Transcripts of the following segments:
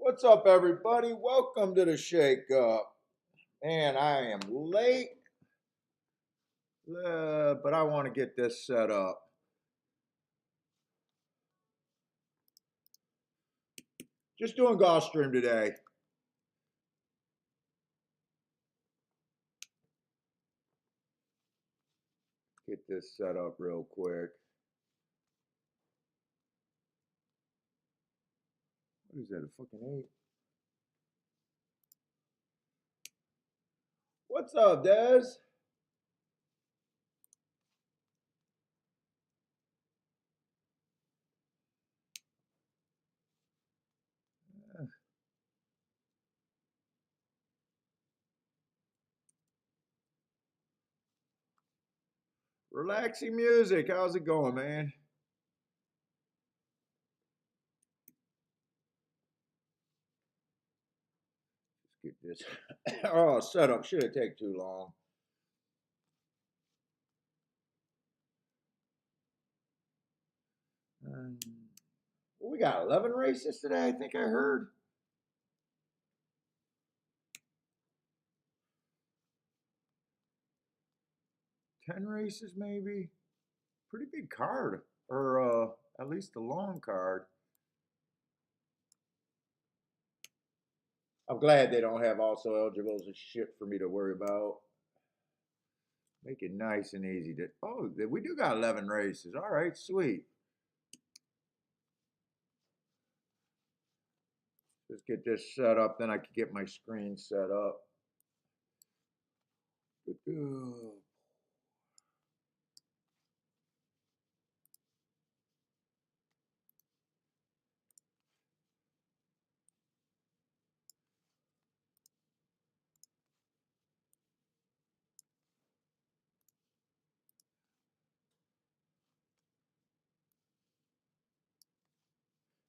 What's up, everybody? Welcome to the Shake Up. Man, I am late, but I want to get this set up. Just doing Gulfstream today. Get this set up real quick. What is that, a fucking 8? What's up, Des? Relaxing music. How's it going, man? Let's get this. Oh, setup shouldn't take too long. Well, we got 11 races today, I think I heard. 10 races, maybe. Pretty big card, or at least a long card. I'm glad they don't have also eligibles and shit for me to worry about. Make it nice and easy to. Oh, we do got 11 races. All right, sweet. Just get this set up, then I can get my screen set up.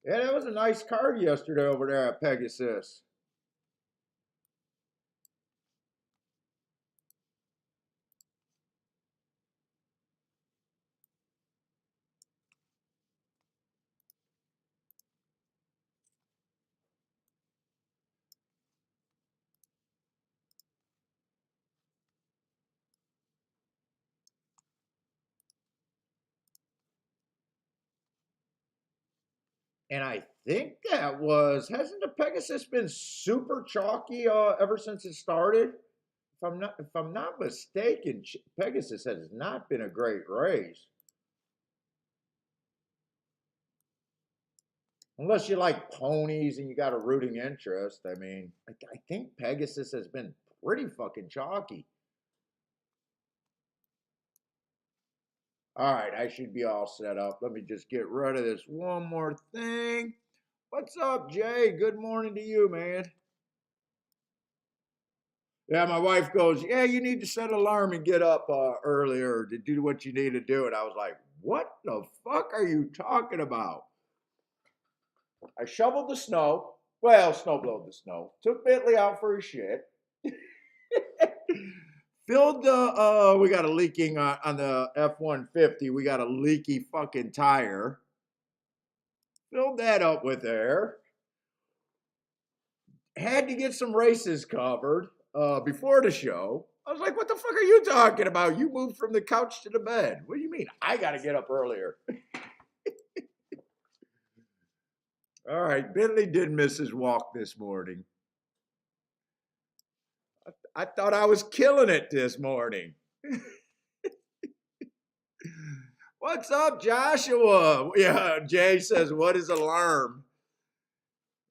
Yeah, that was a nice card yesterday over there at Pegasus. And I think that was hasn't the Pegasus been super chalky ever since it started? If I'm not mistaken, Pegasus has not been a great race. Unless you like ponies and you got a rooting interest. I mean, I think Pegasus has been pretty fucking chalky. All right, I should be all set up. Let me just get rid of this one more thing. What's up, Jay? Good morning to you, man. Yeah, my wife goes, yeah, you need to set an alarm and get up earlier to do what you need to do. And I was like, what the fuck are you talking about? I shoveled the snow. Well, snowblowed the snow. Took Bentley out for a shit. Filled the, we got a leaking on the F-150. We got a leaky fucking tire. Filled that up with air. Had to get some races covered before the show. I was like, what the fuck are you talking about? You moved from the couch to the bed. What do you mean? I got to get up earlier. All right, Bentley did miss his walk this morning. I thought I was killing it this morning. What's up, Joshua? Yeah, Jay says, what is alarm?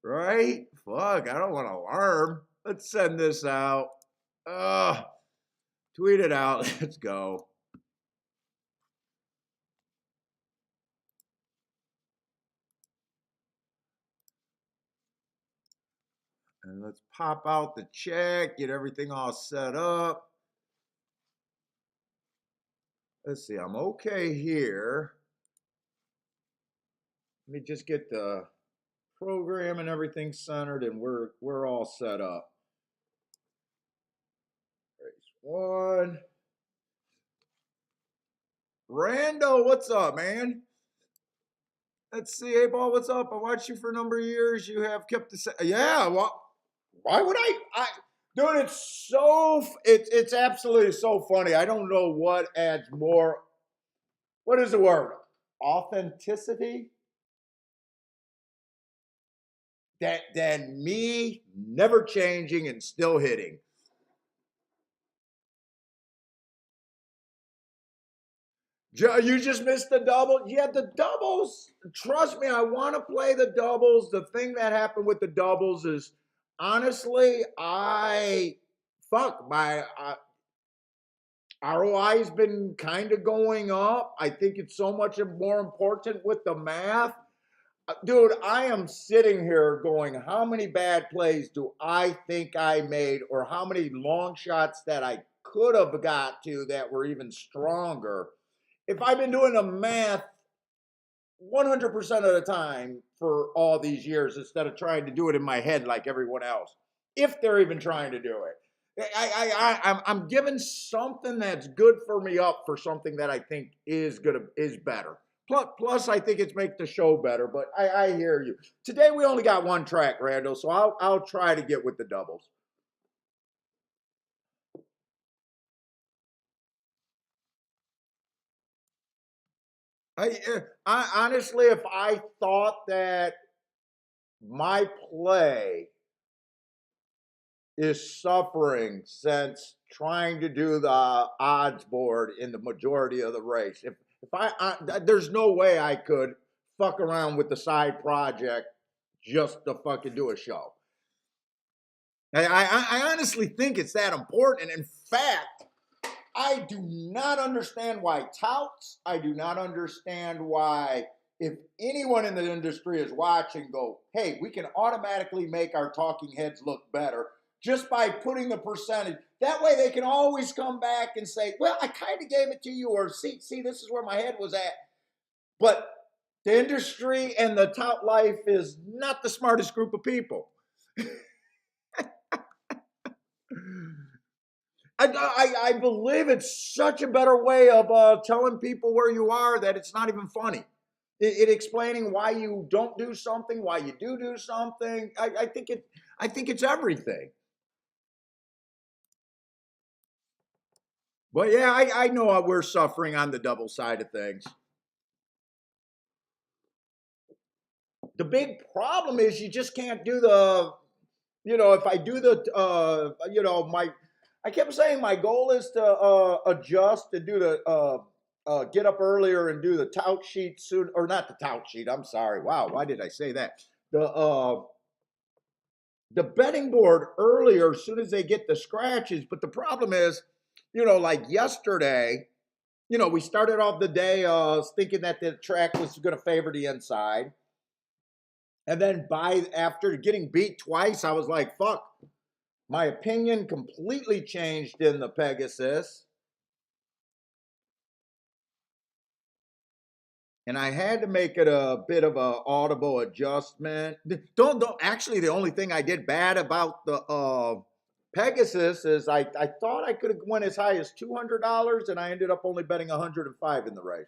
Right? Fuck, I don't want alarm. Let's send this out. Tweet it out. Let's go. And let's pop out the check, get everything all set up. Let's see, I'm okay here. Let me just get the program and everything centered, and we're all set up. Race 1. Rando, what's up, man? Let's see. Hey, Paul, what's up? I watched you for a number of years. You have kept the same. Yeah. Well, why would dude, it's absolutely so funny. I don't know what adds more. What is the word? Authenticity? Than me never changing and still hitting. You just missed the double. Yeah, the doubles. Trust me, I want to play the doubles. The thing that happened with the doubles is, honestly, my ROI has been kind of going up. I think it's so much more important with the math. Dude, I am sitting here going, how many bad plays do I think I made, or how many long shots that I could have got to that were even stronger? If I've been doing the math 100% of the time for all these years instead of trying to do it in my head like everyone else, if they're even trying to do it. I'm giving something that's good for me up for something that I think is better. Plus, I think it's make the show better. But I hear you. Today we only got one track, Randall, so I'll try to get with the doubles. I honestly, if I thought that my play is suffering since trying to do the odds board in the majority of the race. There's no way I could fuck around with the side project just to fucking do a show. I honestly think it's that important. And in fact, I do not understand why touts, I do not understand why, if anyone in the industry is watching, go, hey, we can automatically make our talking heads look better just by putting the percentage. That way they can always come back and say, well, I kind of gave it to you, or see, this is where my head was at. But the industry and the tout life is not the smartest group of people. I believe it's such a better way of telling people where you are that it's not even funny. It explaining why you don't do something, why you do something. I think it's everything. But yeah, I know we're suffering on the double side of things. The big problem is you just can't do if I do I kept saying my goal is to adjust and do get up earlier and do the tout sheet soon, or not the tout sheet. I'm sorry. Wow, why did I say that? The betting board earlier as soon as they get the scratches. But the problem is, like yesterday, we started off the day thinking that the track was going to favor the inside. And then after getting beat twice, I was like, fuck. My opinion completely changed in the Pegasus. And I had to make it a bit of an audible adjustment. Don't actually, the only thing I did bad about the Pegasus is I thought I could have went as high as $200, and I ended up only betting 105 in the race.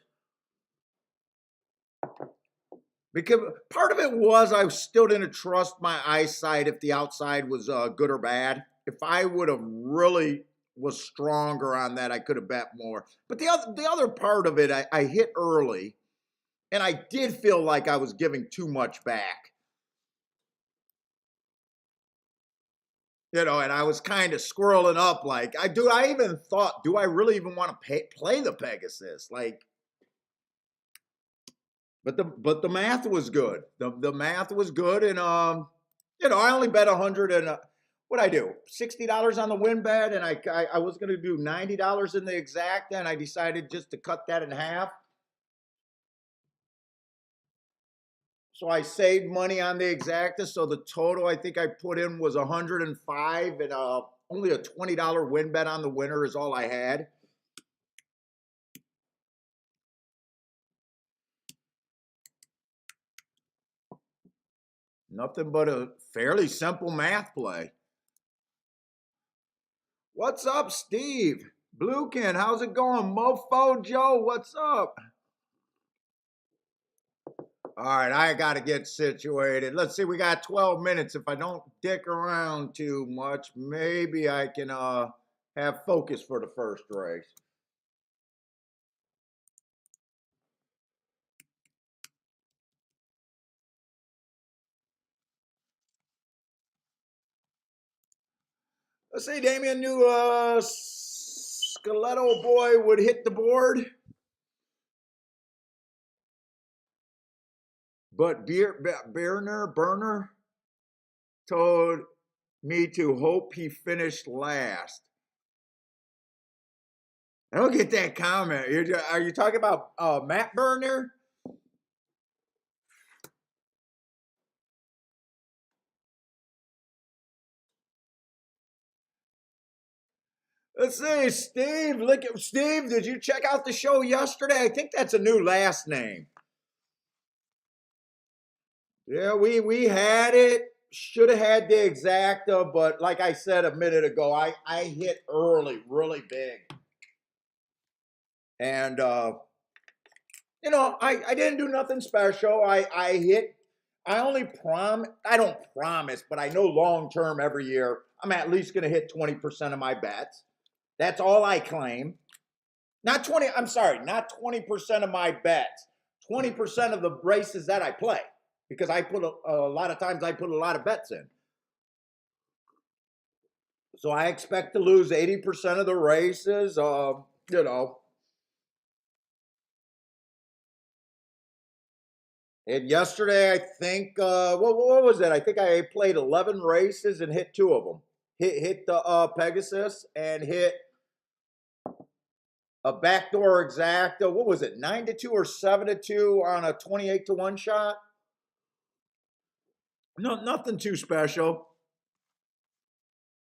Because part of it was I still didn't trust my eyesight if the outside was good or bad. If I would have really was stronger on that, I could have bet more. But the other part of it, I hit early, and I did feel like I was giving too much back. And I was kind of squirreling up like, I even thought, do I really even want to play the Pegasus? Like, but the math was good. The math was good, and I only bet 100 and what I do, $60 on the win bet, and I was going to do $90 in the exact, and I decided just to cut that in half. So I saved money on the exacta. So the total I think I put in was 105, and only a $20 win bet on the winner is all I had. Nothing but a fairly simple math play. What's up, Steve? Bluekin, how's it going? Mofo Joe, what's up? All right, I got to get situated. Let's see, we got 12 minutes. If I don't dick around too much, maybe I can have focus for the first race. Let's see, Damien knew Stiletto Boy would hit the board. But Burner told me to hope he finished last. I don't get that comment. Are you talking about Matt Burner? Let's see, Steve. Look at Steve. Did you check out the show yesterday? I think that's a new last name. Yeah, we had it. Should have had the exacta, but like I said a minute ago, I hit early, really big. And you know, I didn't do nothing special. I hit. I don't promise, but I know long term every year I'm at least going to hit 20% of my bets. That's all I claim. Not 20. I'm sorry, not 20% of my bets. 20% of the races that I play, because I put a lot of times I put a lot of bets in. So I expect to lose 80% of the races. You know. And yesterday, I think, what was that? I think I played 11 races and hit 2 of them. Hit the Pegasus and hit a backdoor exacta. What was it? 9-2 or 7-2 on a 28-1 shot. No, nothing too special.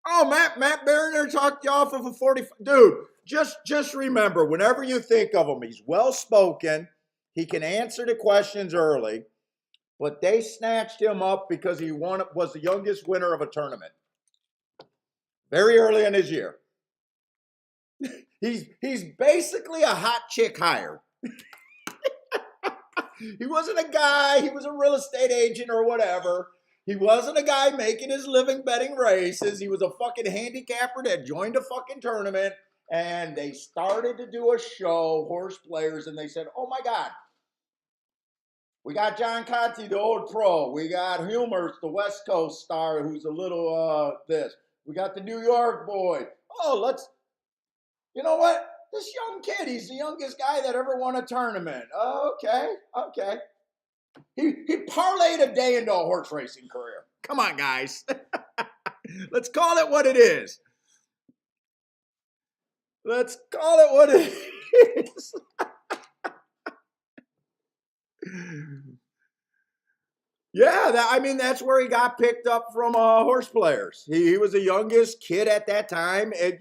Oh, Matt Bariner talked you off of a 40. Dude, just remember, whenever you think of him, he's well spoken. He can answer the questions early. But they snatched him up because he was the youngest winner of a tournament very early in his year. He's basically a hot chick hire. He wasn't a guy, he was a real estate agent or whatever. He wasn't a guy making his living betting races. He was a fucking handicapper that joined a fucking tournament, and they started to do a show, horse players, and they said, oh my God, we got John Conti, the old pro. We got Humers, the West Coast star, who's a little this. We got the New York boy. Oh, you know what? This young kid, he's the youngest guy that ever won a tournament. Okay. He parlayed a day into a horse racing career. Come on, guys. Let's call it what it is. Let's call it what it is. Yeah, that's where he got picked up from horse players. He was the youngest kid at that time. And,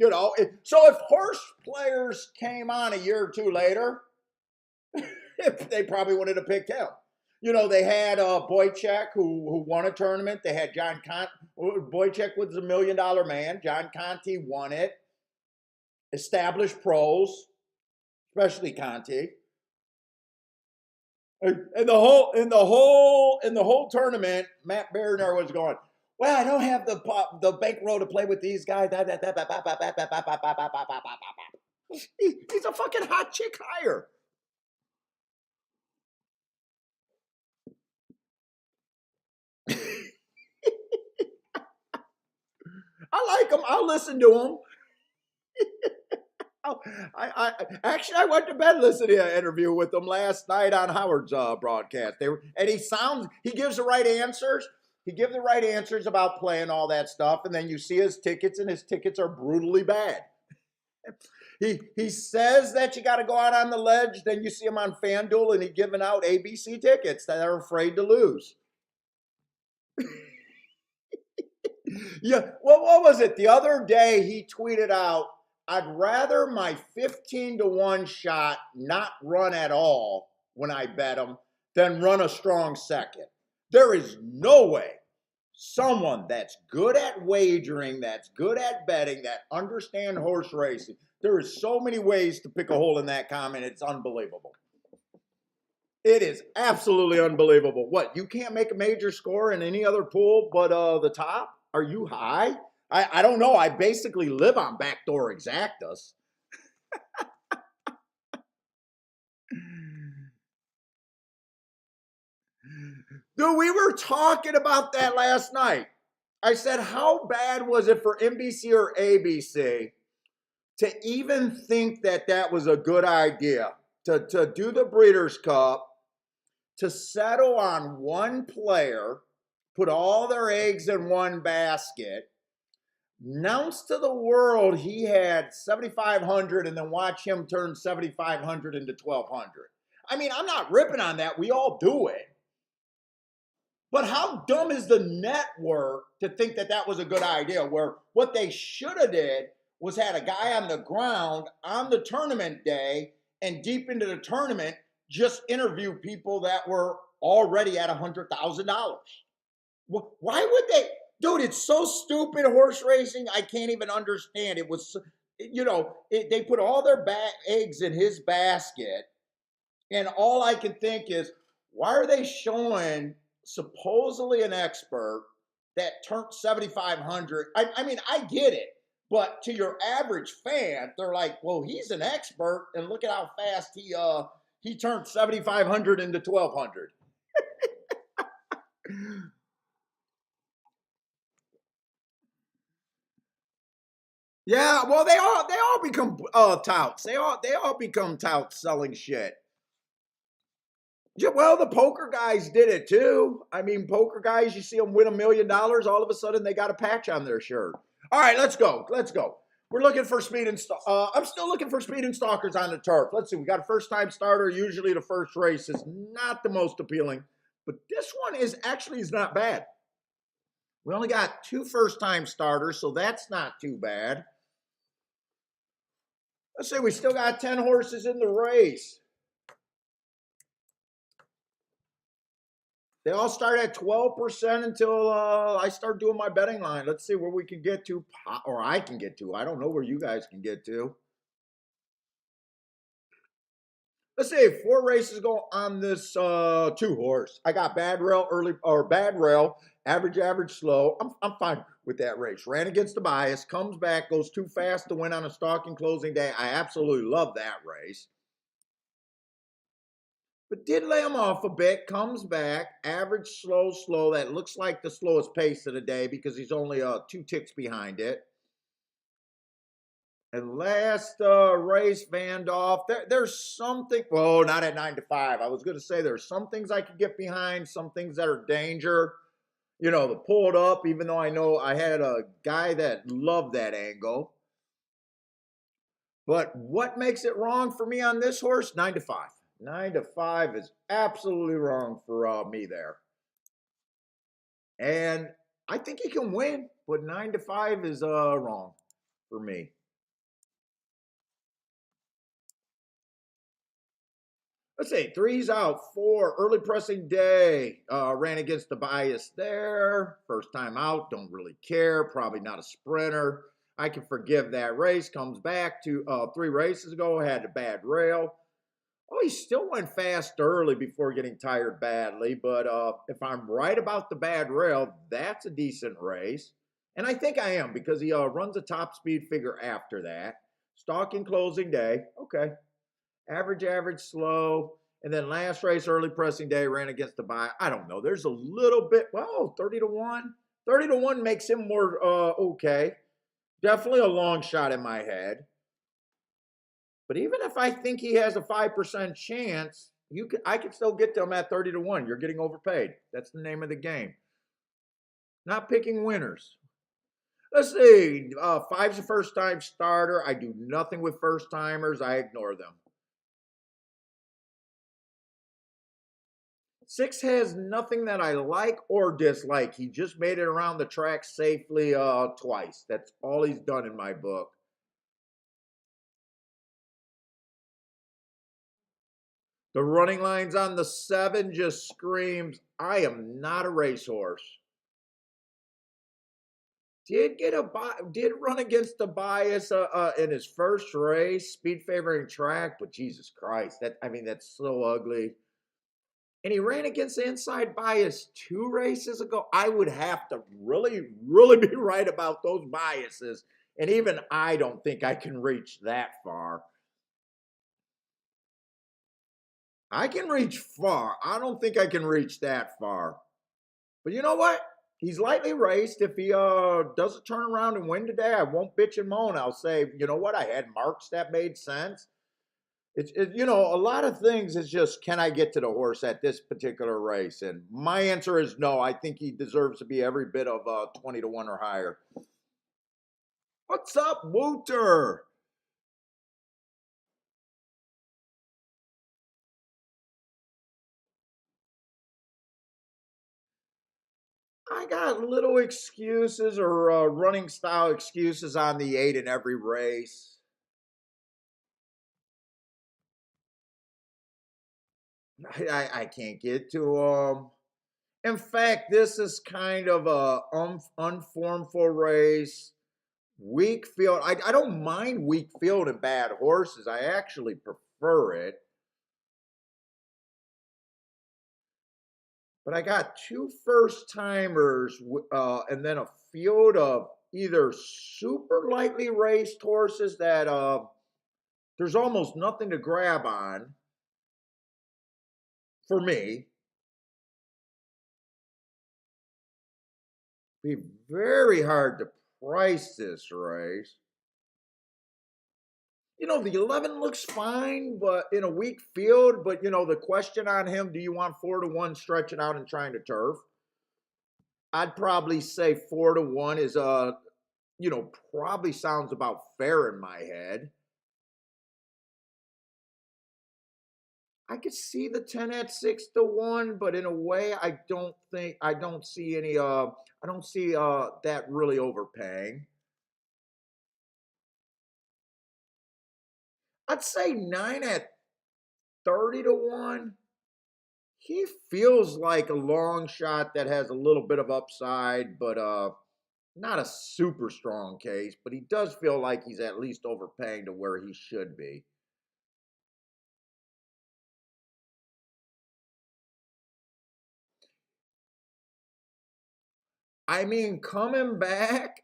so if horse players came on a year or two later, they probably would have picked him. They had Boychek who won a tournament. They had John Conti. Boychek was a $1 million man. John Conti won it. Established pros, especially Conti. And the whole tournament, Matt Bariner was going, well, I don't have the bankroll to play with these guys. He's a fucking hot chick hire. I like him. I'll listen to him. I went to bed listening to an interview with him last night on Howard's broadcast. He gives the right answers. He gives the right answers about playing all that stuff, and then you see his tickets, and his tickets are brutally bad. He says that you got to go out on the ledge, then you see him on FanDuel, and he's giving out ABC tickets that are afraid to lose. Yeah, what was it? The other day he tweeted out, I'd rather my 15-1 shot not run at all when I bet him than run a strong second. There is no way someone that's good at wagering, that's good at betting, that understands horse racing, there is so many ways to pick a hole in that comment. It's unbelievable. It is absolutely unbelievable. What, you can't make a major score in any other pool but the top? Are you high? I don't know. I basically live on backdoor exactas. Dude, we were talking about that last night. I said, how bad was it for NBC or ABC to even think that that was a good idea to do the Breeders' Cup, to settle on one player, put all their eggs in one basket, announce to the world he had 7,500 and then watch him turn 7,500 into 1,200. I mean, I'm not ripping on that. We all do it. But how dumb is the network to think that that was a good idea? Where what they should have did was had a guy on the ground on the tournament day and deep into the tournament just interview people that were already at $100,000. Why would they? Dude, it's so stupid, horse racing. I can't even understand. It was, they put all their eggs in his basket. And all I can think is, why are they showing supposedly an expert that turned 7,500? I mean, I get it. But to your average fan, they're like, well, he's an expert, and look at how fast he turned 7,500 into 1,200. Yeah, well, they all become touts. They all become touts selling shit. Yeah, well, the poker guys did it too. I mean, poker guys, you see them win $1 million, all of a sudden they got a patch on their shirt. All right, let's go. We're looking for speed and I'm still looking for speed and stalkers on the turf. Let's see. We got a first-time starter. Usually the first race is not the most appealing, but this one is not bad. We only got 2 first-time starters, so that's not too bad. Let's see. We still got 10 horses in the race. They all start at 12% until I start doing my betting line. Let's see where we can get to, or I can get to. I don't know where you guys can get to. Let's see, 4 races go on this 2 horse. I got bad rail early, or bad rail, average, slow. I'm fine with that race. Ran against the bias, comes back, goes too fast to win on a stalking closing day. I absolutely love that race. But did lay him off a bit, comes back, average, slow. That looks like the slowest pace of the day because he's only 2 ticks behind it. And last race, Vandolph, there's something, well, not at 9 to 5. I was going to say there's some things I could get behind, some things that are danger. You know, the pulled up, even though I know I had a guy that loved that angle. But what makes it wrong for me on this horse? 9 to 5. 9 to 5 is absolutely wrong for me there. And I think he can win, but 9 to 5 is wrong for me. Let's see, 3's out, 4, early pressing day. Ran against the bias there. First time out, don't really care. Probably not a sprinter. I can forgive that race. Comes back to 3 races ago, had a bad rail. Oh, he still went fast early before getting tired badly. But if I'm right about the bad rail, that's a decent race. And I think I am because he runs a top speed figure after that. Stalking closing day. Okay. Average, slow. And then last race, early pressing day, ran against the buy. I don't know. There's a little bit. Well, 30 to 1. 30 to 1 makes him more okay. Definitely a long shot in my head. But even if I think he has a 5% chance, I can still get to him at 30 to 1. You're getting overpaid. That's the name of the game. Not picking winners. Let's see. 5's a first-time starter. I do nothing with first-timers. I ignore them. 6 has nothing that I like or dislike. He just made it around the track safely twice. That's all he's done in my book. The running lines on the 7 just screams, I am not a racehorse. Did run against the bias in his first race, speed favoring track, but Jesus Christ, that's so ugly. and he ran against the inside bias 2 races ago. I would have to really, really be right about those biases. And even I don't think I can reach that far. I can reach far. I don't think I can reach that far. But you know what? He's lightly raced. If he doesn't turn around and win today, I won't bitch and moan. I'll say, you know what? I had marks that made sense. You know, a lot of things is just, can I get to the horse at this particular race? And my answer is no. I think he deserves to be every bit of 20 to 1 or higher. What's up, Wooter? I got little excuses or running style excuses on the 8 in every race. I can't get to them. In fact, this is kind of a unformful race. Weak field. I don't mind weak field and bad horses. I actually prefer it. But I got 2 first timers and then a field of either super lightly raced horses that there's almost nothing to grab on for me. Be very hard to price this race. You know, the 11 looks fine, but in a weak field. But, you know, the question on him, do you want 4 to 1 stretching out and trying to turf? I'd probably say 4 to 1 is, you know, probably sounds about fair in my head. I could see the 10 at 6 to 1, but in a way, I don't see any, I don't see that really overpaying. I'd say 9 at 30 to 1. He feels like a long shot that has a little bit of upside, but not a super strong case. But he does feel like he's at least overpaying to where he should be. I mean, coming back.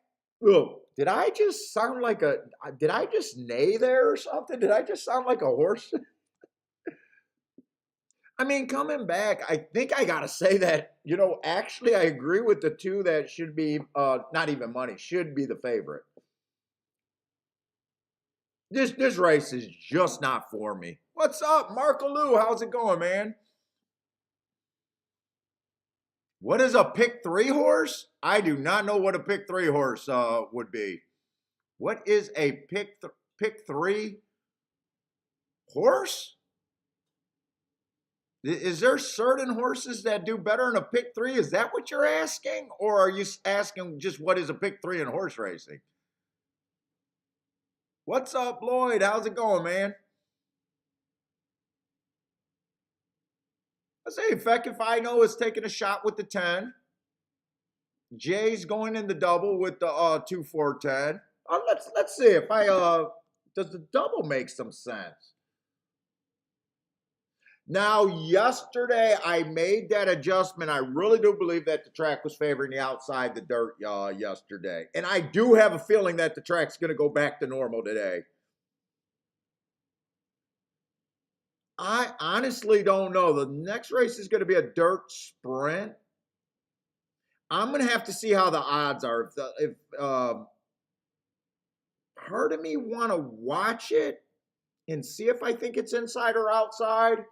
Oh, did I just sound like a? Did I just neigh there or something? Did I just sound like a horse? I mean, coming back, I think I gotta say that, you know, actually I agree with the 2 that should be not even money, should be the favorite. This race is just not for me. What's up, Marco Lou? How's it going, man? What is a pick 3 horse? I do not know what a pick 3 horse would be. What is a pick 3 horse? Is there certain horses that do better in a pick 3? Is that what you're asking? Or are you asking just what is a pick 3 in horse racing? What's up, Lloyd? How's it going, man? I say, in fact, if I know is taking a shot with the 10. Jay's going in the double with the 2 4 10. Let's see if I does the double make some sense. Now, yesterday I made that adjustment. I really do believe that the track was favoring the outside the dirt yesterday. And I do have a feeling that the track's going to go back to normal today. I honestly don't know. The next race is going to be a dirt sprint. I'm going to have to see how the odds are. If part of me want to watch it and see if I think it's inside or outside.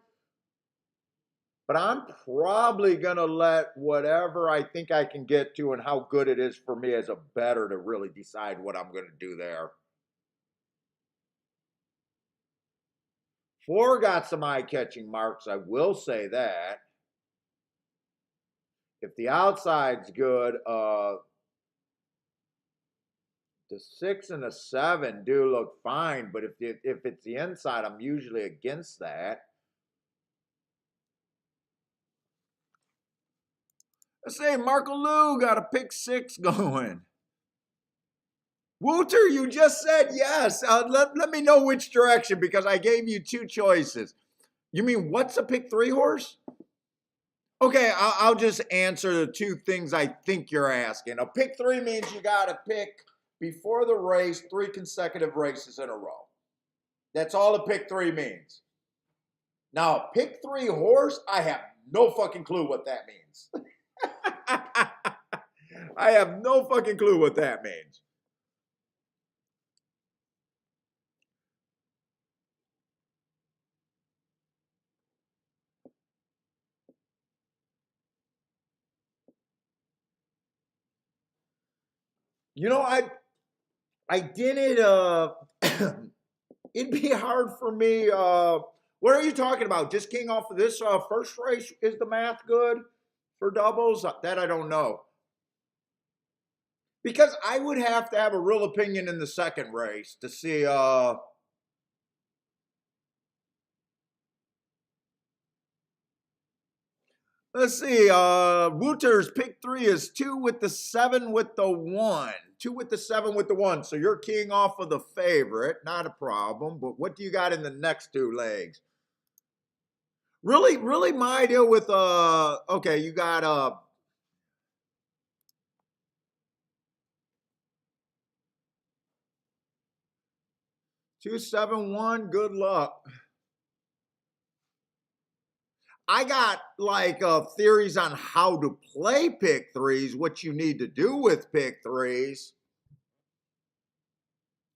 But I'm probably going to let whatever I think I can get to and how good it is for me as a bettor to really decide what I'm going to do there. 4 got some eye-catching marks, I will say that. If the outside's good, the 6 and the 7 do look fine, but if it's the inside, I'm usually against that. Let's say Marco Lou got a pick 6 going. Wooter, you just said yes. Let me know which direction because I gave you 2 choices. You mean what's a pick 3 horse? Okay, I'll just answer the two things I think you're asking. A pick three means you got to pick before the race 3 consecutive races in a row. That's all a pick three means. Now, pick three horse, I have no fucking clue what that means. I have no fucking clue what that means. You know, I didn't it'd be hard for me. What are you talking about? Just king off of this first race? Is the math good for doubles? That I don't know. Because I would have to have a real opinion in the second race to see. Let's see. Wooter's pick three is 2 with the 7 with the 1. 2 with the 7 with the 1. So you're keying off of the favorite. Not a problem. But what do you got in the next 2 legs? Really my deal with okay, you got 271, good luck. I got like theories on how to play pick threes, what you need to do with pick threes.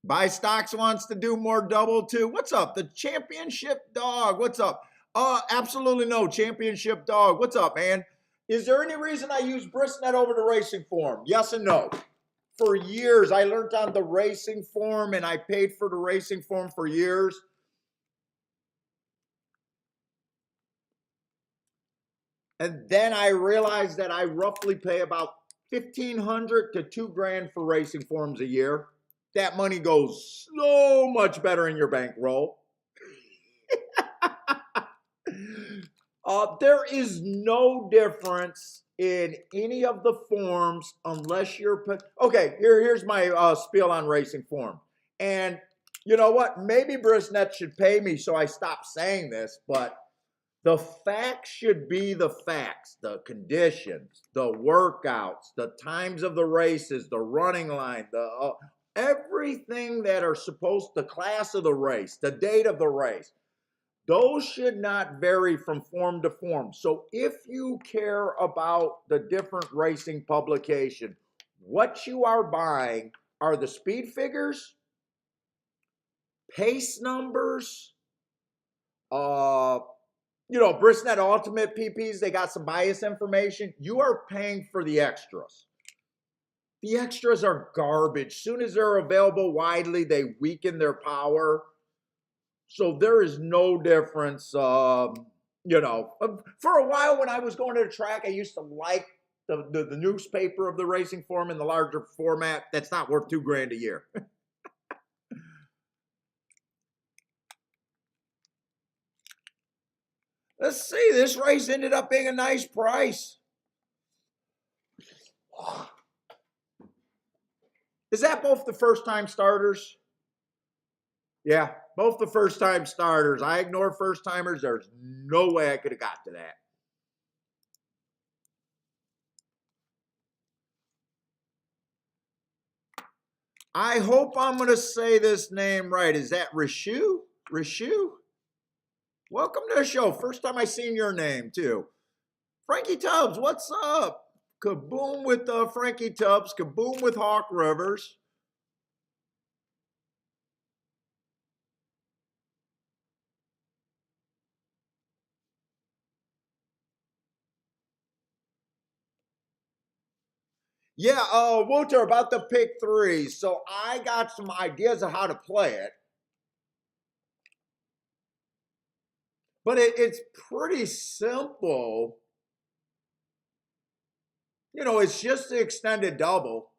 Buy Stocks wants to do more double too. What's up? The championship dog. What's up? Absolutely no. Championship dog. What's up, man? Is there any reason I use Brisnet over the racing form? Yes and no. For years, I learned on the racing form and I paid for the racing form for years. And then I realized that I roughly pay about $1,500 to $2,000 for racing forms a year. That money goes so much better in your bankroll. There is no difference in any of the forms unless you're okay. Here's my spiel on racing form. And you know what? Maybe Brisnet should pay me so I stop saying this, but the facts should be the facts, the conditions, the workouts, the times of the races, the running line, the everything that are supposed, the class of the race, the date of the race. Those should not vary from form to form. So if you care about the different racing publication, what you are buying are the speed figures, pace numbers, Brisnet Ultimate PPs, they got some bias information. You are paying for the extras. The extras are garbage. Soon as they're available widely, they weaken their power. So there is no difference. For a while when I was going to the track, I used to like the newspaper of the racing form in the larger format. That's not worth $2,000 a year. Let's see. This race ended up being a nice price. Is that both the first-time starters? Yeah, both the first-time starters. I ignore first-timers. There's no way I could have got to that. I hope I'm going to say this name right. Is that Rishu? Rishu? Welcome to the show. First time I seen your name, too. Frankie Tubbs, what's up? Kaboom with Frankie Tubbs. Kaboom with Hawk Rivers. Yeah, Wouter, about the pick three. So I got some ideas of how to play it. But it's pretty simple. It's just the extended double.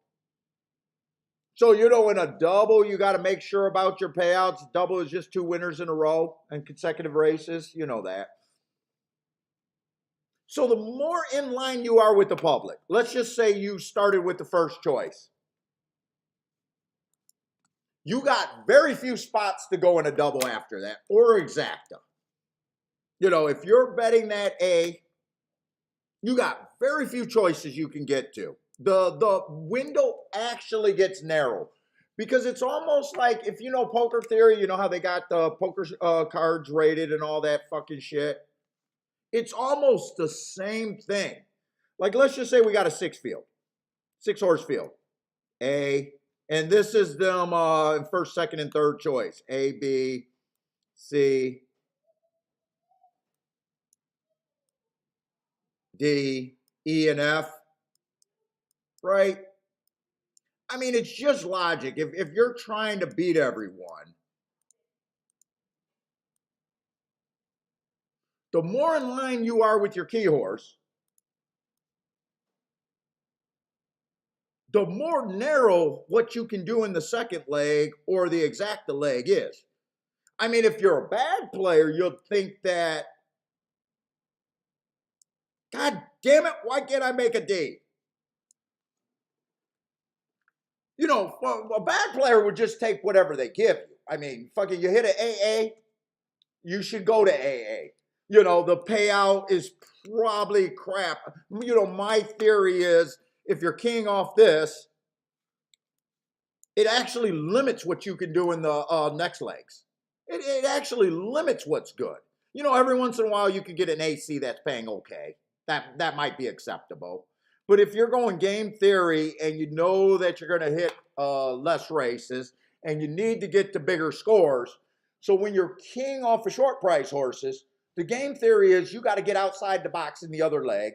So, in a double, you got to make sure about your payouts. Double is just 2 winners in a row and consecutive races. You know that. So the more in line you are with the public, let's just say you started with the first choice. You got very few spots to go in a double after that, or exacta. If you're betting that A, You got very few choices you can get to. The window actually gets narrow because it's almost like, if you know poker theory, you know how they got the poker cards rated and all that fucking shit. It's almost the same thing. Like, let's just say we got a six horse field. A, and this is them first, second, and third choice. A, B, C, D, E, and F, right? I mean, it's just logic. If you're trying to beat everyone, the more in line you are with your key horse, the more narrow what you can do in the second leg or the exacta leg is. I mean, if you're a bad player, you'll think that, God damn it, why can't I make a D? You know, a bad player would just take whatever they give you. I mean, fucking, you hit an AA, you should go to AA. You know, the payout is probably crap. You know, my theory is if you're keying off this, it actually limits what you can do in the next legs. It actually limits what's good. You know, every once in a while you could get an AC that's paying okay. That might be acceptable. But if you're going game theory and you know that you're going to hit less races and you need to get to bigger scores, so when you're keying off of short price horses, the game theory is you got to get outside the box in the other leg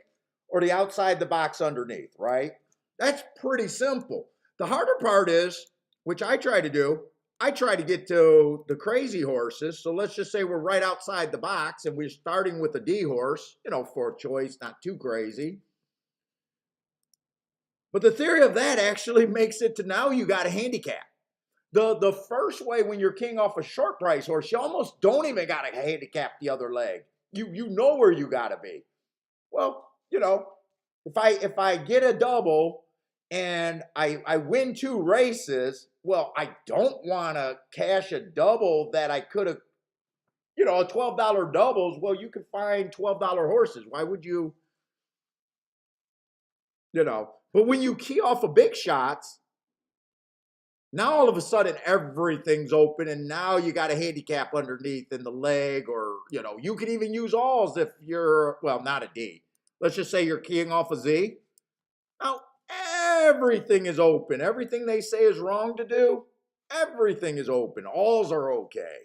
or the outside the box underneath, right? That's pretty simple. The harder part is, which I try to do, I try to get to the crazy horses. So let's just say we're right outside the box and we're starting with a D horse, you know, fourth choice, not too crazy. But the theory of that actually makes it to now you got a handicap. The first way when you're king off a short price horse, you almost don't even got to handicap the other leg. You know where you got to be. Well, you know, if I get a double and I win two races, well, I don't want to cash a double that I could have, you know, a $12 doubles. Well, you can find $12 horses. Why would you, you know? But when you key off of big shots, now all of a sudden everything's open and now you got a handicap underneath in the leg, or, you know, you can even use alls if you're, well, not a D. Let's just say you're keying off a Z. Now, everything is open. Everything they say is wrong to do, everything is open. Alls are okay.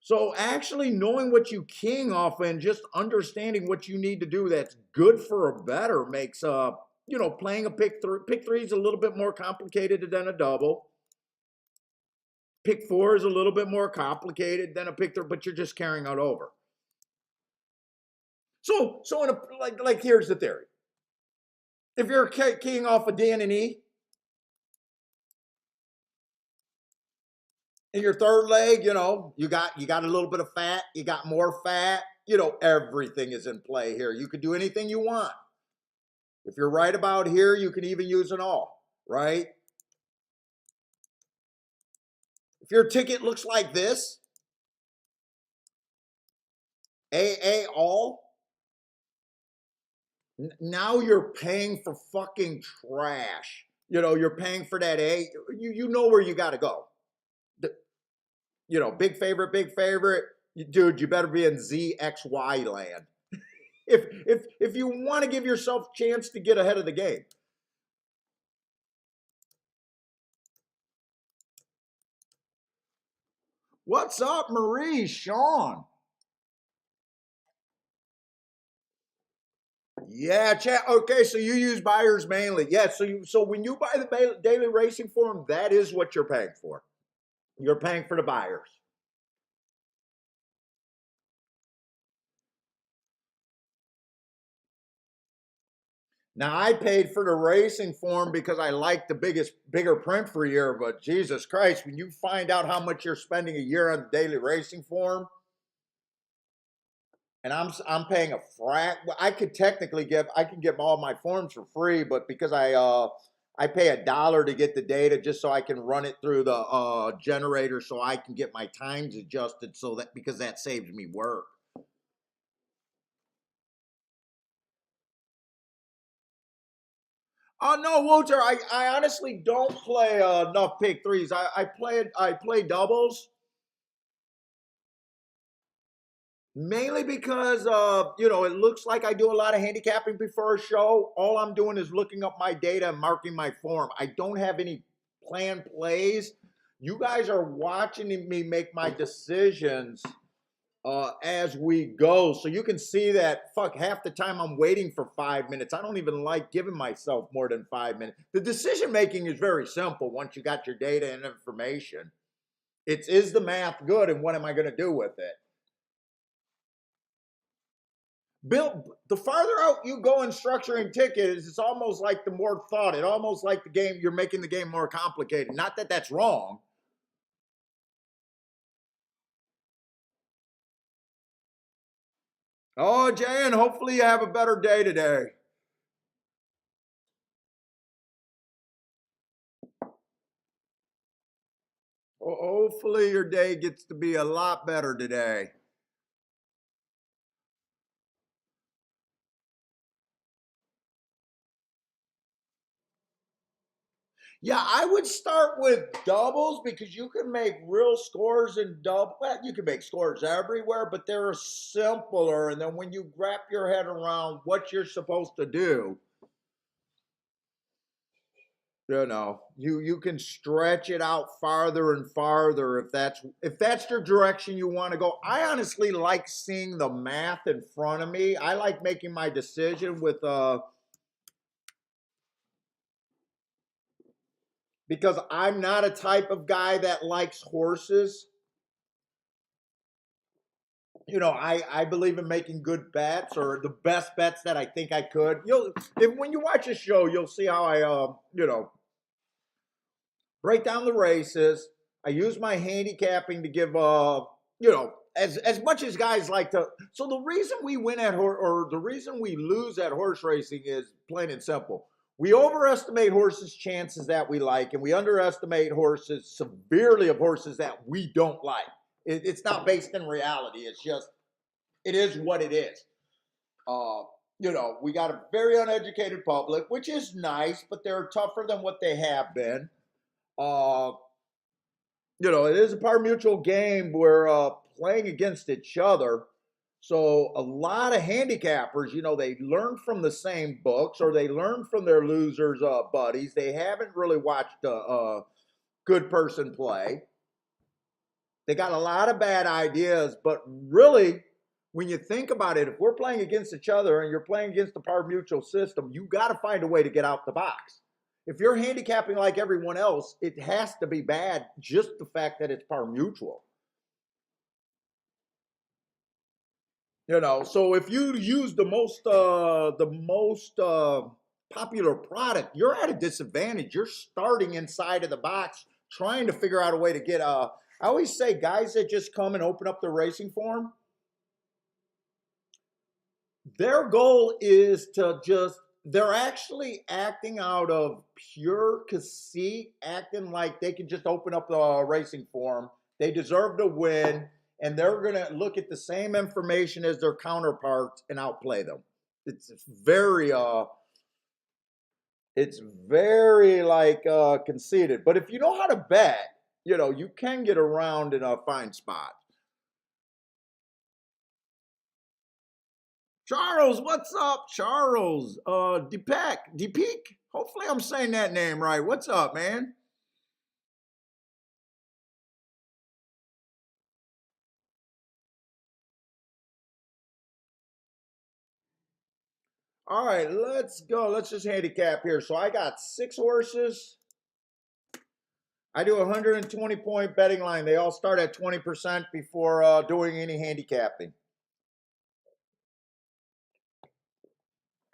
So actually knowing what you king off and just understanding what you need to do that's good for a better makes you know, playing a pick three is a little bit more complicated than a double. Pick four is a little bit more complicated than a pick three, but you're just carrying it over. So in a, like here's the theory. If you're keying off a D and an E, in your third leg, you know, you got a little bit of fat, you got more fat, you know, everything is in play here. You can do anything you want. If you're right about here, you can even use an all, right? If your ticket looks like this, AA all, now you're paying for fucking trash. You know, you're paying for that A. You know where you got to go. You know, big favorite, dude, you better be in ZXY land. If you want to give yourself a chance to get ahead of the game. What's up, Marie? Sean? Yeah, chat. Okay, so you use buyers mainly. Yeah, so when you buy the daily racing form, that is what you're paying for. You're paying for the buyers. Now I paid for the racing form because I like the bigger print per year, but Jesus Christ, when you find out how much you're spending a year on the daily racing form, and I'm paying a I could technically I can get all my forms for free, but because I pay $1 to get the data just so I can run it through the generator so I can get my times adjusted, so that because that saves me work. Oh no, Wooter, I honestly don't play enough pick threes. I play doubles mainly because it looks like I do a lot of handicapping before a show. All I'm doing is looking up my data and marking my form. I don't have any planned plays. You guys are watching me make my decisions as we go. So you can see that, fuck, half the time I'm waiting for 5 minutes. I don't even like giving myself more than 5 minutes. The decision making is very simple once you got your data and information. It's, is the math good and what am I going to do with it? Bill, the farther out you go in structuring tickets, it's almost like the more thought. It almost like the game, you're making the game more complicated. Not that that's wrong. Oh, Jan, hopefully you have a better day today. Hopefully your day gets to be a lot better today. Yeah, I would start with doubles because you can make real scores in double. Well, you can make scores everywhere, but they're simpler. And then when you wrap your head around what you're supposed to do, you can stretch it out farther and farther if that's your direction you want to go. I honestly like seeing the math in front of me. I like making my decision with because I'm not a type of guy that likes horses. I believe in making good bets or the best bets that I think I could. When you watch a show, you'll see how I break down the races. I use my handicapping to give as much as guys like to. So the reason we win at or the reason we lose at horse racing is plain and simple. We overestimate horses' chances that we like, and we underestimate horses severely of horses that we don't like. It's not based in reality. It's just it is what it is. Uh, we got a very uneducated public, which is nice, but they're tougher than what they have been. Uh, it is a par mutual game. We're playing against each other. So a lot of handicappers, they learn from the same books or they learn from their losers' buddies. They haven't really watched a good person play. They got a lot of bad ideas, but really, when you think about it, if we're playing against each other and you're playing against the par mutual system, you got to find a way to get out the box. If you're handicapping like everyone else, it has to be bad, just the fact that it's par mutual. So if you use the most popular product, you're at a disadvantage. You're starting inside of the box, trying to figure out a way to get. I always say, guys that just come and open up their racing form, their goal is to just. They're actually acting out of pure conceit, acting like they can just open up the racing form. They deserve to win and they're going to look at the same information as their counterparts and outplay them. It's very like conceited. But if you know how to bet, you can get around in a fine spot. Charles, what's up, Charles? Depeek. Hopefully I'm saying that name right. What's up, man? All right, let's go. Let's just handicap here. So I got 6 horses. I do a 120-point betting line. They all start at 20% before doing any handicapping.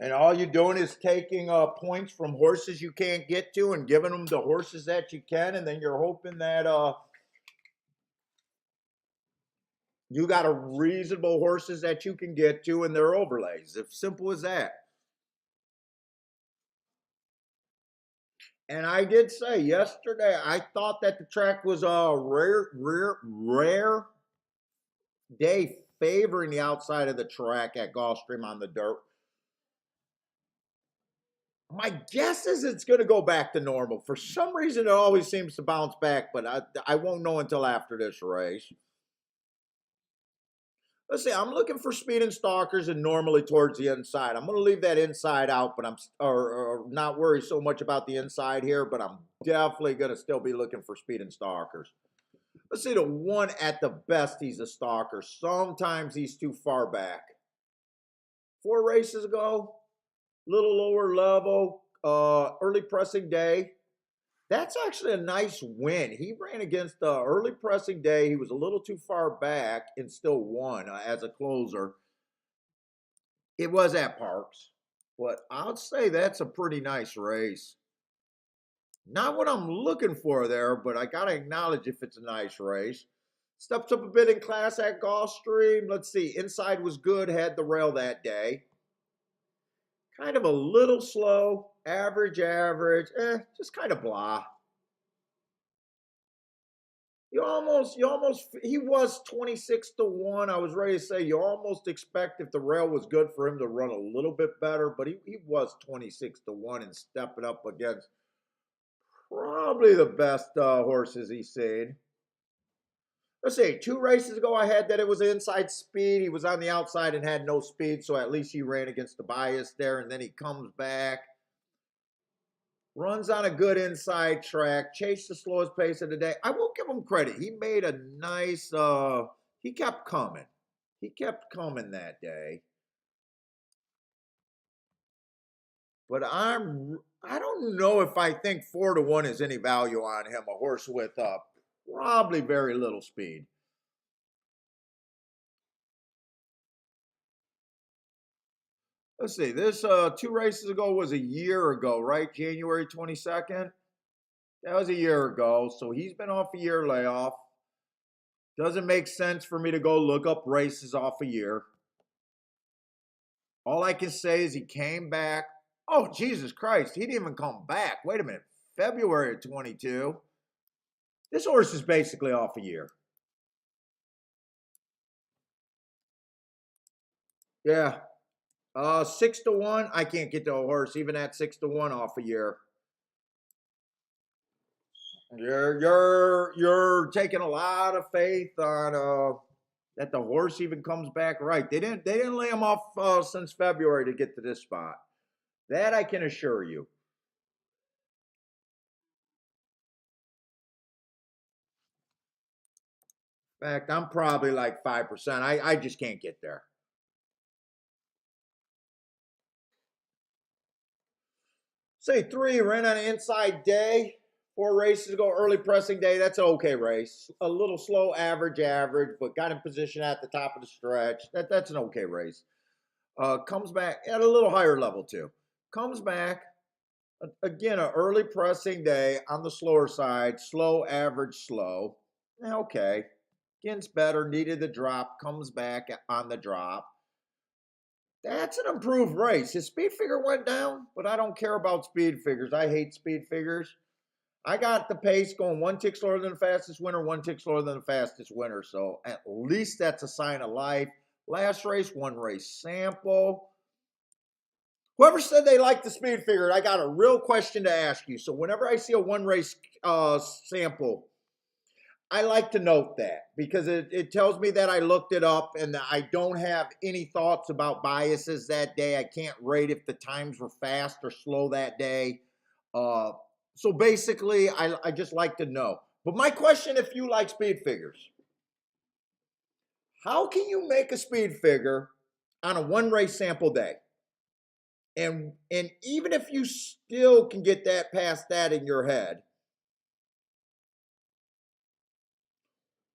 And all you're doing is taking points from horses you can't get to and giving them the horses that you can. And then you're hoping that you got a reasonable horses that you can get to and their overlays. It's simple as that. And I did say yesterday, I thought that the track was a rare day favoring the outside of the track at Gulfstream on the dirt. My guess is it's going to go back to normal. For some reason, it always seems to bounce back, but I won't know until after this race. Let's see. I'm looking for speed and stalkers, and normally towards the inside. I'm going to leave that inside out, but I'm or not worry so much about the inside here. But I'm definitely going to still be looking for speed and stalkers. Let's see. The one at the best, he's a stalker. Sometimes he's too far back. 4 races ago, little lower level, early pressing day. That's actually a nice win. He ran against early pressing day. He was a little too far back and still won as a closer. It was at Parks, but I'll say that's a pretty nice race. Not what I'm looking for there, but I got to acknowledge if it's a nice race. Stepped up a bit in class at Gulfstream. Let's see. Inside was good. Had the rail that day. Kind of a little slow. Average. Just kind of blah. He was 26-1. I was ready to say you almost expect if the rail was good for him to run a little bit better, but he was 26-1 and stepping up against probably the best horses he's seen. Let's see, 2 races ago I had that it was inside speed. He was on the outside and had no speed, so at least he ran against the bias there, and then he comes back. Runs on a good inside track. Chased the slowest pace of the day. I will give him credit. He made a nice, he kept coming. He kept coming that day. But I don't know if I think 4-1 is any value on him. A horse with probably very little speed. Let's see. This 2 races ago was a year ago, right? January 22nd. That was a year ago. So he's been off a year layoff. Doesn't make sense for me to go look up races off a year. All I can say is he came back. Oh, Jesus Christ. He didn't even come back. Wait a minute. February of 22. This horse is basically off a year. Yeah. 6-1. I can't get to a horse even at 6-1 off a year. You're taking a lot of faith on that the horse even comes back right. They didn't lay him off since February to get to this spot. That I can assure you. In fact, I'm probably like 5%. I just can't get there. Say 3, ran on an inside day. 4 races ago, early pressing day. That's an okay race. A little slow, average, but got in position at the top of the stretch. That's an okay race. Comes back at a little higher level too. Comes back, again, an early pressing day on the slower side. Slow, average, slow. Okay. Gets better, needed the drop, comes back on the drop. That's an improved race. His speed figure went down, but I don't care about speed figures. I hate speed figures. I got the pace going 1 tick slower than the fastest winner, 1 tick slower than the fastest winner. So at least that's a sign of life. Last race, 1 race sample. Whoever said they like the speed figure, I got a real question to ask you. So whenever I see a 1 race sample, I like to note that because it tells me that I looked it up and I don't have any thoughts about biases that day. I can't rate if the times were fast or slow that day. So basically, I just like to know. But my question, if you like speed figures, how can you make a speed figure on a 1 race sample day? And even if you still can get that past that in your head,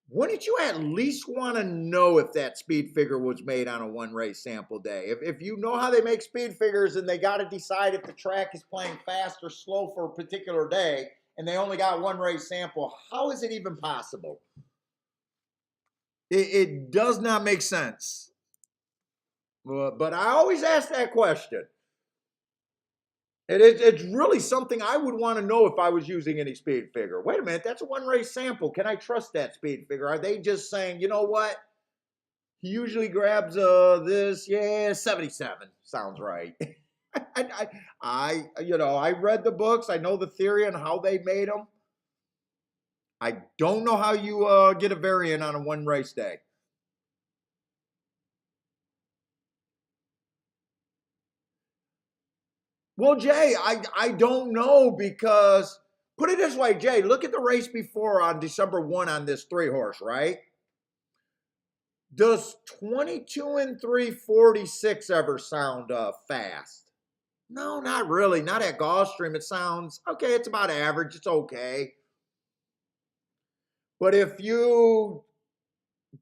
wouldn't you at least want to know if that speed figure was made on a 1 race sample day? If you know how they make speed figures and they got to decide if the track is playing fast or slow for a particular day and they only got 1 race sample, how is it even possible? It does not make sense. But I always ask that question. It's really something I would want to know if I was using any speed figure. Wait a minute, that's a 1 race sample. Can I trust that speed figure? Are they just saying, you know what? He usually grabs this, 77. Sounds right. I read the books. I know the theory and how they made them. I don't know how you get a variant on a one race day. Well, Jay, I don't know because put it this way, Jay, look at the race before on December 1 on this three horse, right? Does 22 and 346 ever sound fast? No, not really. Not at Gulfstream. It sounds okay. It's about average. It's okay. But if you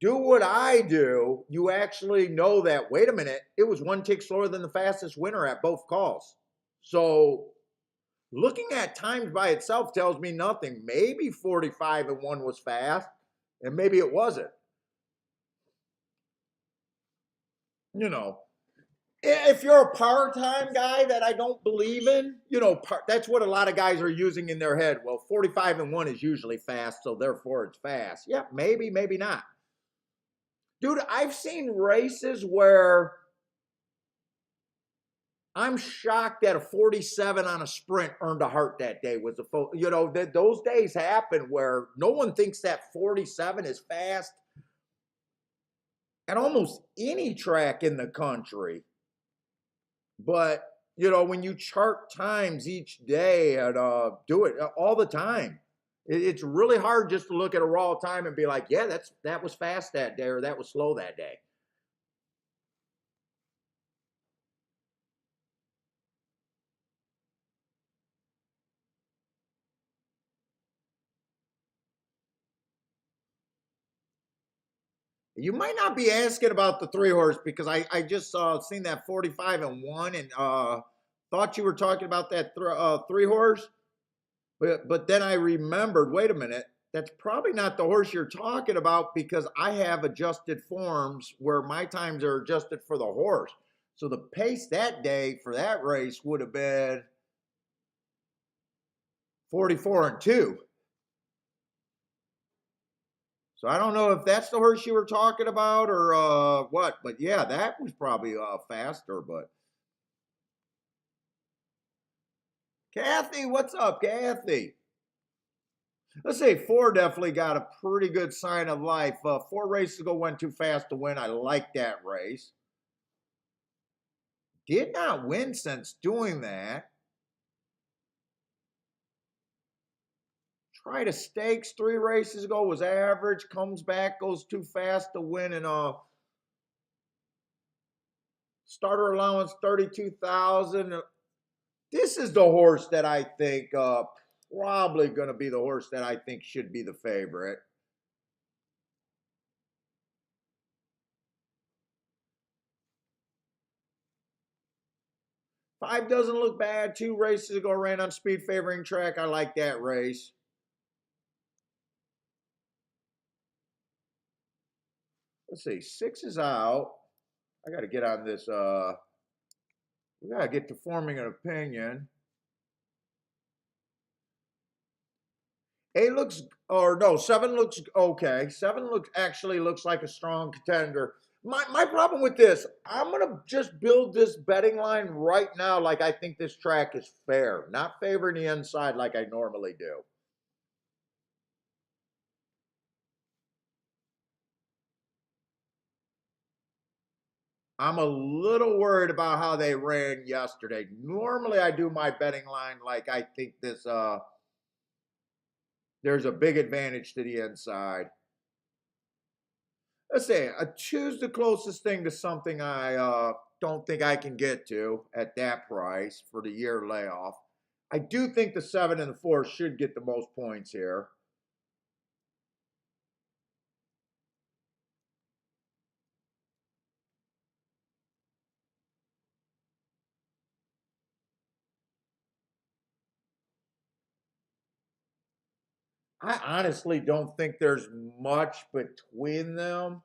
do what I do, you actually know that, wait a minute, it was one tick slower than the fastest winner at both calls. So looking at times by itself tells me nothing. Maybe 45 and 1 was fast, and maybe it wasn't. You know, if you're a part-time guy that I don't believe in, that's what a lot of guys are using in their head. Well, 45 and 1 is usually fast, so therefore it's fast. Yeah, maybe, maybe not. Dude, I've seen races where I'm shocked that a 47 on a sprint earned a heart that day. Those days happen where no one thinks that 47 is fast at almost any track in the country. But, when you chart times each day and do it all the time, it's really hard just to look at a raw time and be like, yeah, that was fast that day or that was slow that day. You might not be asking about the three horse because I just seen that 45 and 1 and thought you were talking about that three horse. But then I remembered, wait a minute, that's probably not the horse you're talking about because I have adjusted forms where my times are adjusted for the horse. So the pace that day for that race would have been 44 and 2. So I don't know if that's the horse you were talking about or what, but yeah, that was probably faster. But Kathy, what's up, Kathy? Let's say four definitely got a pretty good sign of life. 4 races ago went too fast to win. I like that race. Did not win since doing that. Tried a stakes 3 races ago, was average, comes back, goes too fast to win, and starter allowance 32,000. This is the horse that I think probably going to be the horse that I think should be the favorite. Five doesn't look bad. 2 races ago ran on speed favoring track. I like that race. Let's see. 6 is out. I got to get on this. We got to get to forming an opinion. 8 looks, or no, 7 looks okay. 7 looks like a strong contender. My problem with this, I'm gonna just build this betting line right now like I think this track is fair, not favoring the inside like I normally do. I'm a little worried about how they ran yesterday. Normally I do my betting line like I think there's a big advantage to the inside. Let's say a two's the closest thing to something I don't think I can get to at that price for the year layoff. I do think the 7 and the 4 should get the most points here. I honestly don't think there's much between them.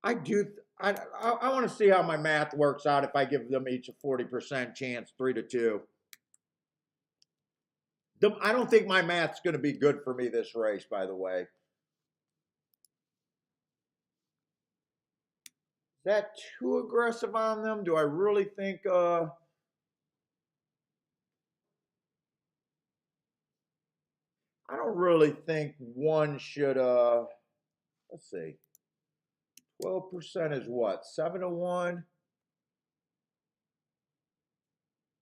I do. I want to see how my math works out if I give them each a 40% chance, 3 to 2. I don't think my math's going to be good for me this race, by the way. that too aggressive on them? Do I really think I don't really think one should let's see. 12% is what? 7-1?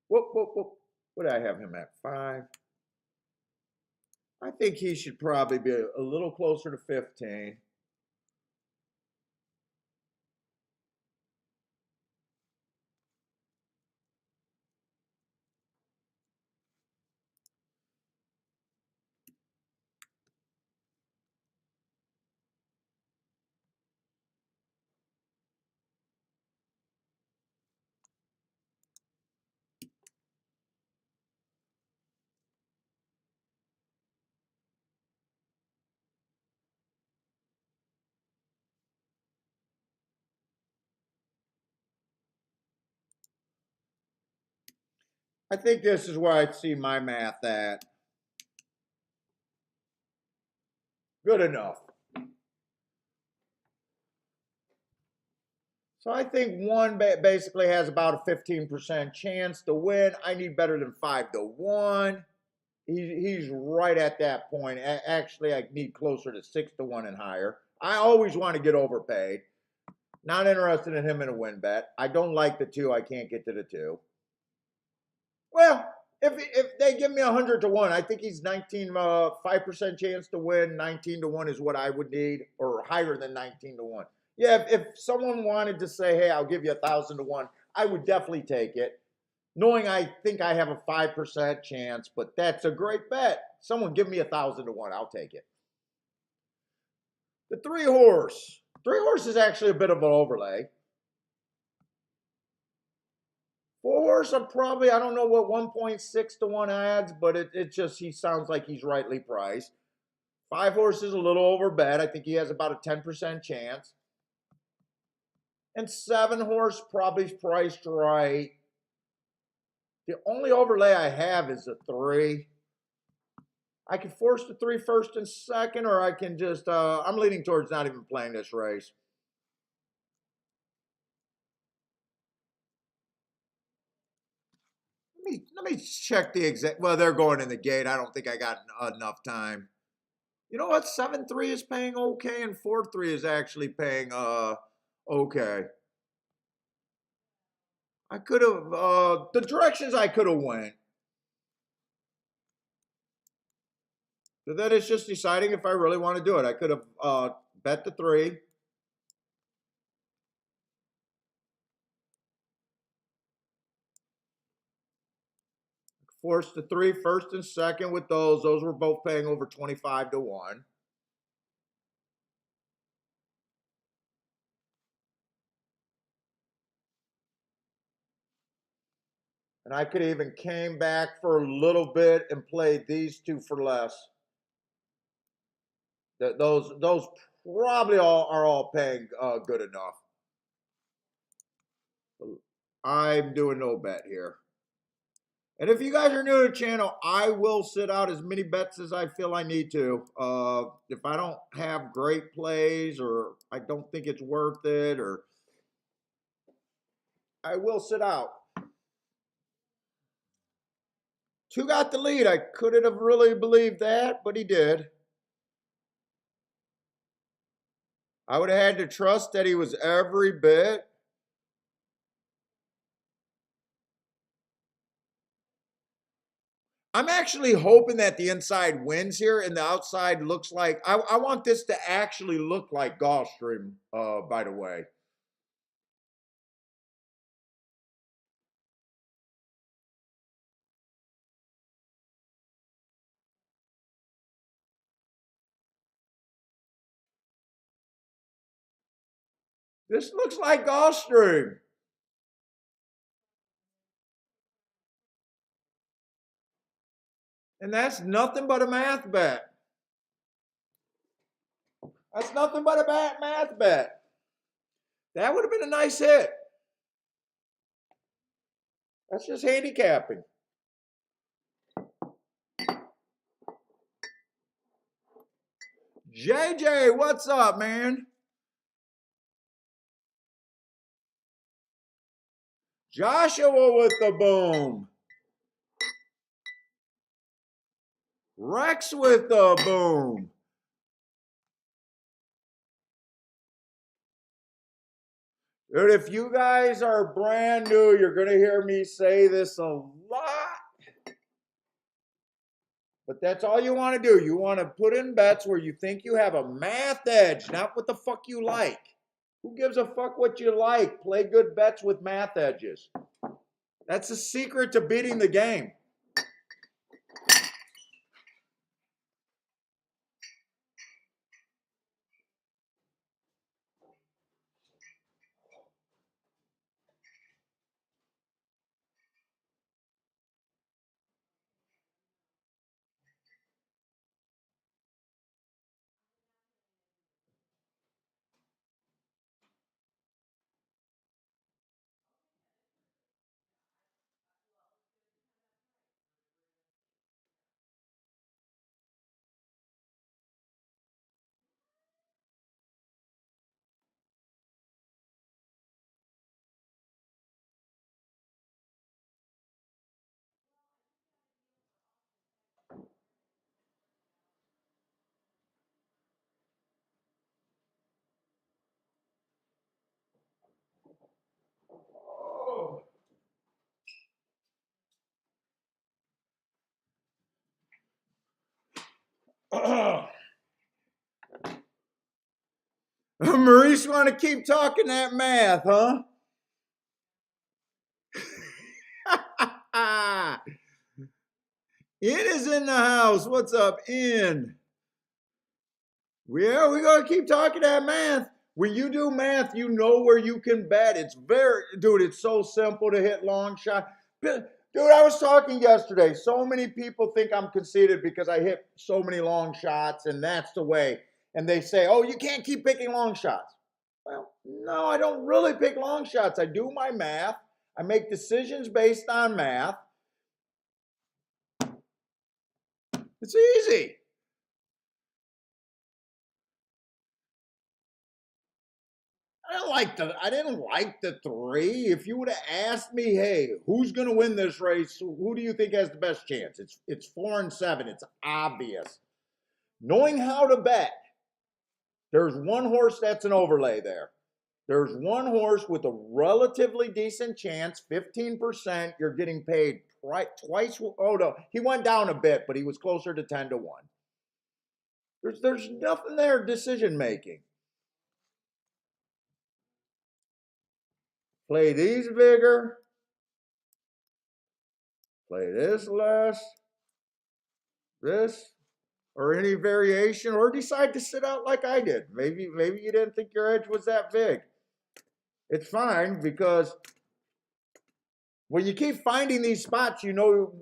Whoop, whoop, whoop. What did I have him at? 5. I think he should probably be a little closer to 15. I think this is where I see my math at. Good enough. So I think one basically has about a 15% chance to win. I need better than 5-1. He's right at that point. Actually, I need closer to 6-1 and higher. I always want to get overpaid. Not interested in him in a win bet. I don't like the 2. I can't get to the 2. Well, if they give me 100-1, I think he's 5% chance to win. 19-1 is what I would need, or higher than 19-1. Yeah, if someone wanted to say, hey, I'll give you 1,000-1, I would definitely take it, knowing I think I have a 5% chance, but that's a great bet. Someone give me 1,000-1, I'll take it. The 3 horse. 3 horse is actually a bit of an overlay. 4 horse, I don't know what 1.6-1 adds, but it just, he sounds like he's rightly priced. 5 horse is a little over bet. I think he has about a 10% chance. And 7 horse probably priced right. The only overlay I have is a 3. I can force the 3 first and second, or I can just, I'm leaning towards not even playing this race. Let me check the exact, well, they're going in the gate. I don't think I got enough time. You know what? 7-3 is paying okay, and 4-3 is actually paying okay. I could have the directions I could have went. So that is just deciding if I really want to do it. I could have bet the 3. Forced the 3 first and second with those. Those were both paying over 25-1. And I could even came back for a little bit and played these 2 for less. Those probably are all paying good enough. I'm doing no bet here. And if you guys are new to the channel, I will sit out as many bets as I feel I need to. If I don't have great plays, or I don't think it's worth it, or I will sit out. 2 got the lead. I couldn't have really believed that, but he did. I would have had to trust that he was every bit. I'm actually hoping that the inside wins here and the outside looks like, I want this to actually look like Gulfstream, by the way. This looks like Gulfstream. And that's nothing but a math bet. That's nothing but a math bet. That would have been a nice hit. That's just handicapping. JJ, what's up, man? Joshua with the boom. Rex with the boom. Dude, if you guys are brand new, you're going to hear me say this a lot. But that's all you want to do. You want to put in bets where you think you have a math edge, not what the fuck you like. Who gives a fuck what you like? Play good bets with math edges. That's the secret to beating the game. Maurice, want to keep talking that math, huh? In is in the house. What's up, In? Yeah, we're going to keep talking that math. When you do math, you know where you can bet. It's dude, it's so simple to hit long shot. Dude, I was talking yesterday. So many people think I'm conceited because I hit so many long shots, and that's the way. And they say, oh, you can't keep picking long shots. Well, no, I don't really pick long shots. I do my math. I make decisions based on math. It's easy. I didn't like the three. If you would have asked me, hey, who's going to win this race? Who do you think has the best chance? It's 4 and 7. It's obvious. Knowing how to bet, there's one horse that's an overlay there. There's one horse with a relatively decent chance, 15%. You're getting paid twice. Oh, no. He went down a bit, but he was closer to 10 to 1. There's nothing there decision making. Play these bigger. Play this less. This or any variation, or decide to sit out like I did. Maybe you didn't think your edge was that big. It's fine, because when you keep finding these spots, you know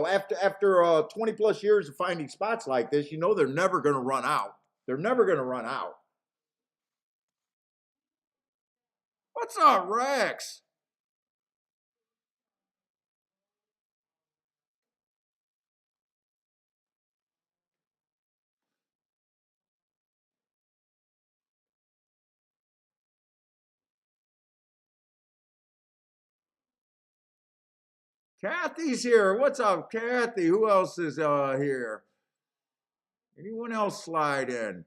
after 20 plus years of finding spots like this, you know they're never going to run out. They're never going to run out. What's up, Rex? Kathy's here. What's up, Kathy? Who else is here? Anyone else slide in?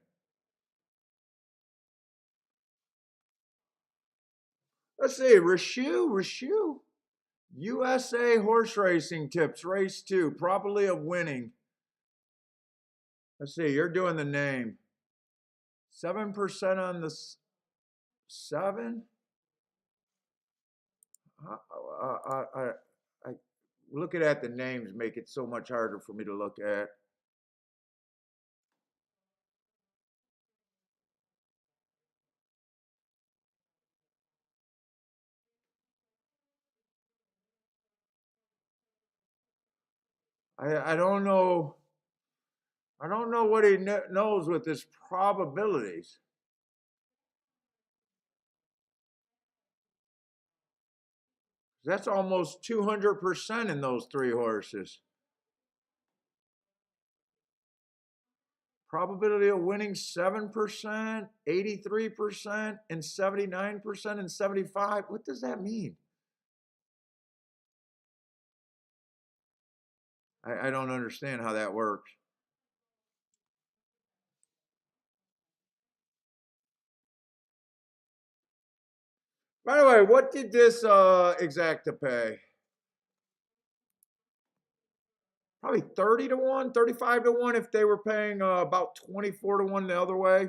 Let's see, Rashu. USA horse racing tips, race 2, probably of winning. Let's see, you're doing the name. 7% on the 7? I looking at the names make it so much harder for me to look at. I don't know. I don't know what he knows with his probabilities. That's almost 200% in those 3 horses. Probability of winning 7%, 83%, and 79% and 75%. What does that mean? I don't understand how that works. By the way, what did this exacta pay? Probably 30 to 1, 35 to 1 if they were paying about 24 to 1 the other way.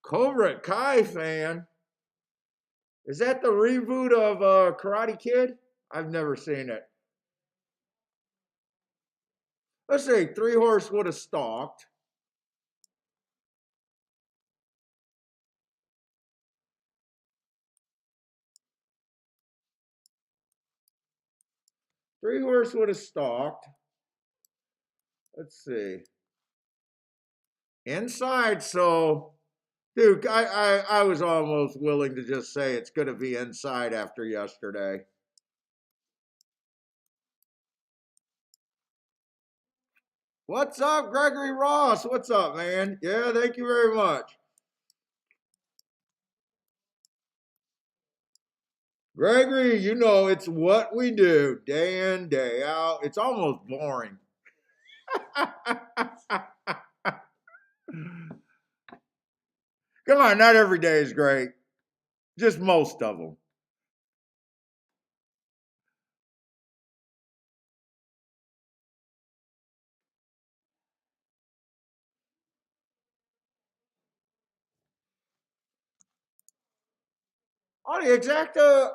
Cobra Kai fan. Is that the reboot of Karate Kid? I've never seen it. Let's say Three Horse would have stalked. Three Horse would have stalked. Let's see. Inside, so dude, I was almost willing to just say it's gonna be inside after yesterday. What's up, Gregory Ross? What's up, man? Yeah, thank you very much. Gregory, you know it's what we do day in, day out. It's almost boring. Come on, not every day is great. Just most of them. Oh, the exacta,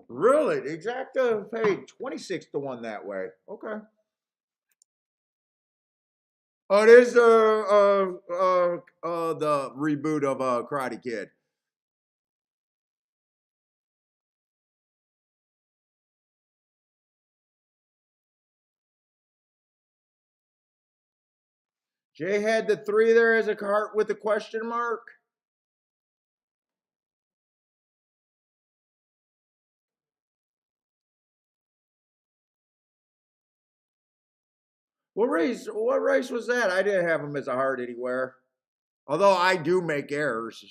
really? The exacta paid 26 to 1 that way. Okay. Oh, it is the reboot of Karate Kid. Jay had the 3 there as a heart with a question mark. What race? What race was that? I didn't have him as a heart anywhere. Although I do make errors.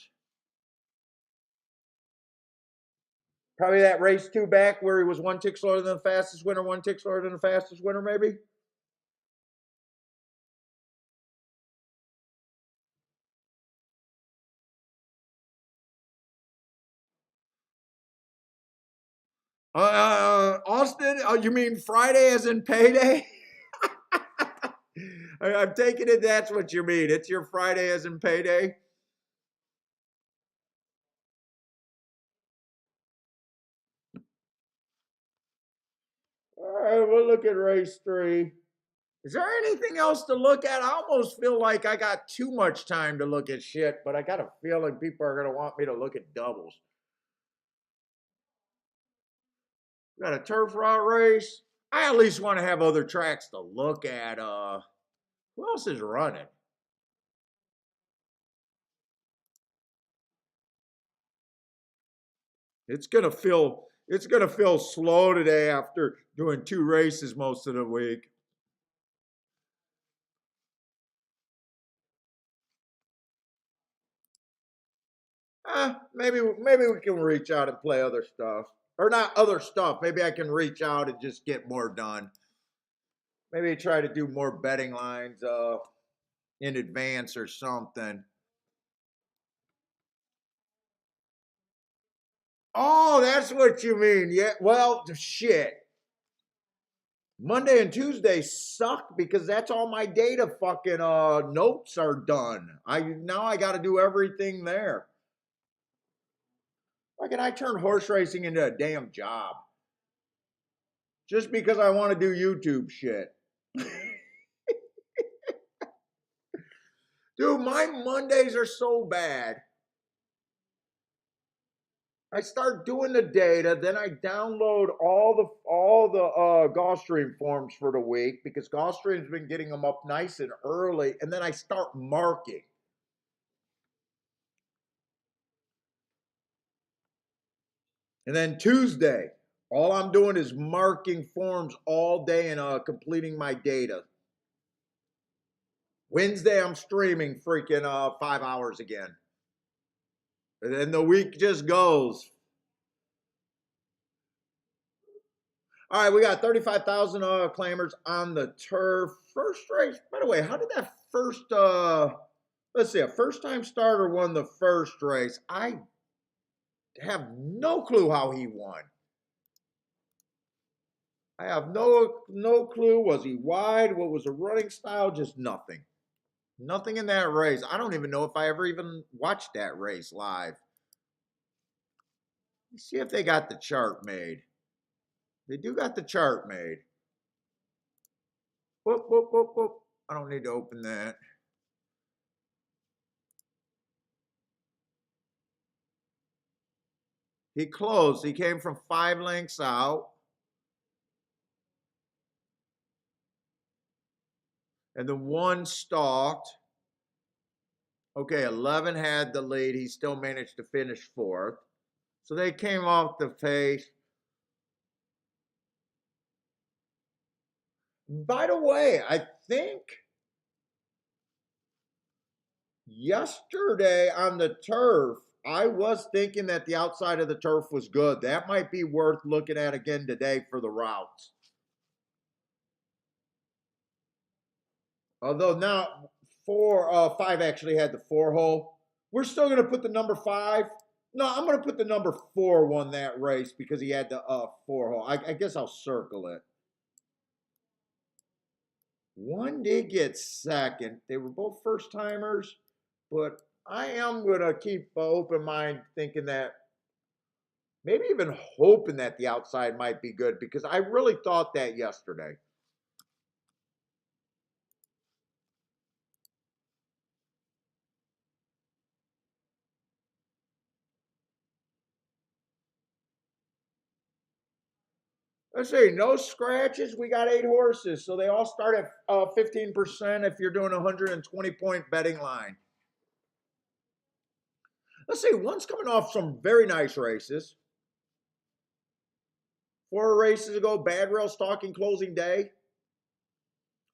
Probably that race 2 back where he was 1 tick slower than the fastest winner, 1 tick slower than the fastest winner, maybe. Austin, you mean Friday as in payday? I'm taking it that's what you mean. It's your Friday as in payday. All right, we'll look at race 3. Is there anything else to look at? I almost feel like I got too much time to look at shit, but I got a feeling people are going to want me to look at doubles. We got a turf route race. I at least want to have other tracks to look at. Who else is running? It's gonna feel slow today after doing 2 races most of the week. Maybe we can reach out and play other stuff. Or not other stuff. Maybe I can reach out and just get more done. Maybe try to do more betting lines in advance or something. Oh, that's what you mean. Yeah. Well, shit. Monday and Tuesday suck because that's all my data fucking notes are done. I got to do everything there. Why can I turn horse racing into a damn job? Just because I want to do YouTube shit. Dude, my Mondays are so bad. I start doing the data, then I download all the Gulfstream forms for the week because Gulfstream's been getting them up nice and early, and then I start marking. And then Tuesday, all I'm doing is marking forms all day and completing my data. Wednesday, I'm streaming freaking 5 hours again. And then the week just goes. All right, we got 35,000 claimers on the turf. First race, by the way, how did that first, let's see, a first time starter won the first race? I have no clue how he won. I have no clue. Was he wide? What was the running style? Just nothing. Nothing in that race. I don't even know if I ever even watched that race live. Let's see if they got the chart made. They do got the chart made. Whoop, whoop, whoop, whoop. I don't need to open that. He closed. He came from 5 lengths out. And the 1 stalked. Okay, 11 had the lead. He still managed to finish 4th. So they came off the pace. By the way, I think yesterday on the turf, I was thinking that the outside of the turf was good. That might be worth looking at again today for the routes. Although now 5 actually had the 4 hole. We're still going to put the number 5. No, I'm going to put the number 4 won that race because he had the 4 hole. I guess I'll circle it. 1 did get second. They were both first timers, but I am going to keep an open mind thinking that maybe even hoping that the outside might be good because I really thought that yesterday. Let's see, no scratches. We got 8 horses, so they all start at 15% if you're doing a 120-point betting line. Let's see, one's coming off some very nice races. 4 races ago, bad rail stalking closing day.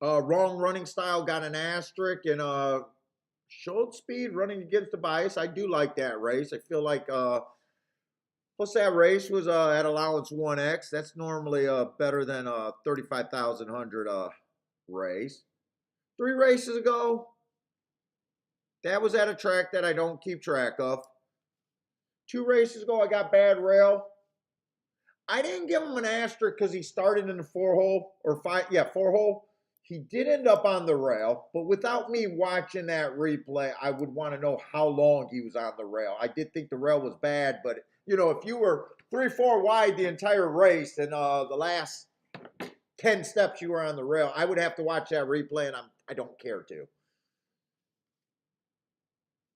Wrong running style got an asterisk, and showed speed running against the bias. I do like that race. I feel like plus that race was at allowance 1x. That's normally better than a 35,100 race. 3 races ago, that was at a track that I don't keep track of. 2 races ago, I got bad rail. I didn't give him an asterisk because he started in the 4 hole or 5. Yeah, 4 hole. He did end up on the rail, but without me watching that replay, I would want to know how long he was on the rail. I did think the rail was bad, but you know, if you were 3-4 wide the entire race and the last 10 steps you were on the rail, I would have to watch that replay, and I don't care to.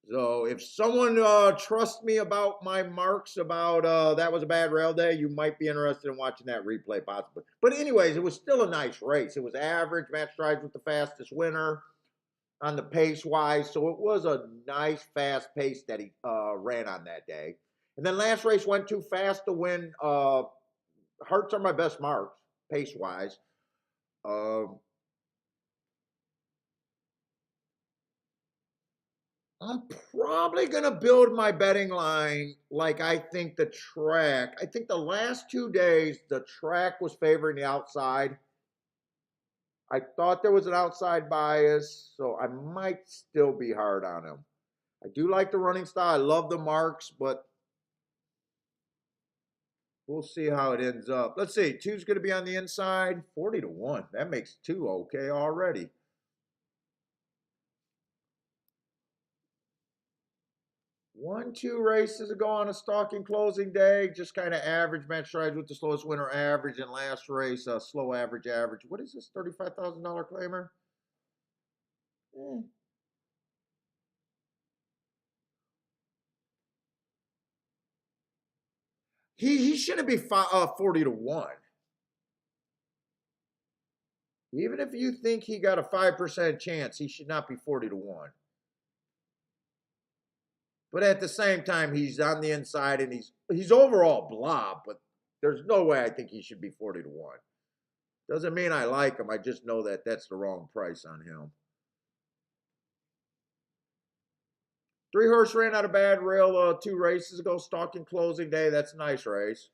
So if someone trusts me about my marks about that was a bad rail day, you might be interested in watching that replay possibly. But anyways, it was still a nice race. It was average, match strides with the fastest winner on the pace-wise. So it was a nice, fast pace that he ran on that day. And then last race went too fast to win. Hearts are my best marks, pace-wise. I'm probably going to build my betting line like I think the track. I think the last 2 days, the track was favoring the outside. I thought there was an outside bias, so I might still be hard on him. I do like the running style. I love the marks, but we'll see how it ends up. Let's see. 2's going to be on the inside. 40-1. That makes 2 okay already. 1-2 races ago on a stalking closing day, just kind of average match strides with the slowest winner average, and last race slow average. What is this $35,000 claimer? He shouldn't be 40-1. Even if you think he got a 5% chance, he should not be 40-1. But at the same time, he's on the inside and he's overall blob, but there's no way I think he should be 40-1. Doesn't mean I like him. I just know that that's the wrong price on him. 3 horse ran out of bad rail 2 races ago, stalking closing day. That's a nice race.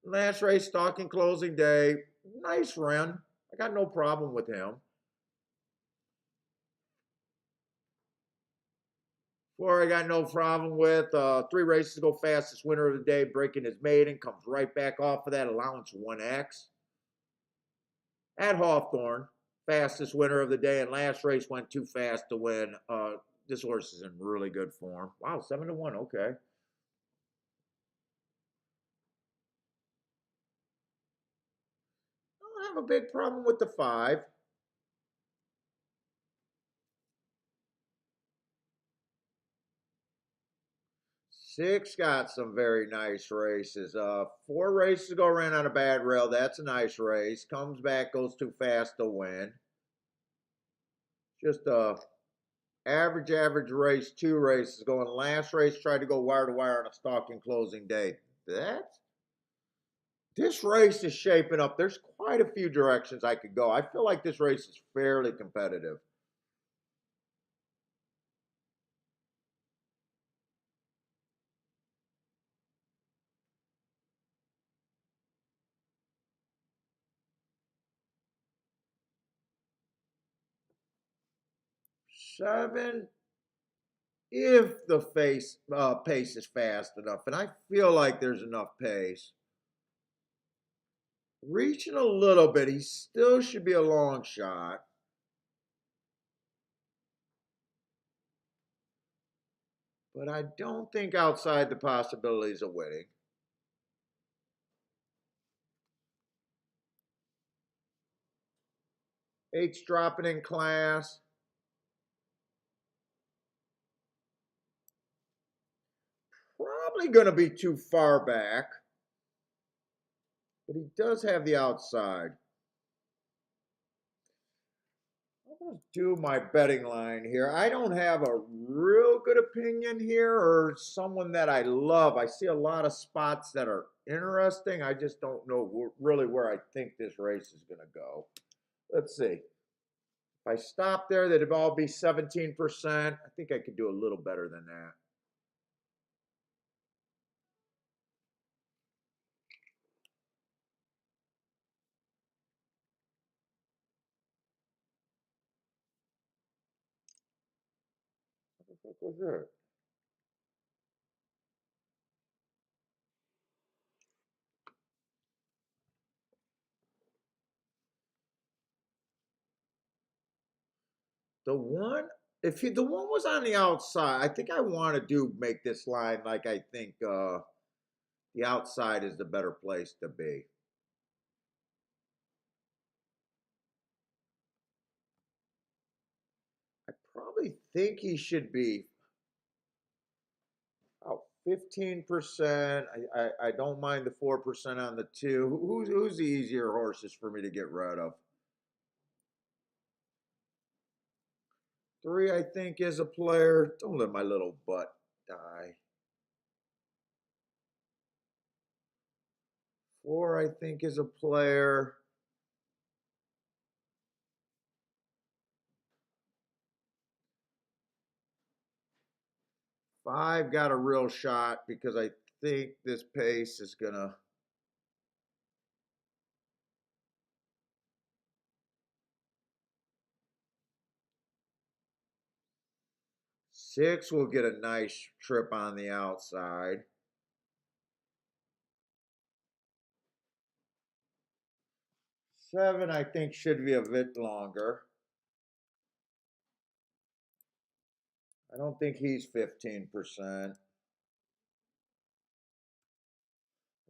Last race, stalking closing day. Nice run. I got no problem with him. 4, I got no problem with. 3 races go fastest winner of the day, breaking his maiden, comes right back off of that allowance 1X. At Hawthorne, fastest winner of the day, and last race went too fast to win. This horse is in really good form. Wow, 7-1. Okay. I don't have a big problem with the 5. 6 got some very nice races. 4 races ago ran on a bad rail. That's a nice race. Comes back, goes too fast to win. Just a average race. 2 races going. Last race tried to go wire to wire on a stalking closing day. This race is shaping up. There's quite a few directions I could go. I feel like this race is fairly competitive. Seven, if the pace is fast enough, and I feel like there's enough pace. Reaching a little bit, he still should be a long shot. But I don't think outside the possibilities of winning. 8's dropping in class. Probably going to be too far back. But he does have the outside. I'm going to do my betting line here. I don't have a real good opinion here or someone that I love. I see a lot of spots that are interesting. I just don't know really where I think this race is going to go. Let's see. If I stop there, that'd all be 17%. I think I could do a little better than that. What the fuck was that? The one, the one was on the outside, I think I want to do make this line like I think the outside is the better place to be. I probably think he should be about 15%. I don't mind the 4% on the 2. Who's the easier horses for me to get rid of? 3, I think, is a player. Don't let my little butt die. 4, I think, is a player. 5 got a real shot because I think this pace is gonna. 6 will get a nice trip on the outside. 7, I think, should be a bit longer. I don't think he's 15%.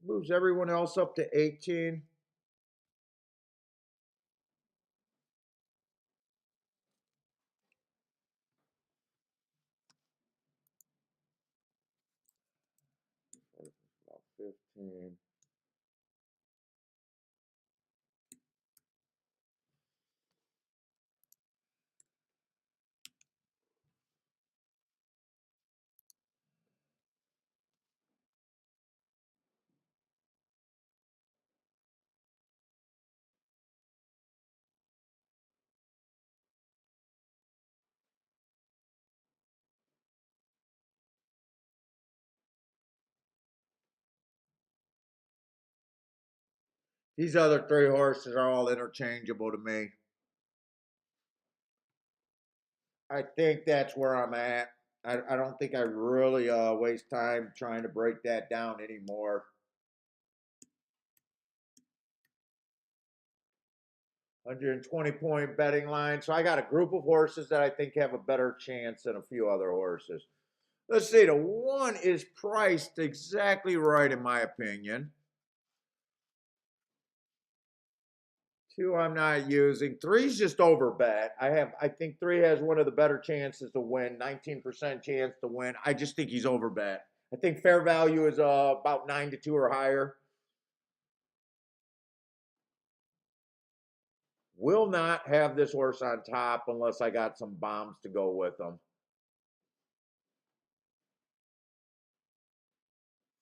Moves everyone else up to 18. About 15. These other 3 horses are all interchangeable to me. I think that's where I'm at. I don't think I really waste time trying to break that down anymore. 120-point betting line. So I got a group of horses that I think have a better chance than a few other horses. Let's see, the 1 is priced exactly right in my opinion. 2 I'm not using. 3's just over bet. I think 3 has one of the better chances to win, 19% chance to win. I just think he's over bet. I think fair value is about 9-2 or higher. Will not have this horse on top unless I got some bombs to go with him.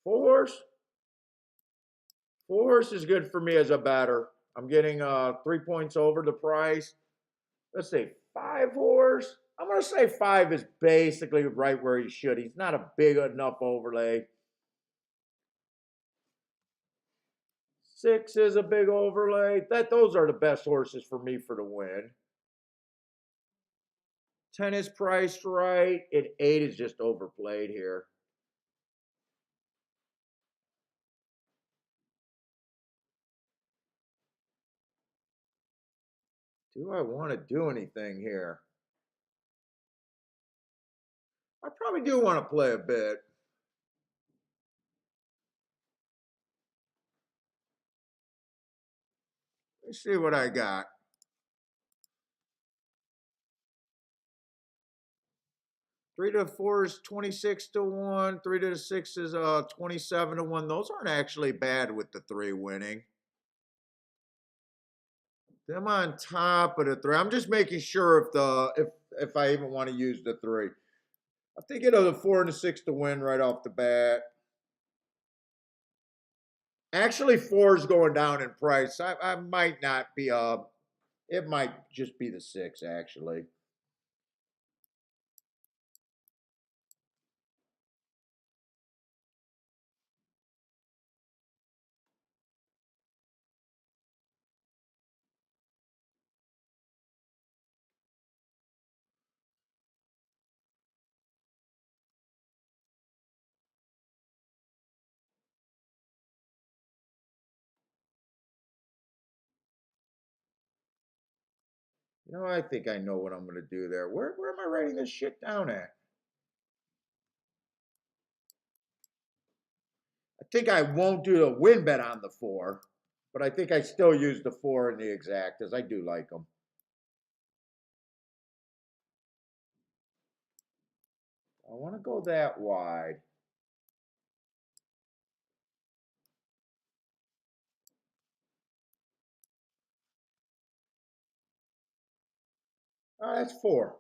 4 horse? 4 horse is good for me as a batter. I'm getting 3 points over the price. Let's see, 5 horse. I'm going to say 5 is basically right where he should. He's not a big enough overlay. 6 is a big overlay. Those are the best horses for me for the win. 10 is priced right, and 8 is just overplayed here. Do I want to do anything here? I probably do want to play a bit. Let's see what I got. 3 to 4 is 26-1. 3 to 6 is 27-1. Those aren't actually bad with the 3 winning. Them on top of the 3. I'm just making sure if I even want to use the 3. I'm thinking of the 4 and the 6 to win right off the bat. Actually, 4 is going down in price. I might not be it might just be the 6 actually. You know, I think I know what I'm going to do there. Where am I writing this shit down at? I think I won't do a win bet on the 4, but I think I still use the 4 in the exact as I do like them. I want to go that wide. Oh, that's 4.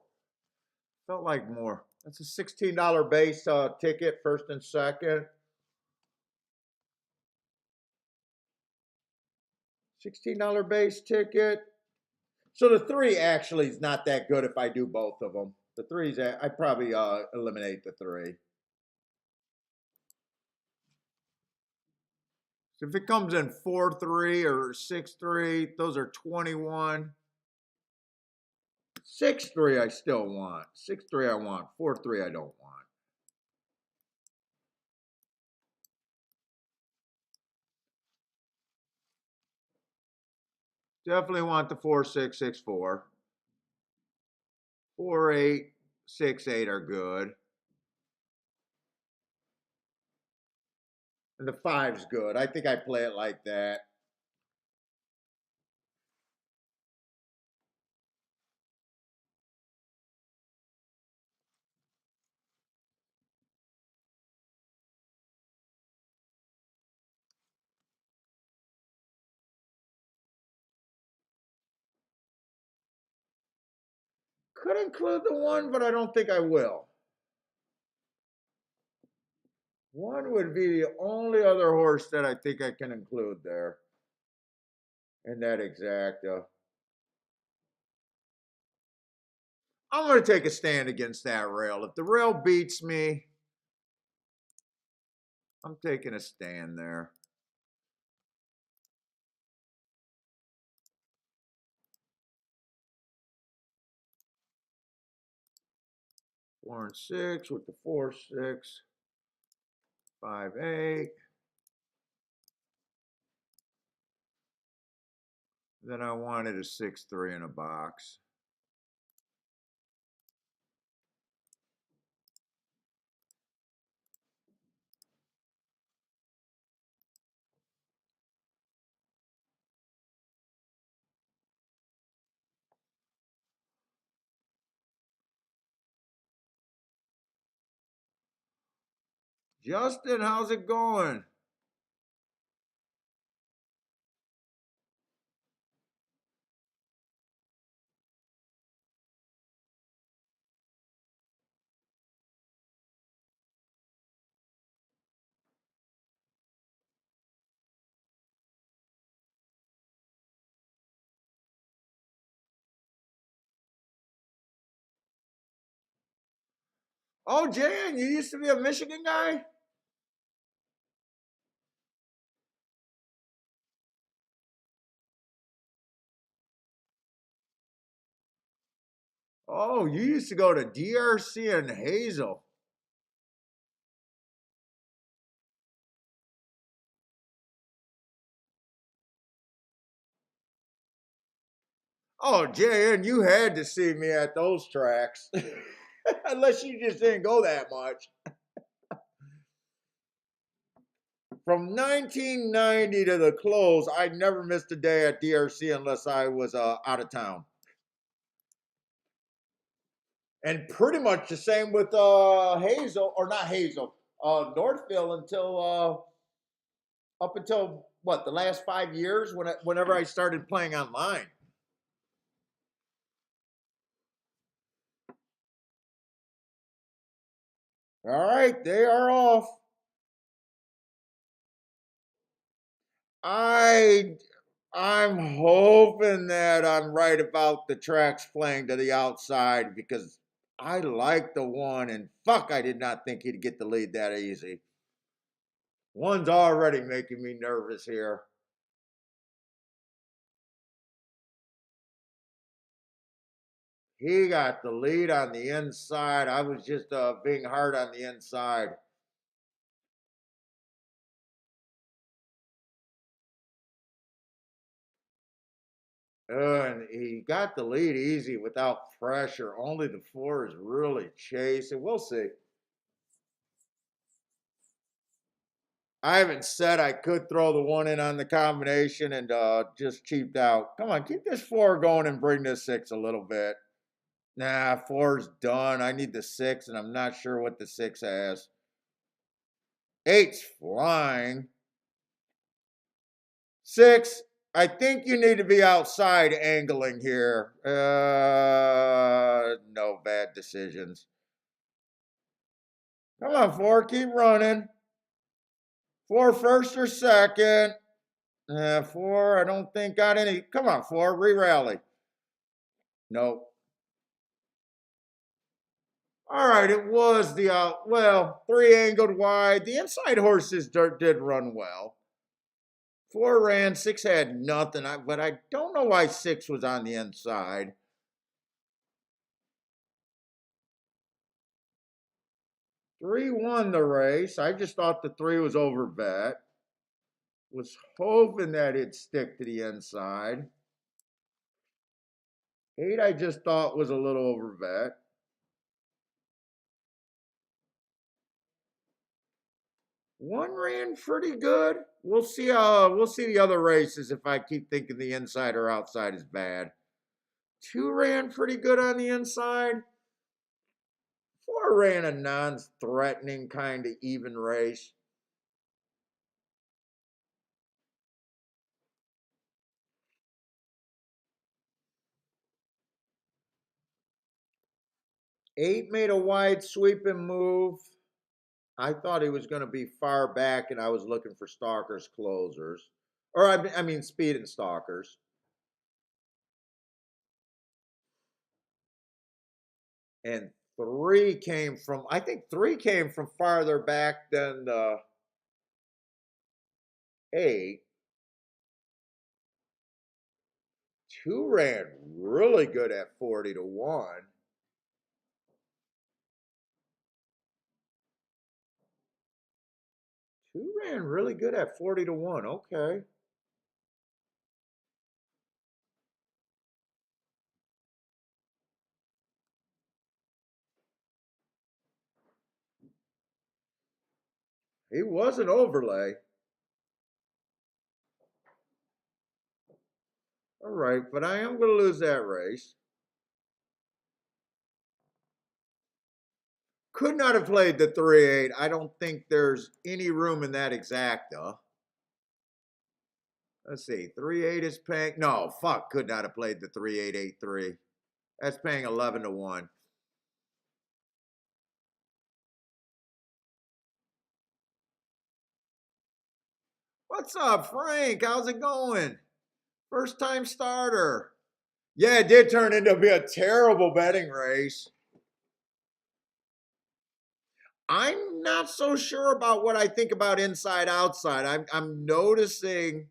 Felt like more. That's a $16 base ticket, first and second. $16 base ticket. So the 3 actually is not that good if I do both of them. The 3's, I probably eliminate the 3. So if it comes in 4-3 or 6-3, those are 21. 6-3 I still want. 6-3 I want. 4-3 I don't want. Definitely want the 4-6-6-4. 4-8-6-8 are good. And the 5's good. I think I play it like that. Could include the 1, but I don't think I will. 1 would be the only other horse that I think I can include there. In that exacta. I'm going to take a stand against that rail. If the rail beats me, I'm taking a stand there. 4 and 6 with the 4, 6, 5, 8. Then I wanted a 6, 3 in a box. Justin, how's it going? Oh, Jan, you used to be a Michigan guy? Oh, you used to go to DRC and Hazel. Oh, Jan, you had to see me at those tracks. Unless you just didn't go that much. From 1990 to the close, I never missed a day at DRC unless I was out of town. And pretty much the same with Hazel, or not Hazel, Northville until up until what, the last 5 years whenever I started playing online. All right, they are off. I I'm hoping that I'm right about the tracks playing to the outside because I like the one, and fuck, I did not think he'd get the lead that easy. One's already making me nervous here. He got the lead on the inside. I was just being hard on the inside. And he got the lead easy without pressure. Only the 4 is really chasing. We'll see. I haven't said I could throw the 1 in on the combination and just cheaped out. Come on, keep this 4 going and bring this 6 a little bit. Nah, 4's done. I need the 6, and I'm not sure what the 6 has. 8's flying. 6, I think you need to be outside angling here. No bad decisions. Come on, 4, keep running. 4 first or second. 4, I don't think got any. Come on, 4, re-rally. Nope. All right, it was the well, 3 angled wide. The inside horses did run well. 4 ran, 6 had nothing. But I don't know why 6 was on the inside. 3 won the race. I just thought the 3 was over bet. Was hoping that it'd stick to the inside. 8 I just thought was a little over bet. 1 ran pretty good. We'll see. We'll see the other races if I keep thinking the inside or outside is bad. 2 ran pretty good on the inside. 4 ran a non-threatening kind of even race. 8 made a wide sweeping move. I thought he was going to be far back, and I was looking for stalkers closers, or I mean speed and stalkers. And 3 came from, I think 3 came from farther back than the 8. 2 ran really good at 40 to 1. Two ran really good at 40 to 1. Okay. He was an overlay. All right, but I am going to lose that race. Could not have played the 3-8. I don't think there's any room in that exacta. Let's see. 3-8 is paying. No, fuck. Could not have played the 3-8-8-3. That's paying 11 to 1. What's up, Frank? How's it going? First time starter. Yeah, it did turn into be a terrible betting race. I'm not so sure about what I think about inside outside. I'm noticing,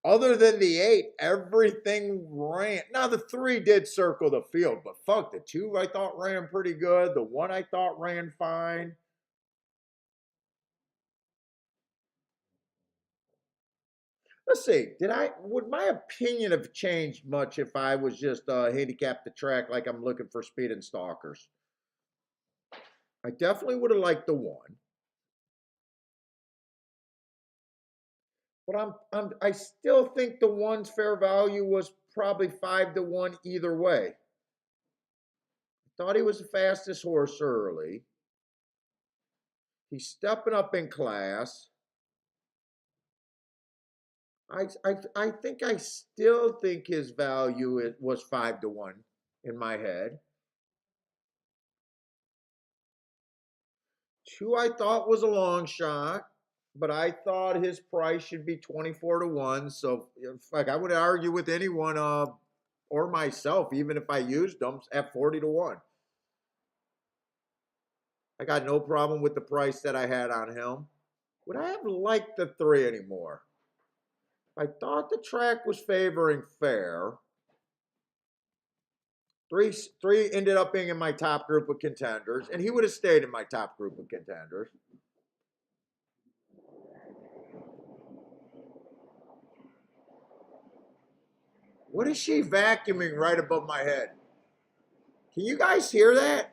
other than the 8, everything ran. Now the 3 did circle the field, but fuck, the 2 I thought ran pretty good. The 1 I thought ran fine. Let's see. Would my opinion have changed much if I was just handicapped the track like I'm looking for speed and stalkers? I definitely would have liked the 1. But I still think the 1's fair value was probably 5 to 1 either way. Thought he was the fastest horse early. He's stepping up in class. I think I still think his value was 5 to 1 in my head. 2 I thought was a long shot, but I thought his price should be 24 to 1. So like I would argue with anyone or myself, even if I used them at 40 to 1. I got no problem with the price that I had on him. Would I have liked the 3 anymore? I thought the track was favoring fair. Three ended up being in my top group of contenders, and he would have stayed in my top group of contenders. What is she vacuuming right above my head? Can you guys hear that?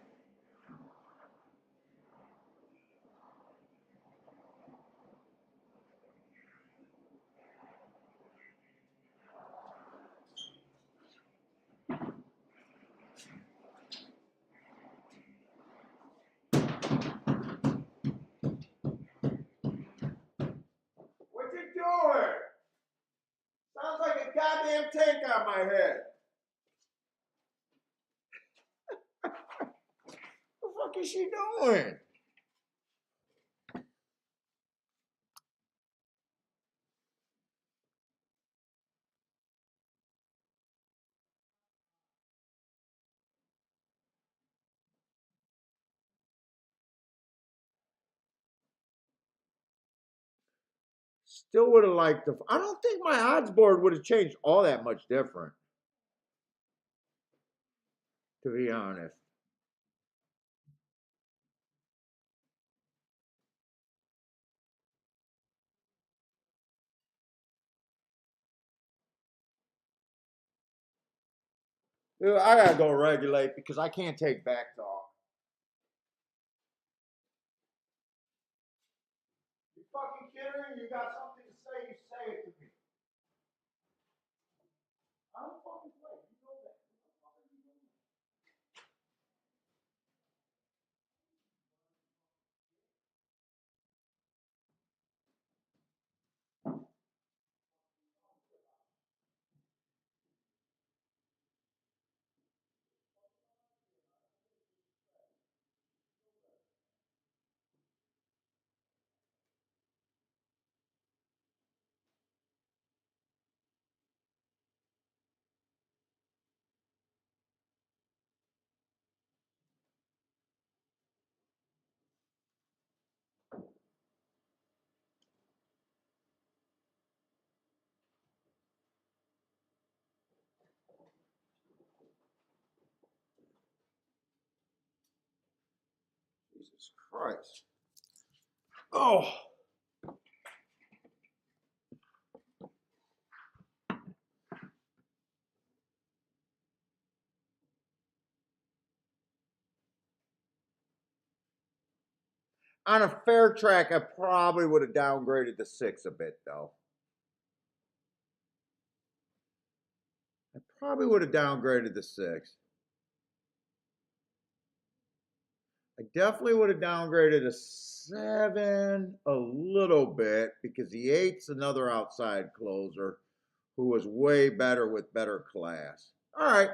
What you doing? Sounds like a goddamn tank on my head. What the fuck is she doing? Still would have liked the. I don't think my odds board would have changed all that much different, to be honest. Dude, I gotta go regulate because I can't take back talk. You fucking kidding? You got something to say? You say it to me. I don't fucking play. You know that. Jesus Christ. Oh. On a fair track, I probably would have downgraded the 6 a bit, though. I probably would have downgraded the 6. I definitely would have downgraded a 7 a little bit because the 8's another outside closer who was way better with better class. All right.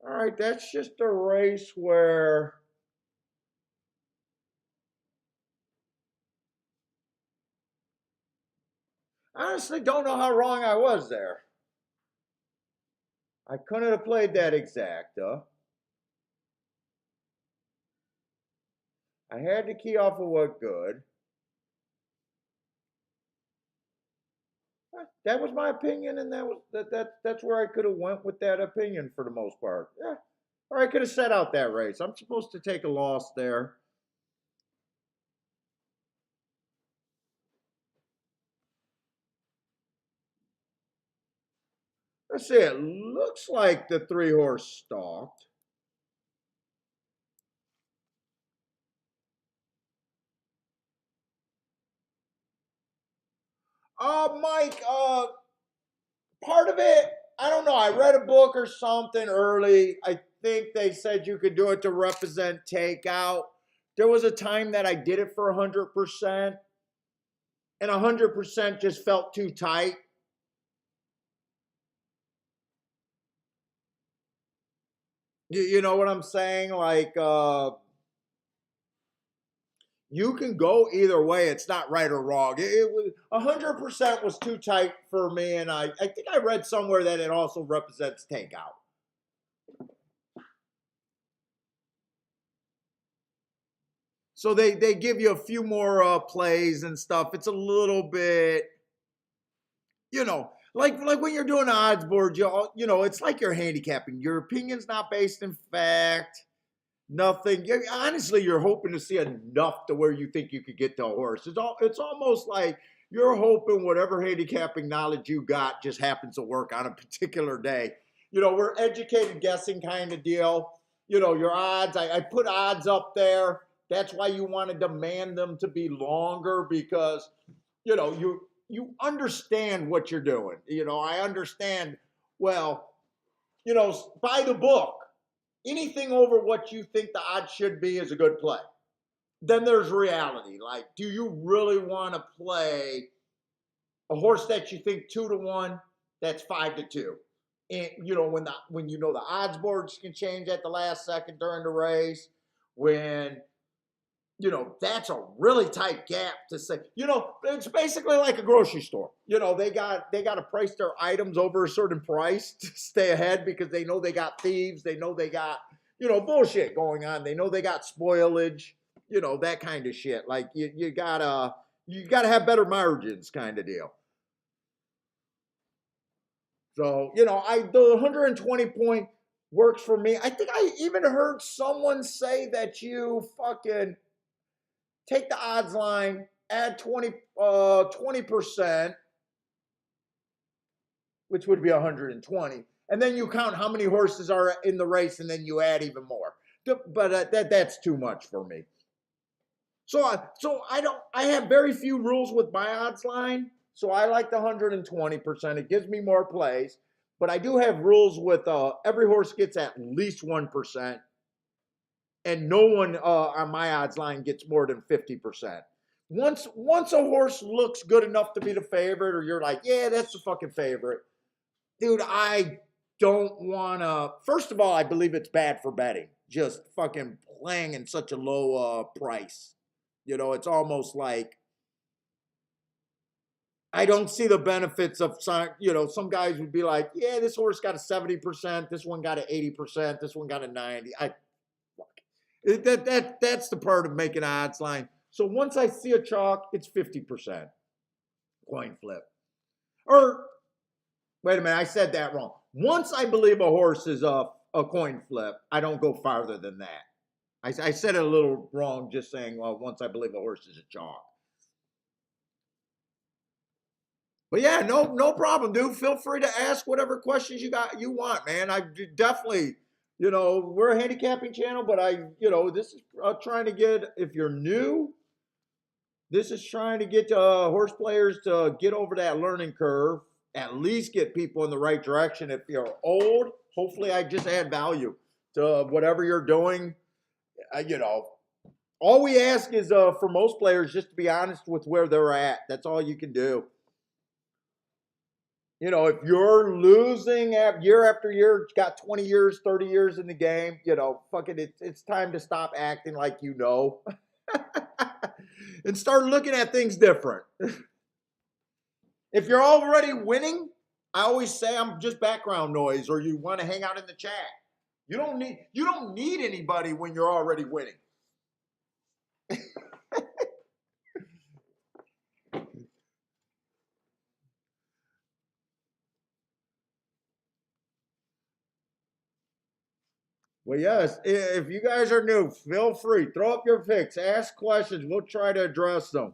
All right, that's just a race where I honestly don't know how wrong I was there. I couldn't have played that exacta. I had to key off of what good. That was my opinion, and that's where I could have went with that opinion for the most part. Yeah, or I could have set out that race. I'm supposed to take a loss there. Let's see. It looks like the 3-horse stalked. Mike. Part of it, I don't know. I read a book or something early. I think they said you could do it to represent takeout. There was a time that I did it for 100%, and 100% just felt too tight. You know what I'm saying? Like, you can go either way. It's not right or wrong. It was 100% was too tight for me, and I think I read somewhere that it also represents takeout. So they give you a few more plays and stuff. It's a little bit, like when you're doing odds board, it's like you're handicapping. Your opinion's not based in fact. Nothing. Honestly, you're hoping to see enough to where you think you could get to a horse. It's almost like you're hoping whatever handicapping knowledge you got just happens to work on a particular day. We're educated guessing kind of deal. Your odds. I put odds up there. That's why you want to demand them to be longer because you understand what you're doing. I understand. Well, by the book. Anything over what you think the odds should be is a good play. Then there's reality. Like, do you really want to play a horse that you think 2-1 that's 5-2? And when the odds boards can change at the last second during the race, when that's a really tight gap to say. It's basically like a grocery store. They got to price their items over a certain price to stay ahead because they know they got thieves. They know they got, bullshit going on. They know they got spoilage, that kind of shit. Like you gotta have better margins kind of deal. So, the 120 point works for me. I think I even heard someone say that you fucking take the odds line, add 20%, which would be 120, and then you count how many horses are in the race, and then you add even more. But that's too much for me. So I have very few rules with my odds line. So I like the 120%. It gives me more plays. But I do have rules with every horse gets at least 1%. And no one on my odds line gets more than 50%. Once a horse looks good enough to be the favorite, or you're like, yeah, that's the fucking favorite, dude, I don't want to. First of all, I believe it's bad for betting. Just fucking playing in such a low price. It's almost like I don't see the benefits of some. Some guys would be like, yeah, this horse got a 70%, this one got an 80%, this one got a 90%. That's the part of making odds line. So once I see a chalk, it's 50%. Coin flip. Or wait a minute, I said that wrong. Once I believe a horse is a coin flip. I don't go farther than that. I said it a little wrong, just saying, well, once I believe a horse is a chalk. But yeah, no problem, dude. Feel free to ask whatever questions you want, man. I definitely, we're a handicapping channel, but this is trying to get, if you're new, this is trying to get horse players to get over that learning curve, at least get people in the right direction. If you're old, hopefully I just add value to whatever you're doing. All we ask is for most players just to be honest with where they're at. That's all you can do. If you're losing year after year, got 20 years, 30 years in the game, fuck it, it's time to stop acting like and start looking at things different. If you're already winning, I always say I'm just background noise, or you want to hang out in the chat. You don't need anybody when you're already winning. Well, yes, if you guys are new, feel free. Throw up your picks. Ask questions. We'll try to address them.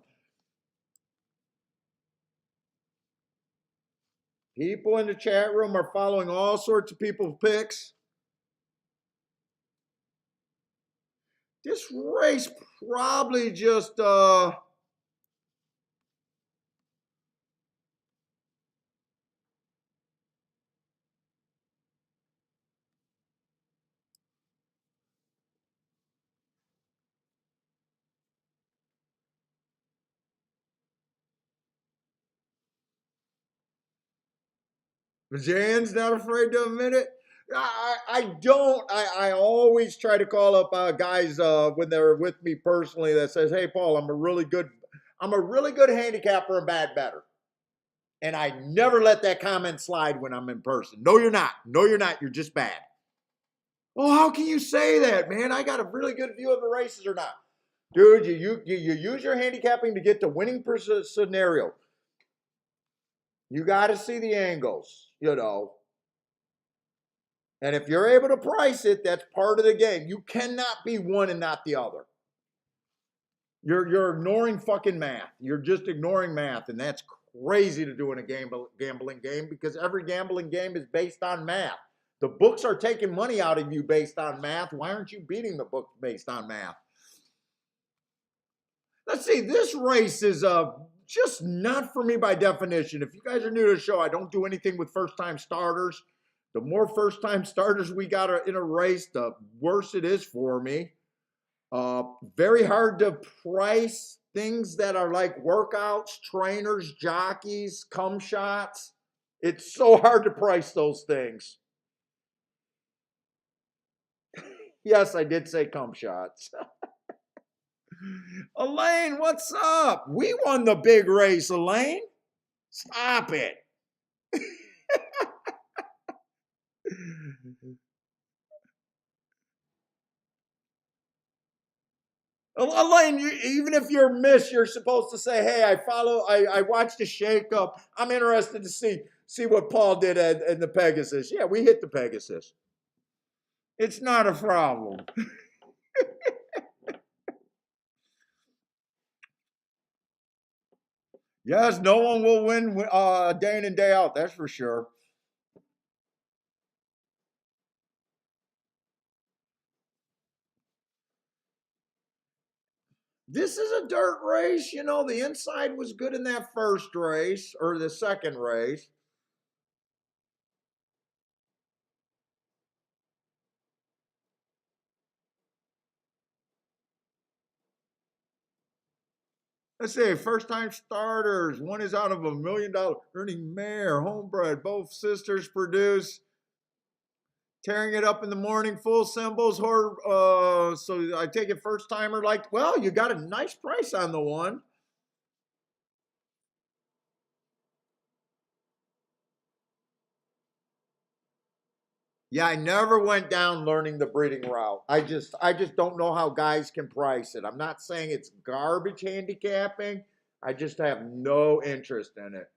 People in the chat room are following all sorts of people's picks. This race probably just Jan's not afraid to admit it. I don't. I always try to call up guys when they're with me personally that says, "Hey, Paul, I'm a really good handicapper and bad better." And I never let that comment slide when I'm in person. No, you're not. No, you're not. You're just bad. Oh, how can you say that, man? I got a really good view of the races or not. Dude, you use your handicapping to get the winning scenario. You got to see the angles, And if you're able to price it, that's part of the game. You cannot be one and not the other. You're ignoring fucking math. You're just ignoring math, and that's crazy to do in a gambling game, because every gambling game is based on math. The books are taking money out of you based on math. Why aren't you beating the book based on math? Let's see. This race is just not for me by definition. If you guys are new to the show, I don't do anything with first-time starters. The more first-time starters we got in a race, the worse it is for me. Very hard to price things that are like workouts, trainers, jockeys, cum shots. It's so hard to price those things. Yes, I did say cum shots. Elaine, what's up? We won the big race, Elaine. Stop it. Elaine, even if you're missed, you're supposed to say, "Hey, I watched the shake-up. I'm interested to see what Paul did in the Pegasus." Yeah, we hit the Pegasus. It's not a problem. Yes, no one will win day in and day out. That's for sure. This is a dirt race. The inside was good in that first race or the second race. Let's see, first-time starters. One is out of $1 million. Earning mare, homebred. Both sisters produce. Tearing it up in the morning, full symbols. So I take it first-timer. Well, you got a nice price on the one. Yeah, I never went down learning the breeding route. I just don't know how guys can price it. I'm not saying it's garbage handicapping. I just have no interest in it.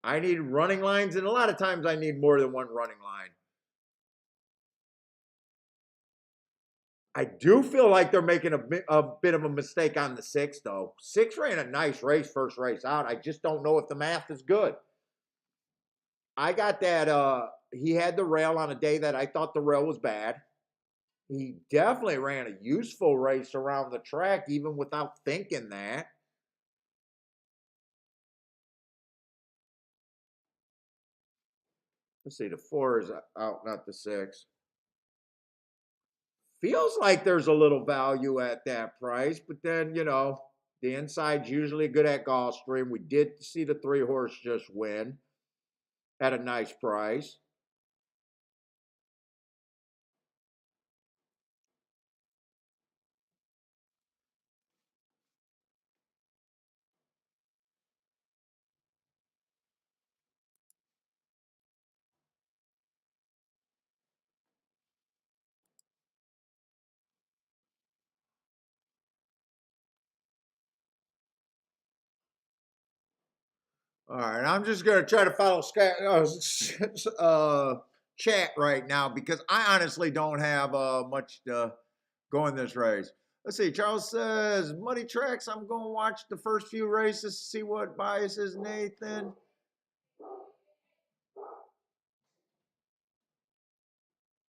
I need running lines, and a lot of times I need more than one running line. I do feel like they're making a bit of a mistake on the 6, though. 6 ran a nice race first race out. I just don't know if the math is good. I got that he had the rail on a day that I thought the rail was bad. He definitely ran a useful race around the track, even without thinking that. Let's see, the 4 is out, not the 6. Feels like there's a little value at that price, but then, the inside's usually good at Gulfstream. We did see the 3 horse just win at a nice price. All right, I'm just going to try to follow chat right now because I honestly don't have much to go in this race. Let's see. Charles says, Muddy Tracks, I'm going to watch the first few races, see what biases Nathan.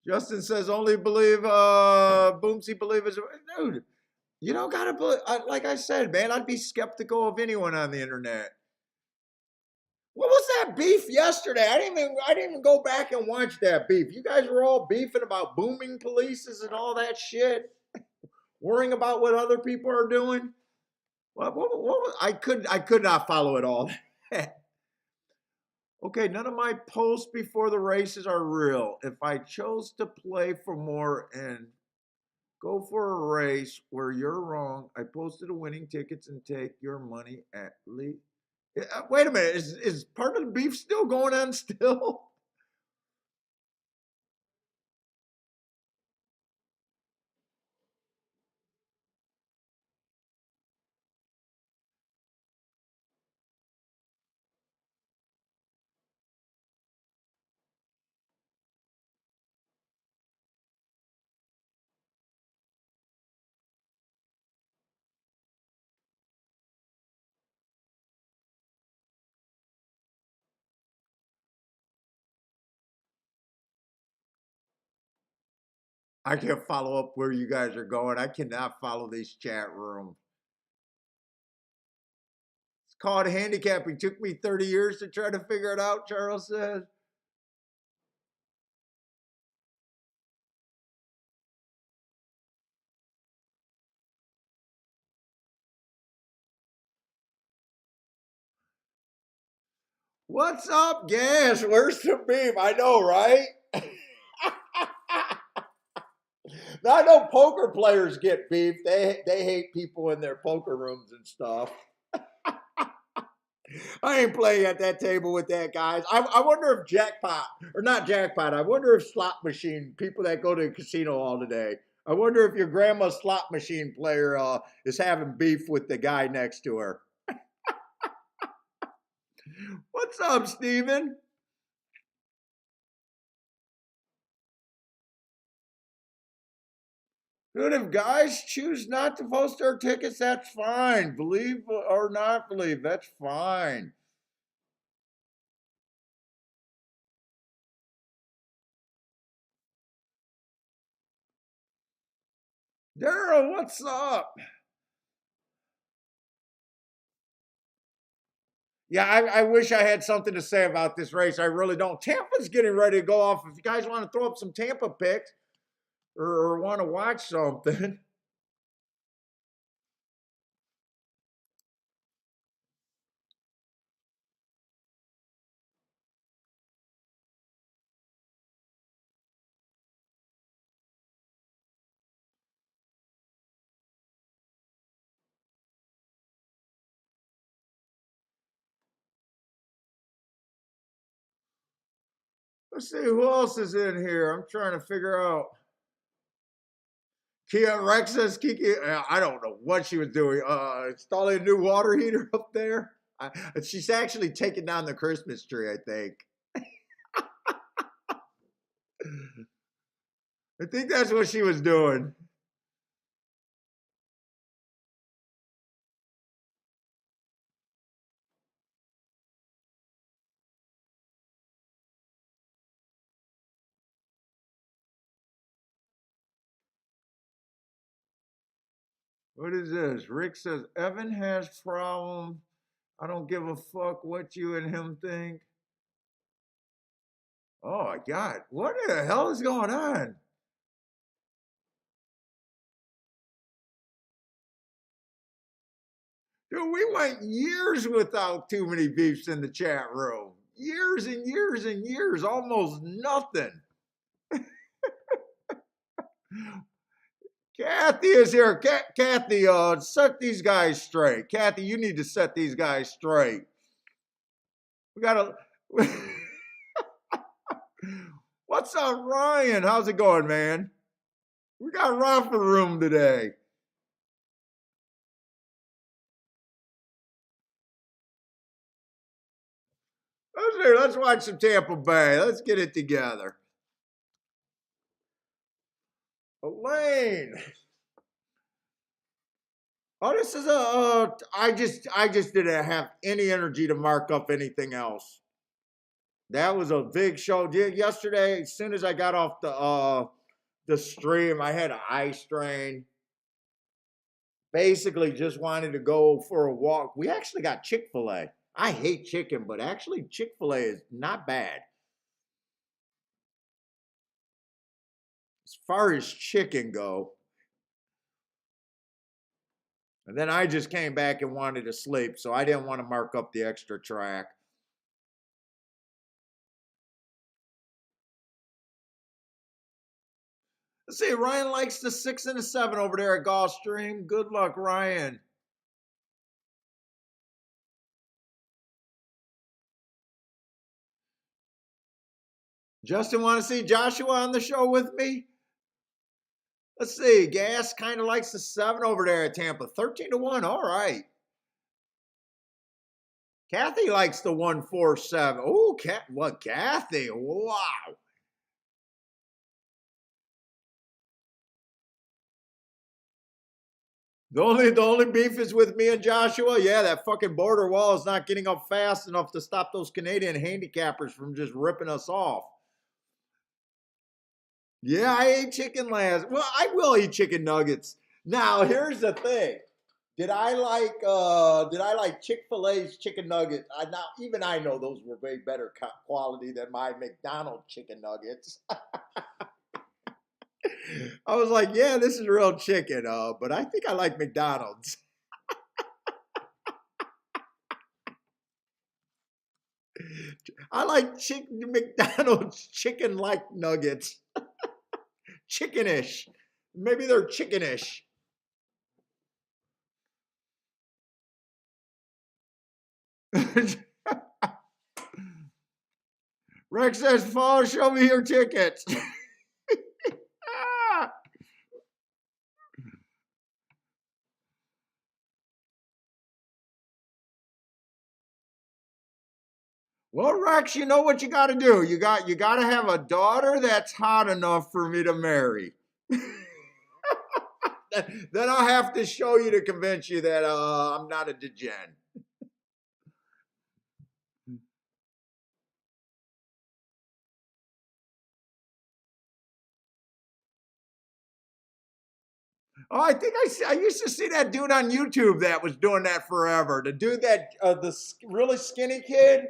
Justin says, only believe, Boomsy believe is, dude, you don't got to believe, like I said, man, I'd be skeptical of anyone on the internet. What was that beef yesterday? I didn't even go back and watch that beef. You guys were all beefing about booming polices and all that shit, worrying about what other people are doing. I could not follow it all. Okay, none of my posts before the races are real. If I chose to play for more and go for a race where you're wrong, I posted the winning tickets and take your money at least. Wait a minute, is part of the beef still going on still? I can't follow up where you guys are going. I cannot follow these chat rooms. It's called handicapping. Took me 30 years to try to figure it out, Charles says. What's up, Gas? Where's the beef? I know, right? Now, I know poker players get beef. They hate people in their poker rooms and stuff. I ain't playing at that table with that, guys. I wonder if jackpot, or not jackpot, I wonder if slot machine, people that go to a casino all today, I wonder if your grandma's slot machine player is having beef with the guy next to her. What's up, Steven? Dude, if guys choose not to post their tickets, that's fine. Believe or not believe, that's fine. Daryl, what's up? Yeah, I wish I had something to say about this race. I really don't. Tampa's getting ready to go off. If you guys want to throw up some Tampa picks or want to watch something. Let's see who else is in here. I'm trying to figure out. Kia Rex says Kiki. I don't know what she was doing. Installing a new water heater up there. She's actually taking down the Christmas tree, I think. I think that's what she was doing. What is this? Rick says, Evan has problem. I don't give a fuck what you and him think. Oh my God. What the hell is going on? Dude, we went years without too many beefs in the chat room. Years and years and years, almost nothing. Kathy is here. Kathy, set these guys straight. Kathy, you need to set these guys straight. We gotta. What's up, Ryan? How's it going, man? We got Rafa room today. Let's watch some Tampa Bay. Let's get it together. Elaine. Oh, this is I just didn't have any energy to mark up anything else. That was a big show. Yesterday, as soon as I got off the stream, I had an eye strain. Basically, just wanted to go for a walk. We actually got Chick-fil-A. I hate chicken, but actually Chick-fil-A is not bad. As far as chicken go. And then I just came back and wanted to sleep, so I didn't want to mark up the extra track. Let's see, Ryan likes the 6 and the 7 over there at Gulfstream. Good luck, Ryan. Justin, want to see Joshua on the show with me? Let's see. Gas kind of likes the 7 over there at Tampa. 13-1. All right. Kathy likes the 1-4-7. Oh, what? Kathy? Wow. The only beef is with me and Joshua. Yeah, that fucking border wall is not getting up fast enough to stop those Canadian handicappers from just ripping us off. Yeah, I ate chicken last. Well, I will eat chicken nuggets. Now, here's the thing. Did I like Chick-fil-A's chicken nuggets? Now, even I know those were way better quality than my McDonald's chicken nuggets. I was like, yeah, this is real chicken, but I think I like McDonald's. I like McDonald's chicken-like nuggets. Chickenish. Maybe they're chickenish. Rex says, "Fall, show me your tickets." Well, Rex, you know what you got to do. You got to have a daughter that's hot enough for me to marry. Then I'll have to show you to convince you that I'm not a degen. Oh, I think I used to see that dude on YouTube that was doing that forever. The dude that the really skinny kid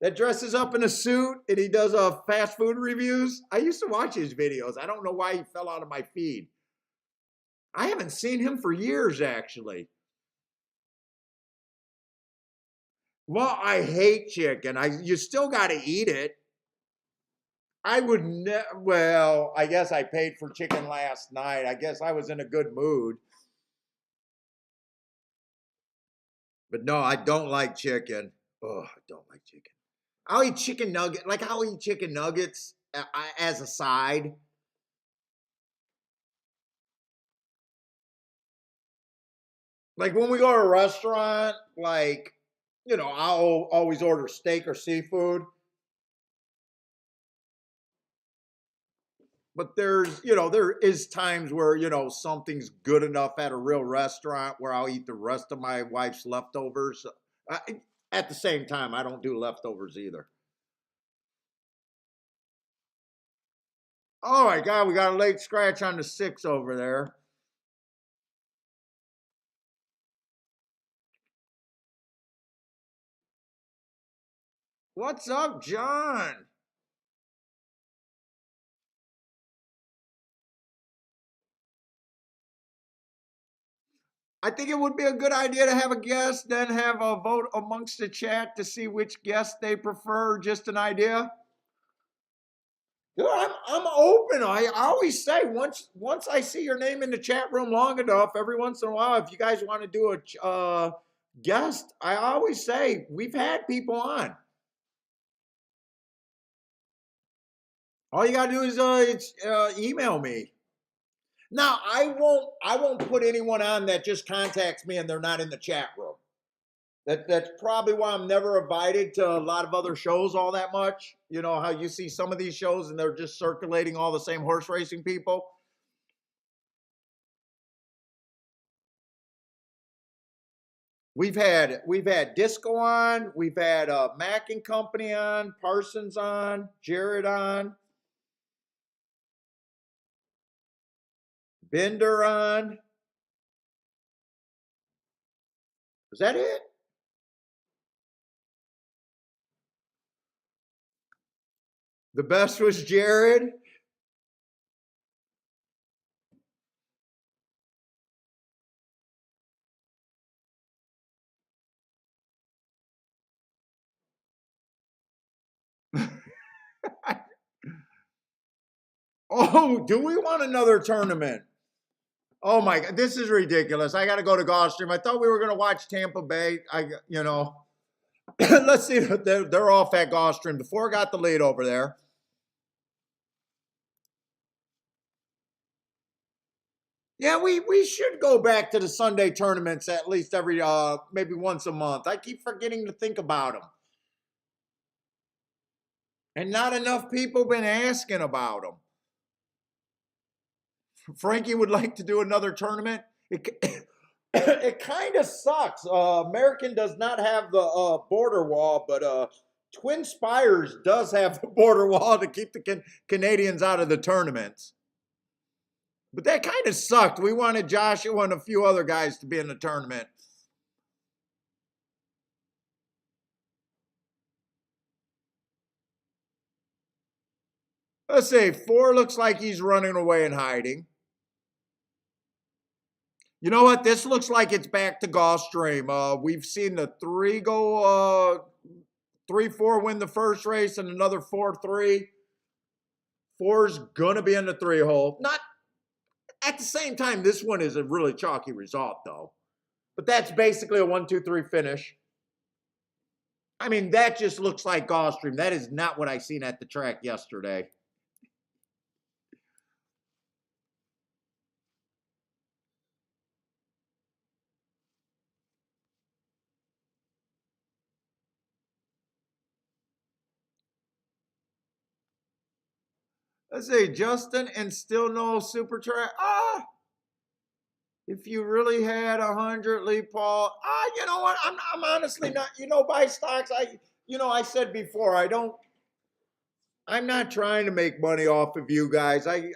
that dresses up in a suit and he does fast food reviews. I used to watch his videos. I don't know why he fell out of my feed. I haven't seen him for years, actually. Well, I hate chicken. You still got to eat it. I would well, I guess I paid for chicken last night. I guess I was in a good mood. But no, I don't like chicken. Oh, I don't like chicken. I'll eat chicken nugget. Like I'll eat chicken nuggets as a side. Like when we go to a restaurant, like You know, I'll always order steak or seafood. But there's, you know, there is times where, you know, something's good enough at a real restaurant where I'll eat the rest of my wife's leftovers. I, at the same time, I don't do leftovers either. Oh my God, we got a late scratch on the six over there. What's up, John? I think it would be a good idea to have a guest, then have a vote amongst the chat to see which guest they prefer. Just an idea. Dude, I'm open. I always say once I see your name in the chat room long enough, every once in a while, if you guys want to do a guest, I always say we've had people on. All you gotta do is email me. Now I won't put anyone on that just contacts me and they're not in the chat room. That's probably why I'm never invited to a lot of other shows all that much. You know how you see some of these shows and they're just circulating all the same horse racing people. We've had Disco on, we've had Mac and Company on, Parsons on, Jared on, Bender on. Is that it? The best was Jared. Oh, do we want another tournament? Oh my God, this is ridiculous. I got to go to Gulfstream. I thought we were going to watch Tampa Bay. Let's see. They're off at Gulfstream. The four got the lead over there. Yeah, we should go back to the Sunday tournaments at least every maybe once a month. I keep forgetting to think about them, and not enough people been asking about them. Frankie would like to do another tournament. It kind of sucks. American does not have the border wall, but Twin Spires does have the border wall to keep the Canadians out of the tournaments. But that kind of sucked. We wanted Joshua and a few other guys to be in the tournament. Let's see. Four looks like he's running away and hiding. You know what? This looks like it's back to Gulfstream. We've seen the three go 3-4 win the first race and another 4-3. Four's gonna be in the three hole. Not at the same time. This one is a really chalky result though. But that's basically a 1-2-3 finish. I mean, that just looks like Gulfstream. That is not what I seen at the track yesterday. Let's see, Justin and still no super track. If you really had 100, Lee Paul. You know what? I'm honestly not. You know, buy stocks. I said before, I'm not trying to make money off of you guys. I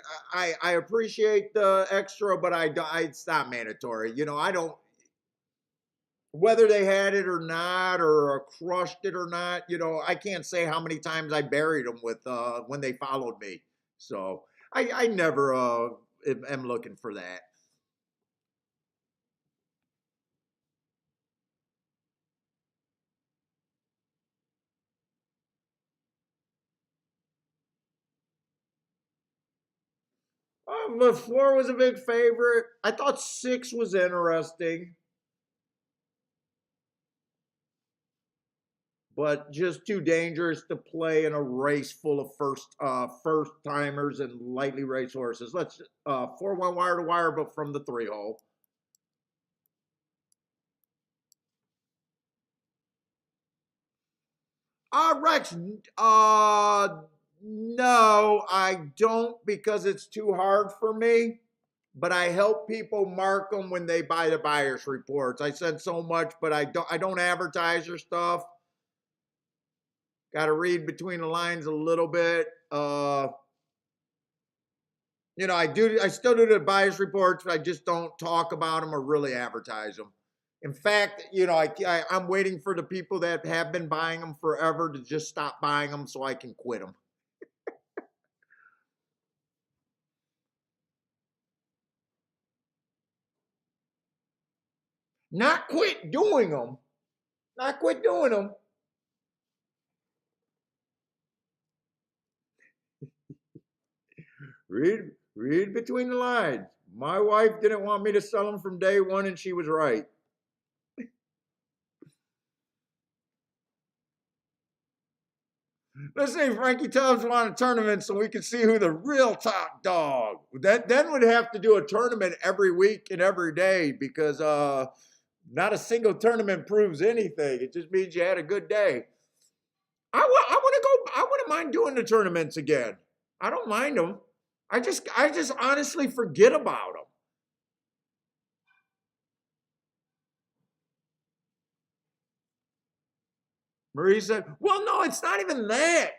appreciate the extra, but it's not mandatory. You know, I don't. Whether they had it or not, or crushed it or not, you know, I can't say how many times I buried them with when they followed me. So I never am looking for that. But four was a big favorite. I thought six was interesting, but just too dangerous to play in a race full of first timers and lightly raced horses. Let's 4-1 wire to wire, but from the three hole. Rex, no, I don't because it's too hard for me. But I help people mark them when they buy the buyer's reports. I said so much, but I don't advertise your stuff. Got to read between the lines a little bit. I still do the buyer's reports, but I just don't talk about them or really advertise them. In fact, I'm waiting for the people that have been buying them forever to just stop buying them so I can quit them. Not quit doing them. Not quit doing them. Read between the lines. My wife didn't want me to sell them from day one, and she was right. Let's say Frankie Tubbs won a tournament so we can see who the real top dog. That then would have to do a tournament every week and every day because not a single tournament proves anything. It just means you had a good day. I want to go. I wouldn't mind doing the tournaments again. I don't mind them. I just honestly forget about them. Marie said, "Well, no, it's not even that.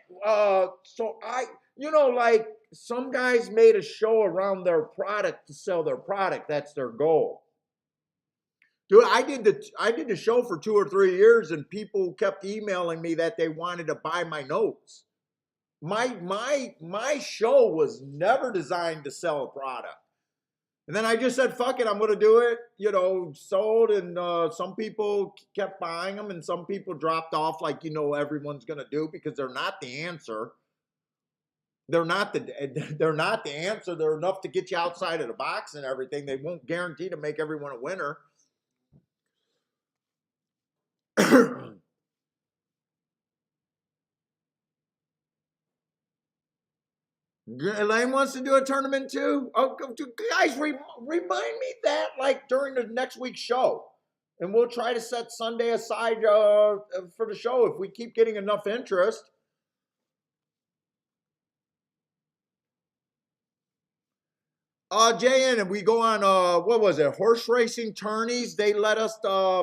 Like some guys made a show around their product to sell their product. That's their goal. Dude, I did the show for 2 or 3 years, and people kept emailing me that they wanted to buy my notes. My show was never designed to sell a product. And then I just said, fuck it, I'm going to do it. Sold, and some people kept buying them, and some people dropped off like, everyone's going to do because they're not the answer. They're not the answer. They're enough to get you outside of the box and everything. They won't guarantee to make everyone a winner. Elaine wants to do a tournament too. Oh, guys, remind me that like during the next week's show, and we'll try to set Sunday aside for the show if we keep getting enough interest. JN, and we go on what was it? Horse racing tourneys. They let us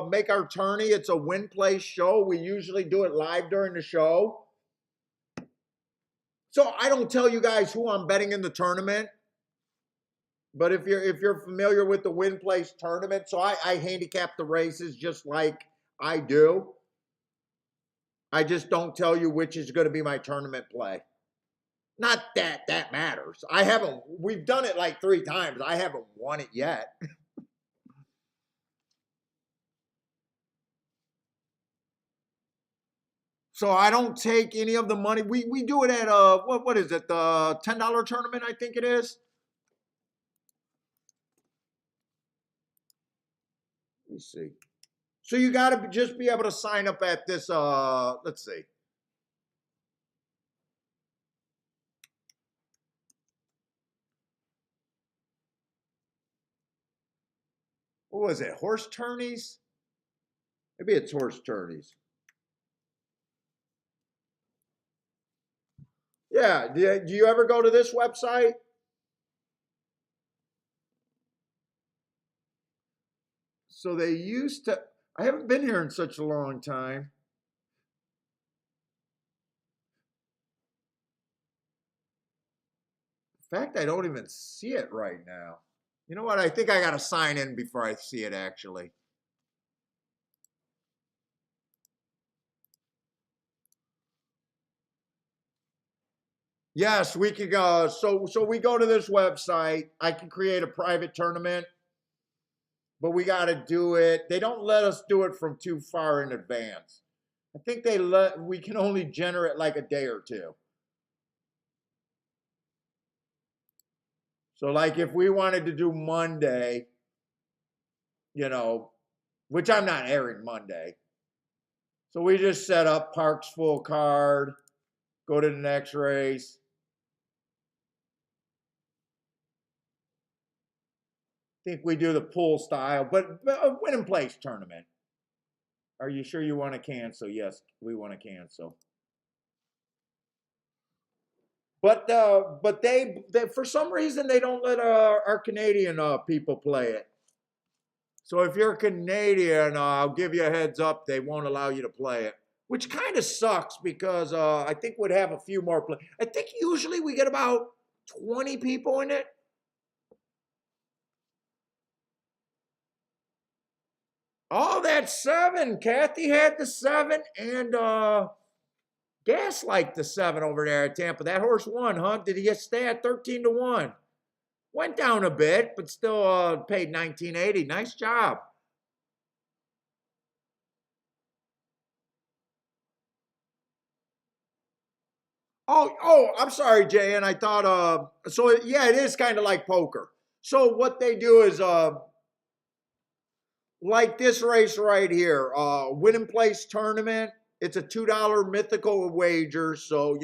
make our tourney. It's a win play show. We usually do it live during the show. So I don't tell you guys who I'm betting in the tournament. But if you're familiar with the win place tournament, so I handicap the races just like I do. I just don't tell you which is going to be my tournament play. Not that that matters. We've done it like 3 times. I haven't won it yet. So I don't take any of the money. We do it at what is it? The $10 tournament, I think it is. Let me see. So you got to just be able to sign up at this. Let's see. What was it? Horse tourneys? Maybe it's horse tourneys. Yeah. Do you ever go to this website? So they used to. I haven't been here in such a long time. In fact, I don't even see it right now. You know what? I think I got to sign in before I see it actually. Yes, we can go. So we go to this website. I can create a private tournament, but we got to do it. They don't let us do it from too far in advance. I think we can only generate like a day or two. So like if we wanted to do Monday, you know, which I'm not airing Monday. So we just set up Parks full card, go to the next race. Think we do the pool style, but a win and place tournament. Are you sure you want to cancel? Yes, we want to cancel. But they for some reason they don't let our Canadian people play it. So if you're Canadian, I'll give you a heads up. They won't allow you to play it, which kind of sucks because I think we'd have a few more play. I think usually we get about 20 people in it. Oh, that's seven. Kathy had the seven, and Gas liked the seven over there at Tampa. That horse won, huh? Did he stay at 13-1? Went down a bit, but still paid 1980. Nice job. Oh, I'm sorry, Jay. And I thought, so yeah, it is kind of like poker. So what they do is, like this race right here, win and place tournament. It's a $2 mythical wager. So,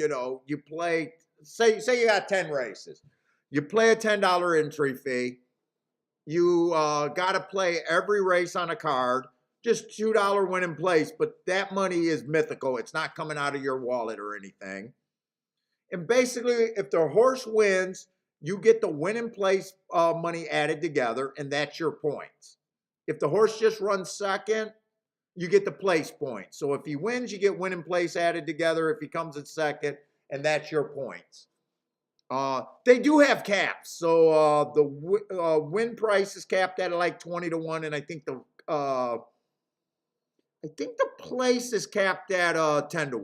you play, say you got 10 races. You play a $10 entry fee. You got to play every race on a card. Just $2 win and place, but that money is mythical. It's not coming out of your wallet or anything. And basically, if the horse wins, you get the win and place money added together, and that's your points. If the horse just runs second, you get the place points. So if he wins, you get win and place added together. If he comes in second, and that's your points. They do have caps. So the win price is capped at like 20-1, and I think the place is capped at 10-1.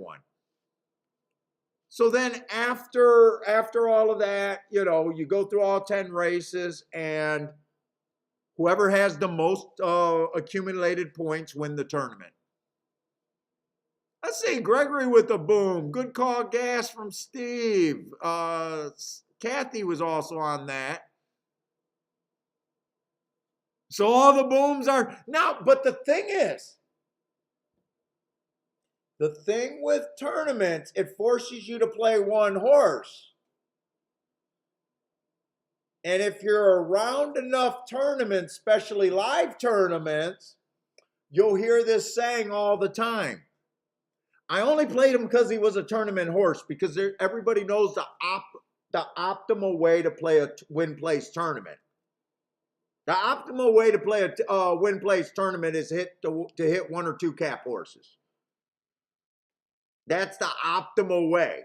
So then after all of that, you go through all 10 races, and whoever has the most accumulated points win the tournament. Let's see, Gregory with a boom. Good call, gas from Steve. Kathy was also on that. So all the booms are now, but the thing with tournaments, it forces you to play one horse. And if you're around enough tournaments, especially live tournaments, you'll hear this saying all the time. I only played him because he was a tournament horse, because everybody knows the optimal way to play a win-place tournament. The optimal way to play a win-place tournament is to hit one or two cap horses. That's the optimal way.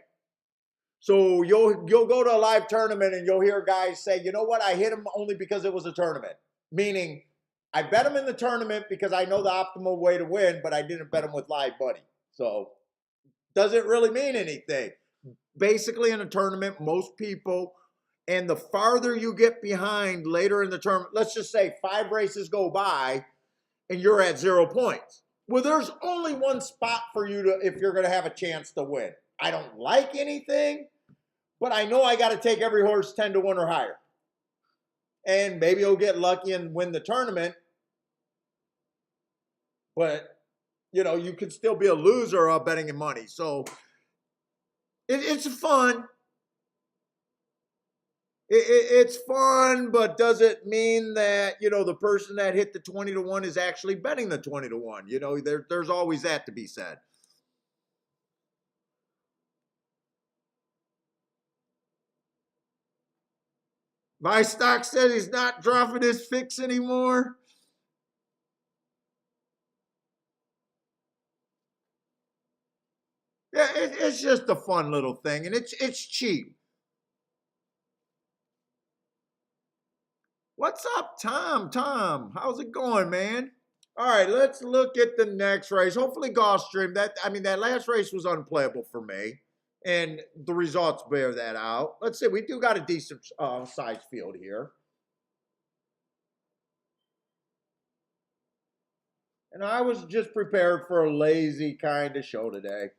So you'll go to a live tournament and you'll hear guys say, you know what, I hit him only because it was a tournament. Meaning, I bet him in the tournament because I know the optimal way to win, but I didn't bet him with live money. So doesn't really mean anything. Basically, in a tournament, most people, and the farther you get behind later in the tournament, let's just say 5 races go by and you're at 0 points. Well, there's only one spot for you if you're going to have a chance to win. I don't like anything, but I know I got to take every horse 10-1 or higher. And maybe you'll get lucky and win the tournament. But, you could still be a loser betting in money. So it's fun. It's fun, but does it mean that, the person that hit the 20-1 is actually betting the 20-1? There's always that to be said. My stock said he's not dropping his fix anymore. Yeah, it's just a fun little thing, and it's cheap. What's up, Tom? Tom, how's it going, man? All right, let's look at the next race. Hopefully, Gulfstream. That last race was unplayable for me, and the results bear that out. Let's see. We do got a decent size field here, and I was just prepared for a lazy kind of show today.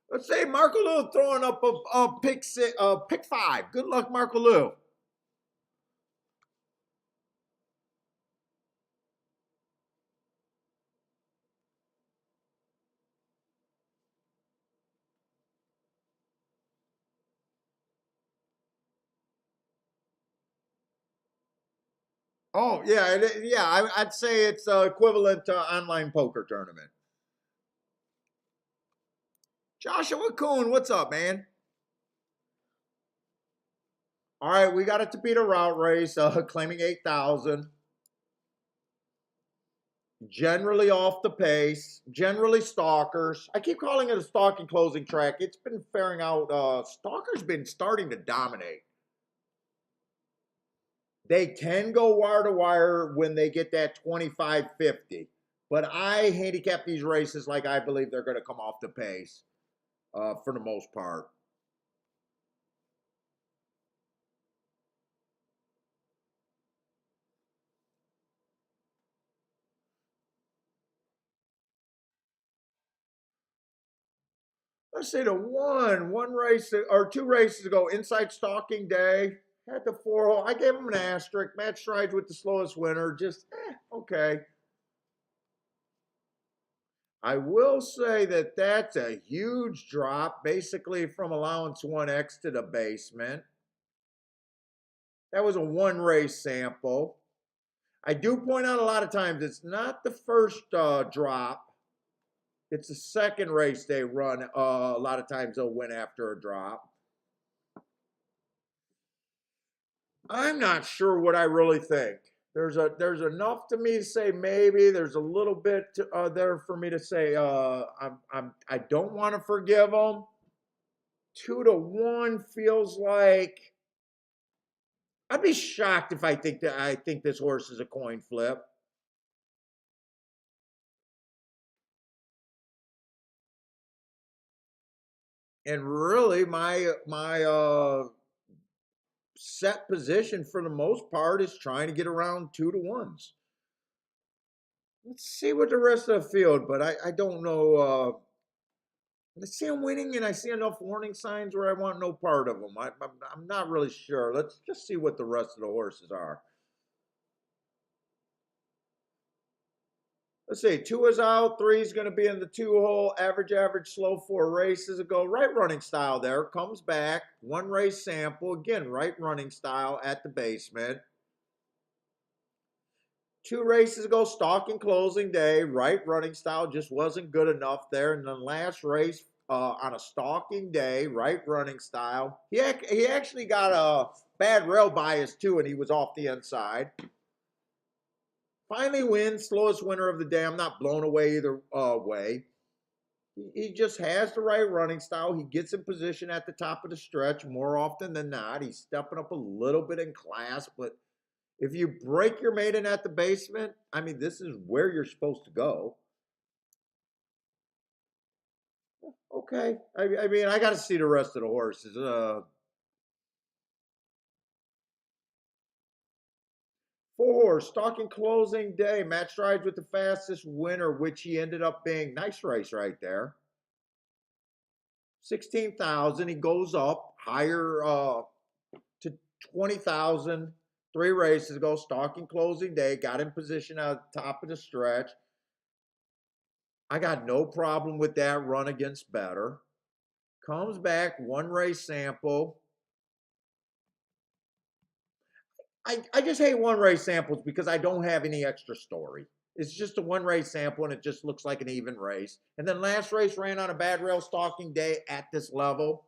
Let's say Marco Lou throwing up a pick 5. Good luck, Marco Lou. Oh yeah, yeah. I'd say it's equivalent to online poker tournament. Joshua Coon, what's up, man? All right, we got a Topeka route race, claiming 8,000. Generally off the pace, generally stalkers. I keep calling it a stalking closing track. It's been faring out. Stalkers been starting to dominate. They can go wire to wire when they get that 25-50. But I handicap these races like I believe they're going to come off the pace for the most part. Let's say the one race or two races ago, inside stalking day, had the 4 hole. I gave him an asterisk. Match strides with the slowest winner. Just okay. I will say that that's a huge drop, basically from allowance 1x to the basement. That was a one race sample. I do point out a lot of times it's not the first drop. It's the second race they run. A lot of times they'll win after a drop. I'm not sure what I really think. There's enough to me to say maybe. There's a little bit there for me to say I don't want to forgive them. 2-1 feels like I'd be shocked if I think this horse is a coin flip. And really, my set position for the most part is trying to get around 2-1s. Let's see what the rest of the field, but I don't know. I see him winning, and I see enough warning signs where I want no part of them. I'm not really sure. Let's just see what the rest of the horses are. Let's see, 2 is out, 3 is going to be in the 2 hole, average, slow 4 races ago. Right running style there, comes back, 1 race sample, again, right running style at the basement. 2 races ago, stalking closing day, right running style just wasn't good enough there. And the last race on a stalking day, right running style, he actually got a bad rail bias too, and he was off the inside. Finally wins, slowest winner of the day. I'm not blown away either way. He just has the right running style. He gets in position at the top of the stretch more often than not. He's stepping up a little bit in class, but if you break your maiden at the basement, I mean, this is where you're supposed to go. Okay. I mean, I got to see the rest of the horses. 4, stalking closing day. Matt strides with the fastest winner, which he ended up being. Nice race right there. 16,000. He goes up higher to 20,000. 3 races ago, stalking closing day. Got in position at the top of the stretch. I got no problem with that run against better. Comes back, 1 race sample. I just hate 1 race samples because I don't have any extra story. It's just a 1 race sample and it just looks like an even race. And then last race ran on a bad rail stalking day at this level.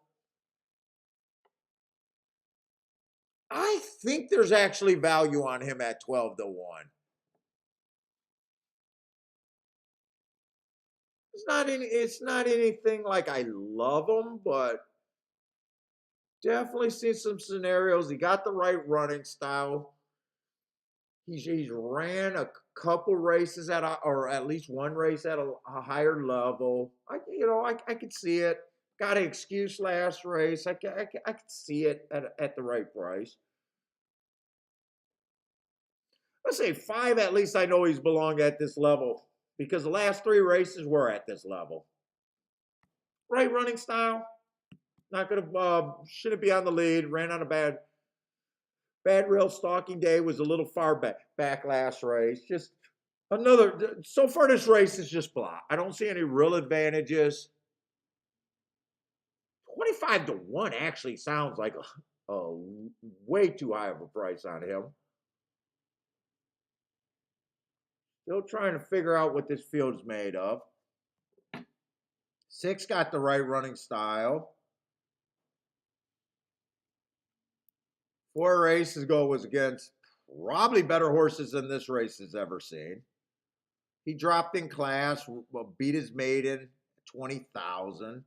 I think there's actually value on him at 12-1. It's not anything like I love him, but definitely seen some scenarios. He got the right running style. He's ran a couple races or at least 1 race at a higher level. I could see it. Got an excuse last race. I could see it at the right price. Let's say 5. At least I know he's belonged at this level because the last 3 races were at this level. Right running style. Not gonna shouldn't be on the lead. Ran on a bad rail stalking day. Was a little far back last race. Just another. So far this race is just blah. I don't see any real advantages. 25-1 actually sounds like a way too high of a price on him. Still trying to figure out what this field's made of. 6 got the right running style. 4 races ago was against probably better horses than this race has ever seen. He dropped in class, beat his maiden, 20,000. It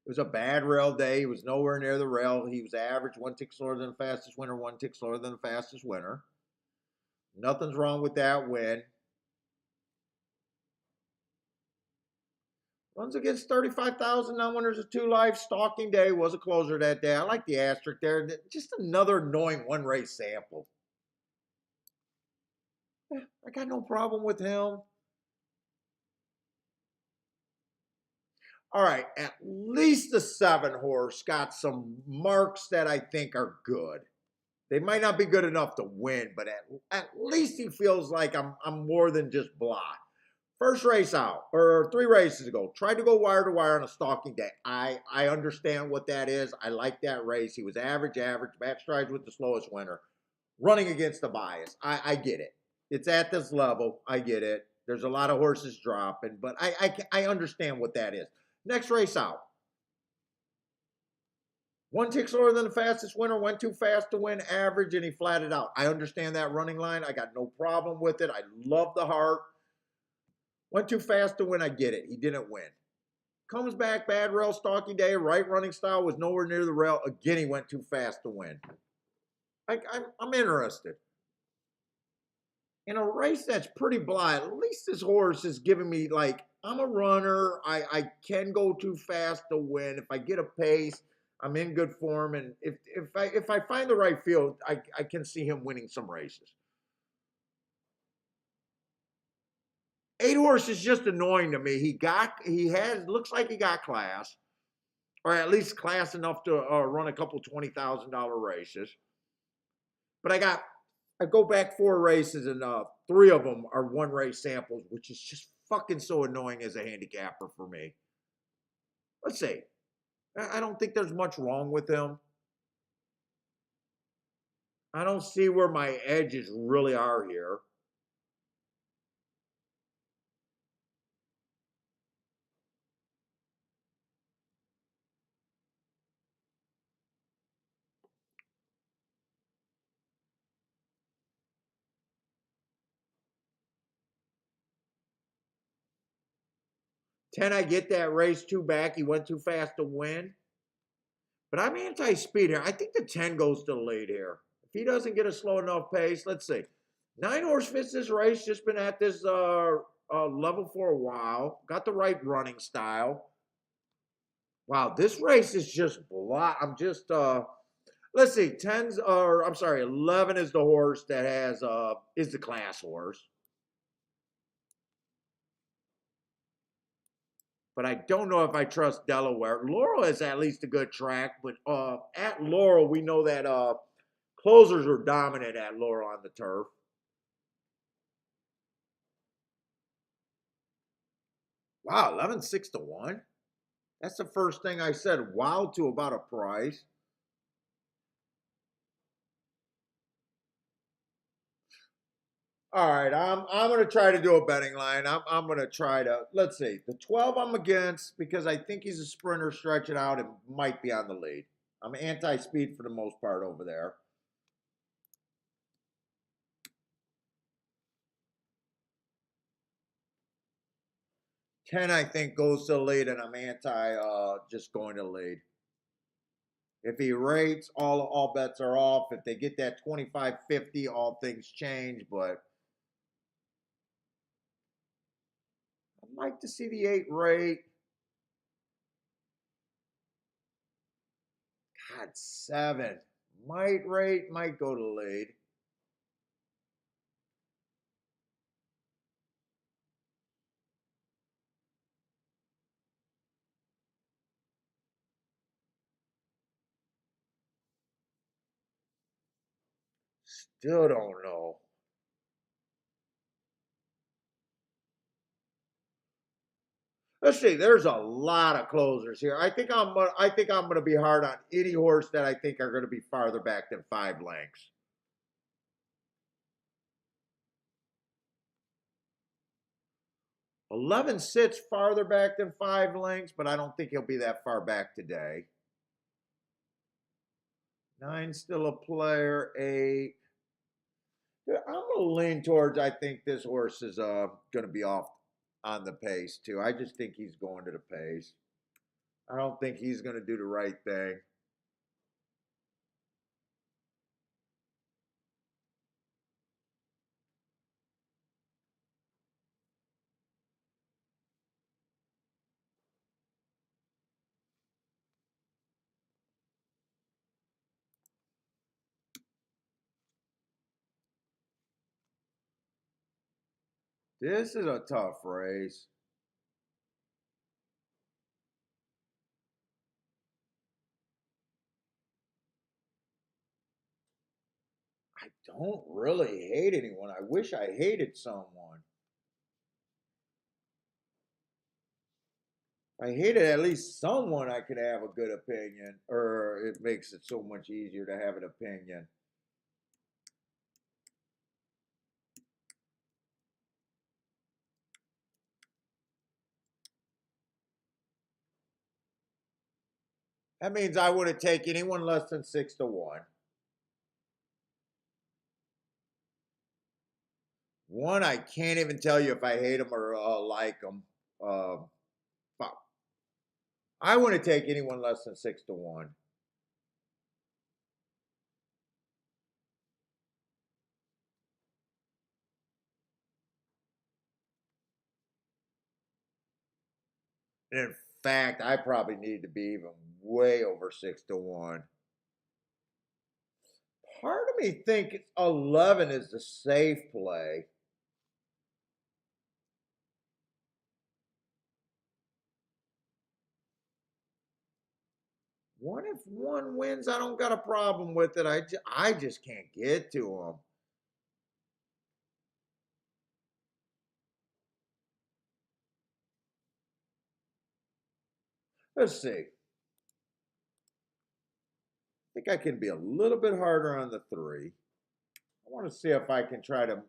was a bad rail day. He was nowhere near the rail. He was average, 1 tick slower than the fastest winner, 1 tick slower than the fastest winner. Nothing's wrong with that win. Runs against 35,000 non-winners of 2 life. Stalking day was a closer that day. I like the asterisk there. Just another annoying 1 race sample. I got no problem with him. All right, at least the 7 horse got some marks that I think are good. They might not be good enough to win, but at least he feels like I'm more than just blah. First race out, or 3 races ago, tried to go wire to wire on a stalking day. I understand what that is. I like that race. He was average, match strides with the slowest winner, running against the bias. I get it. It's at this level. I get it. There's a lot of horses dropping, but I understand what that is. Next race out. 1 tick slower than the fastest winner, went too fast to win, average, and he flatted out. I understand that running line. I got no problem with it. I love the heart. Went too fast to win, I get it. He didn't win. Comes back, bad rail, stalking day, right running style, was nowhere near the rail. Again, he went too fast to win. I'm interested. In a race that's pretty blah, at least this horse is giving me, like, I'm a runner. I can go too fast to win. If I get a pace, I'm in good form. And if I find the right field, I can see him winning some races. 8 horse is just annoying to me. Looks like he got class, or at least class enough to run a couple $20,000 races. But I go back 4 races and 3 of them are 1 race samples, which is just fucking so annoying as a handicapper for me. Let's see. I don't think there's much wrong with him. I don't see where my edges really are here. Ten, I get that race 2 back. He went too fast to win. But I'm anti-speed here. I think the 10 goes to the lead here. If he doesn't get a slow enough pace, let's see. 9 horse fits this race. Just been at this level for a while. Got the right running style. Wow, this race is just blah. I'm just let's see. 11 is the horse that has is the class horse. But I don't know if I trust Delaware. Laurel is at least a good track, but at Laurel, we know that closers are dominant at Laurel on the turf. Wow, 11-6 to 1. That's the first thing I said wow to about a price. All right, I'm gonna try to do a betting line. I'm gonna try to, let's see, the 12 I'm against because I think he's a sprinter. Stretch it out, it might be on the lead. I'm anti-speed for the most part over there. 10 I think goes to the lead, and I'm anti just going to lead. If he rates, all bets are off. If they get that 25-50, all things change. But I'd like to see the 8 rate. God, 7 might go to lead. Still don't know. Let's see. There's a lot of closers here. I think I'm gonna be hard on any horse that I think are gonna be farther back than 5 lengths. 11 sits farther back than 5 lengths, but I don't think he'll be that far back today. 9 still a player. 8. I'm going to lean towards, I think this horse is going to be off on the pace too. I just think he's going to the pace. I don't think he's going to do the right thing. This is a tough race. I don't really hate anyone. I wish I hated someone. If I hated at least someone, I could have a good opinion, or it makes it so much easier to have an opinion. That means I wouldn't take anyone less than 6-1. One, I can't even tell you if I hate them or like them. I wouldn't take anyone less than 6-1. In fact, I probably need to be even way over 6-1. Part of me thinks 11 is the safe play. What if one wins? I don't got a problem with it. I just can't get to him. Let's see. I think I can be a little bit harder on the 3. I want to see if I can try to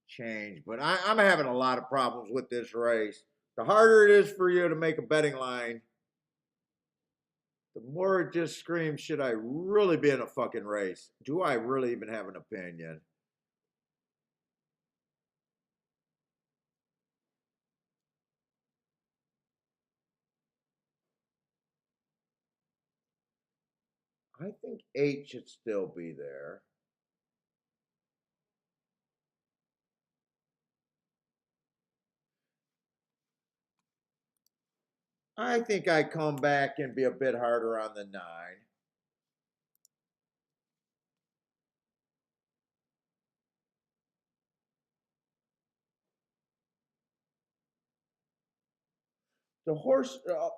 change, but I'm having a lot of problems with this race. The harder it is for you to make a betting line, the more it just screams, should I really be in a fucking race? Do I really even have an opinion? I think 8 should still be there. I think I come back and be a bit harder on the 9. The horse, the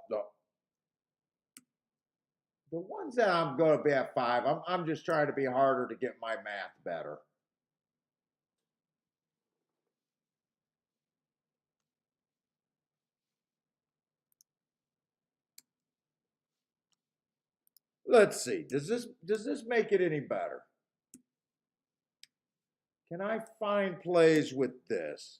ones that I'm going to be at 5, I'm just trying to be harder to get my math better. Let's see. Does this make it any better? Can I find plays with this?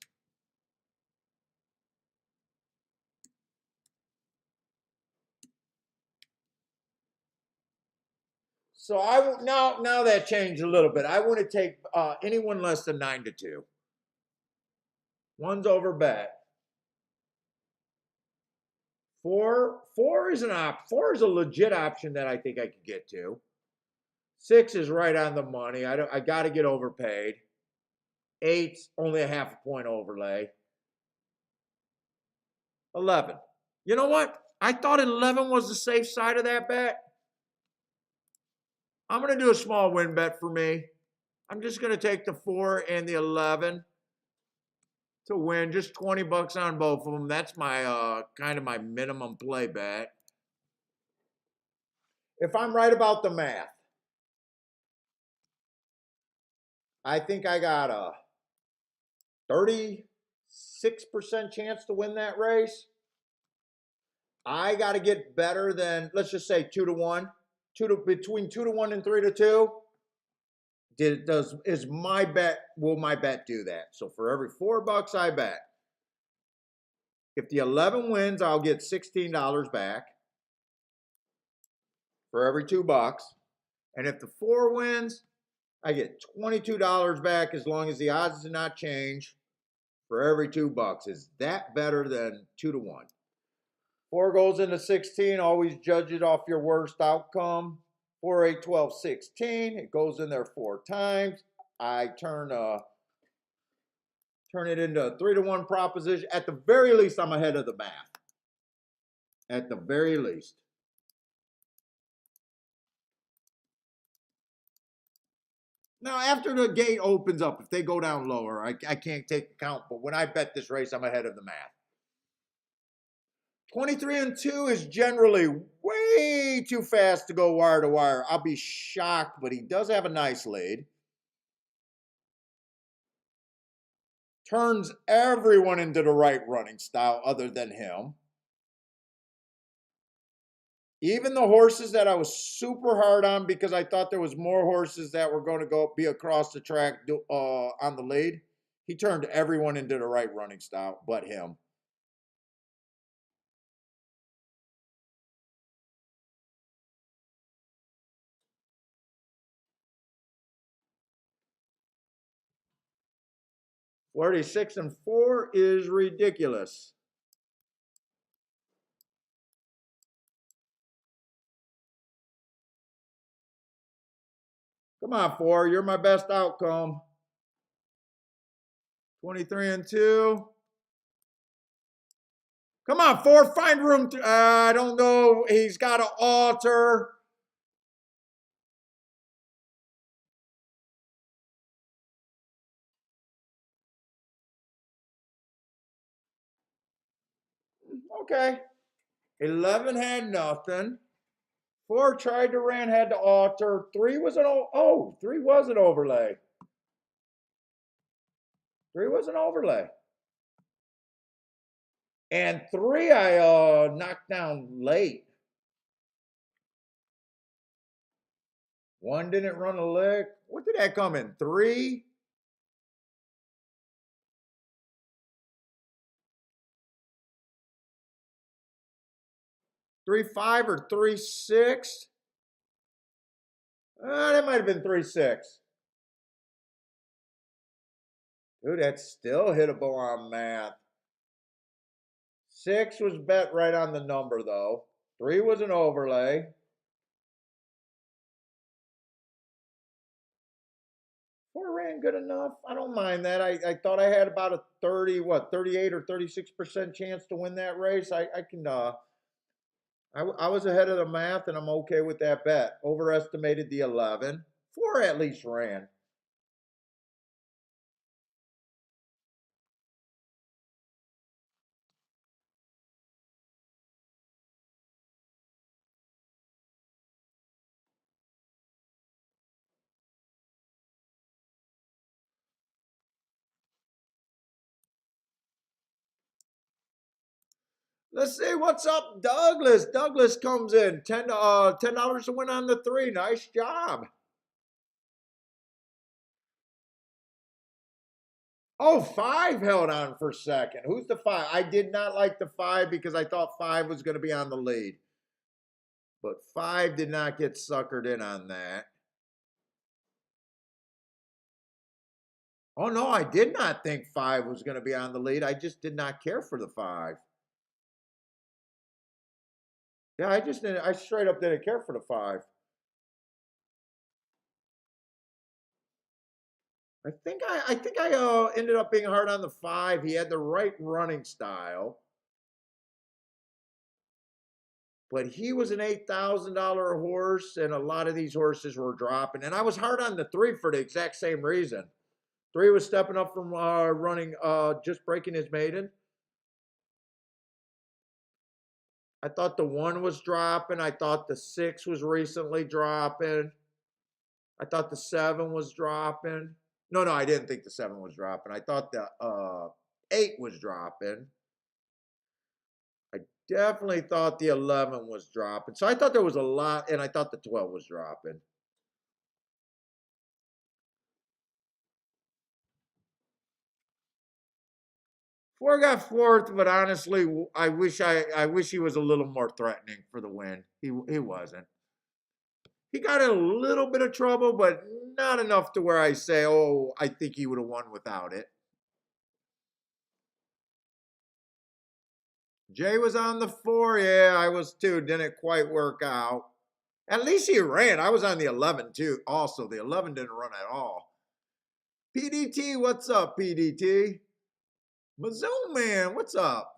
So now that changed a little bit. I want to take anyone less than 9-2. One's over bet. 4 is an 4 is a legit option that I think I could get to. 6 is right on the money. I got to get overpaid. 8's only a half a point overlay. 11. You know what? I thought 11 was the safe side of that bet. I'm going to do a small win bet for me. I'm just going to take the 4 and the 11 to win. Just $20 on both of them. That's my kind of my minimum play bet. If I'm right about the math, I think I got a 36% chance to win that race. I got to get better than, let's just say 2-1. Between 2-1 and 3-2. Will my bet do that? So for every $4 I bet, If the 11 wins, I'll get $16 back for every $2. And if the 4 wins, I get $22 back as long as the odds do not change for every $2. Is that better than 2-1? 4 goes into 16. Always judge it off your worst outcome. 4, 8, 12, 16. It goes in there 4 times. I turn it into a 3-1 proposition. At the very least, I'm ahead of the math. At the very least. Now, after the gate opens up, if they go down lower, I can't take account. But when I bet this race, I'm ahead of the math. 23-2 is generally way too fast to go wire to wire. I'll be shocked, but he does have a nice lead. Turns everyone into the right running style other than him. Even the horses that I was super hard on because I thought there was more horses that were going to be across the track on the lead, he turned everyone into the right running style but him. $46-4 is ridiculous. Come on, 4. You're my best outcome. 23-2. Come on, 4. Find room. I don't know. He's got to alter. Okay. 11 had nothing. 4 tried to ran, had to alter. 3 was an 3 was an overlay. 3 was an overlay. And 3 I knocked down late. 1 didn't run a lick. What did that come in? 3? Three five or 3-6? That might have been 3-6. Dude, that's still hittable on math. 6 was bet right on the number, though. 3 was an overlay. 4 ran good enough. I don't mind that. I thought I had about a 38 or 36% chance to win that race. I was ahead of the math, and I'm okay with that bet. Overestimated the 11. 4 at least ran. Let's see what's up, Douglas. Douglas comes in $10 to win on the 3. Nice job. Oh, 5 held on for second. Who's the 5? I did not like the 5 because I thought 5 was going to be on the lead. But 5 did not get suckered in on that. Oh, no, I did not think 5 was going to be on the lead. I just did not care for the 5. Yeah, I straight up didn't care for the 5. I think I ended up being hard on the 5. He had the right running style. But he was an $8,000 horse, and a lot of these horses were dropping. And I was hard on the 3 for the exact same reason. 3 was stepping up from running, just breaking his maiden. I thought the 1 was dropping. I thought the 6 was recently dropping. I thought the 7 was dropping. No, I didn't think the 7 was dropping. I thought the 8 was dropping. I definitely thought the 11 was dropping. So I thought there was a lot, and I thought the 12 was dropping. Four got fourth, but honestly, I wish he was a little more threatening for the win. He wasn't. He got in a little bit of trouble, but not enough to where I say, oh, I think he would have won without it. Jay was on the four. Yeah, I was too. Didn't quite work out. At least he ran. I was on the 11 too. Also, the 11 didn't run at all. PDT, what's up, PDT? Mazoom Man, what's up?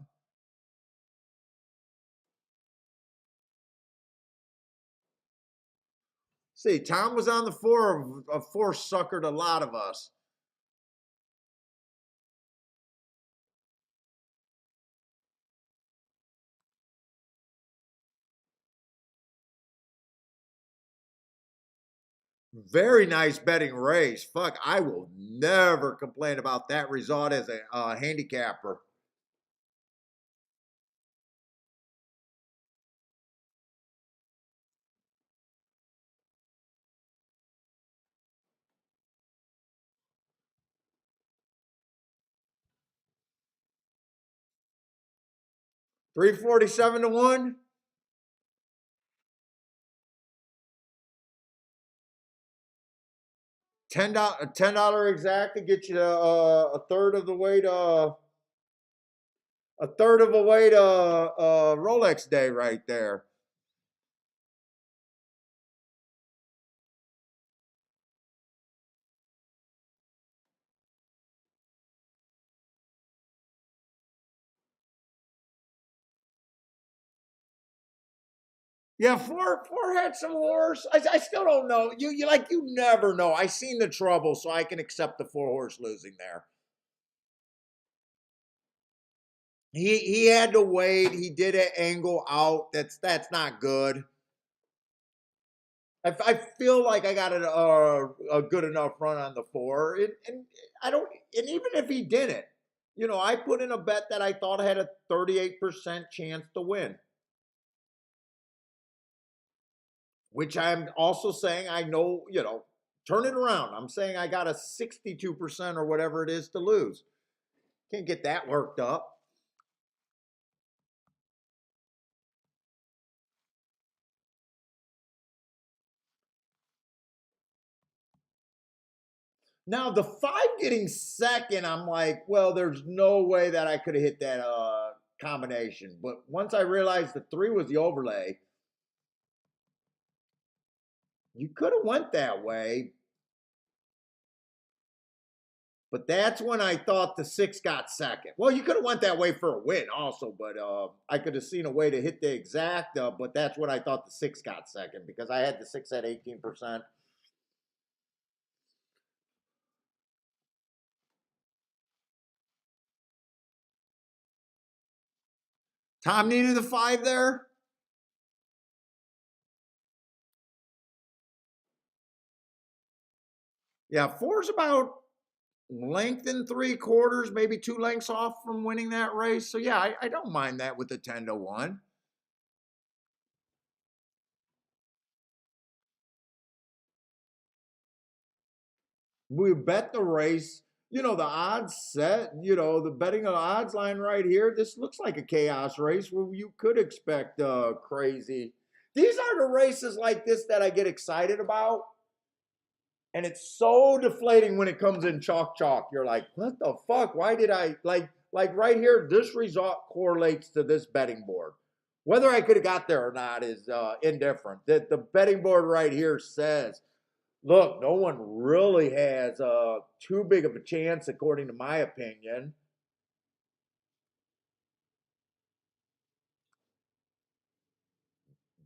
See, Tom was on the four. A four suckered a lot of us. Very nice betting race. Fuck, I will never complain about that result as a handicapper. $347 to 1. $10 exact to get you a third of the way to Rolex day right there. Yeah, four had some horse. I still don't know. You never know. I seen the trouble, so I can accept the four horse losing there. He had to wait. He did an angle out. That's not good. I feel like I got a good enough run on the four, and I don't. And even if he didn't, I put in a bet that I thought had a 38% chance to win, which I'm also saying I know. Turn it around. I'm saying I got a 62% or whatever it is to lose. Can't get that worked up. Now the five getting second, I'm like, well, there's no way that I could have hit that combination. But once I realized the three was the overlay, you could have went that way. But that's when I thought the six got second. Well, you could have went that way for a win also, but I could have seen a way to hit the exact. But that's what I thought the six got second because I had the six at 18%. Tom needed the five there. Yeah, four's about length and three quarters, maybe two lengths off from winning that race. So yeah, I don't mind that with the 10 to 1. We bet the race. The odds set, the betting odds line right here. This looks like a chaos race where you could expect crazy. These are the races like this that I get excited about. And it's so deflating when it comes in chalk. You're like, what the fuck? Why did I like right here? This result correlates to this betting board. Whether I could have got there or not is indifferent. That the betting board right here says, look, no one really has too big of a chance, according to my opinion.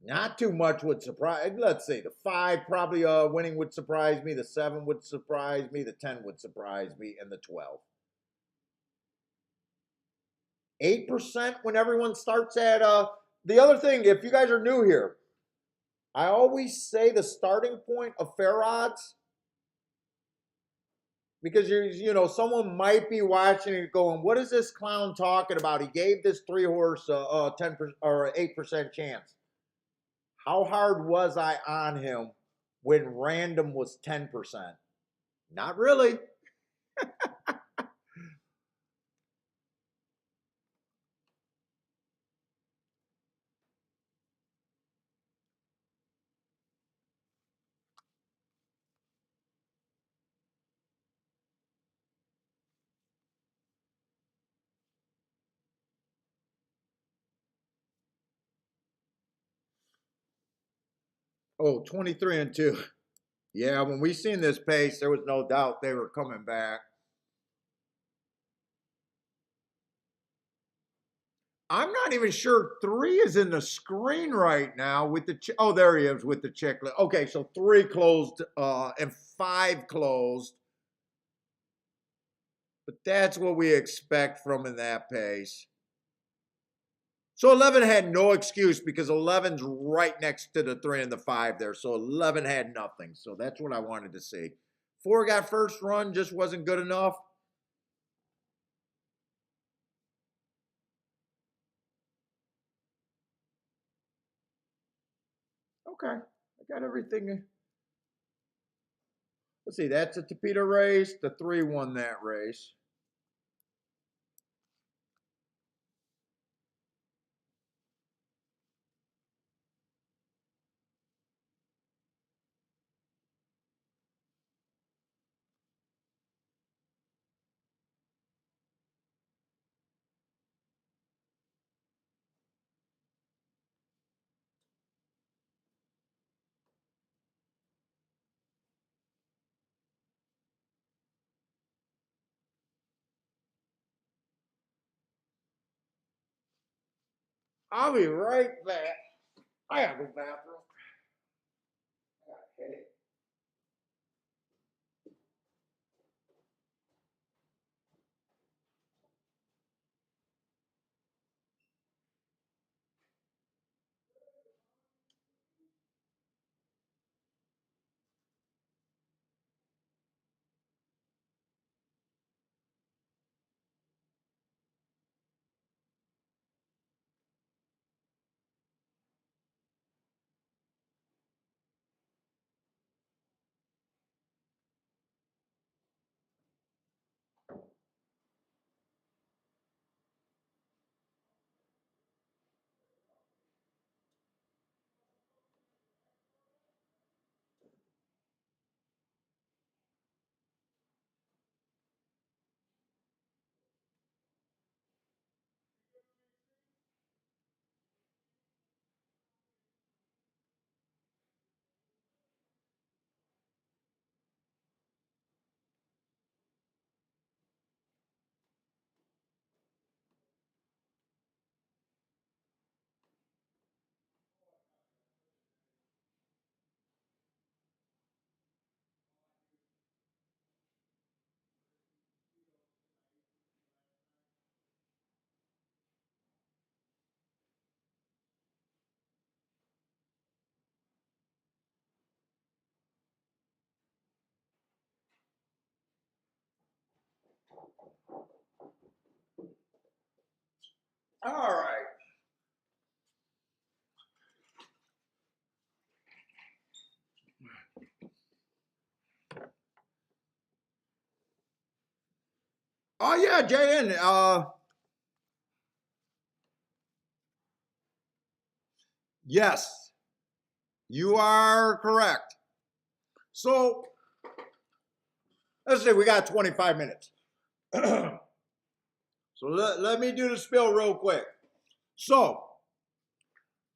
Not too much would surprise. Let's see, the five probably winning would surprise me. The seven would surprise me. The 10 would surprise me, and the 12. 8% when everyone starts at the other thing, if you guys are new here, I always say the starting point of fair odds because someone might be watching it going, what is this clown talking about? He gave this three horse 10% or 8% chance. How hard was I on him when random was 10%? Not really. Oh, 23-2. Yeah, when we seen this pace, there was no doubt they were coming back. I'm not even sure 3 is in the screen right now with the, oh, there he is with the checklist. Okay, so 3 closed and 5 closed. But that's what we expect from in that pace. So 11 had no excuse because 11's right next to the 3 and the 5 there. So 11 had nothing. So that's what I wanted to see. 4 got first run, just wasn't good enough. Okay, I got everything. Let's see, that's a Tapeta race. The 3 won that race. I'll be right back. I gotta go to the bathroom. I got a headache. All right. Oh yeah, JN. Yes, you are correct. So let's say we got 25 minutes. So let me do the spill real quick. So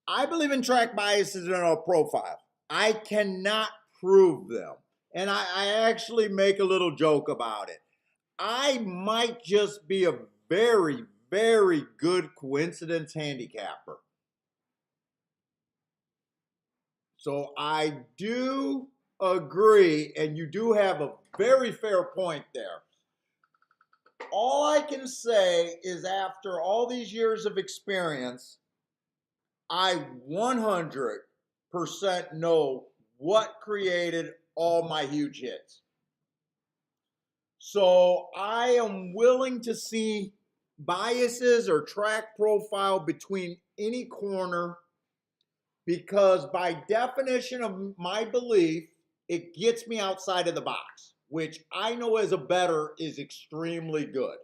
I believe in track biases in our profile. I cannot prove them. And I actually make a little joke about it. I might just be a very, very good coincidence handicapper. So I do agree, and you do have a very fair point there. All I can say is after all these years of experience, I 100% know what created all my huge hits. So I am willing to see biases or track profile between any corner because by definition of my belief, it gets me outside of the box, which I know as a bettor is extremely good.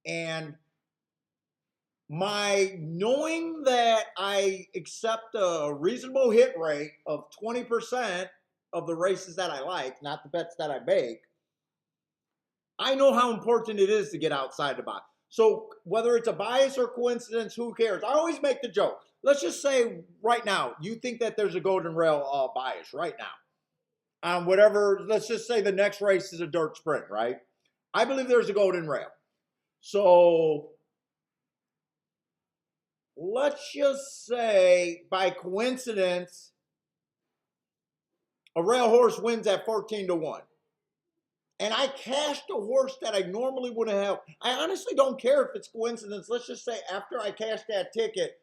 And my knowing that I accept a reasonable hit rate of 20% of the races that I like, not the bets that I make, I know how important it is to get outside the box. So whether it's a bias or coincidence, who cares? I always make the joke. Let's just say right now, you think that there's a golden rail bias right now on whatever. Let's just say the next race is a dirt sprint, right? I believe there's a golden rail. So let's just say by coincidence, a rail horse wins at 14-1. And I cashed a horse that I normally wouldn't have. I honestly don't care if it's coincidence. Let's just say after I cashed that ticket,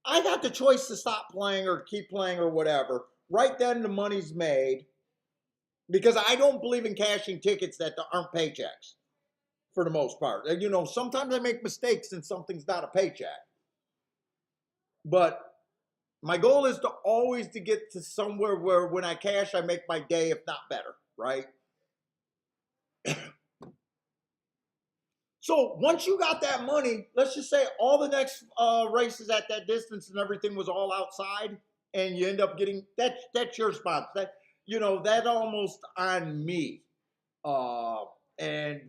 I got the choice to stop playing or keep playing or whatever. Right then, the money's made because I don't believe in cashing tickets that aren't paychecks for the most part. You know, sometimes I make mistakes and something's not a paycheck. But my goal is to always to get to somewhere where when I cash, I make my day, if not better, right? So once you got that money, let's just say all the next races at that distance and everything was all outside, and you end up getting that's your spot. That you know that almost on me, and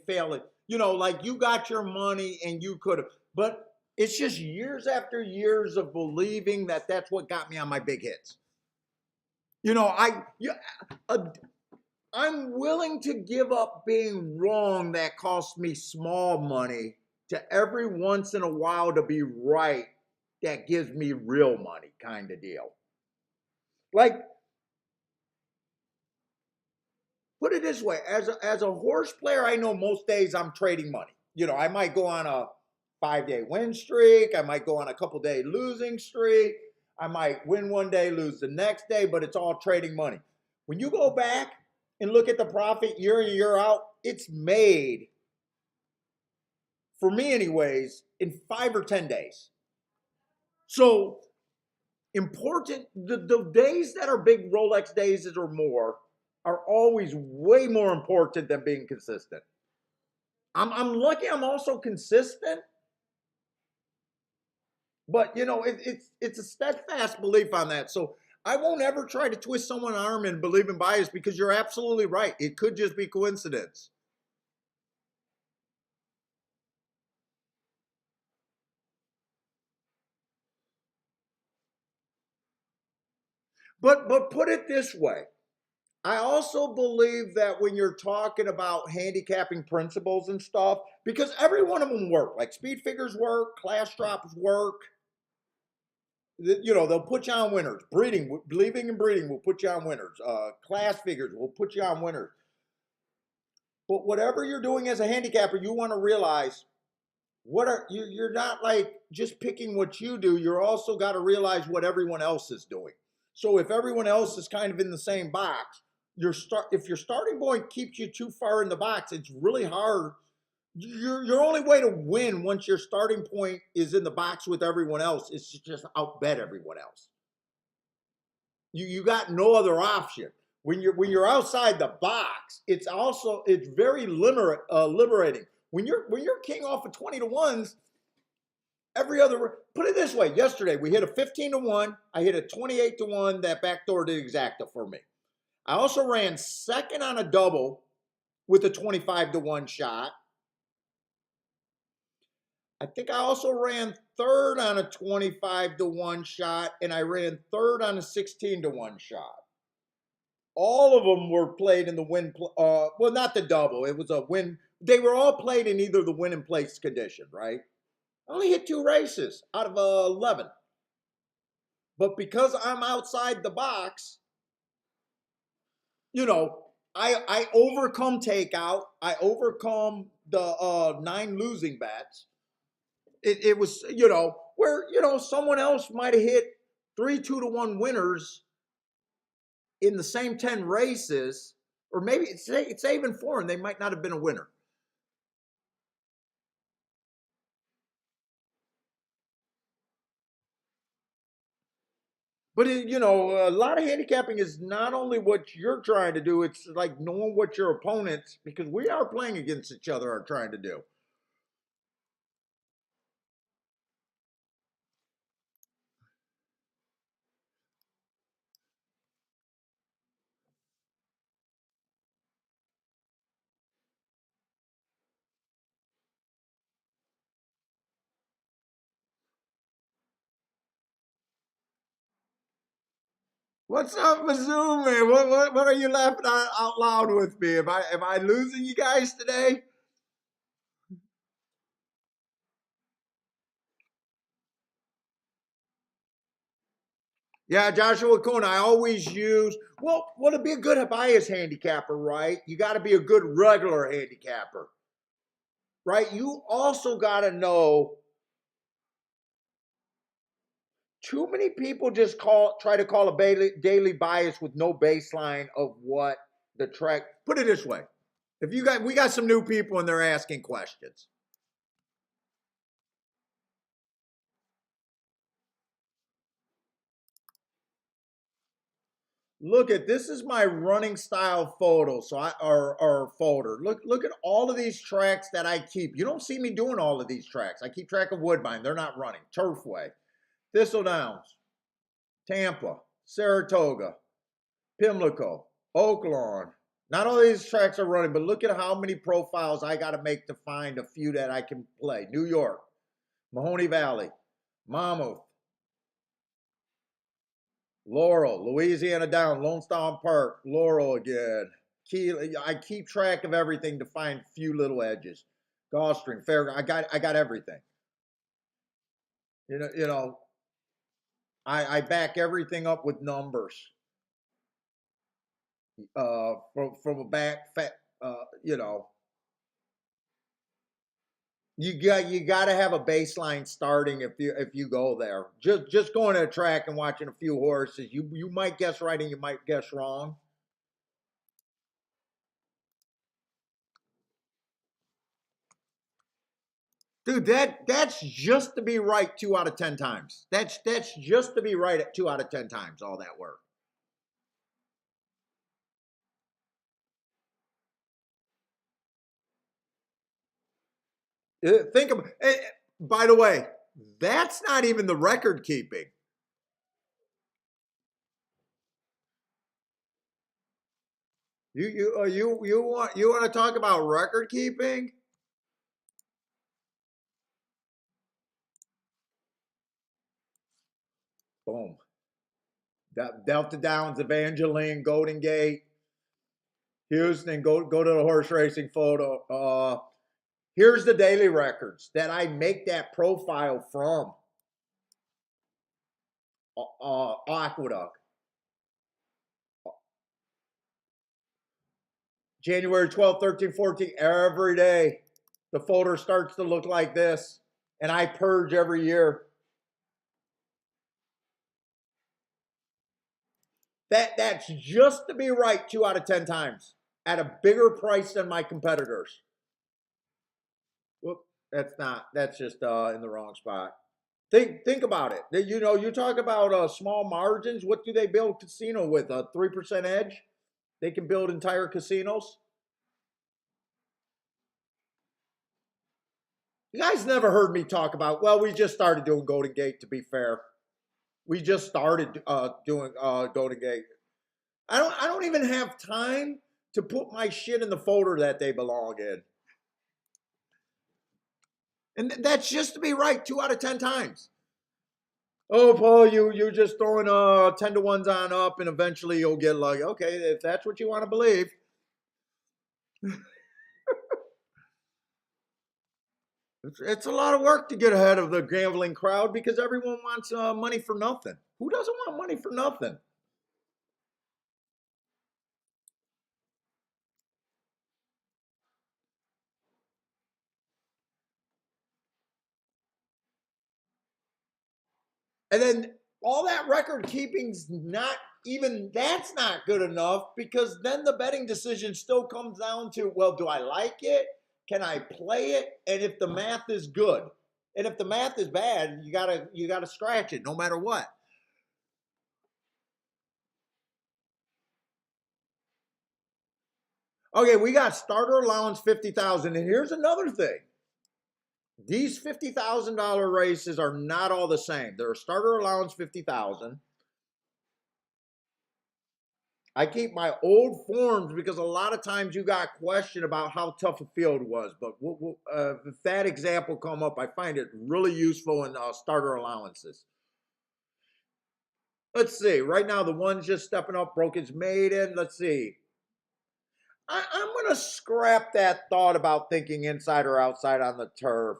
failing. You know, like you got your money and you could have, but it's just years after years of believing that that's what got me on my big hits. You know, I'm willing to give up being wrong that costs me small money to every once in a while to be right that gives me real money kind of deal. Like, put it this way, as a horse player, I know most days I'm trading money. You know, I might go on a 5-day win streak, I might go on a couple-day losing streak, I might win one day, lose the next day, but it's all trading money. When you go back and look at the profit year in, year out, it's made, for me anyways, in 5 or 10 days. So important, the days that are big Rolex days or more are always way more important than being consistent. I'm lucky I'm also consistent, but you know, it's a steadfast belief on that. So I won't ever try to twist someone's arm and believe in bias because you're absolutely right. It could just be coincidence. But put it this way. I also believe that when you're talking about handicapping principles and stuff, because every one of them work, like speed figures work, class drops work. You know, they'll put you on winners. Breeding, believing in breeding will put you on winners. Class figures will put you on winners. But whatever you're doing as a handicapper, you want to realize what are you're not like just picking what you do. You're also got to realize what everyone else is doing. So if everyone else is kind of in the same box, if your starting point keeps you too far in the box, it's really hard. Your only way to win once your starting point is in the box with everyone else is to just outbet everyone else. You got no other option. When you're outside the box, it's very liberating. When you're king off of 20-1s, every other, put it this way, yesterday we hit a 15-1, I hit a 28-1, that backdoor did exacta for me. I also ran second on a double with a 25-1 shot. I think I also ran third on a 25-1 shot, and I ran third on a 16-1 shot. All of them were played in the win. Well, not the double. It was a win. They were all played in either the win and place condition, right? I only hit 2 races out of 11. But because I'm outside the box, you know, I overcome takeout. I overcome the 9 losing bets. It was, you know, where, you know, someone else might have hit 3 2-1 winners in the same 10 races, or maybe it's even 4 and they might not have been a winner. But you know, a lot of handicapping is not only what you're trying to do; it's like knowing what your opponents, because we are playing against each other, are trying to do. What's up, Mazumi? What are you laughing out loud with me? Am I losing you guys today? Yeah, Joshua Coon. I always use well to be a good bias handicapper, right? You got to be a good regular handicapper, right? You also got to know. Too many people just try to call a daily bias with no baseline of what the track. Put it this way: if we got some new people and they're asking questions. Look at this is my running style photo, or folder. Look at all of these tracks that I keep. You don't see me doing all of these tracks. I keep track of Woodbine. They're not running. Turfway, Thistle Downs, Tampa, Saratoga, Pimlico, Oaklawn. Not all these tracks are running, but look at how many profiles I got to make to find a few that I can play. New York, Mahoney Valley, Monmouth, Laurel, Louisiana Down, Lone Star Park, Laurel again. I keep track of everything to find few little edges. Gulfstream, Fair. I got everything. You know. I back everything up with numbers. From a back, you know, you got to have a baseline starting if you go there. Just going to a track and watching a few horses, you might guess right and you might guess wrong. Dude, that's just to be right 2 out of 10 times. That's just to be right at 2 out of 10 times. All that work. Think of. By the way, that's not even the record keeping. You want to talk about record keeping? Boom. Delta Downs, Evangeline, Golden Gate, Houston. Go to the horse racing photo. Here's the daily records that I make that profile from. Aqueduct. January 12th, 13th, 14th, every day. The folder starts to look like this. And I purge every year. That's just to be right 2 out of 10 times at a bigger price than my competitors. Whoop, that's not. That's just in the wrong spot. Think about it. You talk about small margins. What do they build casino with? A 3% edge? They can build entire casinos. You guys never heard me talk about. Well, we just started doing Golden Gate. To be fair, we just started doing Golden Gate. I don't even have time to put my shit in the folder that they belong in. And that's just to be right 2 out of 10 times. Oh, Paul, you just throwing 10 to 1s on up, and eventually you'll get like, okay, if that's what you want to believe. It's a lot of work to get ahead of the gambling crowd because everyone wants money for nothing. Who doesn't want money for nothing? And then all that record keeping's not even that's not good enough because then the betting decision still comes down to, well, do I like it? Can I play it? And if the math is good. And if the math is bad, you gotta scratch it no matter what. Okay, we got starter allowance 50,000. And here's another thing. These $50,000 races are not all the same. There are starter allowance 50,000. I keep my old forms because a lot of times you got questioned about how tough a field was. But if that example come up, I find it really useful in starter allowances. Let's see. Right now, the one's just stepping up, broke his maiden. Let's see. I'm going to scrap that thought about thinking inside or outside on the turf.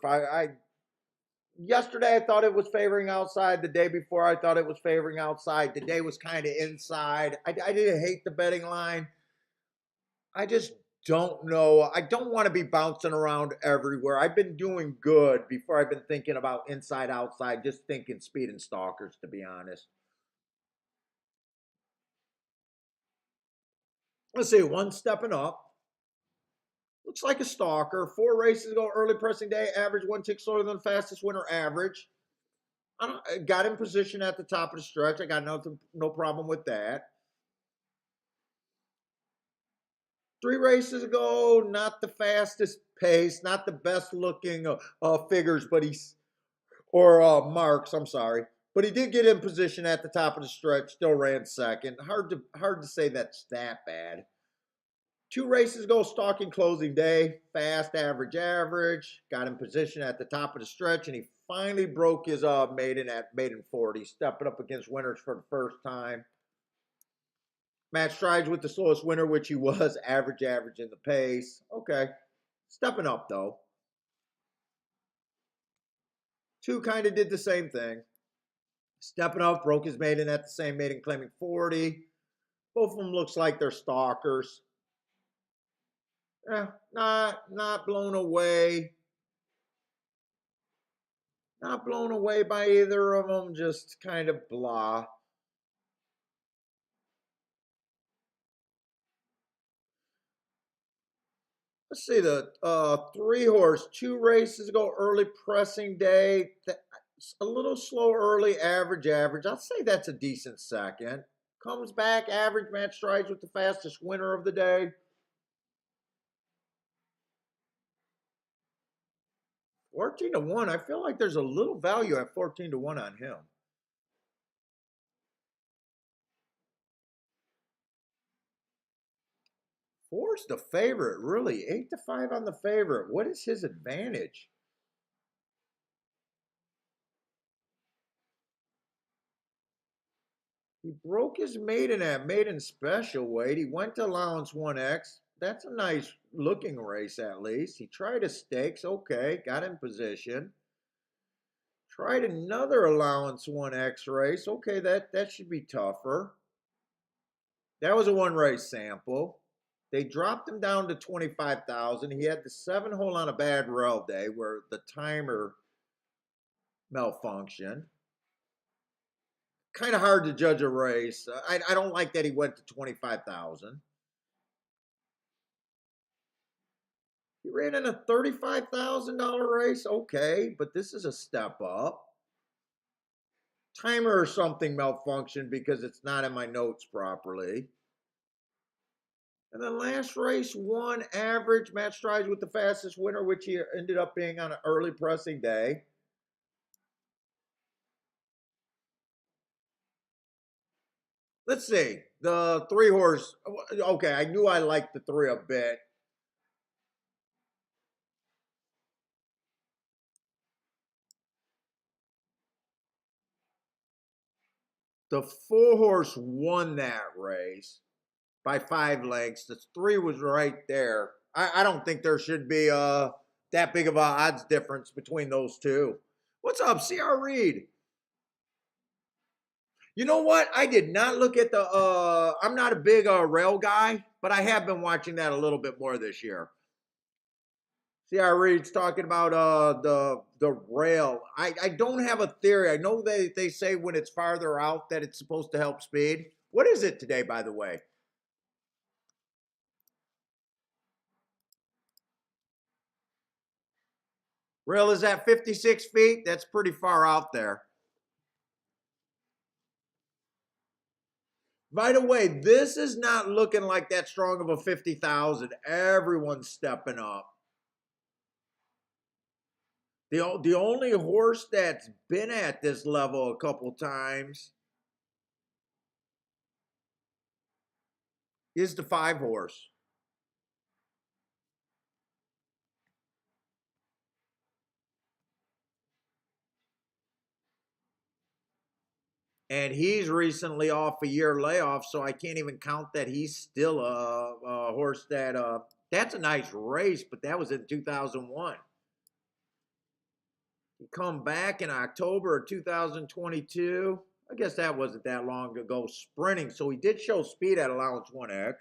Yesterday I thought it was favoring outside. The day before I thought it was favoring outside. Today was kind of inside. I didn't hate the betting line. I just don't know. I don't want to be bouncing around everywhere. I've been doing good before I've been thinking about inside, outside, just thinking speed and stalkers, to be honest. Let's see, one stepping up. Looks like a stalker. 4 races ago, early pressing day, average 1 tick slower than the fastest winner average. I got in position at the top of the stretch. I got no problem with that. 3 races ago, not the fastest pace, not the best looking figures, but or marks. I'm sorry, but he did get in position at the top of the stretch. Still ran second. Hard to say that's that bad. 2 races ago, stalking closing day, fast, average. Got in position at the top of the stretch, and he finally broke his maiden at maiden 40, stepping up against winners for the first time. Match strides with the slowest winner, which he was, average in the pace. Okay, stepping up though. 2 kind of did the same thing. Stepping up, broke his maiden at the same maiden, claiming 40. Both of them looks like they're stalkers. Not blown away. Not blown away by either of them, just kind of blah. Let's see, the 3 horse, 2 races ago, early pressing day. A little slow early, average. I'll say that's a decent second. Comes back, average match strides with the fastest winner of the day. 14 to 1. I feel like there's a little value at 14 to 1 on him. Four's the favorite, really. 8 to 5 on the favorite. What is his advantage? He broke his maiden at maiden special weight. He went to allowance 1X. That's a nice looking race at least. He tried a stakes. Okay, got in position. Tried another allowance 1X race. Okay, that should be tougher. That was a 1 race sample. They dropped him down to 25,000. He had the 7 hole on a bad rail day where the timer malfunctioned. Kind of hard to judge a race. I don't like that he went to 25,000. He ran in a $35,000 race. Okay, but this is a step up. Timer or something malfunctioned because it's not in my notes properly. And then last race, 1 average match strides with the fastest winner, which he ended up being on an early pressing day. Let's see. The 3 horse. Okay, I knew I liked the 3 a bit. The 4 horse won that race by 5 lengths. The 3 was right there. I don't think there should be that big of a odds difference between those two. What's up, CR Reed? You know what? I did not look at the. I'm not a big rail guy, but I have been watching that a little bit more this year. CR Reed's talking about the rail. I don't have a theory. I know they say when it's farther out that it's supposed to help speed. What is it today, by the way? Rail is at 56 feet. That's pretty far out there. By the way, this is not looking like that strong of a 50,000. Everyone's stepping up. The only horse that's been at this level a couple times is the 5 horse. And he's recently off a year layoff, so I can't even count that he's still a horse that that's a nice race, but that was in 2001. He come back in October of 2022. I guess that wasn't that long ago, sprinting. So he did show speed at allowance 1X.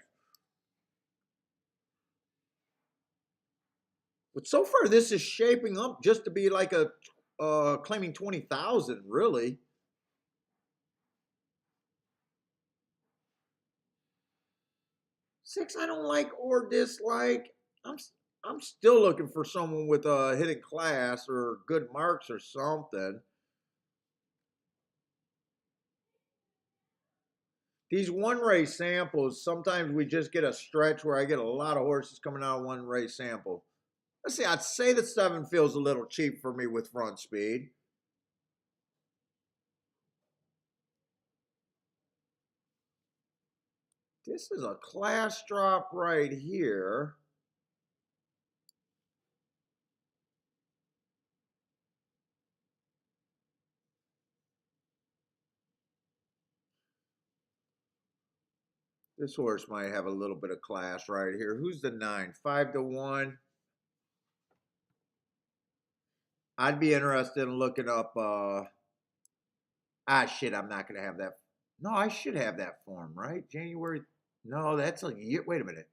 But so far, this is shaping up just to be like a claiming 20,000, really. Six, I don't like or dislike. I'm still looking for someone with a hidden class or good marks or something. These one race samples, sometimes we just get a stretch where I get a lot of horses coming out of one race sample. Let's see, I'd say the 7 feels a little cheap for me with front speed. This is a class drop right here. This horse might have a little bit of class right here. Who's the 9? 5-1. I'd be interested in looking up shit, I'm not gonna have that. No, I should have that form, right? January. No, that's a year. Wait a minute.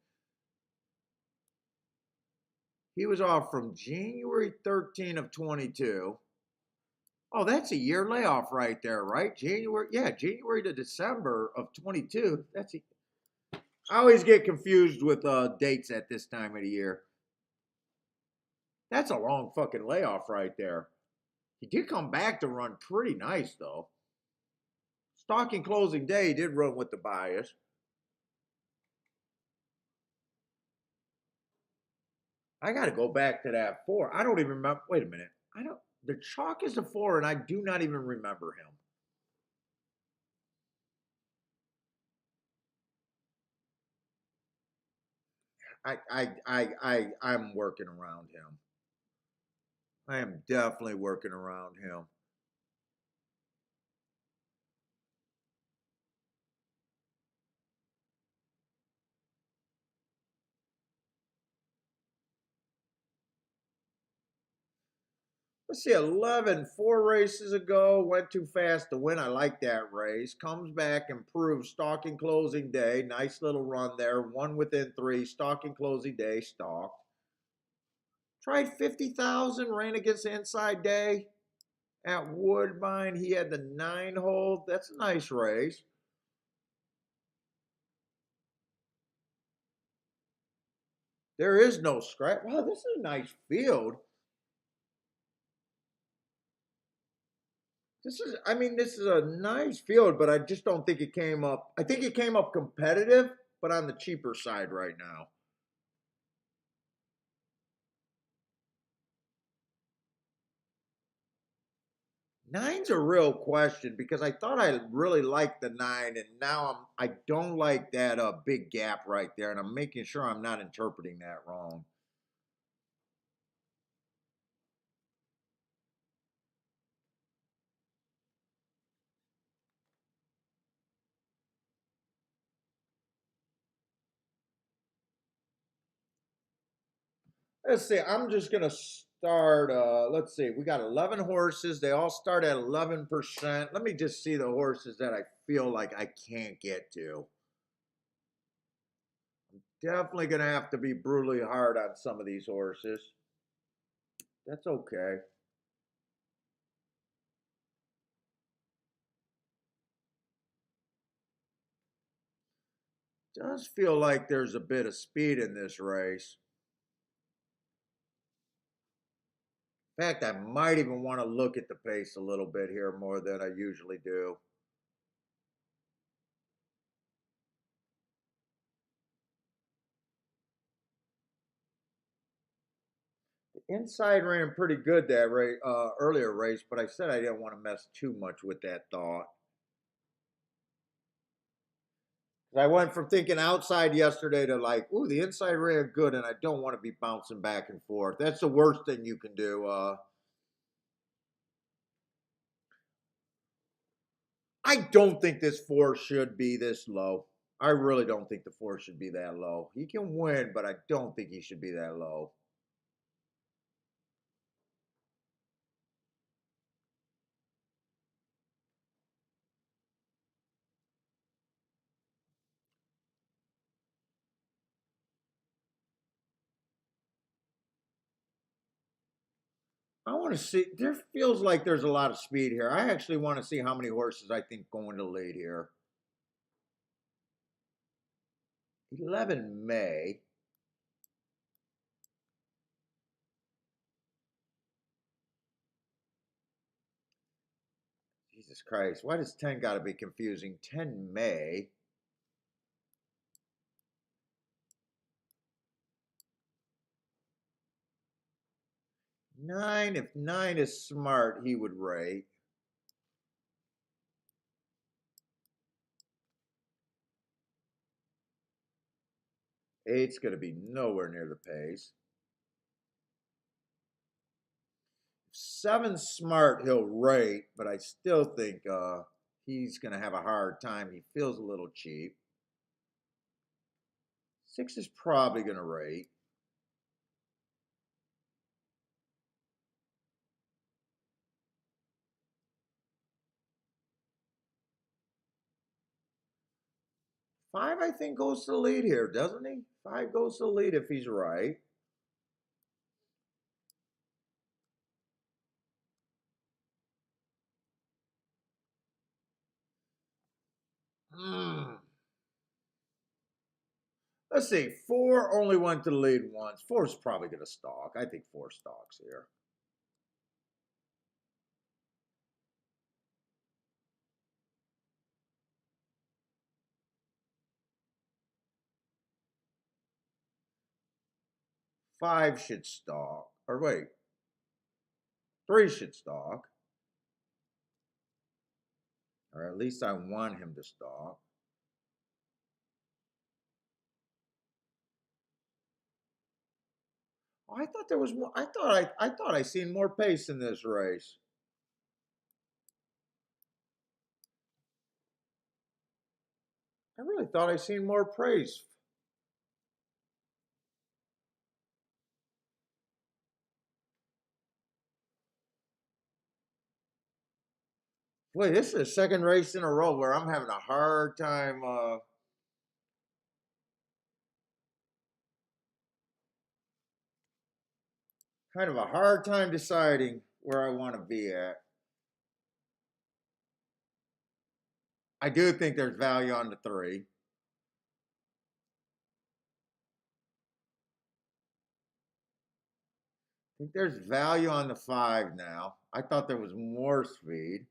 He was off from January 13 of 22. Oh, that's a year layoff right there, right? January, yeah, January to December of 22. I always get confused with dates at this time of the year. That's a long fucking layoff right there. He did come back to run pretty nice though. Stocking closing day, he did run with the bias. I got to go back to that 4. I don't even remember. Wait a minute. I don't. The chalk is a 4, and I do not even remember him. I'm working around him. I am definitely working around him. Let's see, 11, 4 races ago, went too fast to win. I like that race. Comes back, improves, stalking closing day. Nice little run there. 1 within 3, stalking closing day, stalked. Tried 50,000, ran against the inside day at Woodbine. He had the 9 hole. That's a nice race. There is no scratch. Wow, this is a nice field. This is a nice field, but I just don't think it came up. I think it came up competitive, but on the cheaper side right now. Nine's a real question because I thought I really liked the 9, and now I don't like that big gap right there, and I'm making sure I'm not interpreting that wrong. Let's see. I'm just gonna start. Let's see. We got 11 horses. They all start at 11%. Let me just see the horses that I feel like I can't get to. Definitely gonna have to be brutally hard on some of these horses. That's okay. Does feel like there's a bit of speed in this race. In fact, I might even want to look at the pace a little bit here more than I usually do. The inside ran pretty good that earlier race, but I said I didn't want to mess too much with that thought. I went from thinking outside yesterday to like, ooh, the inside ran good, and I don't want to be bouncing back and forth. That's the worst thing you can do. I don't think this 4 should be this low. I really don't think the 4 should be that low. He can win, but I don't think he should be that low. I want to see. There feels like there's a lot of speed here. I actually want to see how many horses I think going to lead here. 11 May. Jesus Christ. Why does 10 got to be confusing? 10 May. 9. If 9 is smart, he would rate. 8's going to be nowhere near the pace. 7 smart, he'll rate, but I still think he's going to have a hard time. He feels a little cheap. 6 is probably going to rate. Five, I think, goes to the lead here, doesn't he? 5 goes to the lead if he's right. Hmm. Let's see. 4 only went to the lead once. 4's probably going to stalk. I think 4 stalks here. Five should stalk. Or wait. 3 should stalk. Or at least I want him to stalk. Oh, I thought there was more. I thought I seen more pace in this race. I really thought I seen more pace. Wait, this is the second race in a row where I'm having a hard time. Kind of a hard time deciding where I want to be at. I do think there's value on the 3. I think there's value on the 5 now. I thought there was more speed.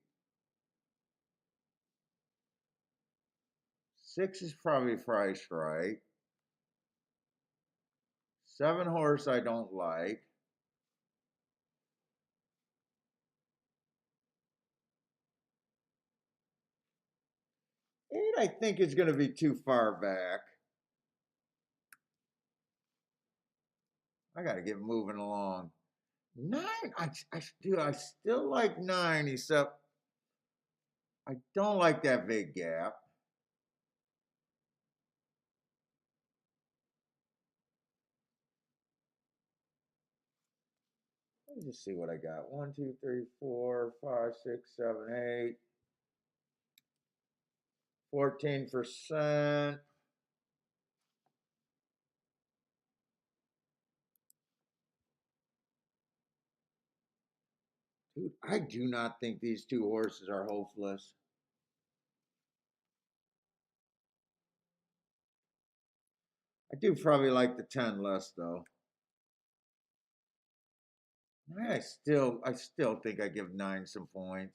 6 is probably priced right. 7 horse I don't like. 8 I think is going to be too far back. I got to get moving along. 9, I still like 9, except I don't like that big gap. Let me just see what I got. 1, 2, 3, 4, 5, 6, 7, 8. 14%. Dude, I do not think these 2 horses are hopeless. I do probably like the 10 less though. I still think I give 9 some points.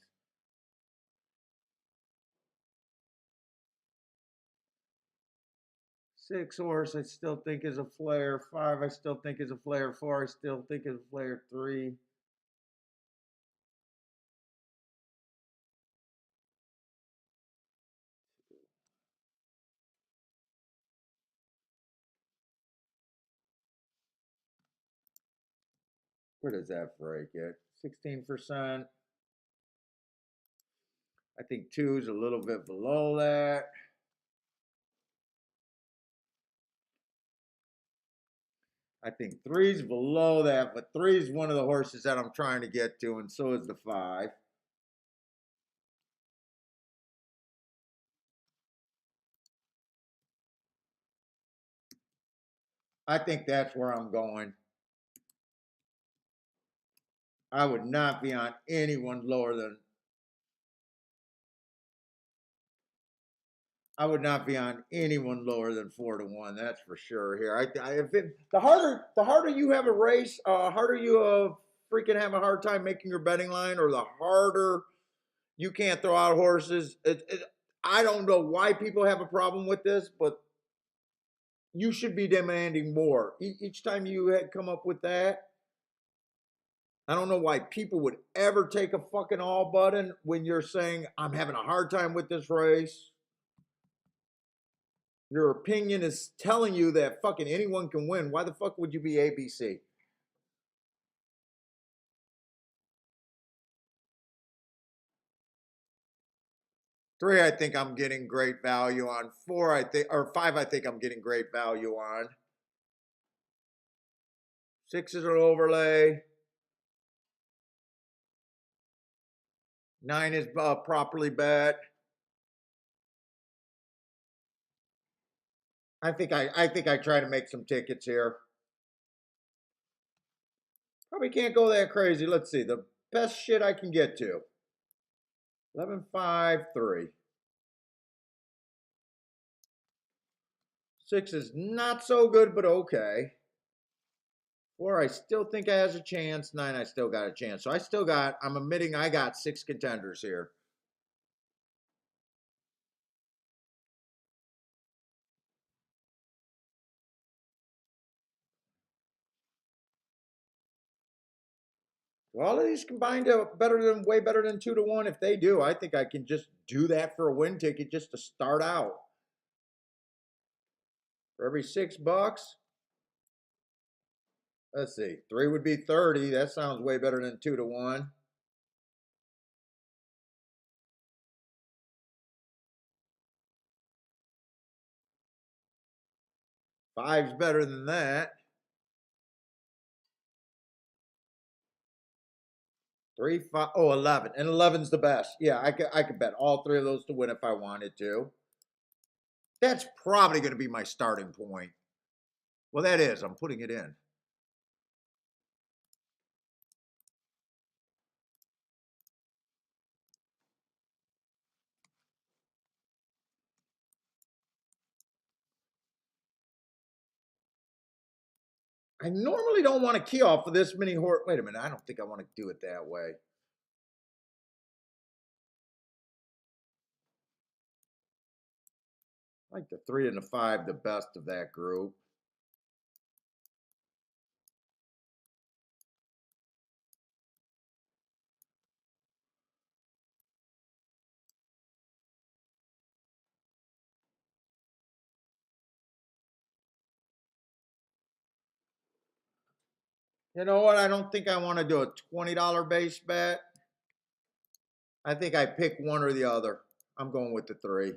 6 horse I still think is a flare. 5 I still think is a flare. 4 I still think is a flare. 3. Where does that break it? 16%. I think 2's a little bit below that. I think 3's below that, but 3's one of the horses that I'm trying to get to, and so is the 5. I think that's where I'm going. I would not be on anyone lower than. I would not be on anyone lower than 4-1. That's for sure. Here, if it, the harder you have a race, harder you freaking have a hard time making your betting line, or the harder you can't throw out horses. I don't know why people have a problem with this, but you should be demanding more each time you had come up with that. I don't know why people would ever take a fucking all button when you're saying I'm having a hard time with this race. Your opinion is telling you that fucking anyone can win. Why the fuck would you be ABC? 3, I think I'm getting great value on. 4, I think, or 5, I think I'm getting great value on. 6 is an overlay. 9 is properly bet. I think I try to make some tickets here. Probably can't go that crazy. Let's see. The best shit I can get to. 11, 5, 3. 6 is not so good, but okay. 4, I still think I has a chance. 9, I still got a chance. So I'm admitting I got 6 contenders here. All of these combined are way better than 2-1. If they do, I think I can just do that for a win ticket just to start out. For every $6, let's see, 3 would be 30. That sounds way better than 2-1. 5's better than that. 3, 5, 11. And 11's the best. Yeah, I could bet all 3 of those to win if I wanted to. That's probably going to be my starting point. Well, that is. I'm putting it in. I normally don't want to key off of this many horse. Wait a minute. I don't think I want to do it that way. I like the 3 and the 5 the best of that group. You know what? I don't think I want to do a $20 base bet. I think I pick one or the other. I'm going with the 3.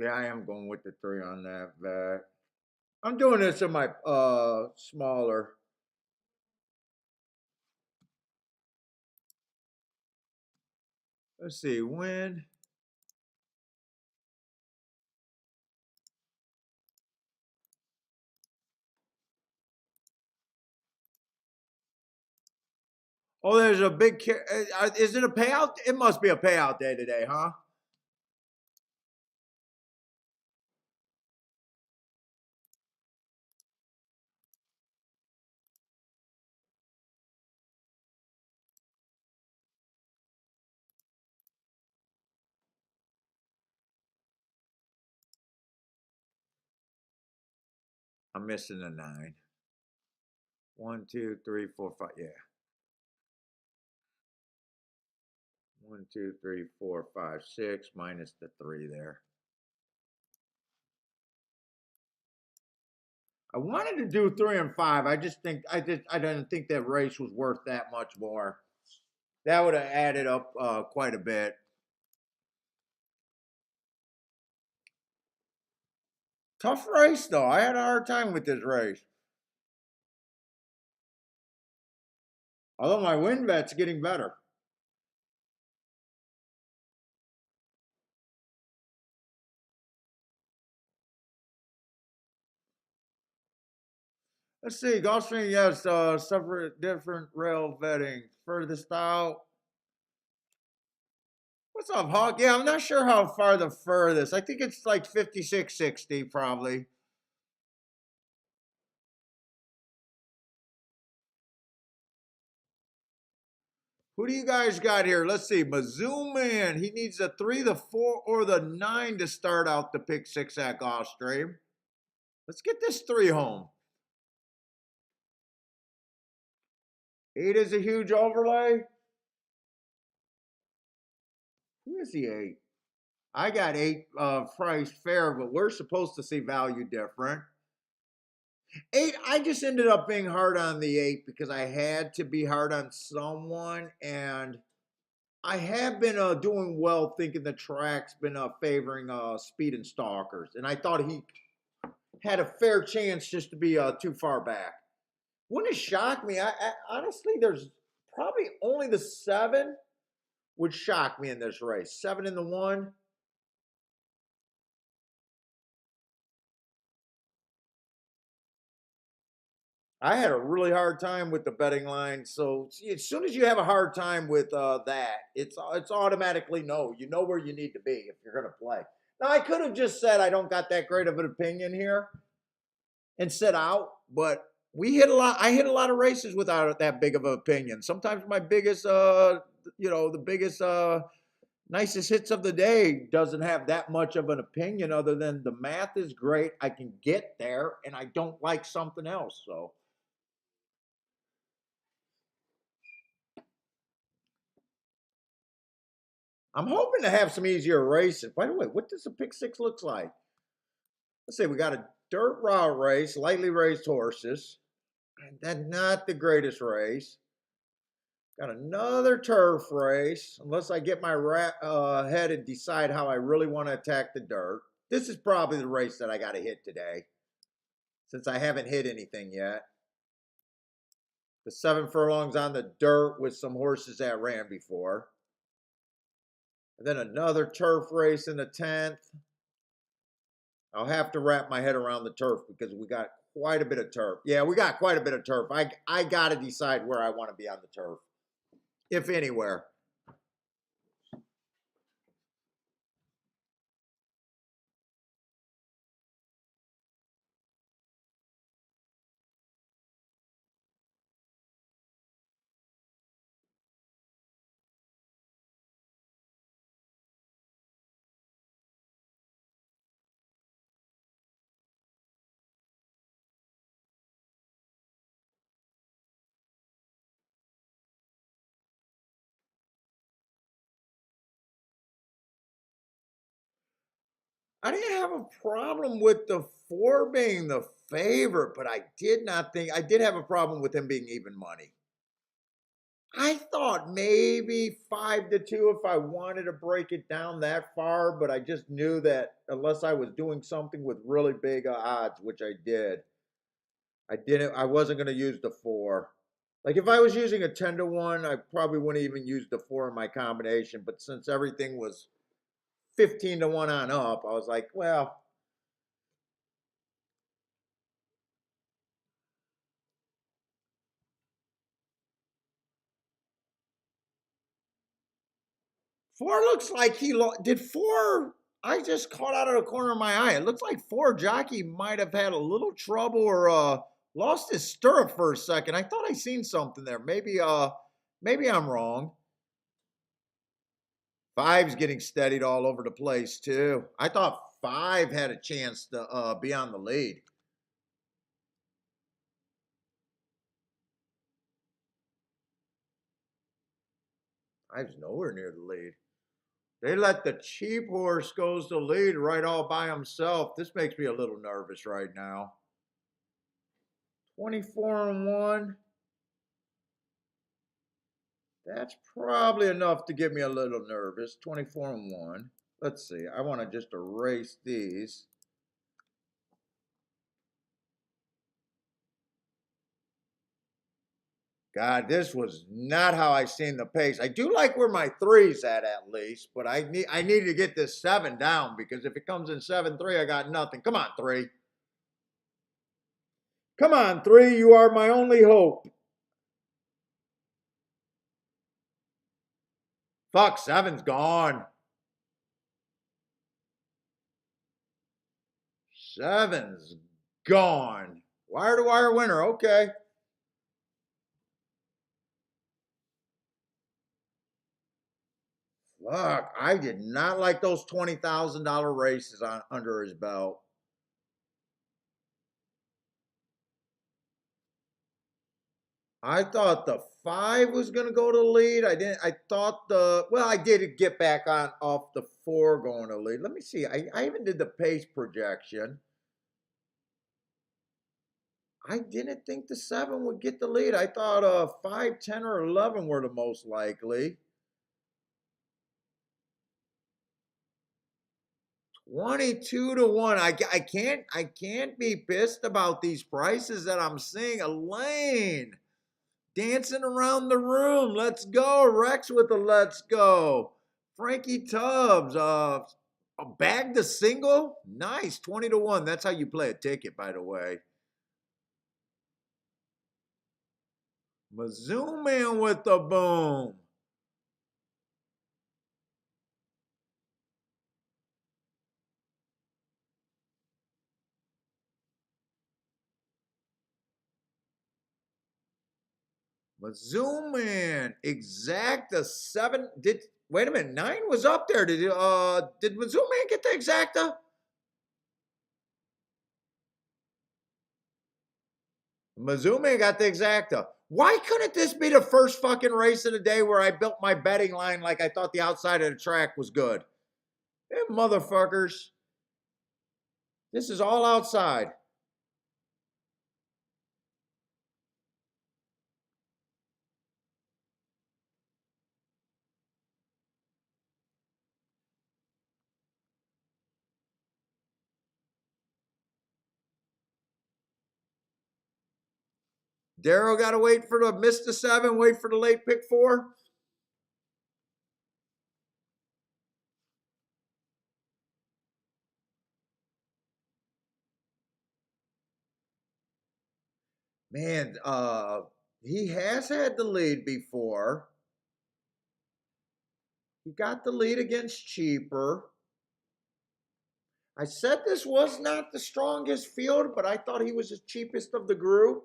Yeah, I am going with the 3 on that bet. I'm doing this in my smaller. Let's see, win. Oh, there's a big. Is it a payout? It must be a payout day today, huh? I'm missing a 9. 1, 2, 3, 4, 5. Yeah. 1, 2, 3, 4, 5, 6 minus the 3 there. I wanted to do 3 and 5. I didn't think that race was worth that much more. That would have added up quite a bit. Tough race though. I had a hard time with this race. Although my win bet's getting better. Let's see. Gulfstream, yes, separate different rail vetting. Furthest out. What's up, Hawk? Yeah, I'm not sure how far the furthest. I think it's like 5660 probably. Who do you guys got here? Let's see. Mizzou Man. He needs the 3, the 4, or the 9 to start out the pick 6 at Gulfstream. Let's get this 3 home. 8 is a huge overlay. Who is the 8? I got 8 price fair, but we're supposed to see value different. 8, I just ended up being hard on the 8 because I had to be hard on someone, and I have been doing well thinking the track's been favoring speed and stalkers, and I thought he had a fair chance just to be too far back. Wouldn't it shock me? I honestly, there's probably only the 7 would shock me in this race. 7 in the 1. I had a really hard time with the betting line. So as soon as you have a hard time with that, it's automatically no. You know where you need to be if you're going to play. Now I could have just said I don't got that great of an opinion here and sit out, but we hit a lot. I hit a lot of races without that big of an opinion. Sometimes my biggest, the biggest, nicest hits of the day doesn't have that much of an opinion other than the math is great. I can get there, and I don't like something else. So. I'm hoping to have some easier races. By the way, what does a pick 6 looks like? Let's say we got a dirt route race, lightly raised horses. That's not the greatest race. Got another turf race, unless I get my head and decide how I really want to attack the dirt. This is probably the race that I got to hit today, since I haven't hit anything yet. The 7 furlongs on the dirt with some horses that ran before. And then another turf race in the 10th. I'll have to wrap my head around the turf because we got quite a bit of turf. Yeah, we got quite a bit of turf. I got to decide where I want to be on the turf, if anywhere. I didn't have a problem with the 4 being the favorite, but I did have a problem with him being even money. I thought maybe 5-2 if I wanted to break it down that far, but I just knew that unless I was doing something with really big odds, which I did, I wasn't going to use the 4. Like if I was using a 10-1, I probably wouldn't even use the 4 in my combination, but since everything was 15-1 on up, I was like, well, 4 looks like did 4. I just caught out of the corner of my eye. It looks like 4 jockey might have had a little trouble or lost his stirrup for a second. I thought I seen something there. Maybe I'm wrong. 5's getting steadied all over the place too. I thought 5 had a chance to be on the lead. I was nowhere near the lead. They let the cheap horse goes to lead right all by himself. This makes me a little nervous right now. 24-1. That's probably enough to get me a little nervous. 24-1. Let's see. I want to just erase these. God, this was not how I seen the pace. I do like where my three's at least, but I need to get this 7 down because if it comes in 7-3, I got nothing. Come on, 3. Come on, 3. You are my only hope. Fuck, 7's gone. 7's gone. Wire to wire winner. Okay. Fuck, I did not like those $20,000 races on under his belt. I thought the 5 was going to go to lead. I thought I did get back on off the 4 going to lead. Let me see. I even did the pace projection. I didn't think the 7 would get the lead. I thought 5, 10, or 11 were the most likely. 22-1. I can't be pissed about these prices that I'm seeing. Elaine dancing around the room. Let's go. Rex with the let's go. Frankie Tubbs, a bag to single. Nice. 20-1. That's how you play a ticket, by the way. Mizzou Man with the boom. Mizzou Man. Exacta 7. Wait a minute. 9 was up there. Did Mizzou Man get the exacta? Mizzou Man got the exacta. Why couldn't this be the first fucking race of the day where I built my betting line like I thought the outside of the track was good? Them motherfuckers. This is all outside. Darryl got to wait for the miss the 7, wait for the late pick 4. Man, he has had the lead before. He got the lead against Cheaper. I said this was not the strongest field, but I thought he was the cheapest of the group.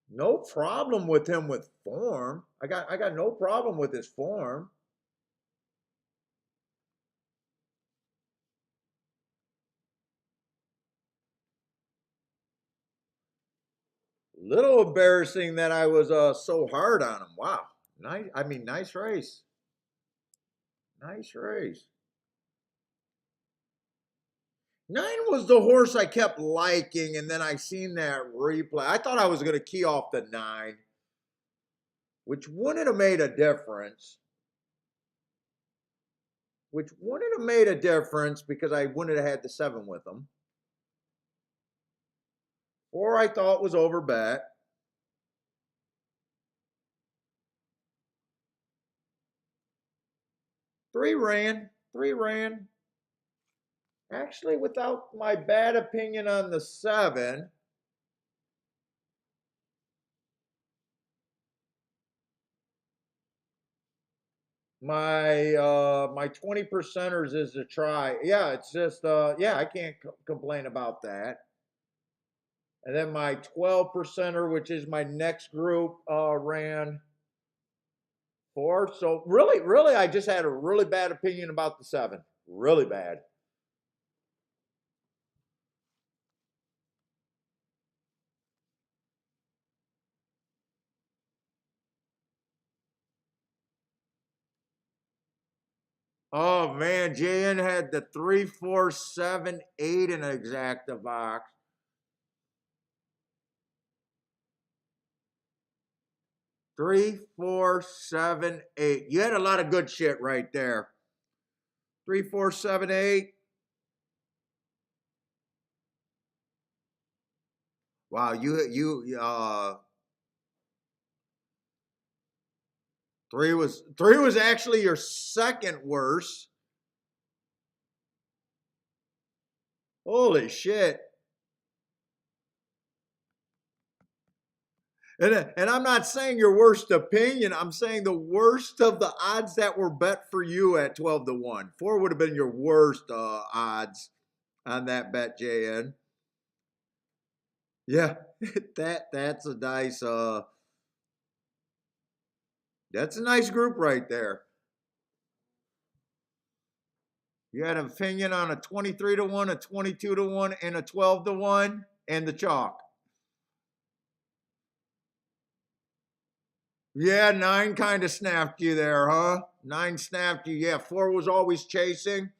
No problem with him with form. I got no problem with his form. Little embarrassing that I was so hard on him. Wow. Nice race. Nice race. 9 was the horse I kept liking, and then I seen that replay. I thought I was going to key off the 9, which wouldn't have made a difference. Which wouldn't have made a difference because I wouldn't have had the 7 with him. 4 I thought was over bet. 3 ran. 3 ran. Actually, without my bad opinion on the 7, my 20 percenters is a try. Yeah, it's just I can't complain about that. And then my 12 percenter, which is my next group, ran 4. So really, I just had a really bad opinion about the 7. Really bad. Oh man, JN had the 3, 4, 7, 8 in an exacta box. 3, 4, 7, 8. You had a lot of good shit right there. 3, 4, 7, 8. Wow, three was actually your second worst. Holy shit. And I'm not saying your worst opinion. I'm saying the worst of the odds that were bet for you at 12-1. 4 would have been your worst odds on that bet, JN. Yeah, that's a nice group right there. You had an opinion on a 23-1, a 22-1, and a 12-1, and the chalk. Yeah, 9 kind of snapped you there, huh? 9 snapped you. Yeah, 4 was always chasing.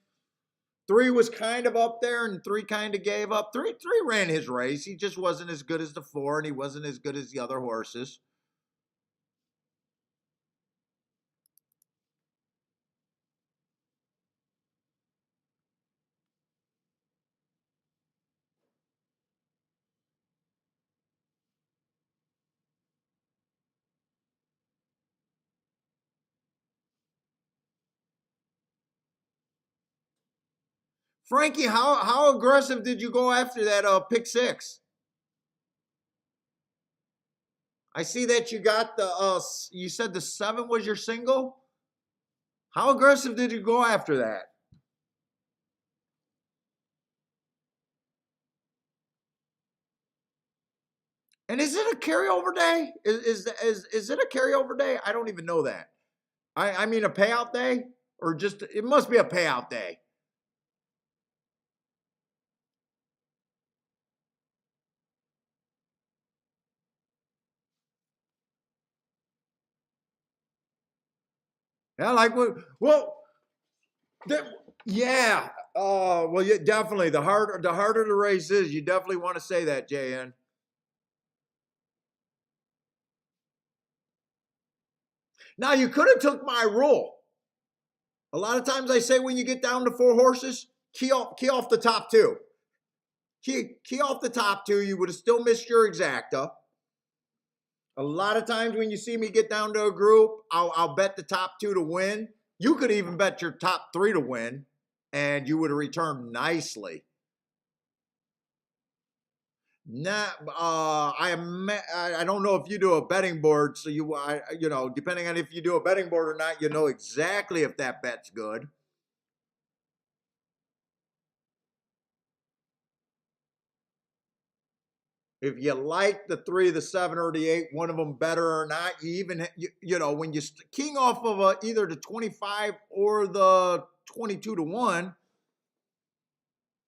3 was kind of up there, and 3 kind of gave up. Three ran his race. He just wasn't as good as the 4, and he wasn't as good as the other horses. Frankie, how aggressive did you go after that pick 6? I see that you got you said the 7 was your single. How aggressive did you go after that? And is it a carryover day? Is it a carryover day? I don't even know that. I mean a payout day, or just it must be a payout day. Yeah, like well, yeah. Well, yeah, definitely. The harder the race is, you definitely want to say that, JN. Now you could have took my rule. A lot of times I say when you get down to 4 horses, key off the top 2. Key off the top 2. You would have still missed your exacta. A lot of times when you see me get down to a group, I'll bet the top 2 to win. You could even bet your top 3 to win, and you would have returned nicely. Nah, I don't know if you do a betting board, so depending on if you do a betting board or not, you know exactly if that bet's good. If you like the 3, the 7, or the 8, one of them better or not, when you king off of either the 25 or the 22-1,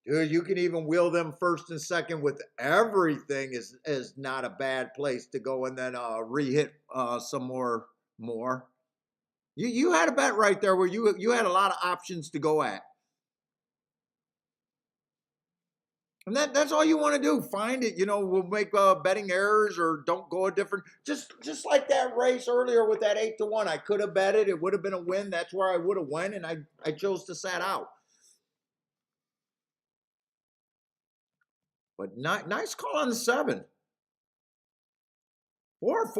dude, you can even wheel them first and second with everything is not a bad place to go, and then re-hit some more. You had a bet right there where you had a lot of options to go at. And that's all you want to do. Find it. We'll make betting errors or don't go a different. Just like that race earlier with that 8-1. I could have bet it. It would have been a win. That's where I would have went, and I chose to sat out. But nice call on the 7. Four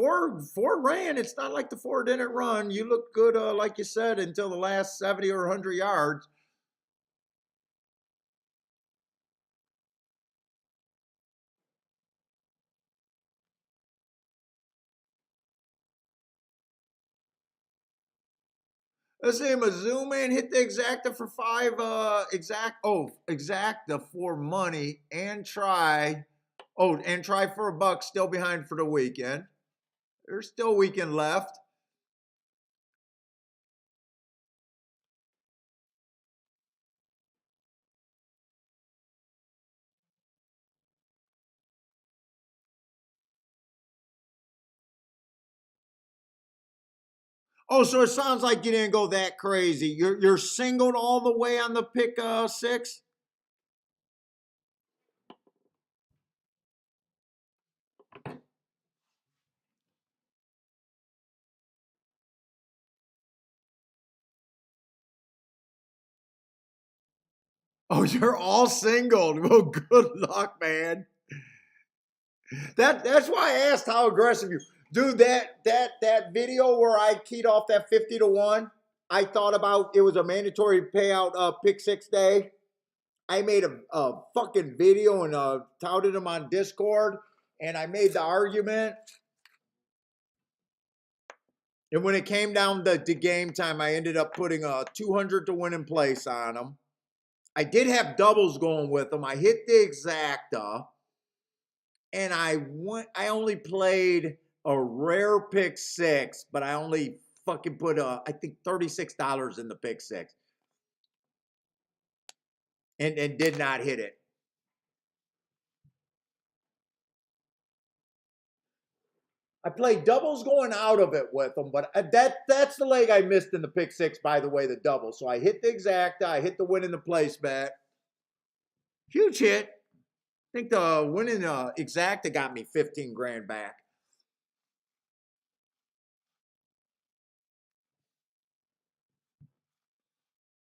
ran. It's not like the 4 didn't run. You look good, like you said, until the last 70 or 100 yards. Let's see, Mizzou man hit the exacta for 5. Exacta for money and try. Oh, and try for a buck. Still behind for the weekend. There's still weekend left. Oh, so it sounds like you didn't go that crazy. You're singled all the way on the pick six? Oh, you're all singled. Well, good luck, man. That's why I asked how aggressive you. Dude, that video where I keyed off that 50-1, I thought about it was a mandatory payout pick six day. I made a fucking video and touted him on Discord, and I made the argument. And when it came down to game time, I ended up putting a 200 to win in place on him. I did have doubles going with him. I hit the exacta, and I only played a rare pick six, but I only fucking put I think $36 in the pick six, and did not hit it. I played doubles going out of it with them, but that's the leg I missed in the pick six, by the way, the double. So I hit the exacta, I hit the win in the place bet. Huge hit. I think the win in the exacta got me 15 grand back.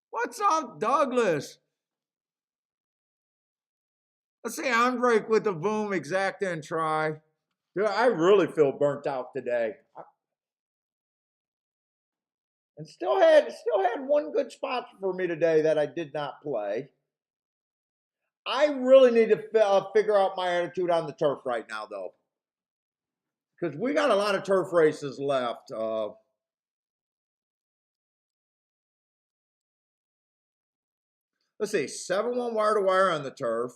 What's up, Douglas? Let's see Andre with the boom, exacta, and try. Dude, I really feel burnt out today. And still had one good spot for me today that I did not play. I really need to figure out my attitude on the turf right now, though, because we got a lot of turf races left. Let's see, 7-1 wire to wire on the turf.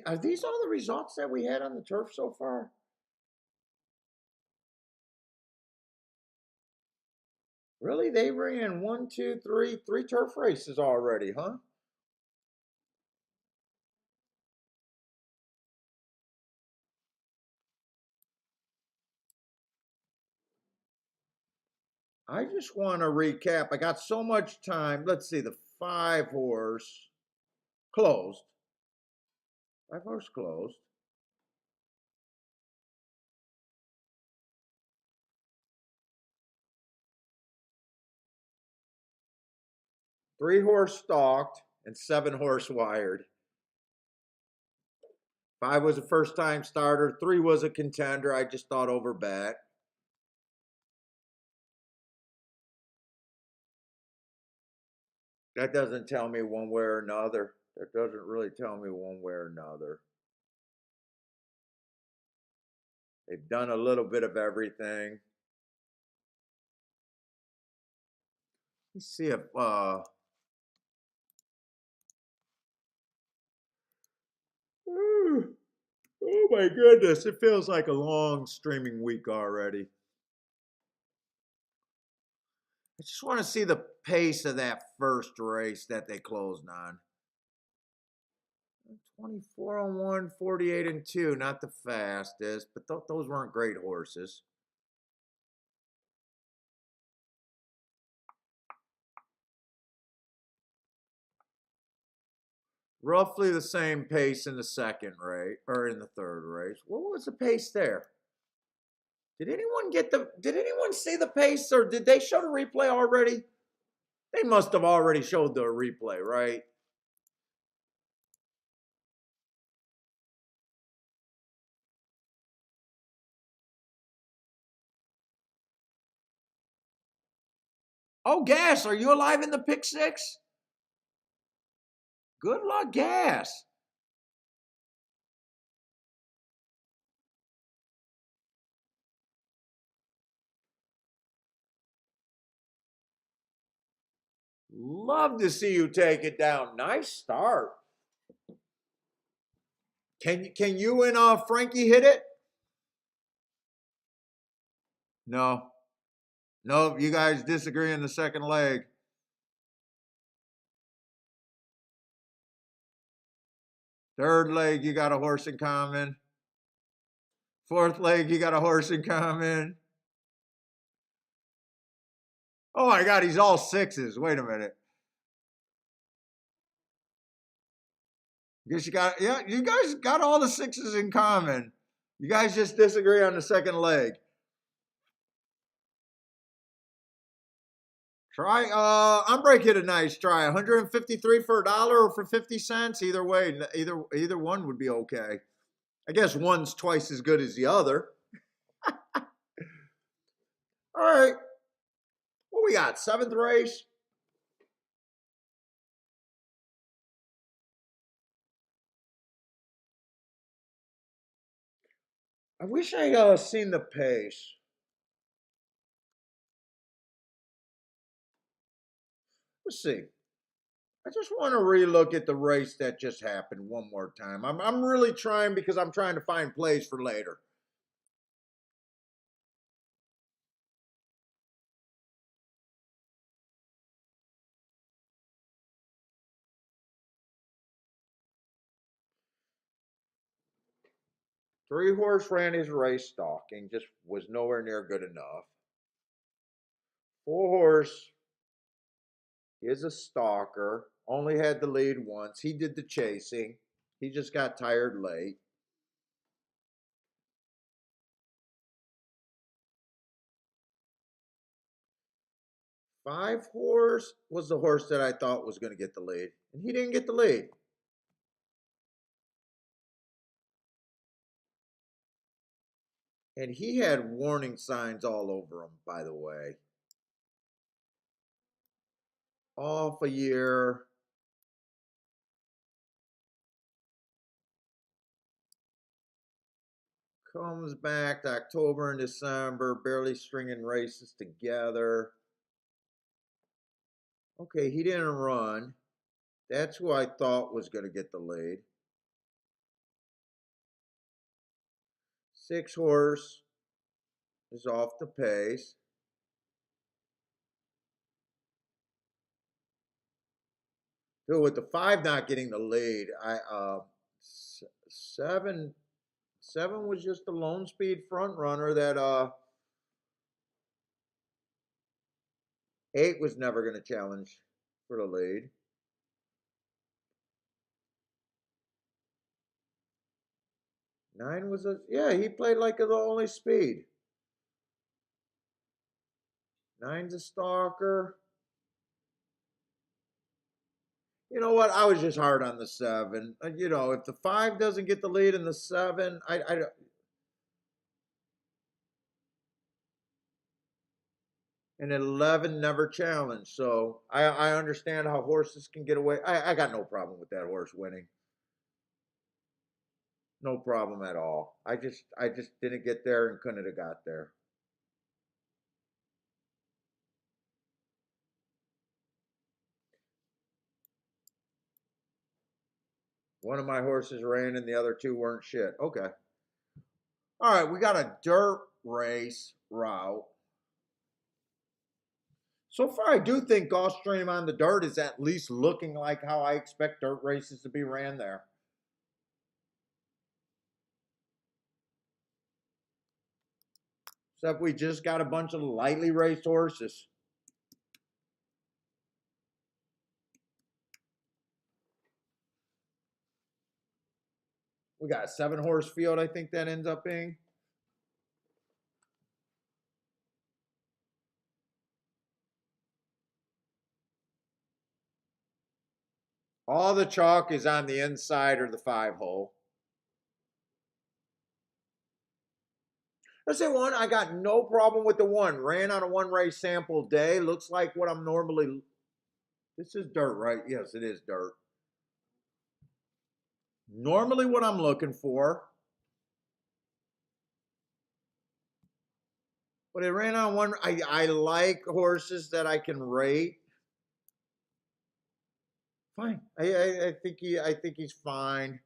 Are these all the results that we had on the turf so far? Really? They ran 1, 2, 3 turf races already, huh? I just want to recap. I got so much time. Let's see, the 5-horse closed. 5-horse closed. Three-horse stalked and 7-horse wired. 5 was a first-time starter. 3 was a contender. I just thought over bet. That doesn't tell me one way or another. That doesn't really tell me one way or another. They've done a little bit of everything. Let's see if oh my goodness, it feels like a long streaming week already. I just want to see the pace of that first race that they closed on. 24 on 1, 48 and 2, not the fastest, but those weren't great horses. Roughly the same pace in the second race, or in the third race. What was the pace there? Did anyone see the pace, or did they show the replay already? They must have already showed the replay, right? Oh, Gas, are you alive in the pick six? Good luck, Gas. Love to see you take it down. Nice start. Can you and Frankie hit it? No. No, you guys disagree in the second leg. Third leg, you got a horse in common. Fourth leg, you got a horse in common. Oh my God, he's all sixes. Wait a minute. Guess you got, yeah, you guys got all the sixes in common. You guys just disagree on the second leg. Try, I'm breaking a nice try. 153 for $1 or for 50 cents. Either way, either one would be okay. I guess one's twice as good as the other. All right. What we got? Seventh race. I wish I seen the pace. Let's see. I just want to relook at the race that just happened one more time. I'm really trying because I'm trying to find plays for later. Three horse ran his race stalking, just was nowhere near good enough. Four horse is a stalker, only had the lead once. He did the chasing. He just got tired late. Five horse was the horse that I thought was going to get the lead, and he didn't get the lead. And he had warning signs all over him, by the way. Off a year. Comes back to October and December, barely stringing races together. Okay, he didn't run. That's who I thought was going to get the lead. Six horse is off the pace. Dude, with the five not getting the lead, seven was just a lone speed front runner that eight was never going to challenge for the lead. Nine was he played like the only speed. Nine's a stalker. You know what? I was just hard on the seven. You know, if the five doesn't get the lead in the seven, and 11 never challenged. So I understand how horses can get away. I got no problem with that horse winning. No problem at all. I just didn't get there and couldn't have got there. One of my horses ran and the other two weren't shit. Okay. All right, we got a dirt race route. So far, I do think Gulfstream on the dirt is at least looking like how I expect dirt races to be ran there. Except we just got a bunch of lightly raced horses. We got a 7-horse field, I think that ends up being. All the chalk is on the inside or the 5-hole. Let's say one. I got no problem with the one. Ran on a one race sample day. Looks like what I'm normally. This is dirt, right? Yes, it is dirt. Normally what I'm looking for. But it ran on one. I like horses that I can rate. Fine. I think he's fine.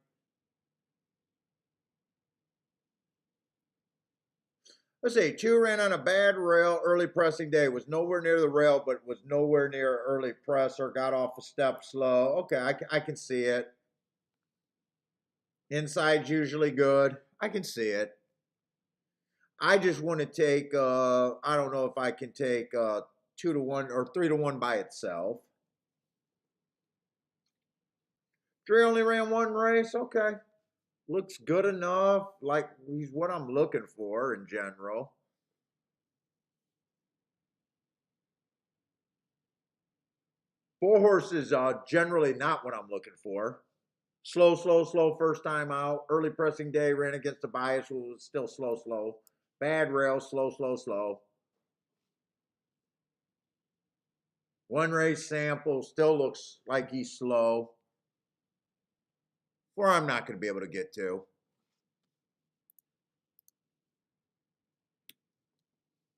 Let's see. Two ran on a bad rail early pressing day. Was nowhere near the rail, but was nowhere near early presser. Got off a step slow. Okay, I can see it. Inside's usually good. I can see it. I just want to take. I don't know if I can take 2-1 or 3-1 by itself. 3 only ran one race. Okay. Looks good enough. Like he's what I'm looking for in general. Four horses generally not what I'm looking for. Slow, slow, slow first time out. Early pressing day ran against the bias, who was still slow, slow. Bad rail, slow, slow, slow. One race sample still looks like he's slow. Four I'm not going to be able to get to.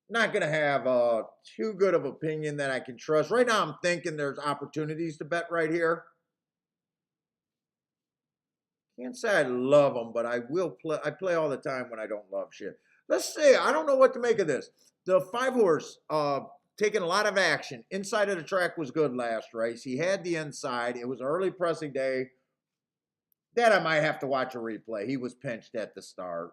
Not going to have too good of opinion that I can trust. Right now I'm thinking there's opportunities to bet right here. Can't say I love them, but I will play. I play all the time when I don't love shit. Let's see. I don't know what to make of this. The 5-horse taking a lot of action. Inside of the track was good last race. He had the inside. It was early pressing day. That I might have to watch a replay. He was pinched at the start.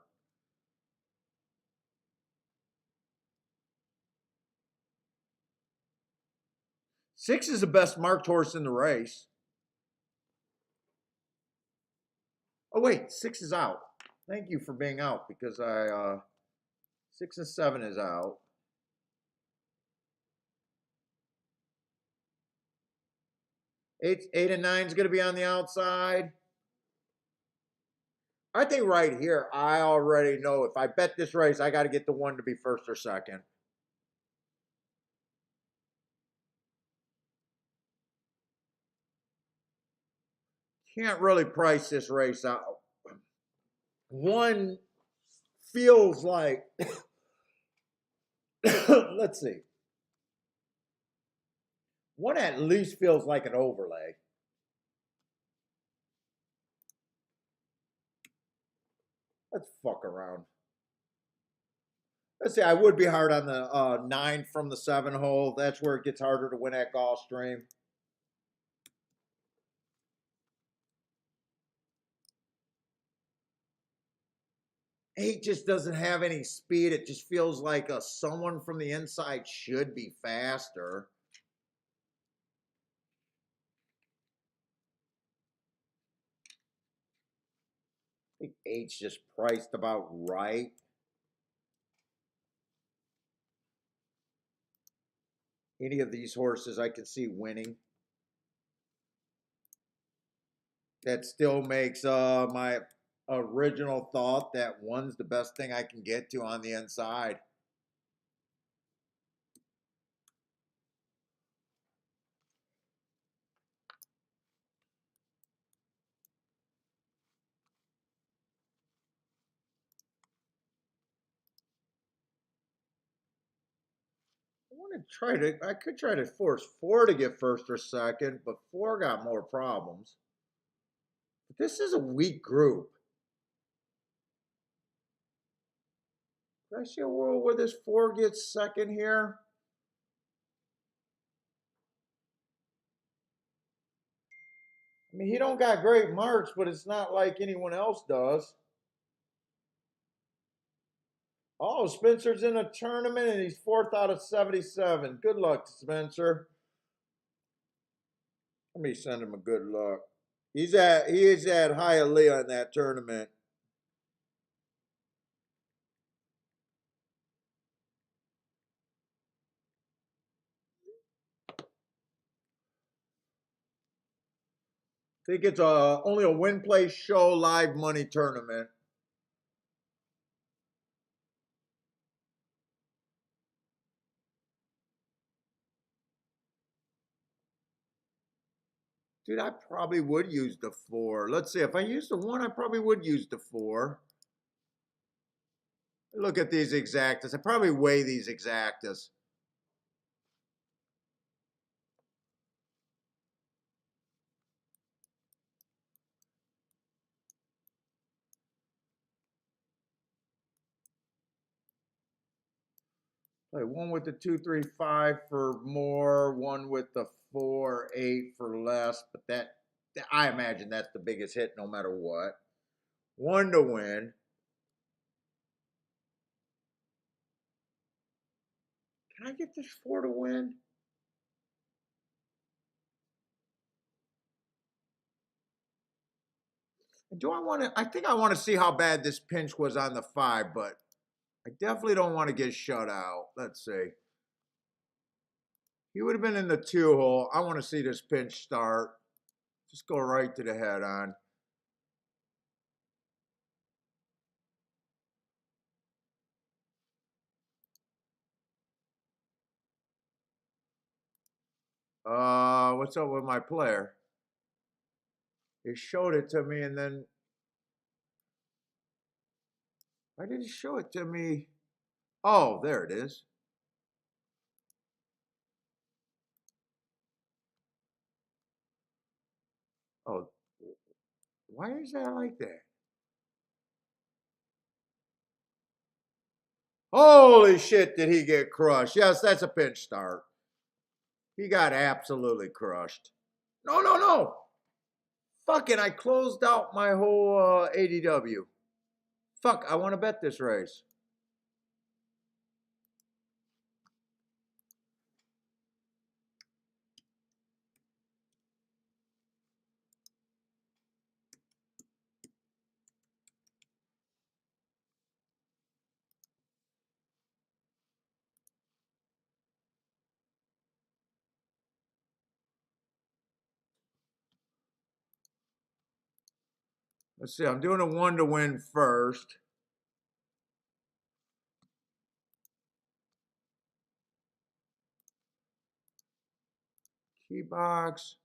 Six is the best marked horse in the race. Oh, wait. 6 is out. Thank you for being out because 6 and 7 is out. 8 and 9 is going to be on the outside. I think right here, I already know if I bet this race, I got to get the 1 to be first or second. Can't really price this race out. 1 feels like, let's see. 1 at least feels like an overlay. Let's fuck around. Let's see, I would be hard on the 9 from the 7 hole. That's where it gets harder to win at Gulfstream. 8 just doesn't have any speed. It just feels like someone from the inside should be faster. I think 8's just priced about right. Any of these horses I can see winning. That still makes my original thought that 1's the best thing I can get to on the inside. I could try to force 4 to get first or second, but 4 got more problems. But this is a weak group. Did I see a world where this 4 gets second here? I mean, he don't got great marks, but it's not like anyone else does. Oh, Spencer's in a tournament and he's 4th out of 77. Good luck, Spencer. Let me send him a good luck. He is at Hialeah in that tournament. I think it's only a win, play, show, live money tournament. Dude, I probably would use the 4. Let's see. If I use the 1, I probably would use the 4. Look at these exactas. I probably weigh these exactas. Play 1 with the 2, 3, 5 for more. 1 with the 4, 8 for less. But I imagine that's the biggest hit no matter what. 1 to win. Can I get this 4 to win? Do I want to? I think I want to see how bad this pinch was on the 5, but I definitely don't want to get shut out. Let's see. He would have been in the 2 hole. I want to see this pinch start. Just go right to the head on. What's up with my player? He showed it to me and then why did he show it to me? Oh, there it is. Oh, why is that like that? Holy shit, did he get crushed? Yes, that's a pinch start. He got absolutely crushed. No, no, no. Fucking, I closed out my whole ADW. Fuck, I want to bet this race. Let's see, I'm doing a 1 to win first. Key box.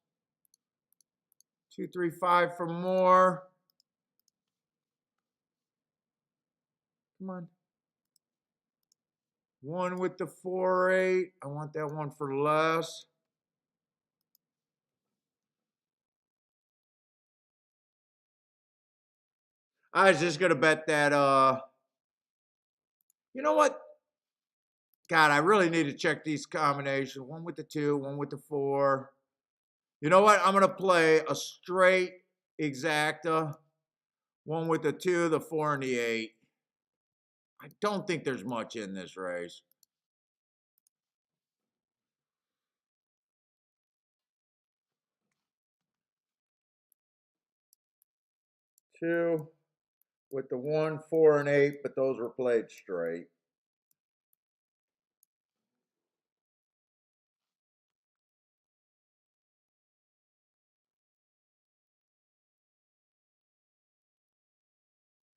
2, 3, 5 for more. Come on. 1 with the 4, 8. I want that one for less. I was just gonna bet that you know what? God, I really need to check these combinations. 1 with the 2, 1 with the 4. You know what? I'm gonna play a straight exacta. 1 with the 2, the 4, and the 8. I don't think there's much in this race. Two with the 1, 4, and 8, but those were played straight.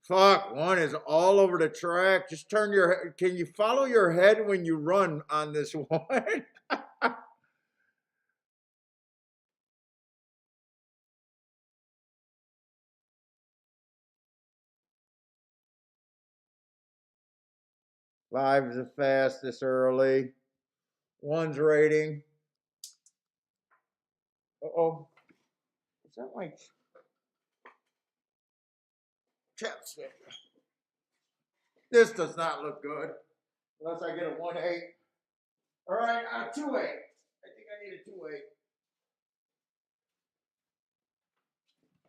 Fuck, 1 is all over the track. Just turn your, can you follow your head when you run on this 1? 5 is the fastest early. 1's rating. Uh-oh. Is that like chapstick? This does not look good. Unless I get a 1-8. All right, 2-8. I think I need a 2-8.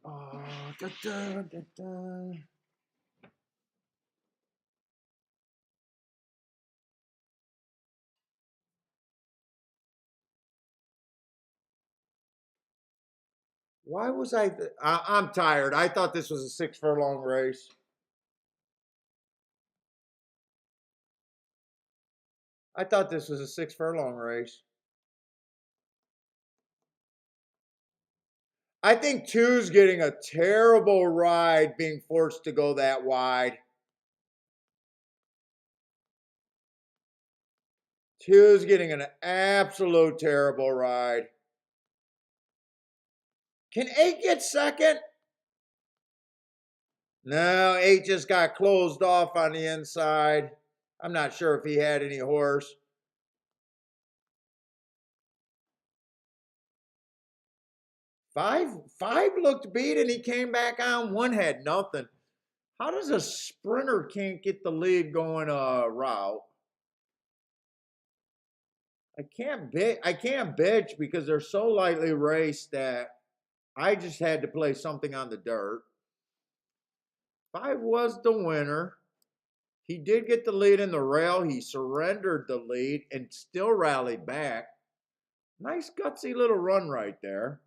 Oh, da, da, da, da. Why was I'm tired. I thought this was a 6 furlong race. I thought this was a 6 furlong race. I think 2's getting a terrible ride being forced to go that wide. 2's getting an absolute terrible ride. Can 8 get second? No, 8 just got closed off on the inside. I'm not sure if he had any horse. 5 looked beat and he came back on. 1 had nothing. How does a sprinter can't get the lead going route? I can't bitch because they're so lightly raced that I just had to play something on the dirt. 5 was the winner. He did get the lead in the rail. He surrendered the lead and still rallied back. Nice gutsy little run right there.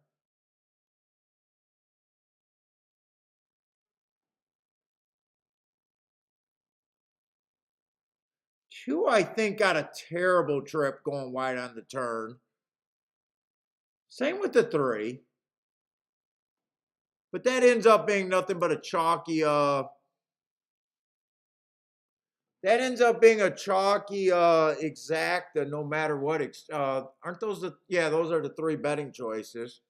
Two, I think, got a terrible trip going wide on the turn. Same with the three. But that ends up being nothing but a chalky that ends up being a chalky exact no matter what. Aren't those the, yeah, those are the three betting choices.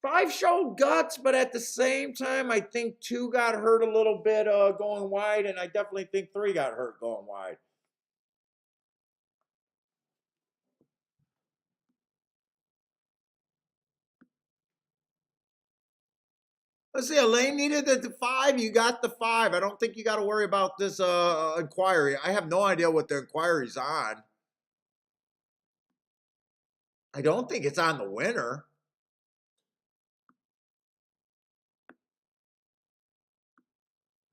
Five showed guts, but at the same time, I think two got hurt a little bit going wide, and I definitely think three got hurt going wide. Let's see, Elaine needed the five. You got the five. I don't think you got to worry about this inquiry. I have no idea what the inquiry's on. I don't think it's on the winner.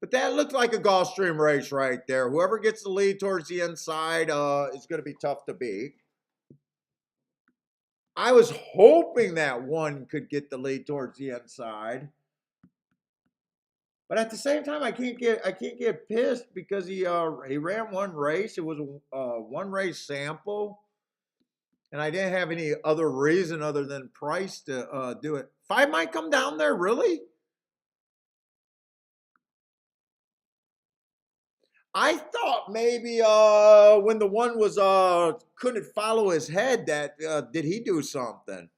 But that looked like a Gulfstream race right there. Whoever gets the lead towards the inside is going to be tough to beat. I was hoping that one could get the lead towards the inside. But at the same time, I can't get pissed because he ran one race. It was a one race sample, and I didn't have any other reason other than price to do it. Five might come down there, really. I thought maybe when the one was couldn't follow his head, that did he do something?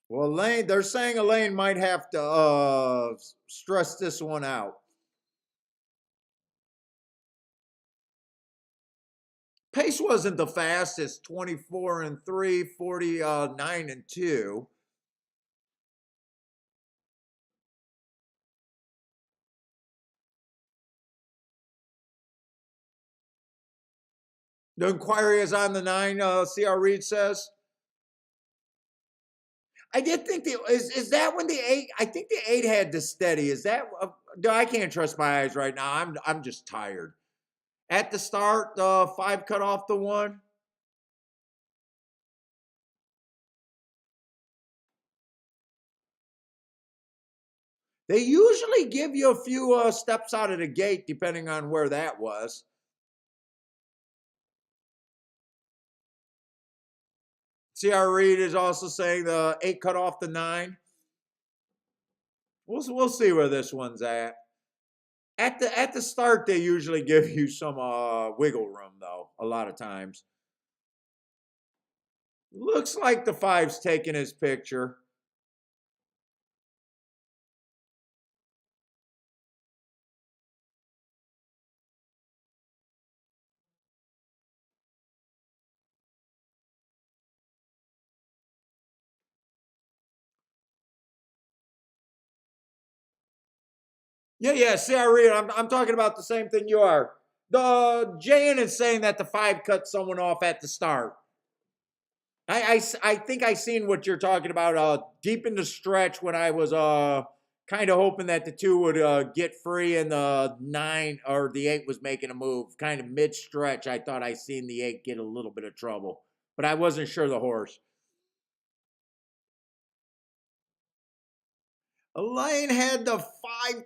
Well, Elaine, they're saying Elaine might have to stress this one out. Pace wasn't the fastest, 24 and 3, 49 and 2. The inquiry is on the 9, CR Reed says. I did think is that when the 8, I think the 8 had to steady. Is that I can't trust my eyes right now. I'm just tired. At the start, 5 cut off the 1. They usually give you a few steps out of the gate, depending on where that was. CR Reed is also saying the 8 cut off the 9. We'll see where this one's at. At the start, they usually give you some wiggle room, though. A lot of times. Looks like the 5's taking his picture. Yeah, CR Reed. I'm talking about the same thing you are. The JN is saying that the 5 cut someone off at the start. I think I seen what you're talking about deep in the stretch when I was kind of hoping that the 2 would get free and the 9 or the 8 was making a move. Kind of mid stretch, I thought I seen the 8 get a little bit of trouble, but I wasn't sure the horse. Elaine had the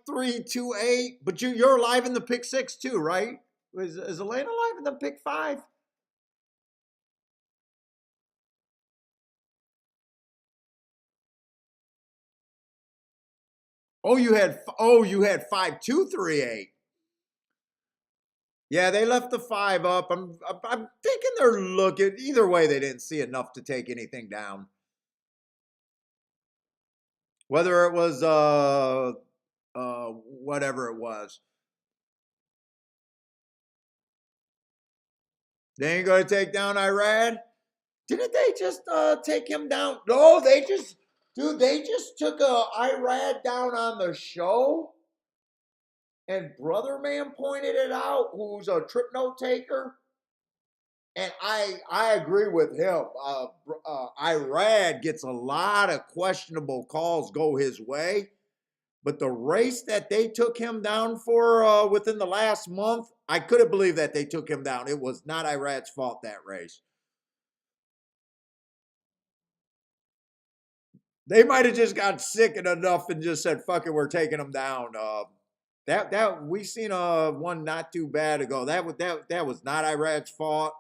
5-3-2-8, but you're alive in the pick 6 too, right? Is Elaine alive in the pick 5? You had 5-2-3-8. Yeah, they left the 5 up. I'm thinking they're looking. Either way, they didn't see enough to take anything down. Whether it was whatever it was. They ain't gonna take down Irad. Didn't they just take him down? No, they just took Irad down on the show. And Brother Man pointed it out, who's a trip note taker. And I agree with him. Irad gets a lot of questionable calls go his way, but the race that they took him down for within the last month, I couldn't believe that they took him down. It was not Irad's fault, that race. They might have just got sick enough and just said, "Fuck it, we're taking him down." That we seen one not too bad ago. That was not Irad's fault.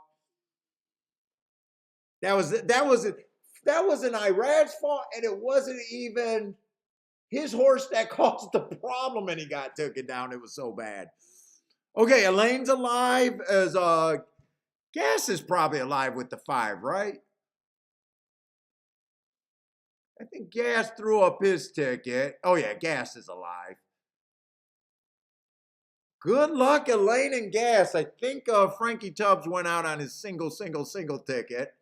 That was an Irad's fault, and it wasn't even his horse that caused the problem, and he got taken down. It was so bad. Okay, Elaine's alive. As Gas is probably alive with the 5, right? I think Gas threw up his ticket. Oh yeah, Gas is alive. Good luck, Elaine and Gas. I think Frankie Tubbs went out on his single ticket.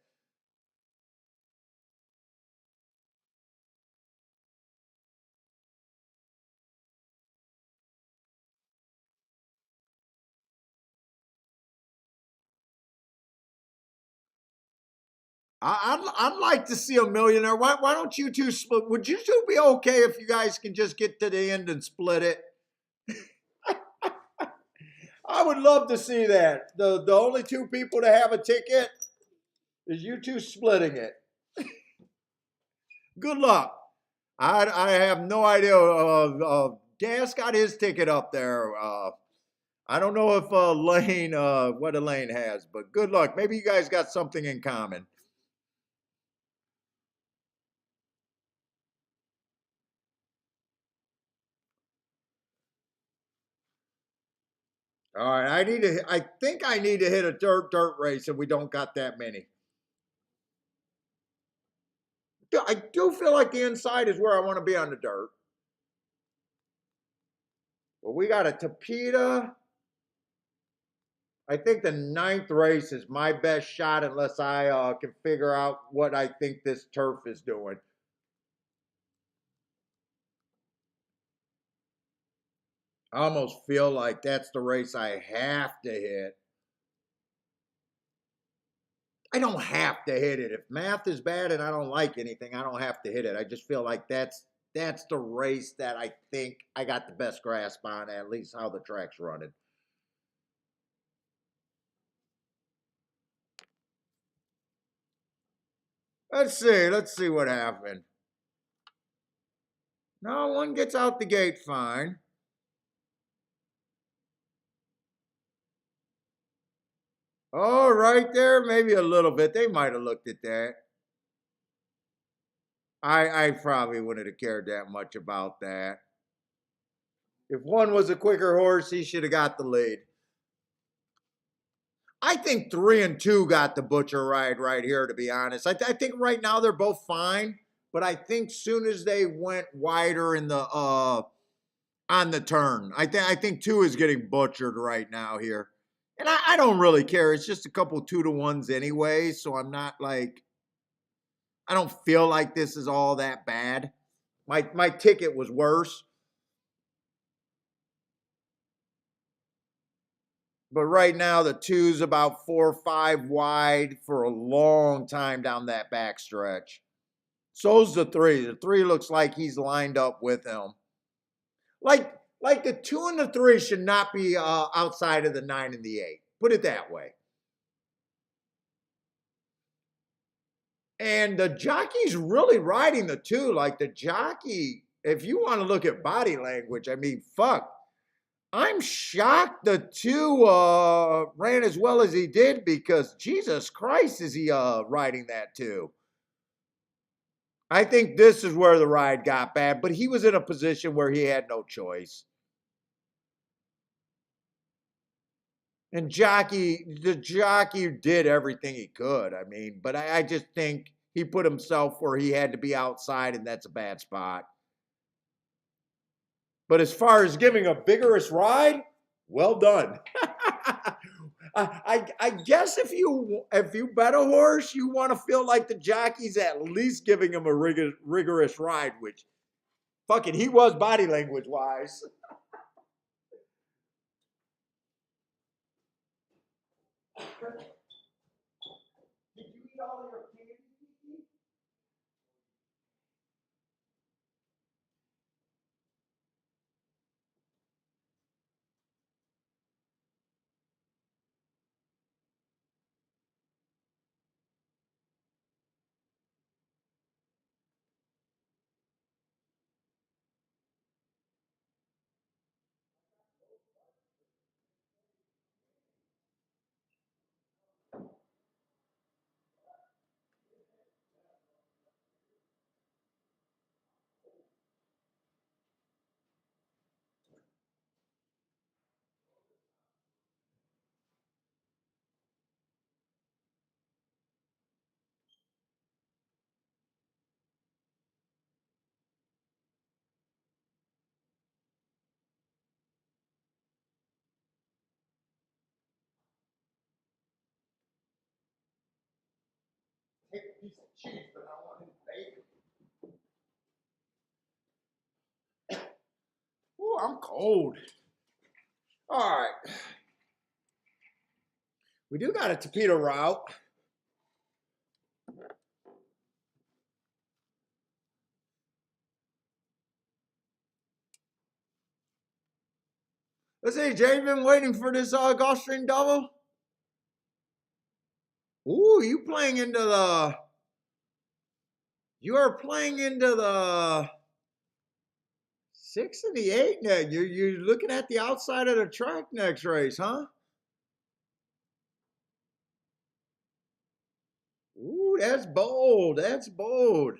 I'd like to see a millionaire. Why don't you two split? Would you two be okay if you guys can just get to the end and split it? I would love to see that. The only two people to have a ticket is you two splitting it. Good luck. I have no idea. Gas got his ticket up there. I don't know if Lane, what Elaine has, but good luck. Maybe you guys got something in common. All right, I think I need to hit a dirt race, and we don't got that many. I do feel like the inside is where I want to be on the dirt. Well, we got a Tapeta. I think the 9th race is my best shot unless I can figure out what I think this turf is doing. I almost feel like that's the race I have to hit. I don't have to hit it. If math is bad and I don't like anything, I don't have to hit it. I just feel like that's the race that I think I got the best grasp on, at least how the track's running. Let's see what happened. No, one gets out the gate fine. Oh, right there, maybe a little bit. They might have looked at that. I probably wouldn't have cared that much about that. If one was a quicker horse, he should have got the lead. I think 3 and 2 got the butcher right here, to be honest. I think right now they're both fine, but I think soon as they went wider in the on the turn, I think 2 is getting butchered right now here. And I don't really care. It's just a couple 2-to-1s anyway, so I'm not like, I don't feel like this is all that bad. My ticket was worse. But right now, the 2's about 4 or 5 wide for a long time down that back stretch. So's the 3. The 3 looks like he's lined up with him. Like the 2 and the 3 should not be outside of the 9 and the 8. Put it that way. And the jockey's really riding the 2. Like the jockey, if you want to look at body language, I mean, fuck. I'm shocked the 2 ran as well as he did, because Jesus Christ, is he riding that 2? I think this is where the ride got bad, but he was in a position where he had no choice. And the jockey did everything he could. I mean, but I just think he put himself where he had to be outside, and that's a bad spot. But as far as giving a vigorous ride, well done. I guess if you bet a horse, you want to feel like the jockey's at least giving him a rigorous ride, which fucking he was body language wise. piece of cheese, but I want his bacon. Ooh, I'm cold. All right. We do got a torpedo route. Let's see, Jay, been waiting for this Gulfstream double. Ooh, you are playing into the 6 and the 8 now. You're looking at the outside of the track next race, huh? Ooh, that's bold. That's bold.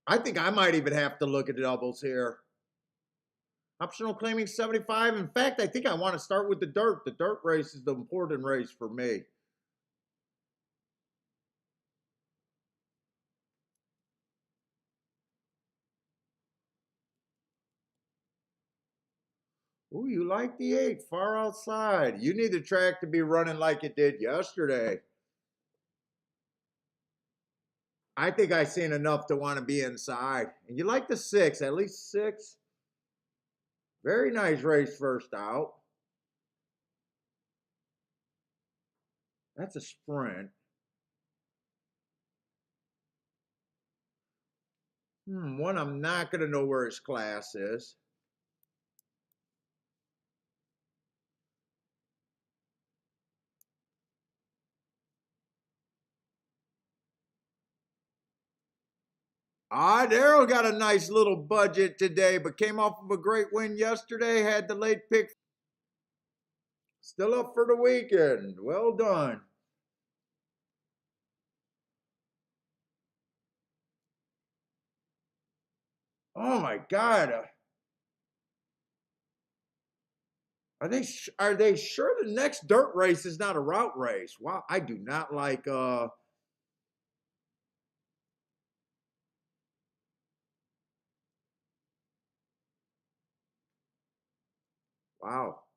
I think I might even have to look at the doubles here. Optional claiming 75. In fact, I think I want to start with the dirt. The dirt race is the important race for me. Ooh, you like the 8, far outside. You need the track to be running like it did yesterday. I think I've seen enough to want to be inside. And you like the 6, at least 6. Very nice race first out. That's a sprint. One I'm not going to know where his class is. Daryl got a nice little budget today, but came off of a great win yesterday. Had the late pick. Still up for the weekend. Well done. Oh my God. Are they sure the next dirt race is not a route race? Wow, I do not like wow.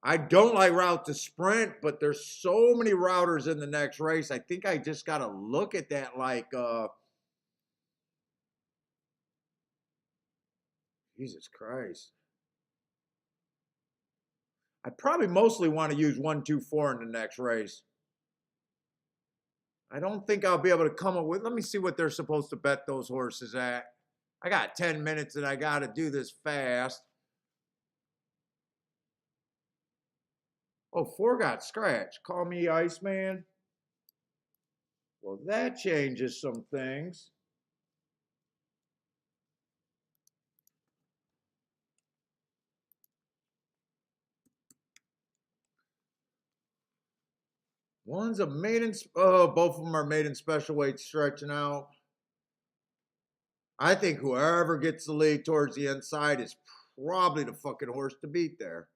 I don't like route to sprint, but there's so many routers in the next race. I think I just gotta look at that like Jesus Christ. I probably mostly want to use 1, 2, 4 in the next race. I don't think I'll be able to come up with. Let me see what they're supposed to bet those horses at. I got 10 minutes and I got to do this fast. Oh, 4 got scratched. Call me Iceman. Well, that changes some things. One's a maiden. Oh, both of them are maiden special weight stretching out. I think whoever gets the lead towards the inside is probably the fucking horse to beat there.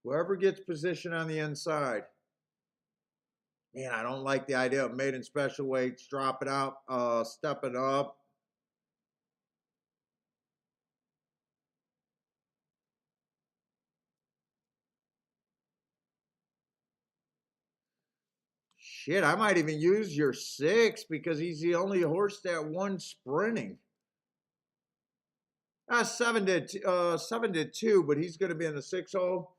Whoever gets position on the inside. Man, I don't like the idea of maiden special weights dropping out, stepping up. Shit, I might even use your 6 because he's the only horse that won sprinting. 7 did 2, but he's going to be in the 6 hole.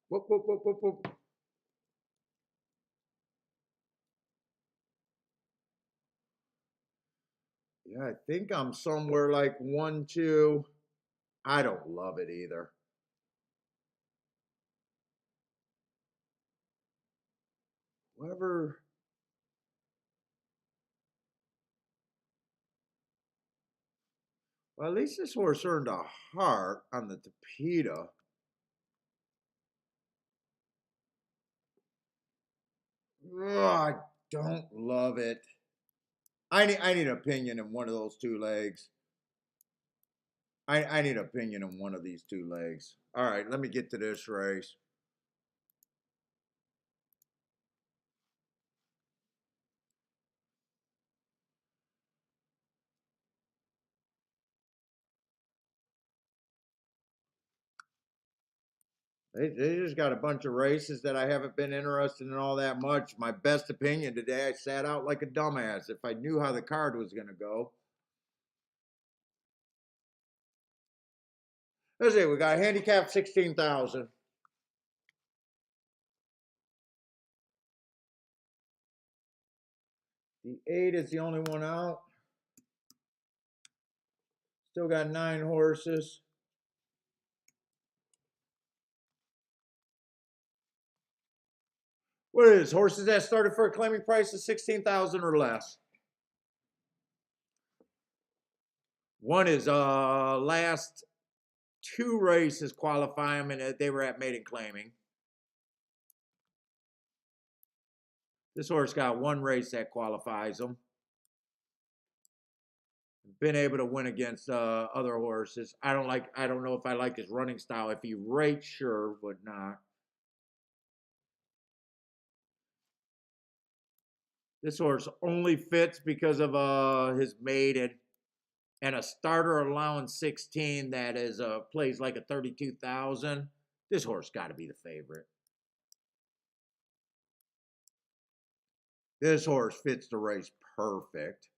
Whoop, whoop, whoop, whoop, whoop. Yeah, I think I'm somewhere like 1, 2. I don't love it either. Whoever. Well, at least this horse earned a heart on the Tapeta. I don't love it. I need an opinion in one of those 2 legs. I need an opinion in one of these 2 legs. All right, let me get to this race. They just got a bunch of races that I haven't been interested in all that much. My best opinion today, I sat out like a dumbass. If I knew how the card was going to go. Let's see, we got handicap 16,000. The 8 is the only one out. Still got 9 horses. What is horses that started for a claiming price of 16,000 or less? One is last 2 races qualify them, and they were at maiden claiming. This horse got 1 race that qualifies them. Been able to win against other horses. I don't know if I like his running style. If he rates, sure, but not. This horse only fits because of his maiden and a starter allowing 16 that is plays like a 32,000. This horse got to be the favorite. This horse fits the race perfect.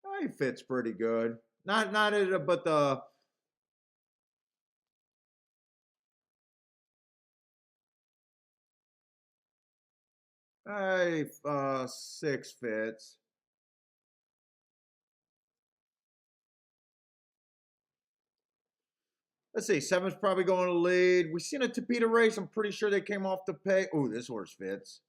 Oh, he fits pretty good. Not it, but the hey, 6 fits. Let's see, 7's probably going to lead. We seen a Tapeta race. I'm pretty sure they came off the pay. Oh, this horse fits.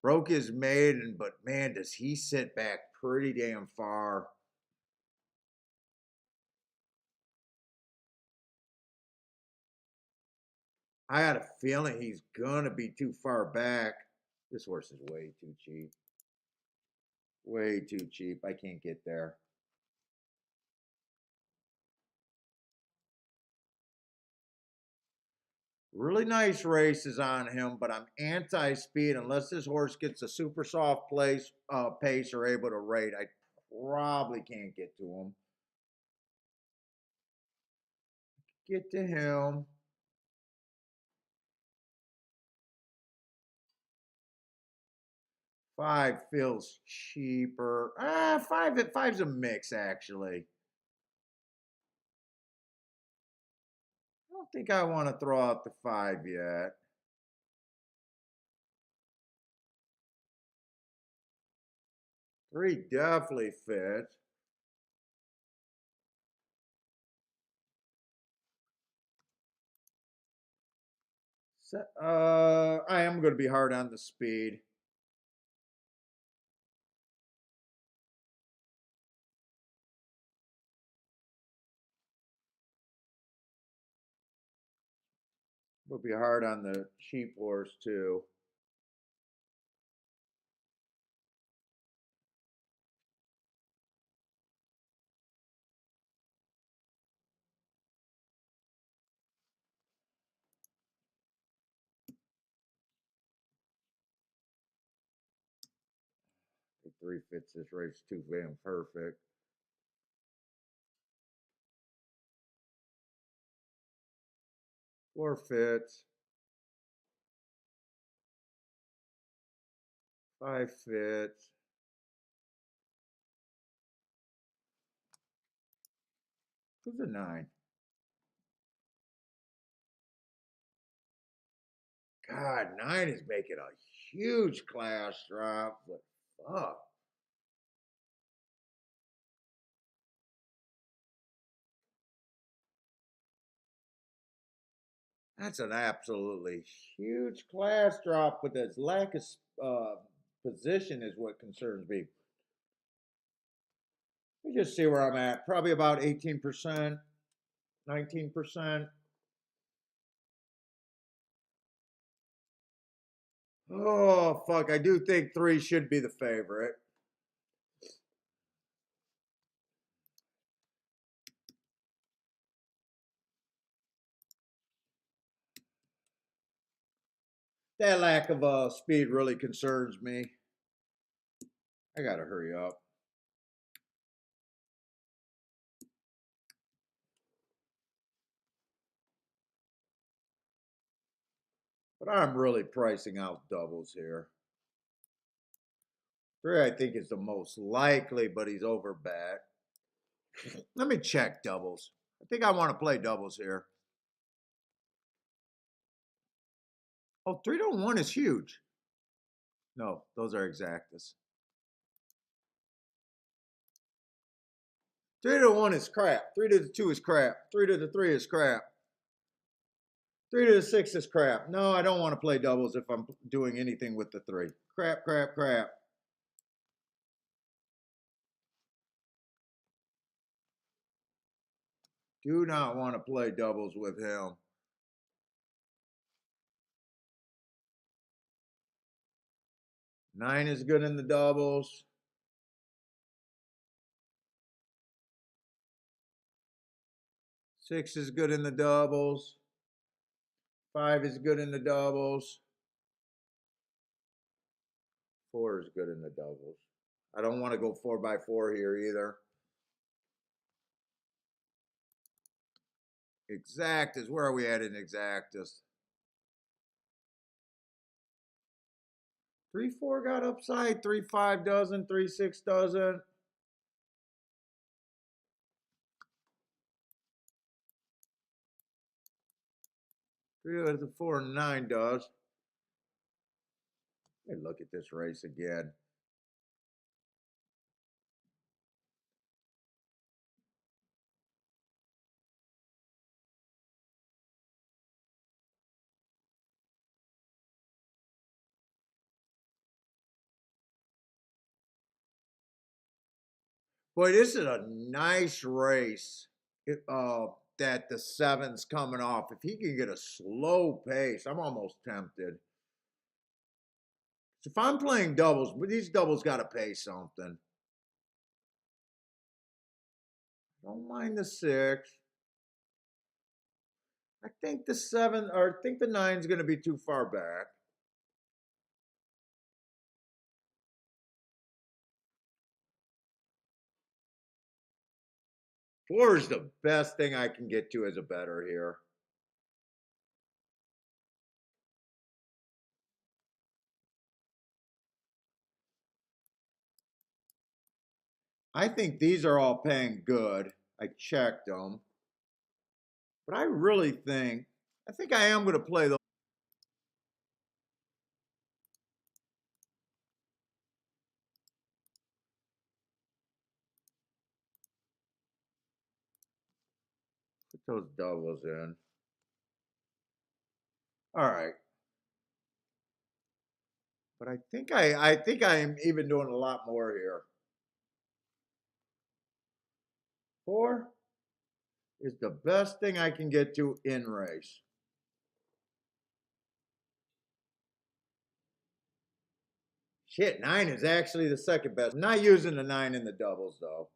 Broke his maiden, but man, does he sit back pretty damn far. I got a feeling he's gonna be too far back. This horse is way too cheap. Way too cheap. I can't get there. Really nice races on him, but I'm anti-speed unless this horse gets a super soft pace or able to rate. I probably can't get to him. Get to him. 5 feels cheaper. Five's a mix actually. I don't think I want to throw out the 5 yet. 3 definitely fits. I am going to be hard on the speed. We'll be hard on the cheap horse too. I think 3 fits this race too damn perfect. 4 fits. 5 fits. Who's a 9? God, 9 is making a huge class drop. But fuck. That's an absolutely huge class drop with its lack of position is what concerns me. Let me just see where I'm at. Probably about 18%, 19%. Oh, fuck. I do think 3 should be the favorite. That lack of speed really concerns me. I gotta hurry up. But I'm really pricing out doubles here. 3, I think, is the most likely, but he's over bet. Let me check doubles. I think I want to play doubles here. Oh, 3 to 1 is huge. No, those are exactas. 3 to 1 is crap. 3 to the 2 is crap. 3 to the 3 is crap. 3 to the 6 is crap. No, I don't want to play doubles if I'm doing anything with the 3. Crap, crap, crap. Do not want to play doubles with him. Nine is good in the doubles. Six is good in the doubles. 5 is good in the doubles. 4 is good in the doubles. I don't want to go 4x4 here either. Exactas. Where are we at in exactas? 3-4 got upside. 3-5 doesn't. 3-6 doesn't. 3 to the 4 and 9 does. Let me look at this race again. Boy, this is a nice race. That the 7's coming off. If he can get a slow pace, I'm almost tempted. So if I'm playing doubles, but these doubles got to pay something. Don't mind the 6. I think the 7, or I think the 9's going to be too far back. Four is the best thing I can get to as a better here. I think these are all paying good. I checked them. But I really think I am going to play those. Put those doubles in. All right. But I think I am even doing a lot more here. 4 is the best thing I can get to in race. Shit, 9 is actually the second best. I'm not using the 9 in the doubles though.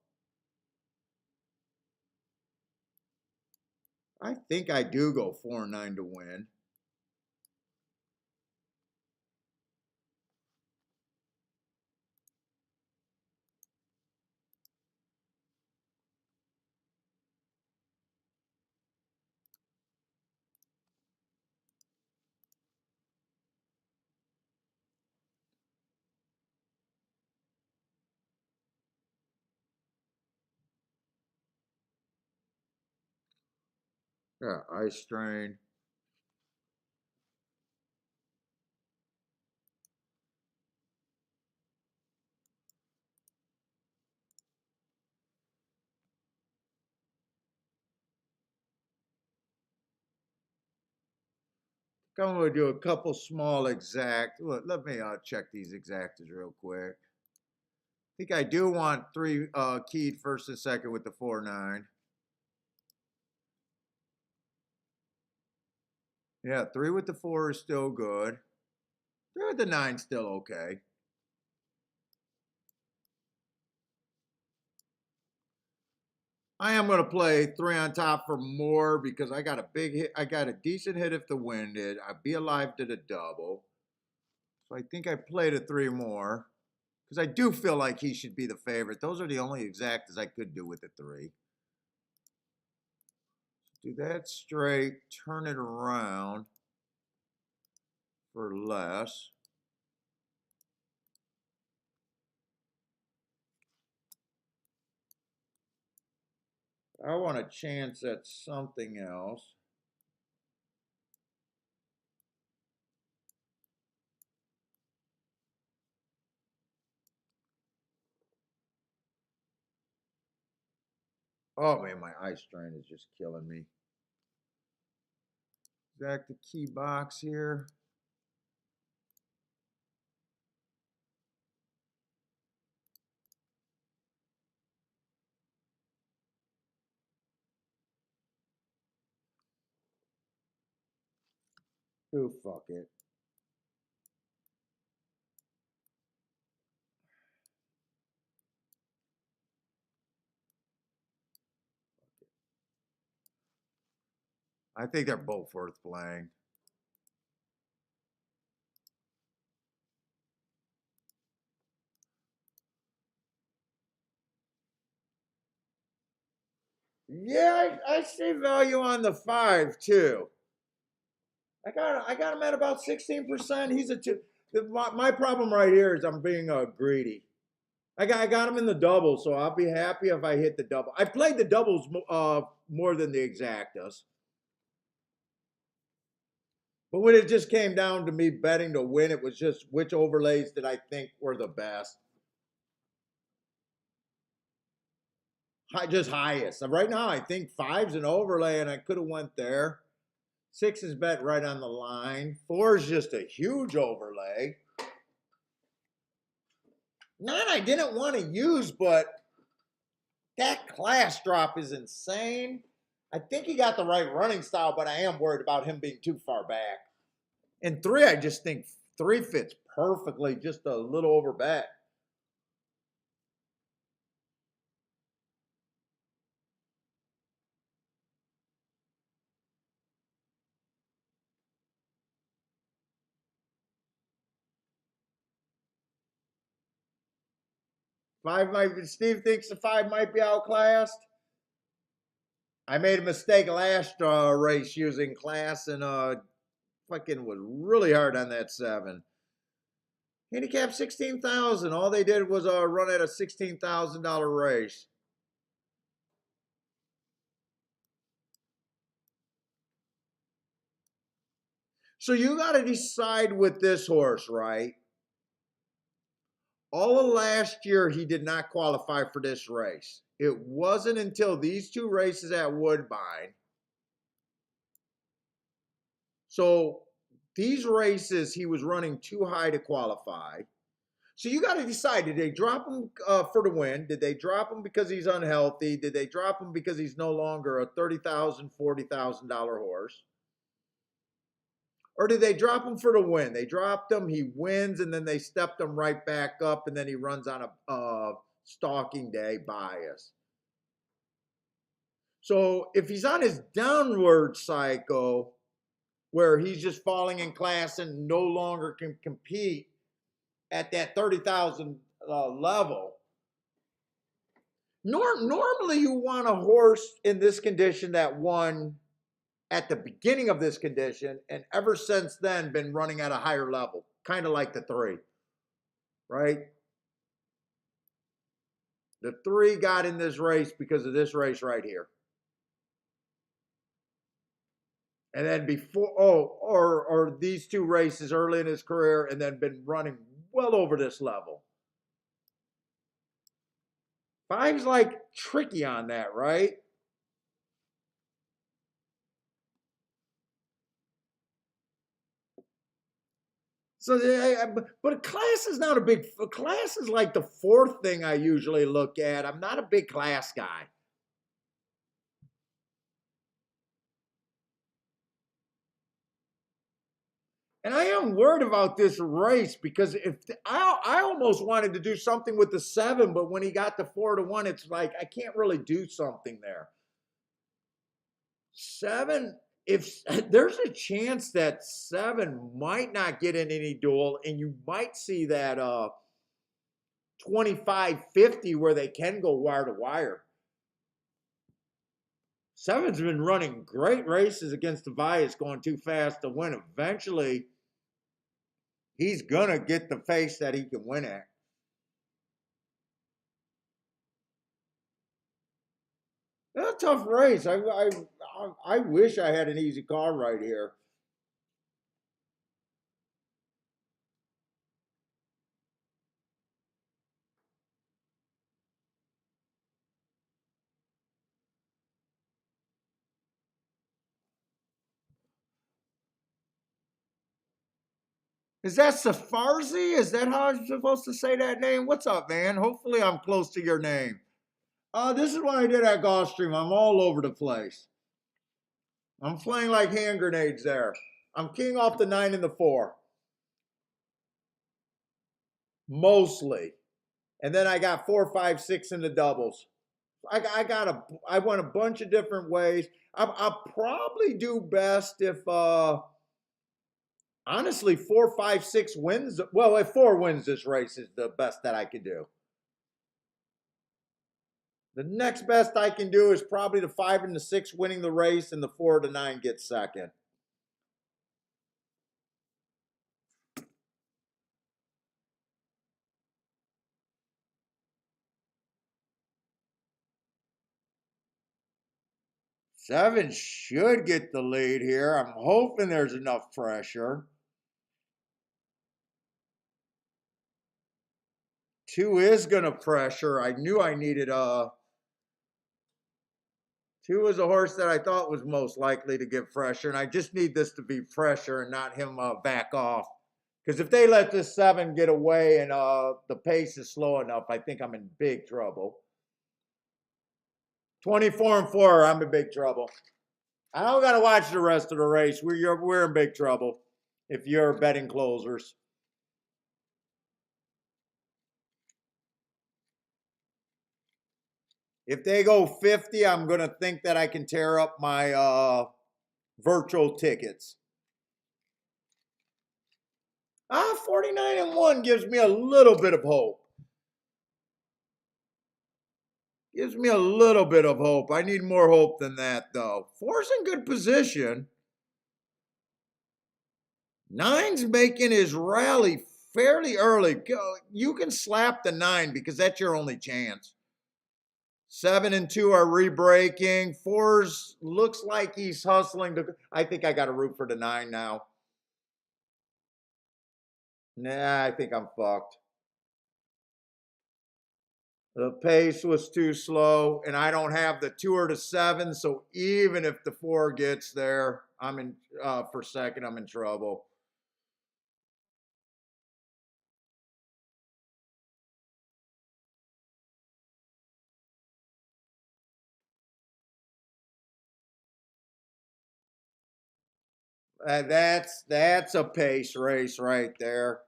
I think I do go 4-9 to win. Yeah, ice strain. I'm going to do a couple small exact. Look, let me check these exactas real quick. I think I do want 3 keyed first and second with the 4-9. Yeah, 3 with the 4 is still good. 3 with the 9 still okay. I am going to play 3 on top for more because I got a big hit. I got a decent hit if the wind did. I'd be alive to the double. So I think I played a 3 more. Because I do feel like he should be the favorite. Those are the only exactas I could do with the 3. Do that straight, turn it around for less. I want a chance at something else. Oh man, my eye strain is just killing me. Back the key box here. Oh, fuck it. I think they're both worth playing. Yeah, I see value on the 5 too. I got him at about 16%. He's a 2. My problem right here is I'm being greedy. I got him in the double, so I'll be happy if I hit the double. I played the doubles more than the exactas. But when it just came down to me betting to win, it was just which overlays did I think were the best. Just highest. Right now, I think 5's an overlay, and I could have went there. 6 is bet right on the line. 4 is just a huge overlay. 9 I didn't want to use, but that class drop is insane. I think he got the right running style, but I am worried about him being too far back. And 3, I just think 3 fits perfectly, just a little over bet. Steve thinks the 5 might be outclassed. I made a mistake last race using class and fucking was really hard on that 7. Handicap 16,000. All they did was run at a $16,000 race. So you got to decide with this horse, right? All of last year, he did not qualify for this race. It wasn't until these 2 races at Woodbine. So these races, he was running too high to qualify. So you got to decide, did they drop him for the win? Did they drop him because he's unhealthy? Did they drop him because he's no longer a $30,000, $40,000 horse? Or did they drop him for the win? They dropped him, he wins, and then they stepped him right back up, and then he runs on a stalking day bias. So if he's on his downward cycle, where he's just falling in class and no longer can compete at that 30,000 level, normally you want a horse in this condition that won at the beginning of this condition and ever since then been running at a higher level, kind of like the 3, right? The 3 got in this race because of this race right here. And then before, or these 2 races early in his career and then been running well over this level. 5's like tricky on that, right? So, but a class is not a big, a class is like the 4th thing I usually look at. I'm not a big class guy. And I am worried about this race because if I almost wanted to do something with the 7, but when he got to 4-1, it's like I can't really do something there. 7, if there's a chance that 7 might not get in any duel, and you might see that 25-50 where they can go wire to wire. Seven's been running great races against Tobias, going too fast to win. Eventually, he's going to get the pace that he can win at. That's a tough race. I wish I had an easy car right here. Is that Safarzi? Is that how I'm supposed to say that name? What's up, man? Hopefully I'm close to your name. This is what I did at Gulfstream. I'm all over the place. I'm playing like hand grenades there. I'm king off the 9 and the 4. Mostly. And then I got 4, 5, 6 in the doubles. I went a bunch of different ways. I'll probably do best if honestly 4, 5, 6 wins. Well, if 4 wins this race is the best that I could do. The next best I can do is probably the 5 and the 6 winning the race, and the 4 to 9 gets second. Seven should get the lead here. I'm hoping there's enough pressure. 2 is going to pressure. I knew I needed 2 is a horse that I thought was most likely to get pressure, and I just need this to be pressure and not him back off. Because if they let this 7 get away and the pace is slow enough, I think I'm in big trouble. 24 and 4, I'm in big trouble. I don't got to watch the rest of the race. We're in big trouble if you're betting closers. If they go 50, I'm going to think that I can tear up my virtual tickets. 49 and 1 gives me a little bit of hope. Gives me a little bit of hope. I need more hope than that, though. 4's in good position. 9's making his rally fairly early. You can slap the 9 because that's your only chance. 7 and 2 are re-breaking. 4's looks like he's hustling to. I think I got to root for the 9 now. Nah, I think I'm fucked. The pace was too slow, and I don't have the 2 or the 7, so even if the 4 gets there, I'm in for second, I'm in trouble. That's a pace race right there.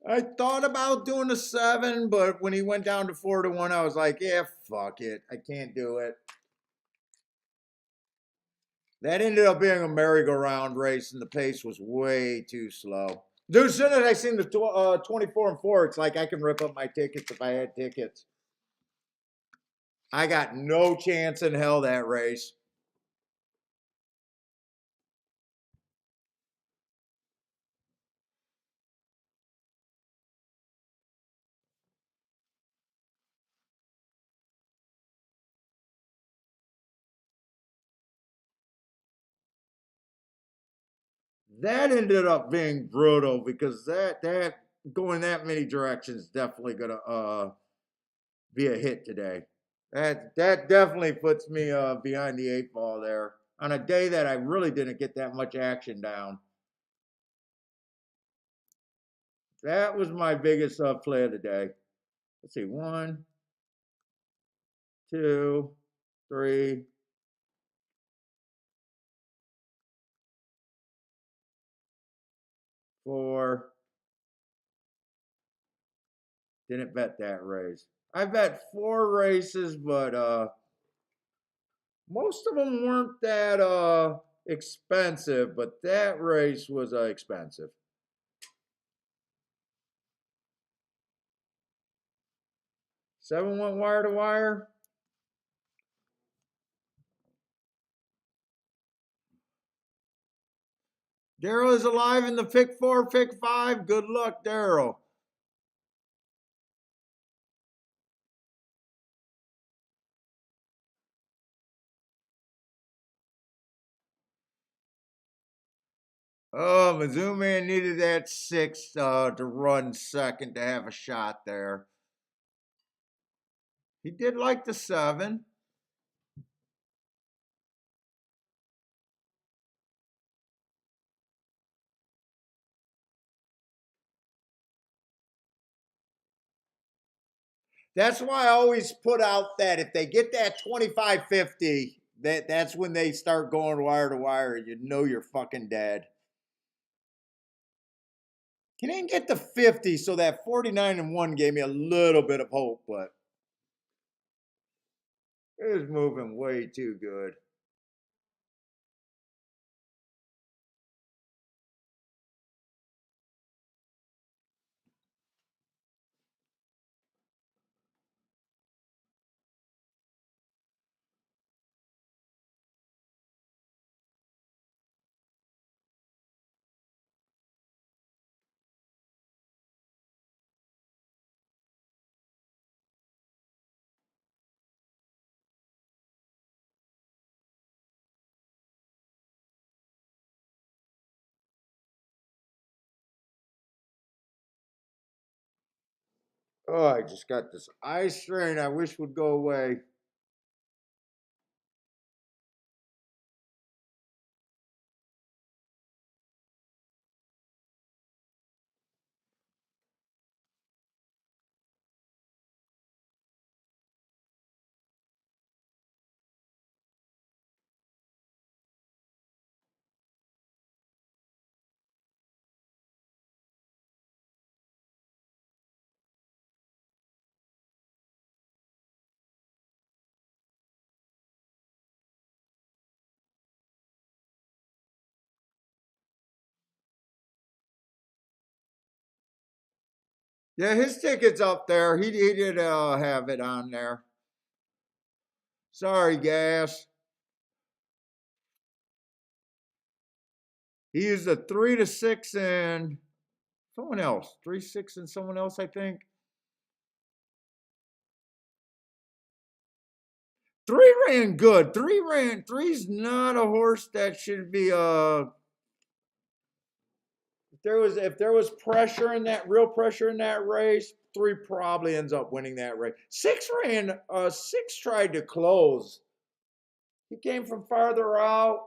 I thought about doing a 7, but when he went down to 4 to 1, I was like, yeah, fuck it. I can't do it. That ended up being a merry-go-round race, and the pace was way too slow. Dude, as soon as I seen the 24 and 4, it's like I can rip up my tickets if I had tickets. I got no chance in hell that race. That ended up being brutal because that going that many directions definitely gonna be a hit today. That definitely puts me behind the 8 ball there on a day that I really didn't get that much action down. That was my biggest play of the day. Let's see, 1, 2, 3, 4. Didn't bet that race. I bet 4 races, but most of them weren't that expensive, but that race was expensive. 7 went wire to wire. Daryl is alive in the pick 4, pick 5. Good luck, Daryl. Oh, Mizzou man needed that 6 to run second to have a shot there. He did like the 7. That's why I always put out that if they get that 25-50, that's when they start going wire to wire. You know you're fucking dead. He didn't get the 50, so that 49-1 gave me a little bit of hope, but it was moving way too good. Oh, I just got this eye strain I wish would go away. Yeah, his ticket's up there. He did have it on there. Sorry, Gas. He used a 3 to 6 and someone else. 3, 6 and someone else, I think. 3 ran good. 3's not a horse that should be if there was pressure in that real pressure in that race, 3 probably ends up winning that race. 6 tried to close. He came from farther out.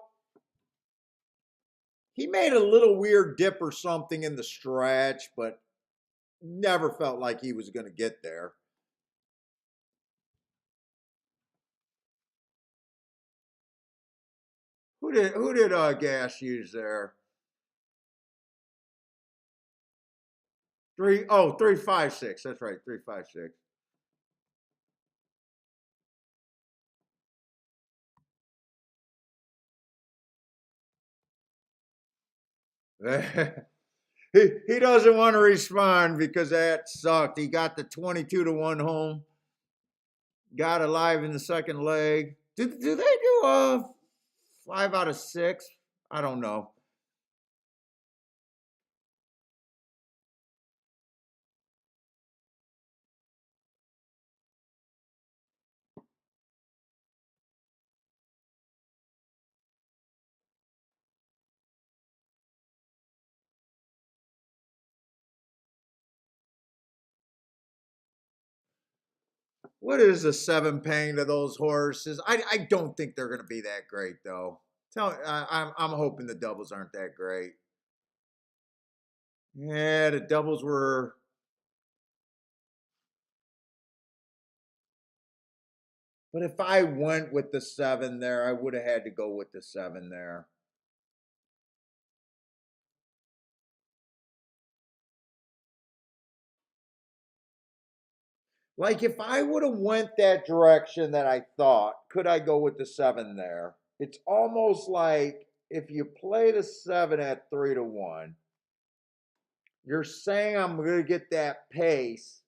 He made a little weird dip or something in the stretch, but never felt like he was going to get there. Who did Gas use there? 3-5-6. That's right, 3-5-6. he doesn't want to respond because that sucked. He got the 22-1 home. Got alive in the second leg. Do they do 5 out of 6? I don't know. What is the 7 paying to those horses? I don't think they're going to be that great though. I'm hoping the doubles aren't that great. Yeah, the doubles were. But if I went with the 7 there, I would have had to go with the 7 there. Like if I would have went that direction that I thought, could I go with the 7 there? It's almost like if you play the 7 at 3-1, you're saying I'm going to get that pace.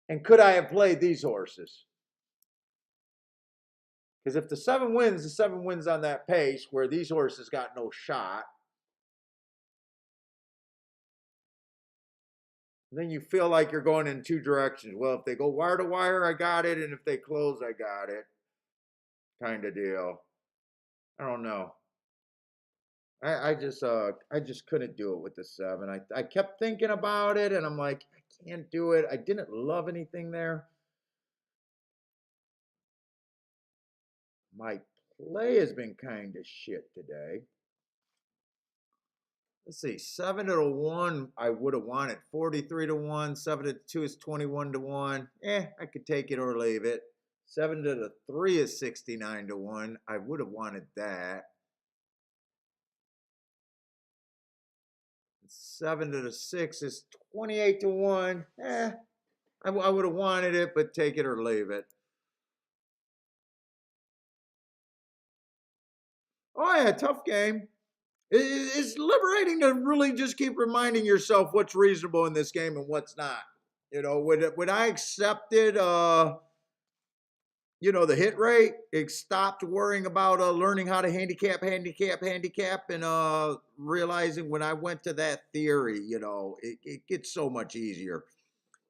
And could I have played these horses? Because if the 7 wins, the 7 wins on that pace where these horses got no shot. Then you feel like you're going in two directions. Well, if they go wire to wire, I got it. And if they close, I got it. Kind of deal. I don't know. I just couldn't do it with the 7. I kept thinking about it and I'm like, I can't do it. I didn't love anything there. My play has been kind of shit today. Let's see, 7-1, I would have wanted 43-1. 7-2 is 21-1. I could take it or leave it. 7-3 is 69-1. I would have wanted that. 7-6 is 28-1. I would have wanted it, but take it or leave it. Oh yeah, tough game. It's liberating to really just keep reminding yourself what's reasonable in this game and what's not. You know, when I accepted, the hit rate, it stopped worrying about learning how to handicap, and realizing when I went to that theory, it gets so much easier.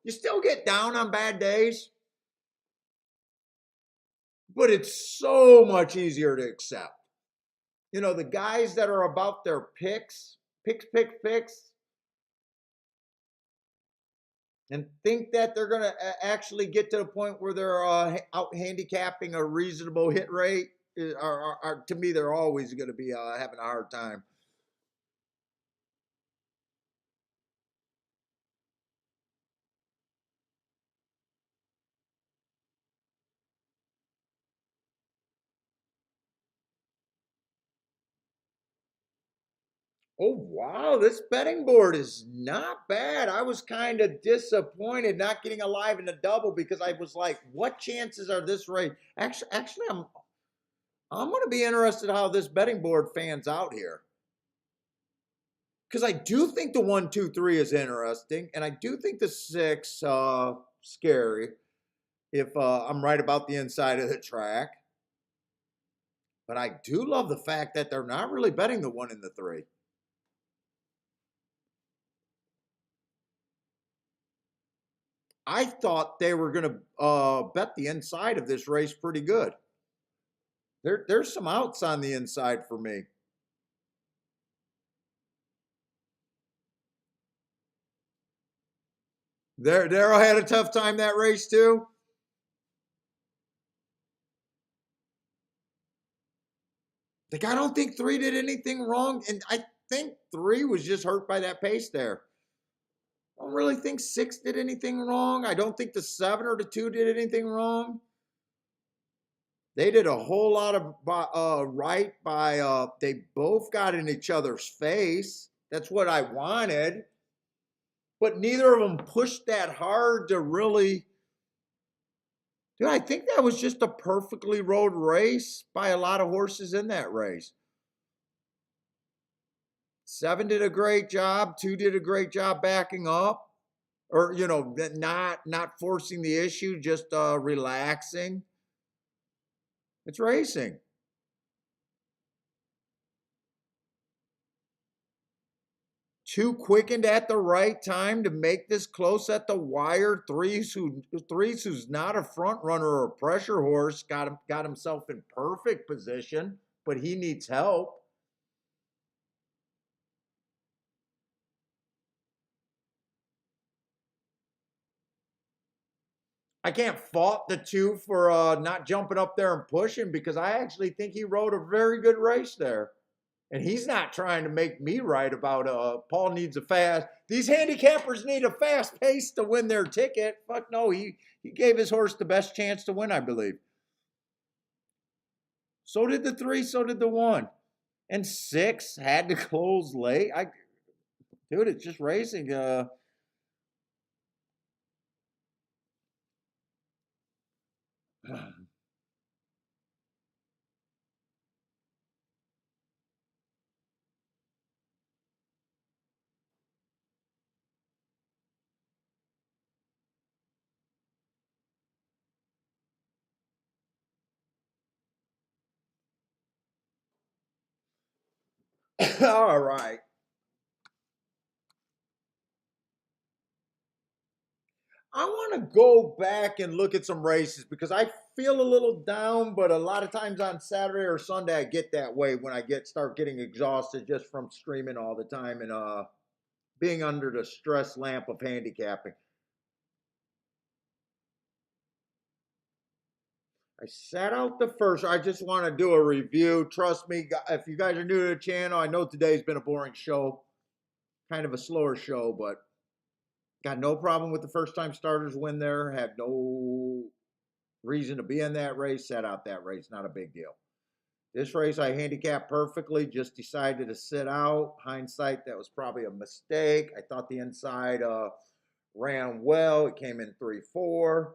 You still get down on bad days, but it's so much easier to accept. The guys that are about their picks, and think that they're going to actually get to the point where they're out handicapping a reasonable hit rate, to me, they're always going to be having a hard time. Oh, wow, this betting board is not bad. I was kind of disappointed not getting alive in the double because I was like, what chances are this rate? Actually, I'm going to be interested how this betting board fans out here. Because I do think the 1, 2, 3 is interesting, and I do think the 6 scary if I'm right about the inside of the track. But I do love the fact that they're not really betting the 1 and the 3. I thought they were going to bet the inside of this race pretty good. There's some outs on the inside for me. Darryl had a tough time that race too. Like, I don't think 3 did anything wrong, and I think 3 was just hurt by that pace there. I don't really think 6 did anything wrong. I don't think the 7 or the 2 did anything wrong. They did a whole lot of right by they both got in each other's face. That's what I wanted. But neither of them pushed that hard to really. Dude, I think that was just a perfectly rode race by a lot of horses in that race. 7 did a great job. 2 did a great job backing up, or not forcing the issue, just relaxing. It's racing. 2 quickened at the right time to make this close at the wire. Threes who's not a front runner or a pressure horse got himself in perfect position, but he needs help. I can't fault the 2 for not jumping up there and pushing because I actually think he rode a very good race there. And he's not trying to make me right about Paul needs a fast. These handicappers need a fast pace to win their ticket. Fuck no, he gave his horse the best chance to win, I believe. So did the 3, so did the 1. And 6 had to close late. Dude, it's just racing. All right. I want to go back and look at some races because I feel a little down, but a lot of times on Saturday or Sunday I get that way when I start getting exhausted just from streaming all the time and being under the stress lamp of handicapping. I sat out the first. I just want to do a review. Trust me, if you guys are new to the channel, I know today's been a boring show, kind of a slower show, but got no problem with the first time starters win there. Had no reason to be in that race. Sat out that race. Not a big deal. This race I handicapped perfectly. Just decided to sit out. Hindsight, that was probably a mistake. I thought the inside ran well. It came in 3-4.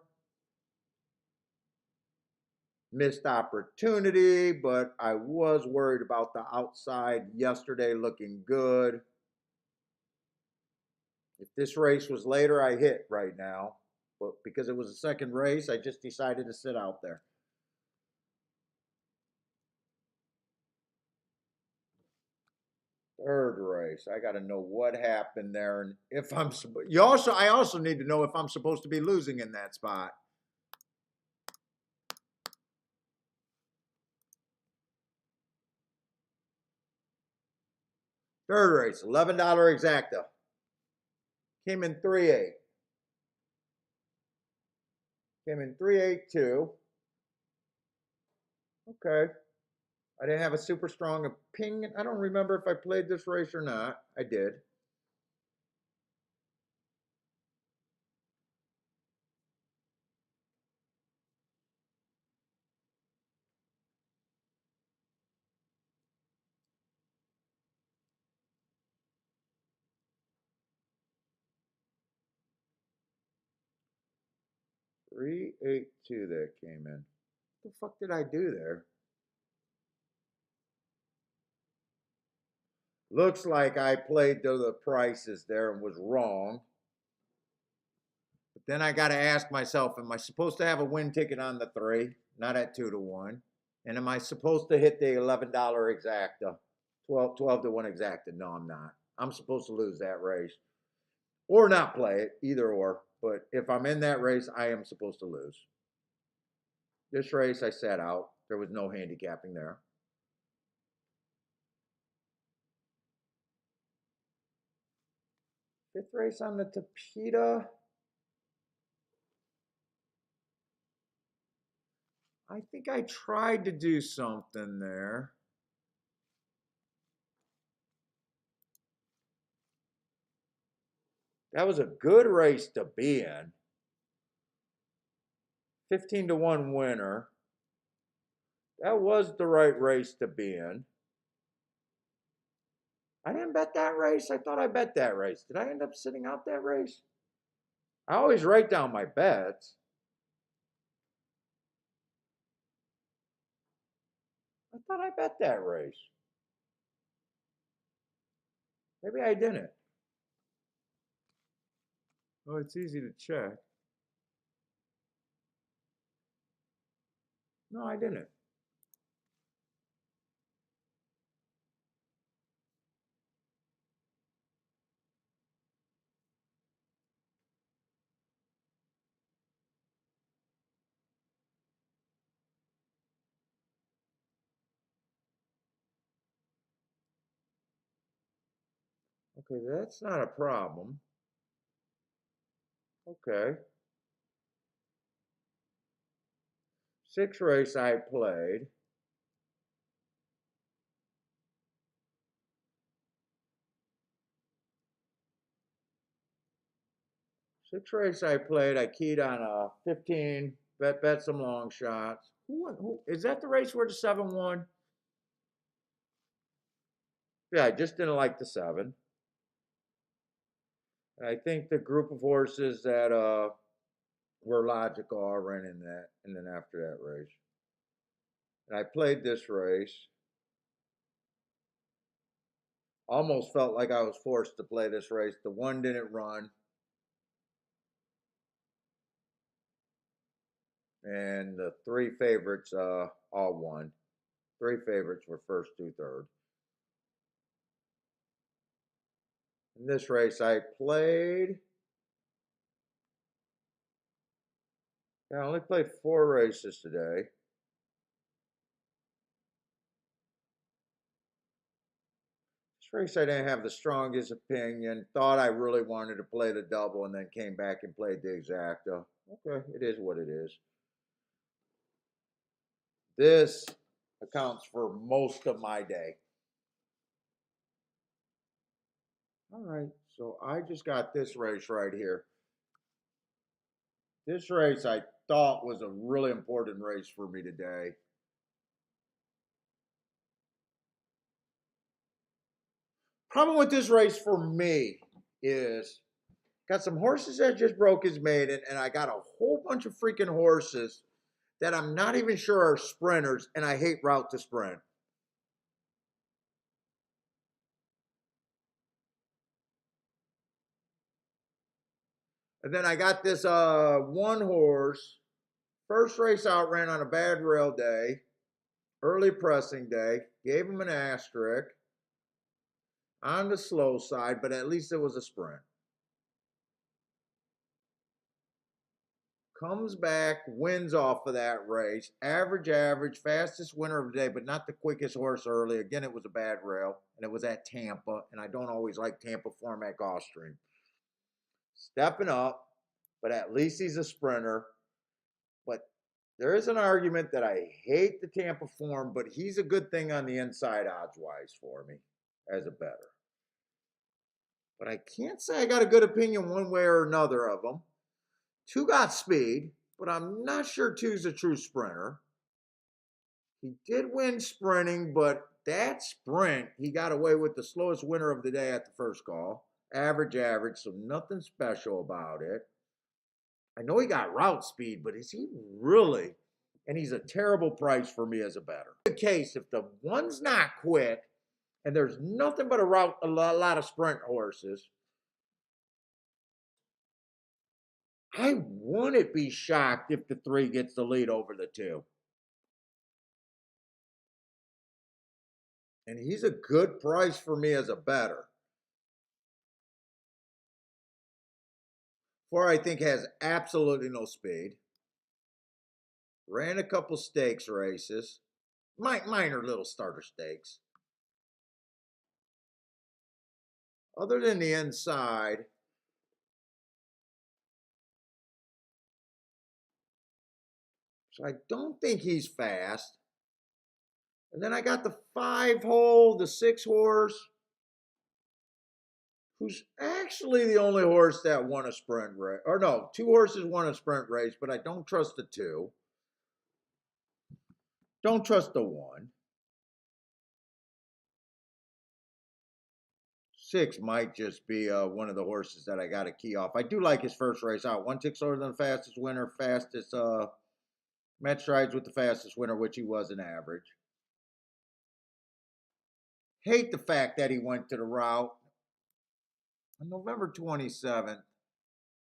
Missed opportunity, but I was worried about the outside yesterday looking good. If this race was later, I hit right now. But because it was a second race, I just decided to sit out there. Third race, I got to know what happened there, and if I also need to know if I'm supposed to be losing in that spot. Third race, $11 exacta. Came in 3-8. Came in 3-8-2. Okay. I didn't have a super strong opinion. I don't remember if I played this race or not. I did. Three, 8-2 that came in. What the fuck did I do there? Looks like I played to the prices there and was wrong. But then I got to ask myself, am I supposed to have a win ticket on the 3, not at 2-1? And am I supposed to hit the $11 exacta, 12-1 exacta? No, I'm not. I'm supposed to lose that race or not play it, either or. But if I'm in that race, I am supposed to lose. This race, I sat out. There was no handicapping there. Fifth race on the Tapeta. I think I tried to do something there. That was a good race to be in. 15-1 winner. That was the right race to be in. I didn't bet that race. I thought I bet that race. Did I end up sitting out that race? I always write down my bets. I thought I bet that race. Maybe I didn't. Oh, it's easy to check. No, I didn't. Okay, that's not a problem. Okay. Sixth race I played. Sixth race I played. I keyed on a 15. Bet some long shots. Who is that? The race where the 7 won? Yeah, I just didn't like the 7. I think the group of horses that were logical are running that, and then after that race. And I played this race. Almost felt like I was forced to play this race. The 1 didn't run. And the 3 favorites all won. 3 favorites were first, 2, third. In this race, I played. Yeah, I only played 4 races today. This race, I didn't have the strongest opinion. Thought I really wanted to play the double, and then came back and played the exacta. Okay, it is what it is. This accounts for most of my day. All right, so I just got this race right here. This race I thought was a really important race for me today. Problem with this race for me is got some horses that just broke his maiden, and I got a whole bunch of freaking horses that I'm not even sure are sprinters, and I hate route to sprint. And then I got this one horse. First race out ran on a bad rail day, early pressing day. Gave him an asterisk on the slow side, but at least it was a sprint. Comes back, wins off of that race. Average, fastest winner of the day, but not the quickest horse early. Again, it was a bad rail, and it was at Tampa, and I don't always like Tampa form at Gulfstream. Stepping up, but at least he's a sprinter. But there is an argument that I hate the Tampa form, but he's a good thing on the inside odds-wise for me as a better. But I can't say I got a good opinion one way or another of them. 2 got speed, but I'm not sure 2's a true sprinter. He did win sprinting, but that sprint, he got away with the slowest winner of the day at the first call. Average, so nothing special about it. I know he got route speed, but is he really? And he's a terrible price for me as a better. The case, if the one's not quick, and there's nothing but a lot of sprint horses, I wouldn't be shocked if the 3 gets the lead over the 2. And he's a good price for me as a better. 4, I think, has absolutely no speed. Ran a couple stakes races. Minor little starter stakes. Other than the inside, so I don't think he's fast. And then I got the 5 hole, the 6 horse, who's actually the only horse that won a sprint race. Or no, 2 horses won a sprint race, but I don't trust the 2. Don't trust the 1. 6 might just be one of the horses that I got to key off. I do like his first race out. 1 tick slower than the fastest winner, fastest match strides with the fastest winner, which he was an average. Hate the fact that he went to the route. On November 27th,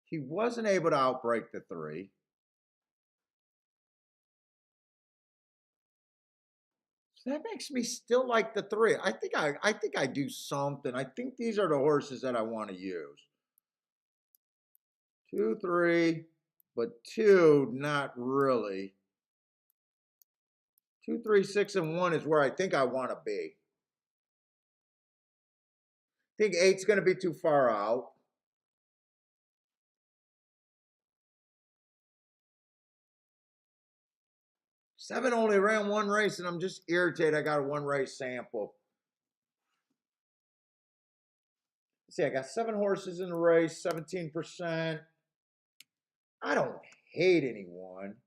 he wasn't able to outbreak the 3. So that makes me still like the 3. I think I do something. I think these are the horses that I want to use. 2, 3, but 2, not really. 2, 3, 6, and 1 is where I think I want to be. I think 8's going to be too far out. 7 only ran 1 race, and I'm just irritated. I got a 1 race sample. Let's see, I got 7 horses in the race, 17%. I don't hate anyone.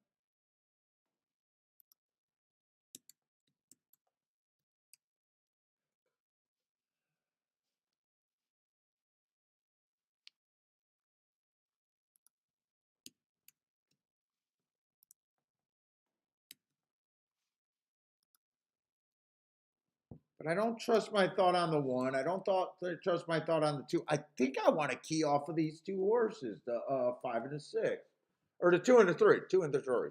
But I don't trust my thought on the 1. I don't trust my thought on the 2. I think I want to key off of these 2 horses, the 5 and the 6. Or the 2 and the 3. 2 and the 3.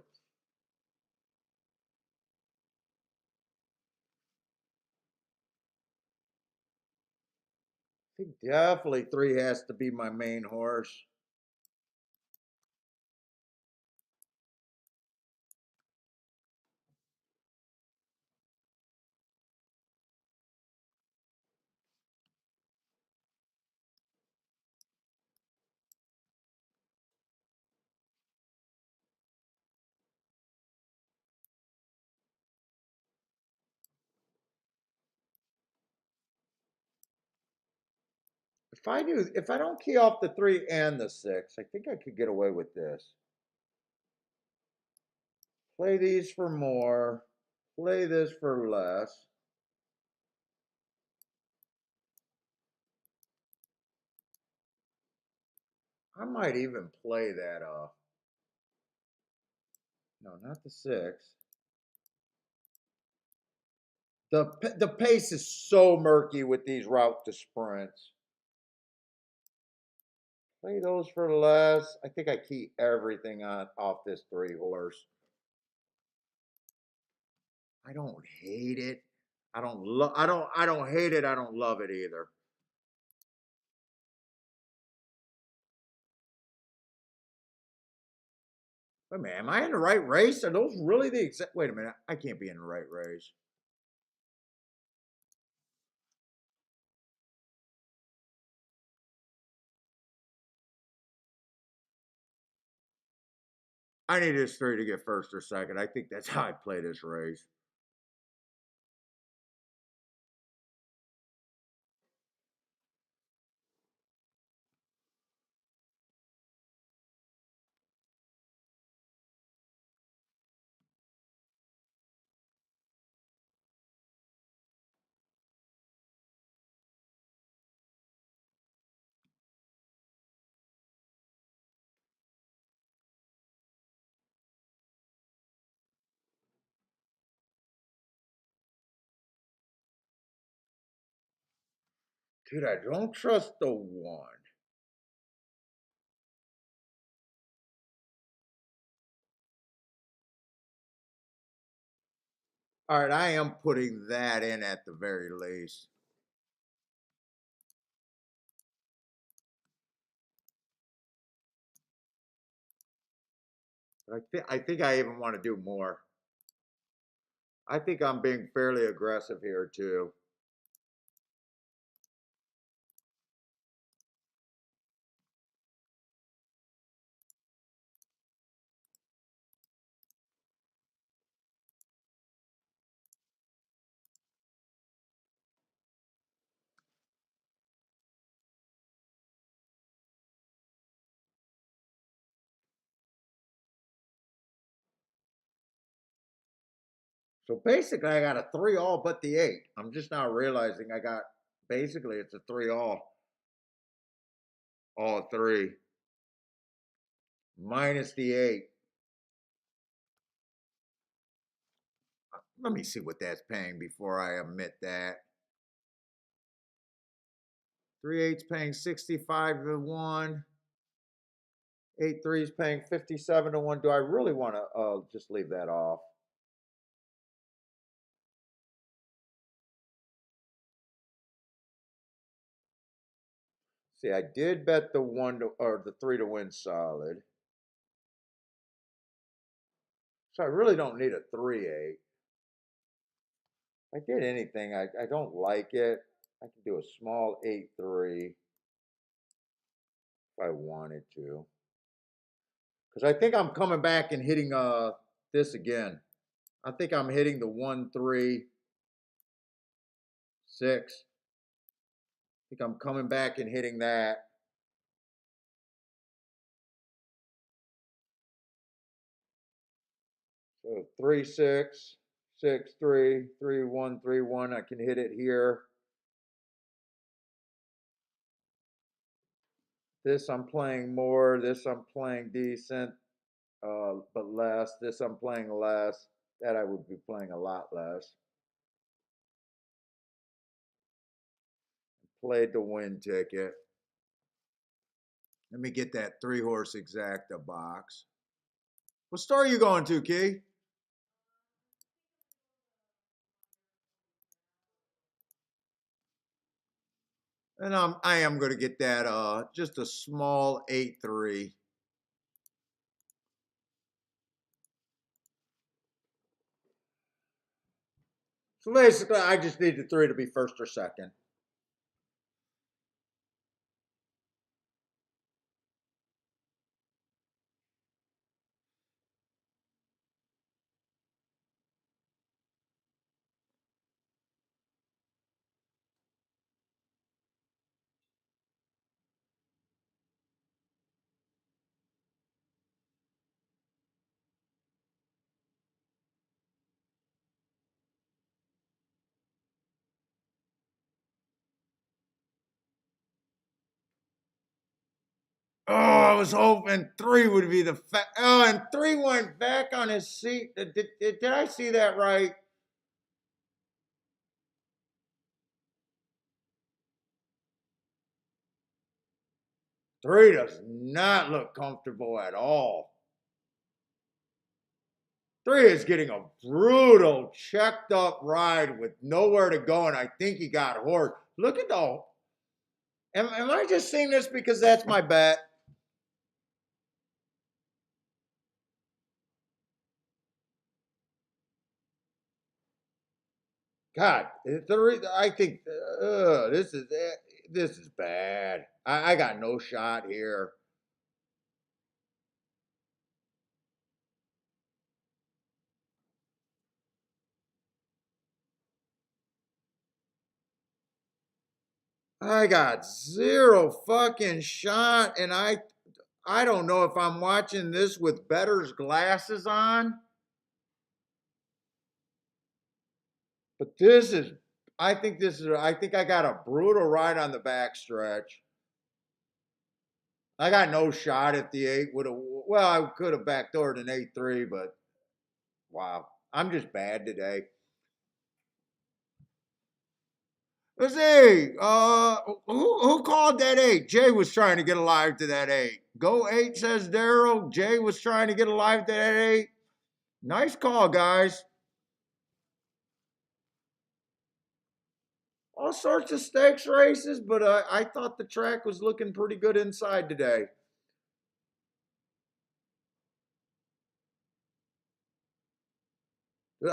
think definitely 3 has to be my main horse. If I don't key off the 3 and the 6, I think I could get away with this. Play these for more. Play this for less. I might even play that no, not the 6. The pace is so murky with these route to sprints. Play those for less. I think I key everything on off this 3 horse. I don't hate it. I don't hate it. I don't love it either. Wait a minute, am I in the right race? Are those really the exact? Wait a minute, I can't be in the right race. I need this 3 to get first or second. I think that's how I play this race. Dude, I don't trust the 1. All right, I am putting that in at the very least. But I think I even want to do more. I think I'm being fairly aggressive here too. So basically, I got a 3 all but the 8. I'm just now realizing I got basically it's a 3 all 3 minus the 8. Let me see what that's paying before I admit that. 3 8's paying 65 to 1. 8 3 is paying 57 to 1. Do I really want to just leave that off? See, I did bet the 1 to, or the 3 to win solid. So I really don't need a 3 8. If I did anything, I don't like it. I can do a small 8 3 if I wanted to. Because I think I'm coming back and hitting this again. I think I'm hitting the 1 3 6. I think I'm coming back and hitting that. So 3 6 6 3 3 1 3 1. I can hit it here. This I'm playing more. This I'm playing decent, but less. This I'm playing less. That I would be playing a lot less. Played the win ticket. Let me get that 3 horse exacta box. What store are you going to, Key? And I am going to get that just a small 8-3. So basically, I just need the 3 to be first or second. Oh, I was hoping 3 would be the oh, and 3 went back on his seat. Did I see that right? 3 does not look comfortable at all. 3 is getting a brutal, checked up ride with nowhere to go, and I think he got horsed. Look at the. Am I just seeing this because that's my bet? God, I think this is bad. I got no shot here. I got zero fucking shot, and I don't know if I'm watching this with better's glasses on, but this is. I think I got a brutal ride on the backstretch. I got no shot at the 8. Would have. Well, I could have backdoored an 8-3, but wow, I'm just bad today. Let's see. Who called that 8? Jay was trying to get alive to that 8. Go 8, says Daryl. Jay was trying to get alive to that 8. Nice call, guys. All sorts of stakes races, but I thought the track was looking pretty good inside today.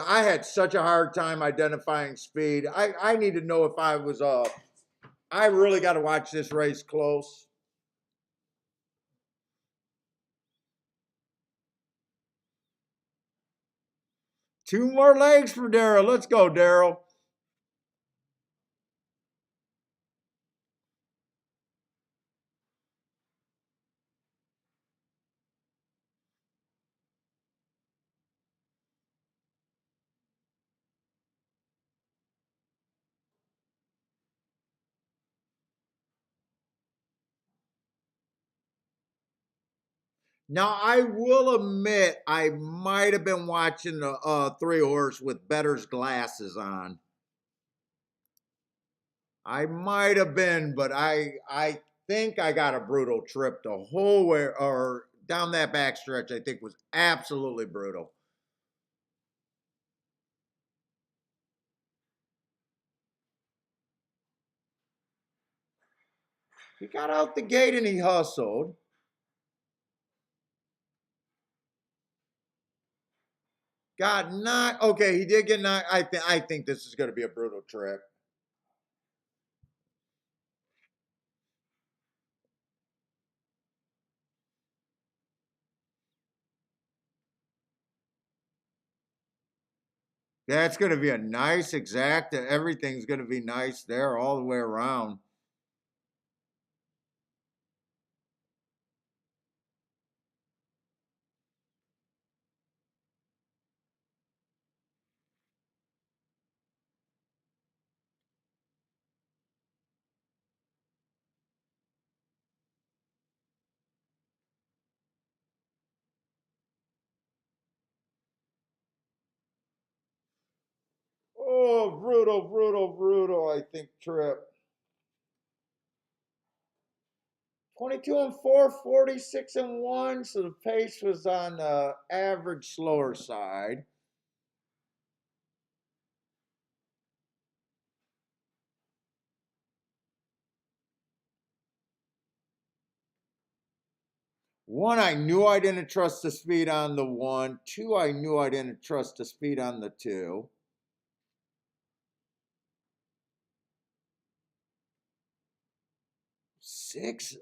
I had such a hard time identifying speed. I need to know if I was I really got to watch this race close. Two more legs for Daryl. Let's go, Daryl. Now I will admit I might have been watching the 3 horse with Better's glasses on. I might have been, but I think I got a brutal trip the whole way or down that backstretch. I think was absolutely brutal. He got out the gate and he hustled. Got knocked. Okay, he did get knocked. I think this is going to be a brutal trip. That's going to be a nice exact. Everything's going to be nice there all the way around. Oh, brutal, brutal, brutal. I think trip. 22 and 4, 46 and 1. So the pace was on the average slower side. One, I knew I didn't trust the speed on the one. Two, I knew I didn't trust the speed on the two. Six,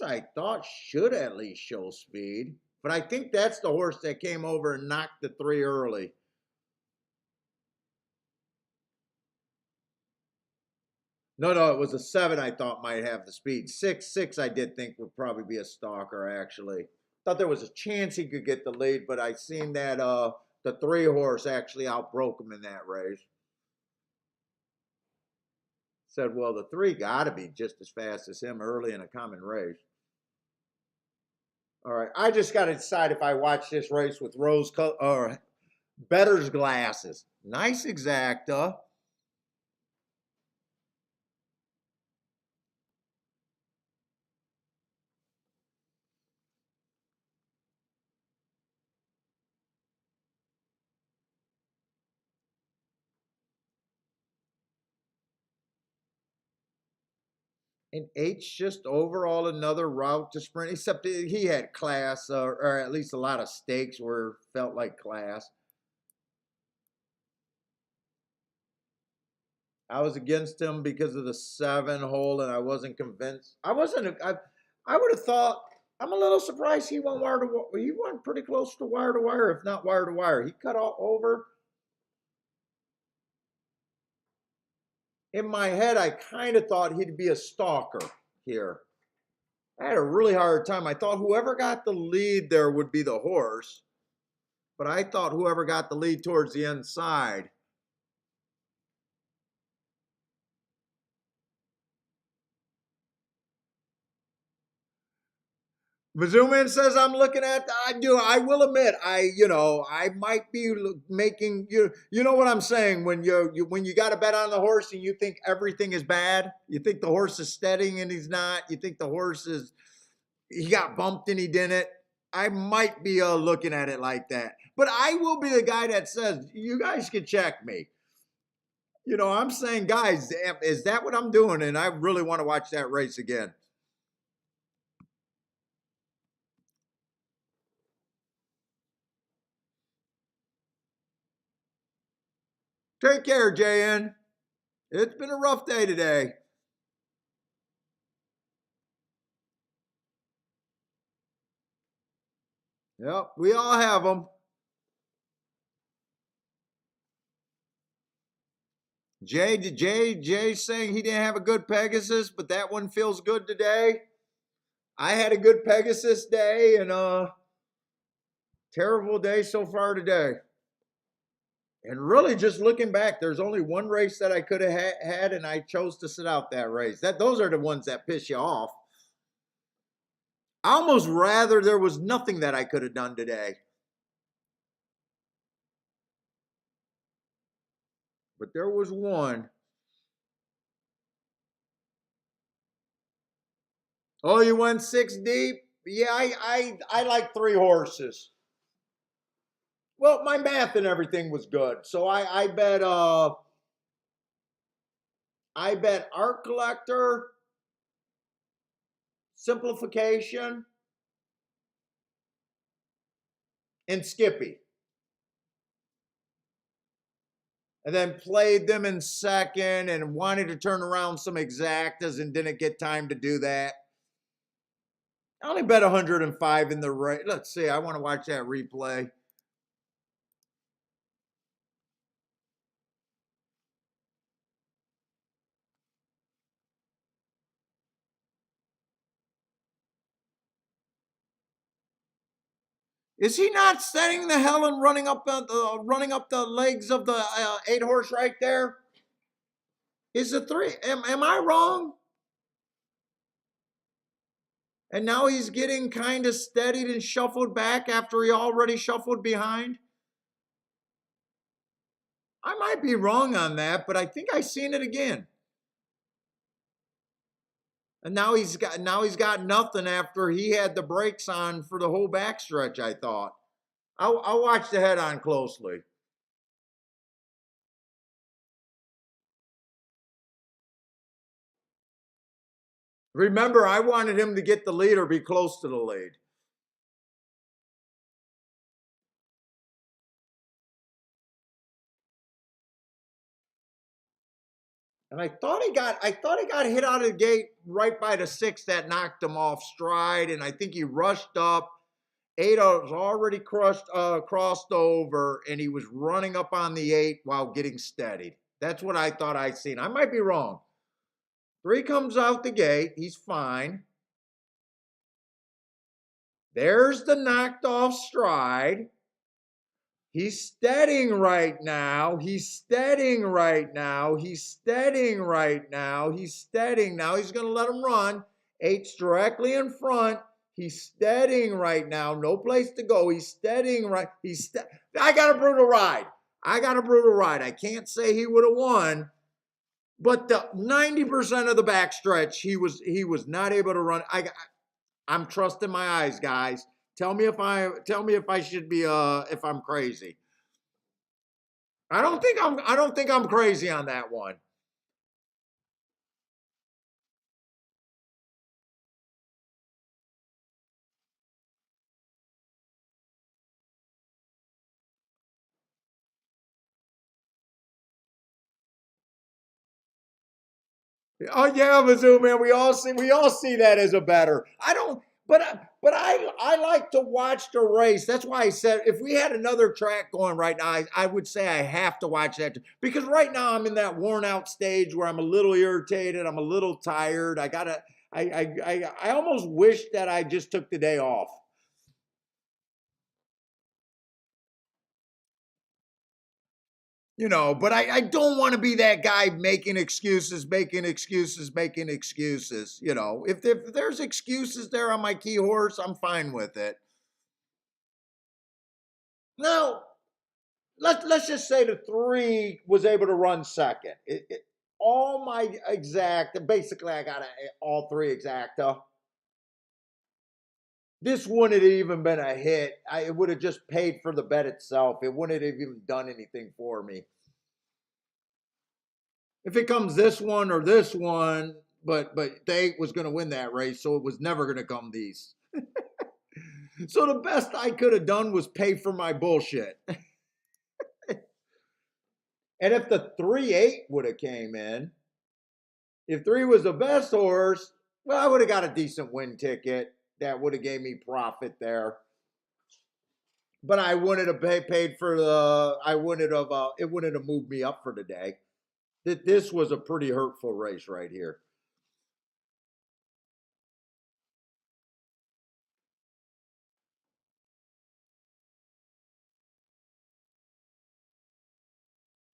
I thought should at least show speed. But I think that's the horse that came over and knocked the three early. No, it was a seven I thought might have the speed. Six, I did think would probably be a stalker, actually. Thought there was a chance he could get the lead, but I seen that the three horse actually outbroke him in that race. Said, well, the three got to be just as fast as him early in a common race. All right, I just got to decide if I watch this race with rose color or better's glasses. Nice exacta. And H just overall another route to sprint, except he had class, or at least a lot of stakes where felt like class. I was against him because of the 7 hole, and I wasn't convinced. I wasn't. I would have thought. I'm a little surprised he went wire to wire. He went pretty close to wire, if not wire to wire. He cut all over. In my head, I kind of thought he'd be a stalker here. I had a really hard time. I thought whoever got the lead there would be the horse, but I thought whoever got the lead towards the inside. Mazuman says I'm looking at. I do. I will admit. I might be making you. You know what I'm saying when when you got to bet on the horse and you think everything is bad. You think the horse is steadying and he's not. You think the horse is. He got bumped and he didn't. I might be looking at it like that. But I will be the guy that says, you guys can check me. I'm saying, guys, is that what I'm doing? And I really want to watch that race again. Take care, JN. It's been a rough day today. Yep, we all have them. Jay saying he didn't have a good Pegasus, but that one feels good today. I had a good Pegasus day and terrible day so far today. And really, just looking back, there's only one race that I could have had, and I chose to sit out that race. Those are the ones that piss you off. I almost rather there was nothing that I could have done today. But there was one. Oh, you went 6 deep? Yeah, I like three horses. Well, my math and everything was good. So I bet Art Collector, Simplification, and Skippy. And then played them in second and wanted to turn around some exactas and didn't get time to do that. I only bet 105 in the race. Let's see. I want to watch that replay. Is he not setting the hell and running up the legs of the 8 horse right there? Is the 3? Am I wrong? And now he's getting kind of steadied and shuffled back after he already shuffled behind. I might be wrong on that, but I think I seen it again. And now he's got nothing after he had the brakes on for the whole backstretch. I thought. I'll watch the head on closely. Remember, I wanted him to get the lead or be close to the lead. And I thought he got hit out of the gate right by the 6 that knocked him off stride. And I think he rushed up. 8 was already crossed over, and he was running up on the 8 while getting steadied. That's what I thought I'd seen. I might be wrong. 3 comes out the gate. He's fine. There's the knocked off stride. He's steadying right now. He's steadying right now. He's steadying right now. He's steadying now. He's going to let him run. 8's directly in front. He's steadying right now. No place to go. He's steadying right. I got a brutal ride. I got a brutal ride. I can't say he would have won, but the 90% of the backstretch, he was not able to run. I'm trusting my eyes, guys. Tell me if I should be if I'm crazy. I don't think I'm crazy on that one. Oh yeah, Mizzou, man. We all see that as a better. I don't, but I like to watch the race. That's why I said if we had another track going right now, I would say I have to watch that because right now I'm in that worn out stage where I'm a little irritated. I'm a little tired. I almost wish that I just took the day off. But I don't want to be that guy making excuses. If there's excuses there on my key horse, I'm fine with it. Now, let's just say the 3 was able to run second. All my exact, basically I got all 3 exacta. This wouldn't have even been a hit. It would have just paid for the bet itself. It wouldn't have even done anything for me. If it comes this one or this one, but the 8 was going to win that race, so it was never going to come these. So the best I could have done was pay for my bullshit. And if the 3-8 would have came in, if 3 was the best horse, well, I would have got a decent win ticket. That would have gave me profit there. But I wouldn't have paid for it wouldn't have moved me up for the day. This was a pretty hurtful race right here.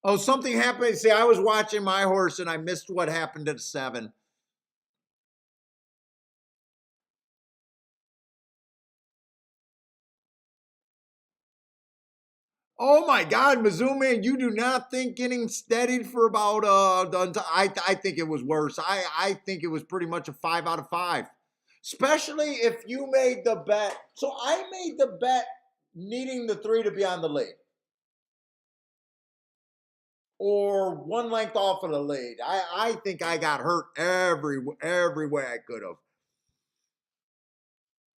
Oh, something happened. See, I was watching my horse and I missed what happened at 7. Oh my God, Mizzou, man, you do not think getting steadied for about I think it was worse. I think it was pretty much a 5 out of 5. Especially if you made the bet. So I made the bet needing the 3 to be on the lead. Or 1 length off of the lead. I think I got hurt every way I could have.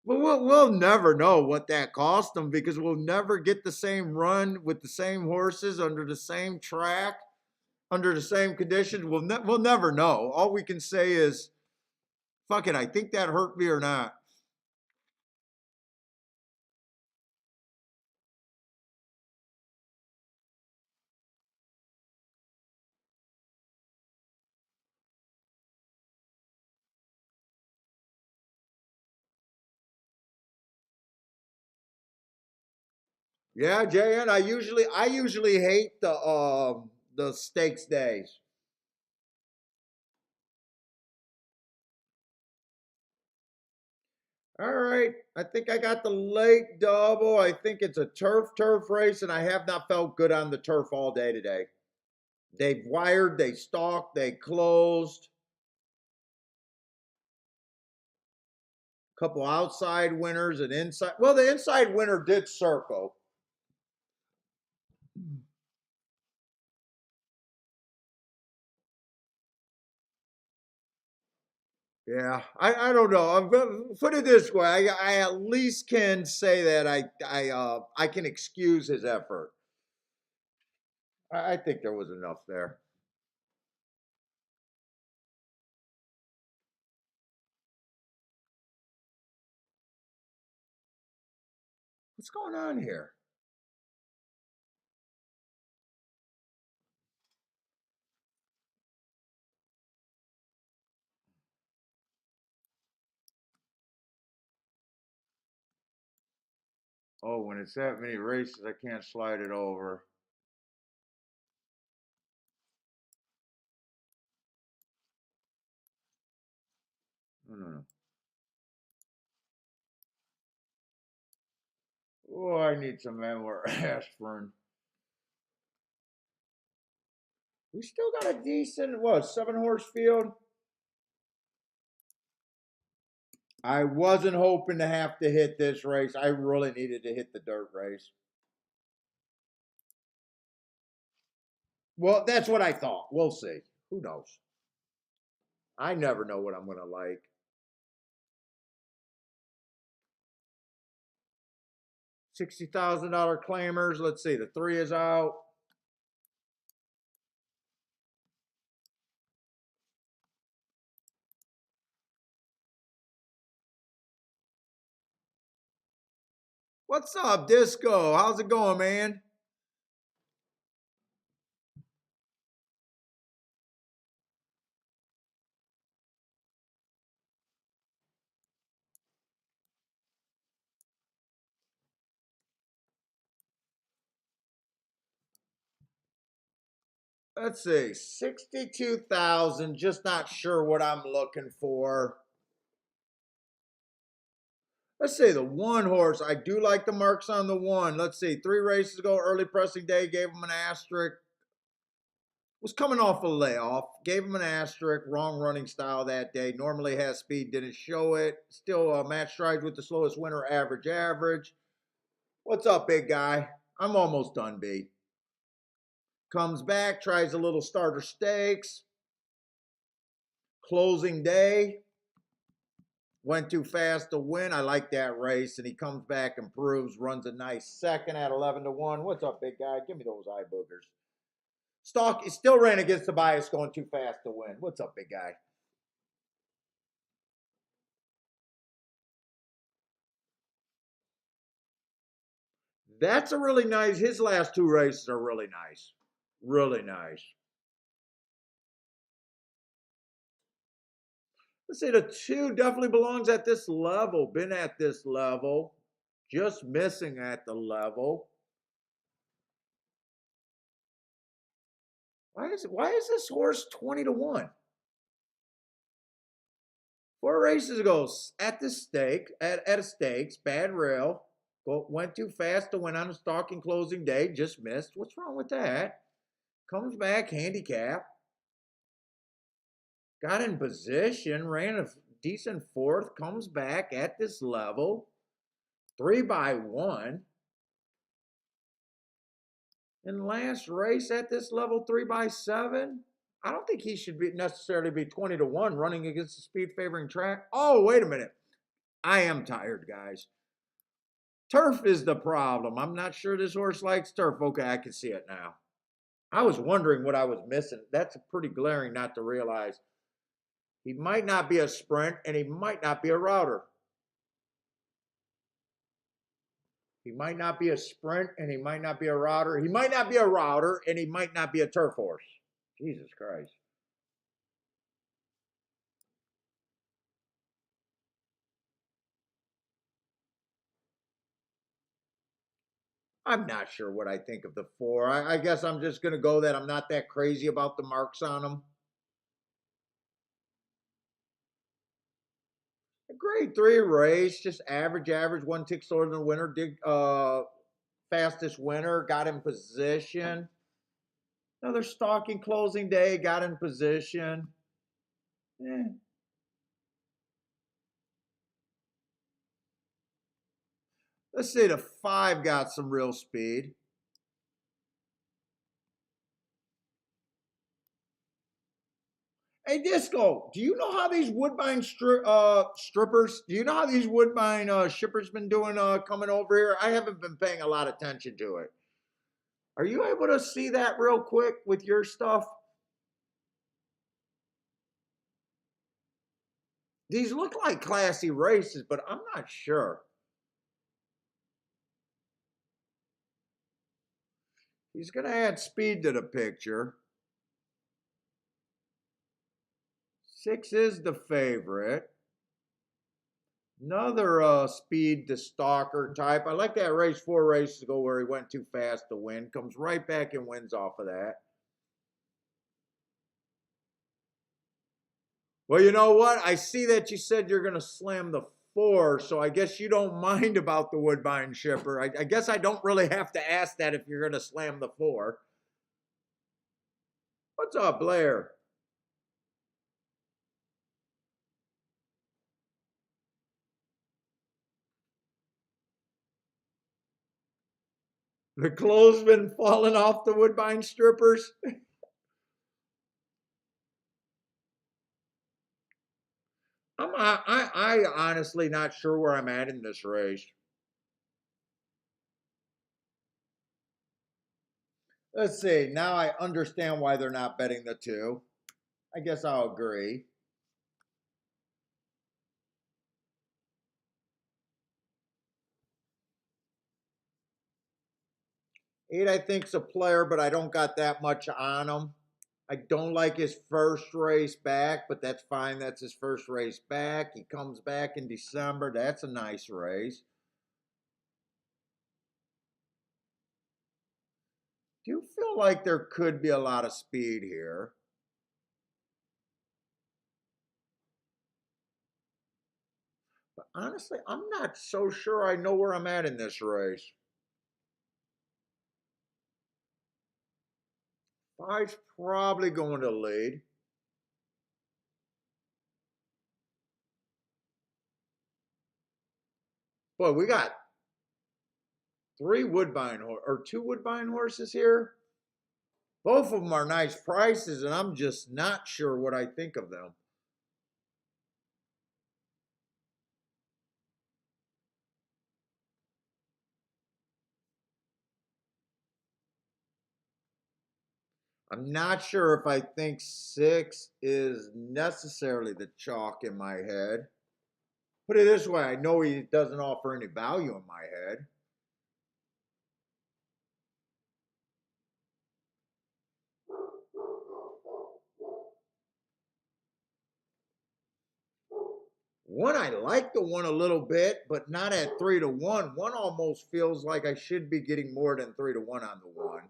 But we'll never know what that cost them because we'll never get the same run with the same horses under the same track, under the same conditions. We'll never know. All we can say is, fuck it, I think that hurt me or not. Yeah, JN, I usually hate the stakes days. All right. I think I got the late double. I think it's a turf race, and I have not felt good on the turf all day today. They've wired, they stalked, they closed. A couple outside winners and inside. Well, the inside winner did circle. Yeah, I don't know. Put it this way, I at least can say that I can excuse his effort. I think there was enough there. What's going on here? Oh, when it's that many races, I can't slide it over. No, no, no. Oh, I need some more aspirin. We still got a decent, what, 7 horse field? I wasn't hoping to have to hit this race. I really needed to hit the dirt race. Well, that's what I thought. We'll see. Who knows? I never know what I'm going to like. $60,000 claimers. Let's see. The 3 is out. What's up, Disco? How's it going, man? Let's see. 62,000. Just not sure what I'm looking for. Let's say the 1 horse. I do like the marks on the 1. Let's see. 3 races ago, early pressing day, gave him an asterisk. Was coming off a layoff. Gave him an asterisk. Wrong running style that day. Normally has speed, didn't show it. Still match strides with the slowest winner, average, average. What's up, big guy? I'm almost done, B. Comes back, tries a little starter stakes. Closing day. Went too fast to win. I like that race. And he comes back, improves, runs a nice second at 11-1. What's up, big guy? Give me those eye boogers. Stock still ran against the bias going too fast to win. What's up, big guy? That's a really nice. His last 2 races are really nice. Really nice. Let's say the 2 definitely belongs at this level. Been at this level. Just missing at the level. Why is this horse 20-1? 4 races ago at the stake, at a stakes, bad rail. Went too fast to win on a stalking closing day, just missed. What's wrong with that? Comes back, handicap. Got in position, ran a decent 4th, comes back at this level. 3-1. And last race at this level, 3-7. I don't think he should necessarily be 20-1 running against the speed favoring track. Oh, wait a minute. I am tired, guys. Turf is the problem. I'm not sure this horse likes turf. Okay, I can see it now. I was wondering what I was missing. That's pretty glaring not to realize. He might not be a sprint, and he might not be a router. He might not be a sprint, and he might not be a router. He might not be a router, and he might not be a turf horse. Jesus Christ. I'm not sure what I think of the 4. I guess I'm just going to go that I'm not that crazy about the marks on them. A grade 3 race, just average, average. 1 tick slower than the winner. Fastest winner, got in position. Another stalking closing day, got in position. Eh. Let's say the 5 got some real speed. Hey, Disco, do you know how these Woodbine strippers, do you know how these Woodbine shippers been doing coming over here? I haven't been paying a lot of attention to it. Are you able to see that real quick with your stuff? These look like classy races, but I'm not sure. He's going to add speed to the picture. 6 is the favorite. Another speed to stalker type. I like that race 4 races ago where he went too fast to win. Comes right back and wins off of that. Well, you know what? I see that you said you're going to slam the 4, so I guess you don't mind about the Woodbine shipper. I guess I don't really have to ask that if you're going to slam the 4. What's up, Blair? The clothes been falling off the Woodbine strippers? I honestly not sure where I'm at in this race. Let's see. Now I understand why they're not betting the 2. I guess I'll agree. Eight, I think's a player, but I don't got that much on him. I don't like his first race back, but that's fine. That's his first race back. He comes back in December. That's a nice race. Do you feel like there could be a lot of speed here? But honestly, I'm not so sure I know where I'm at in this race. 5's probably going to lead. Boy, we got 2 Woodbine horses here. Both of them are nice prices, and I'm just not sure what I think of them. I'm not sure if I think 6 is necessarily the chalk in my head. Put it this way, I know he doesn't offer any value in my head. One, I like the 1 a little bit, but not at 3 to 1. 1 almost feels like I should be getting more than 3 to 1 on the 1.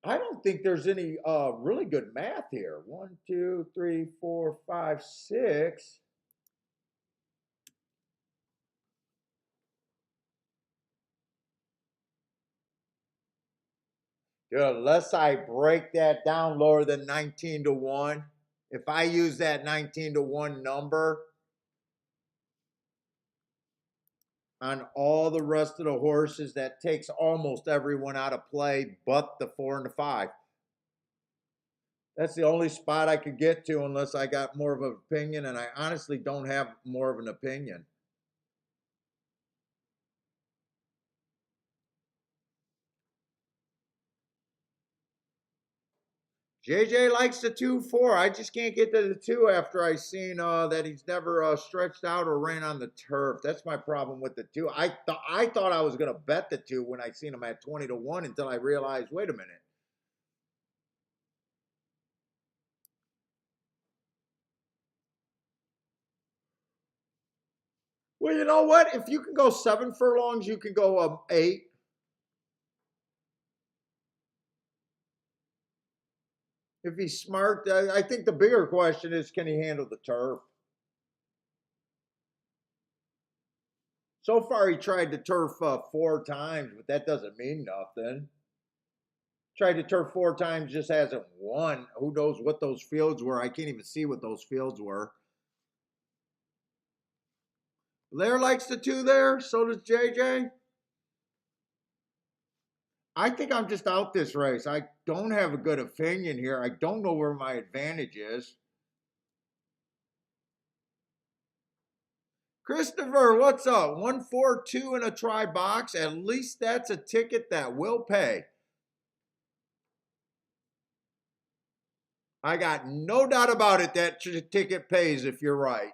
I don't think there's any really good math here. 1, 2, 3, 4, 5, 6. Dude, unless I break that down lower than 19 to 1, if I use that 19 to 1 number on all the rest of the horses, that takes almost everyone out of play but the 4 and the 5. That's the only spot I could get to unless I got more of an opinion, and I honestly don't have more of an opinion. JJ likes the 2-4. I just can't get to the 2 after I seen that he's never stretched out or ran on the turf. That's my problem with the 2. I thought I was gonna bet the 2 when I seen him at 20 to 1 until I realized, wait a minute. Well, you know what? If you can go 7 furlongs, you can go 8. If he's smart, I think the bigger question is, can he handle the turf? So far, he tried to turf 4 times, but that doesn't mean nothing. Tried to turf 4 times, just hasn't won. Who knows what those fields were? I can't even see what those fields were. Blair likes the 2 there. So does JJ. I think I'm just out this race. I don't have a good opinion here. I don't know where my advantage is. Christopher, what's up? 142 in a try box. At least that's a ticket that will pay. I got no doubt about it that ticket pays if you're right.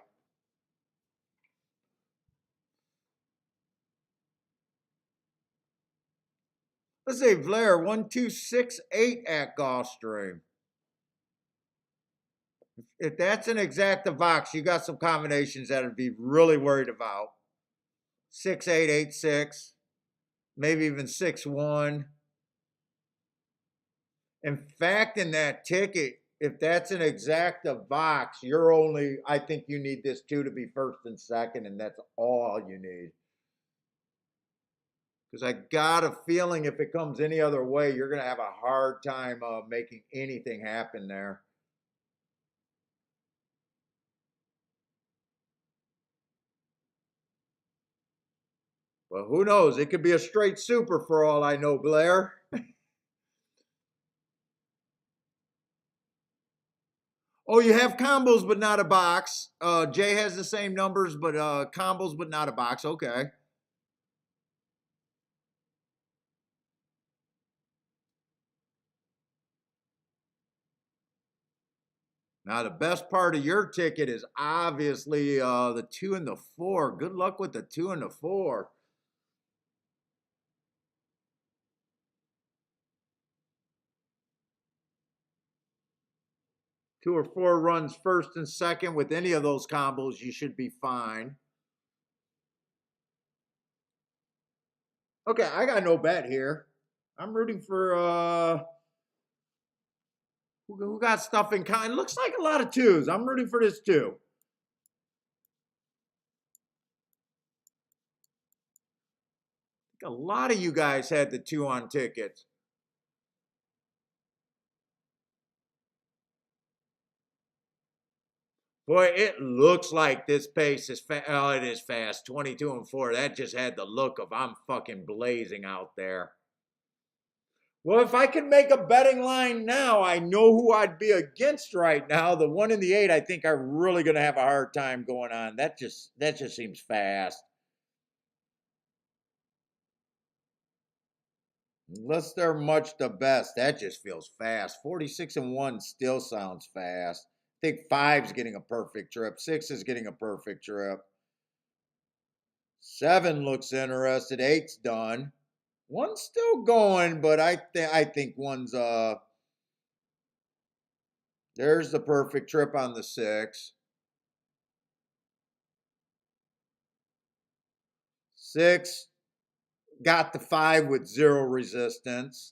Let's say Blair 1268 at Gulfstream. If that's an exacta box, you got some combinations that I'd be really worried about. 6886, maybe even 61. In fact, in that ticket, if that's an exacta box, you're only, I think you need this two to be first and second, and that's all you need. Because I got a feeling if it comes any other way, you're going to have a hard time making anything happen there. Well, who knows? It could be a straight super for all I know, Blair. Oh, you have combos, but not a box. Jay has the same numbers, but combos, but not a box. Okay. Now, the best part of your ticket is obviously the 2 and the 4. Good luck with the 2 and the 4. Two or four runs first and second with any of those combos, you should be fine. Okay, I got no bet here. I'm rooting for who got stuff in kind. Looks like a lot of twos. I'm rooting for this two. A lot of you guys had the 2 on tickets. Boy, it looks like this pace is fast. Oh, it is fast. 22 and 4. That just had the look of I'm fucking blazing out there. Well, if I could make a betting line now, I know who I'd be against right now. The 1 and the 8, I think are really going to have a hard time going on. That just seems fast. Unless they're much the best, that just feels fast. 46 and 1 still sounds fast. I think 5's getting a perfect trip. 6 is getting a perfect trip. 7 looks interested. 8's done. 1's still going, but I think 1's there's the perfect trip on the 6. 6 got the 5 with 0 resistance.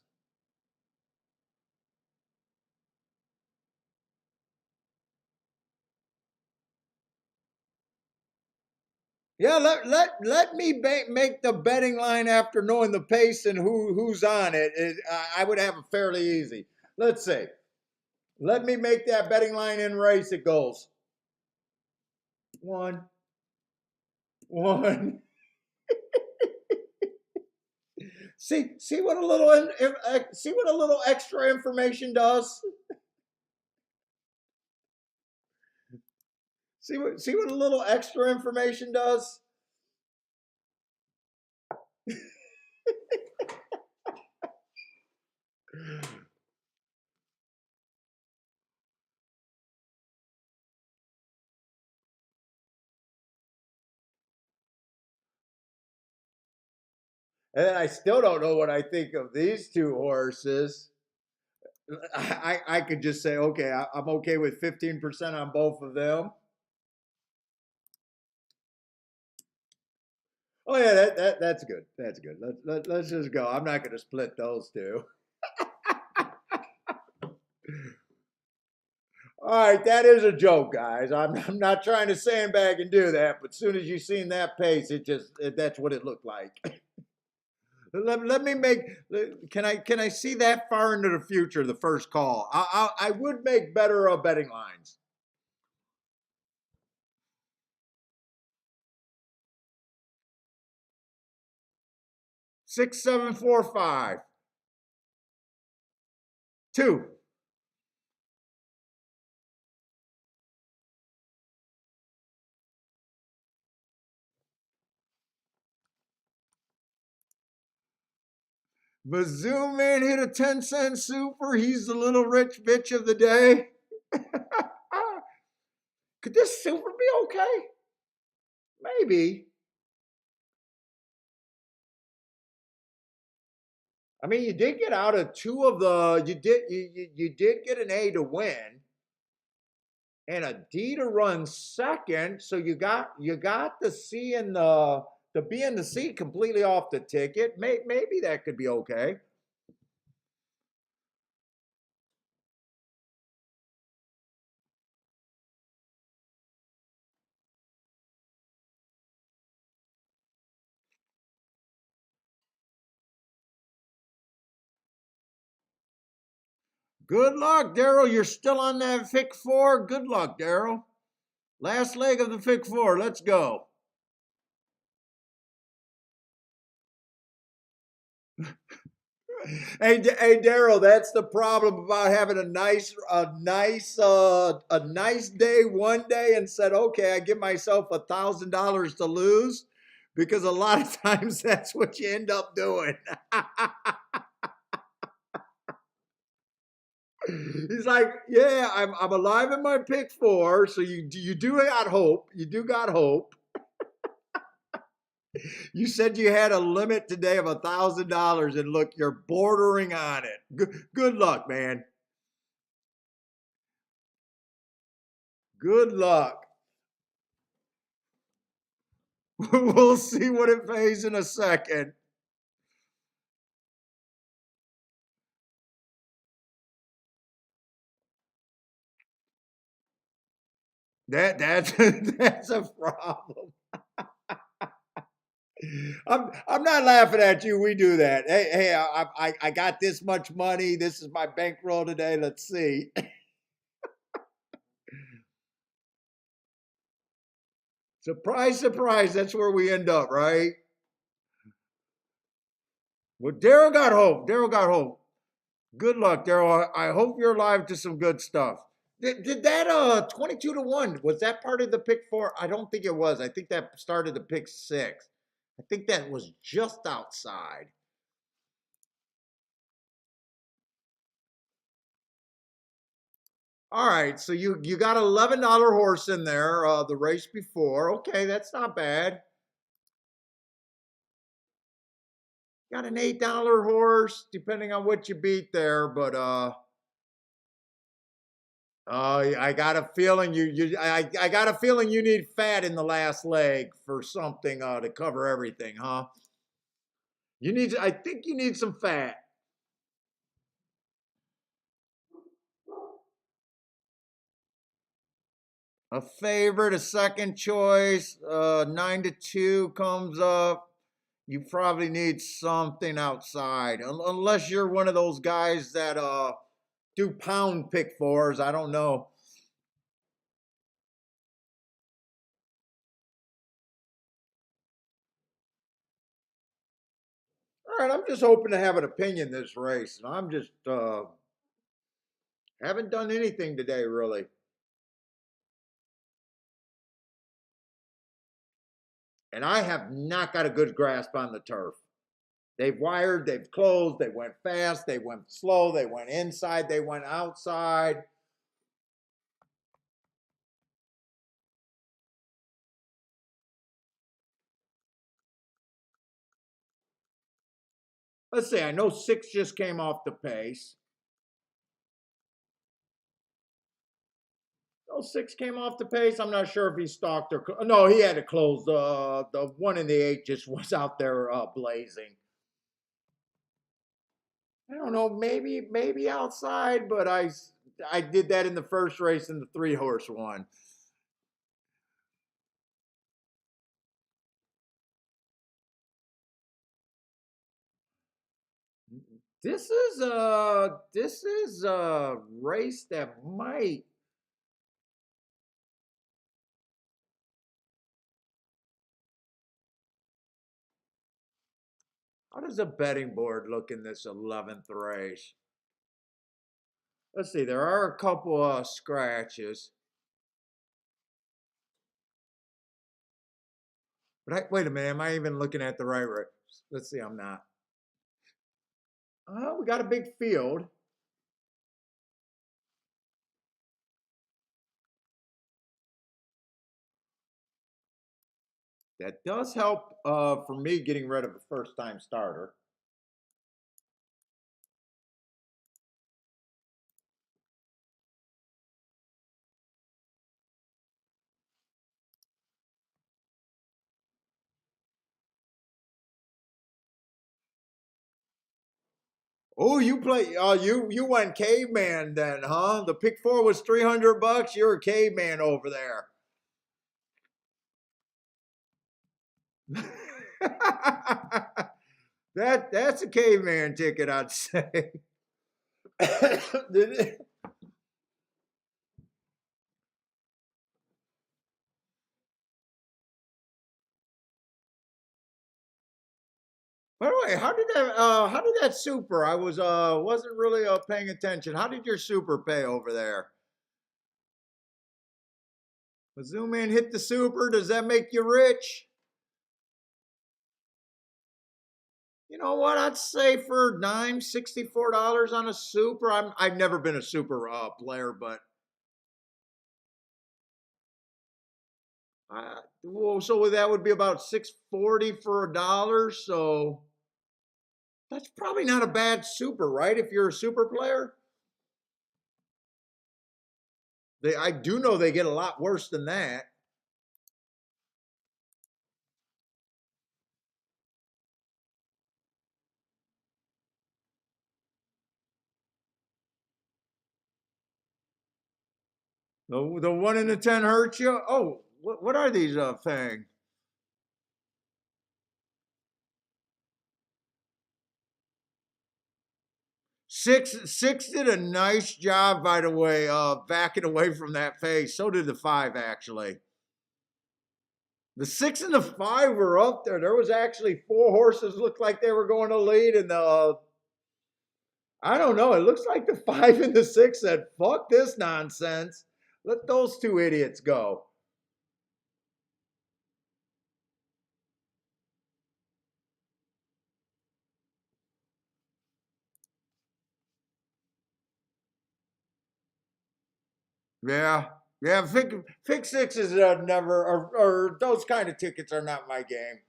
Yeah, let me make the betting line after knowing the pace and who's on it. I would have it fairly easy. Let's see. Let me make that betting line in race. It goes 1, 1. See what a little see what a little extra information does. See what a little extra information does. And I still don't know what I think of these two horses. I could just say, okay, I'm okay with 15% on both of them. Oh yeah, that's good. That's good. Let's just go. I'm not going to split those two. All right, that is a joke, guys. I'm not trying to sandbag and do that, but as soon as you seen that pace, that's what it looked like. Let me make. Can I see that far into the future? The first call. I would make better betting lines. 6, 7, 4, 5, 2. Mizzou man hit a 10-cent super. He's the little rich bitch of the day. Could this super be okay? Maybe. I mean, you did get out of two of the. You did get an A to win and a D to run second. So you got the C and the B and the C completely off the ticket. Maybe that could be okay. Good luck, Daryl. You're still on that FIC 4. Good luck, Daryl. Last leg of the FIC 4. Let's go. Hey, Daryl. That's the problem about having a nice day one day and said, okay, I give myself $1,000 to lose, because a lot of times that's what you end up doing. He's like, yeah, I'm alive in my pick 4, so you do got hope. You do got hope. You said you had a limit today of $1,000, and look, you're bordering on it. Good luck, man. Good luck. We'll see what it pays in a second. That's that's a problem. I'm not laughing at you. We do that. Hey, I got this much money. This is my bankroll today. Let's see. Surprise, surprise. That's where we end up, right? Well, Daryl got hope. Daryl got hope. Good luck, Daryl. I hope you're alive to some good stuff. Did that 22 to 1, was that part of the pick 4? I don't think it was. I think that started the pick 6. I think that was just outside. All right, so you got an $11 horse in there, the race before. Okay, that's not bad. Got an $8 horse, depending on what you beat there, but I got a feeling I got a feeling you need fat in the last leg for something to cover everything, huh? I think you need some fat. A favorite, a second choice, 9 to 2 comes up. You probably need something outside, unless you're one of those guys that do pound pick 4s. I don't know. All right, I'm just hoping to have an opinion this race, and I'm just haven't done anything today really. And I have not got a good grasp on the turf. They've wired, they've closed, they went fast, they went slow, they went inside, they went outside. Let's see, I know 6 just came off the pace. Oh, 6 came off the pace. I'm not sure if he stalked or no, he had to close. The one in the 8 just was out there blazing. I don't know, maybe outside, but I did that in the first race in the 3-horse one. This is a race that might. How does a betting board look in this 11th race? Let's see. There are a couple of scratches. Wait a minute. Am I even looking at the right race? Let's see. I'm not. We got a big field. That does help for me getting rid of a first-time starter. Oh, you play? You went caveman then, huh? The pick four was $300. You're a caveman over there. That's a caveman ticket, I'd say. By the way, how did that super? I wasn't really paying attention. How did your super pay over there? The zoom in hit the super. Does that make you rich? You know what? I'd say for dime, $64 on a super. I've never been a super player, but well, so that would be about 640 for a dollar. So that's probably not a bad super, right? If you're a super player, I do know they get a lot worse than that. The 1 in the 10 hurts you. Oh, what are these things? Six did a nice job, by the way, backing away from that face. So did the 5, actually. The 6 and the 5 were up there. There was actually 4 horses looked like they were going to lead, and the I don't know. It looks like the 5 and the 6 said, "Fuck this nonsense. Let those 2 idiots go." Yeah, yeah. Fig sixes never, or those kind of tickets are not my game.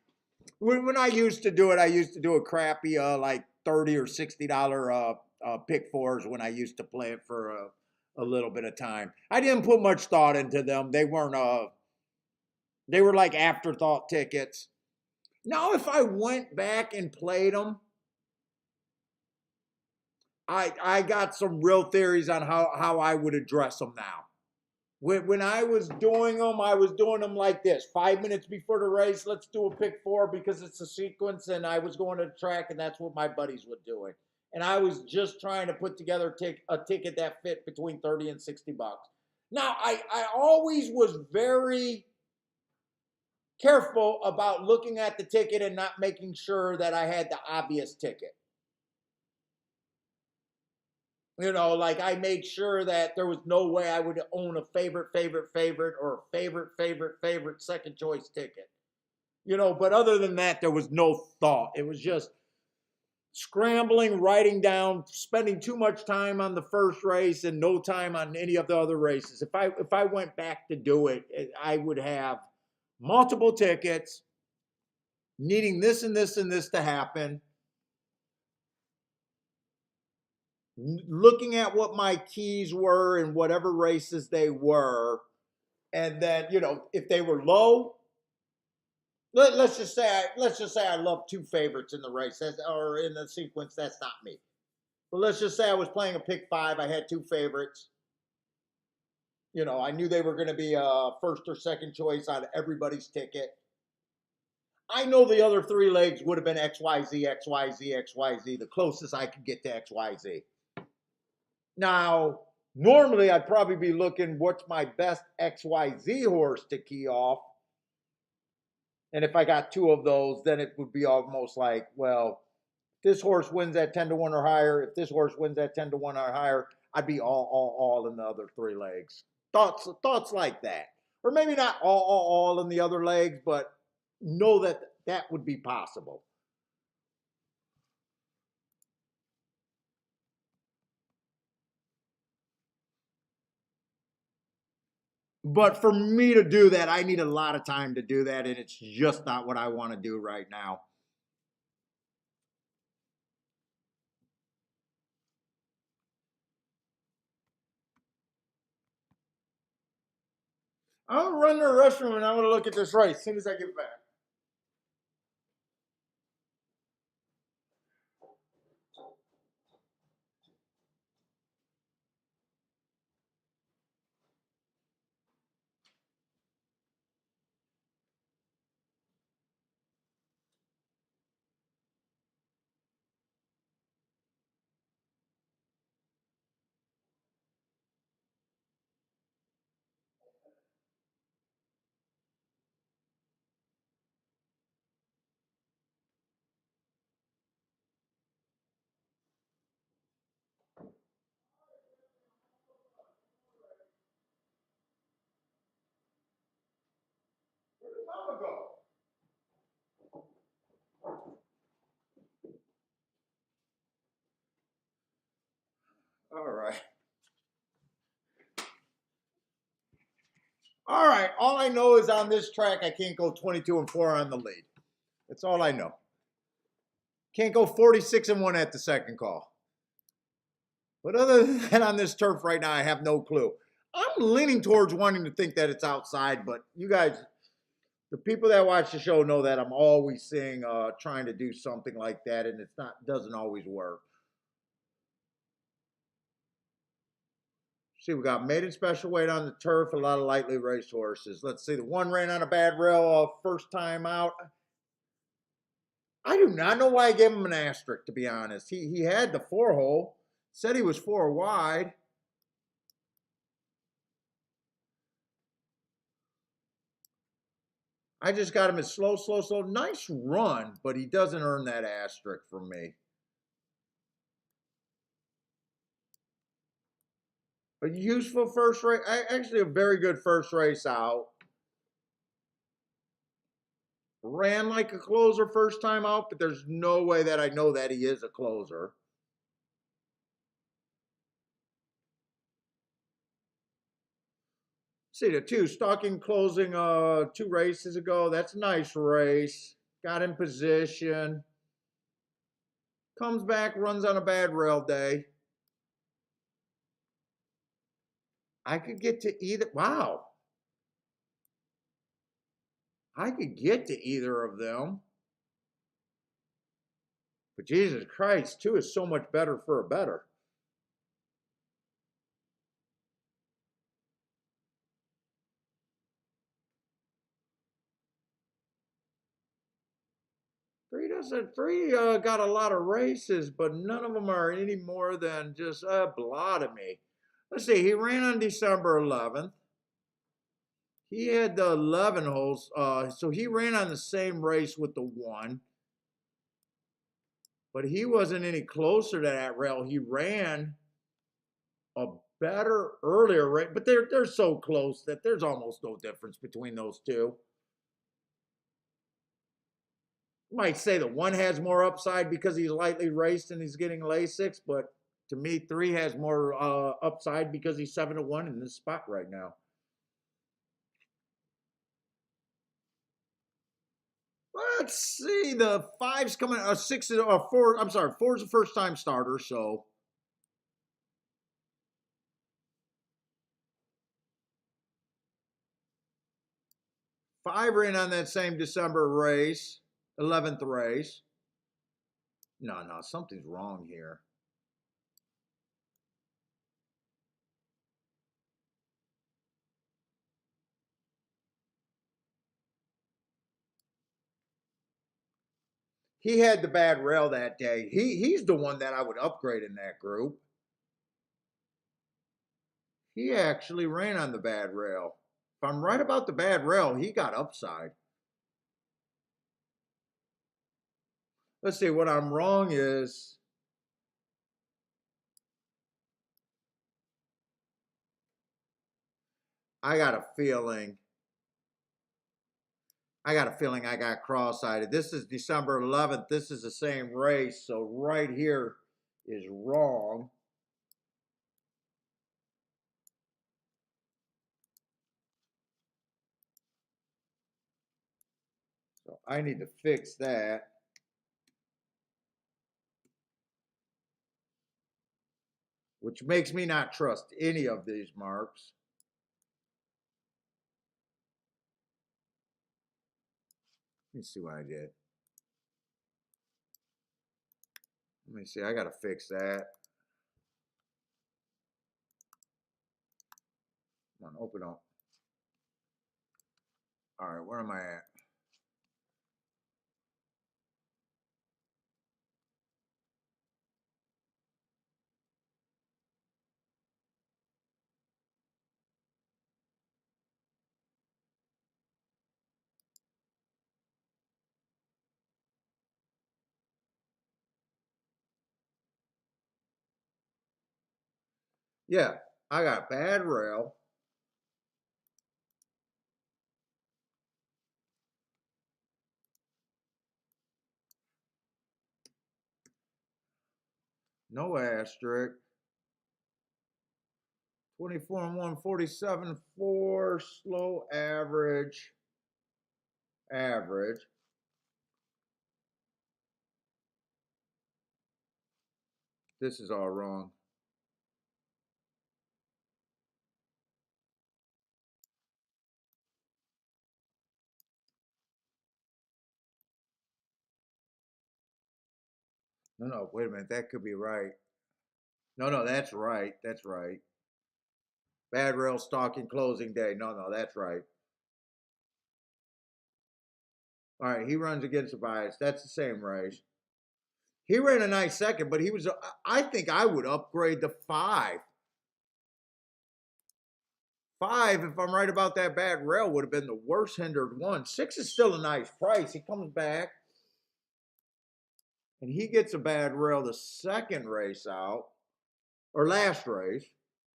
When I used to do it, I used to do a crappy like $30 or $60 pick fours when I used to play it for a little bit of time. I didn't put much thought into them. They were like afterthought tickets. Now, if I went back and played them, I got some real theories on how I would address them now. When I was doing them like this. 5 minutes before the race, let's do a pick four because it's a sequence, and I was going to the track, and that's what my buddies were doing. And I was just trying to put together a ticket that fit between 30 and $60. Now, I always was very careful about looking at the ticket and not making sure that I had the obvious ticket. Like I made sure that there was no way I would own a favorite, or a favorite second choice ticket. But other than that, there was no thought. It was just scrambling, writing down, spending too much time on the first race and no time on any of the other races. If I went back to do it, I would have multiple tickets, needing this and this and this to happen, looking at what my keys were in whatever races they were, and then if they were low, let's just say I love 2 favorites in the race, or in the sequence. That's not me. But let's just say I was playing a pick 5. I had 2 favorites. I knew they were going to be first or second choice on everybody's ticket. I know the other 3 legs would have been XYZ, XYZ, XYZ, the closest I could get to XYZ. Now, normally I'd probably be looking, what's my best XYZ horse to key off? And if I got 2 of those, then it would be almost like, well, if this horse wins at 10 to 1 or higher, if this horse wins at 10 to 1 or higher, I'd be all in the other 3 legs. Thoughts like that. Or maybe not all in the other legs, but know that would be possible. But for me to do that, I need a lot of time to do that, and it's just not what I want to do right now. I'm gonna run to the restroom and I'm gonna look at this race as soon as I get back. Where did Mama go? All right. All right. All I know is on this track, I can't go 22-4 on the lead. That's all I know. Can't go 46-1 at the second call. But other than that, on this turf right now, I have no clue. I'm leaning towards wanting to think that it's outside, but you guys, the people that watch the show know that I'm always seeing trying to do something like that, and it's not doesn't always work. See, we got maiden special weight on the turf, a lot of lightly raced horses. Let's see, the one ran on a bad rail first time out. I do not know why I gave him an asterisk, to be honest. He had the 4-hole, said he was 4 wide. I just got him as slow, slow, slow. Nice run, but he doesn't earn that asterisk from me. A useful first race, actually a very good first race out. Ran like a closer first time out, but there's no way that I know that he is a closer. See the 2 stalking closing 2 races ago. That's a nice race. Got in position. Comes back, runs on a bad rail day. I could get to either. Wow. I could get to either of them. But Jesus Christ, 2 is so much better for a better. Three got a lot of races, but none of them are any more than just a blah to me. Let's see, he ran on December 11th. He had the 11 holes, so he ran on the same race with the 1. But he wasn't any closer to that rail. He ran a better earlier rate, but they're so close that there's almost no difference between those 2. You might say the 1 has more upside because he's lightly raced and he's getting Lasix, but to me, 3 has more upside because he's 7-1 in this spot right now. Let's see, the 5's coming, 6 or 4. I'm sorry, 4's a first time starter, so. Five ran on that same December race, 11th race. No, something's wrong here. He had the bad rail that day. He's the one that I would upgrade in that group. He actually ran on the bad rail. If I'm right about the bad rail, he got upside. Let's see, what I'm wrong is I got a feeling I got cross-eyed. This is December 11th. This is the same race, so right here is wrong. So I need to fix that. Which makes me not trust any of these marks. Let me see what I did. Let me see. I got to fix that. Come on, open up. All right, where am I at? Yeah, I got bad rail. No asterisk. 24 and 147, 4, slow average. Average. This is all wrong. No, wait a minute. That could be right. No, that's right. That's right. Bad rail stalking closing day. No, that's right. All right, he runs against the bias. That's the same race. He ran a nice second, but he was. I think I would upgrade the 5. 5, if I'm right about that bad rail, would have been the worst hindered one. 6 is still a nice price. He comes back and he gets a bad rail the second race out, or last race.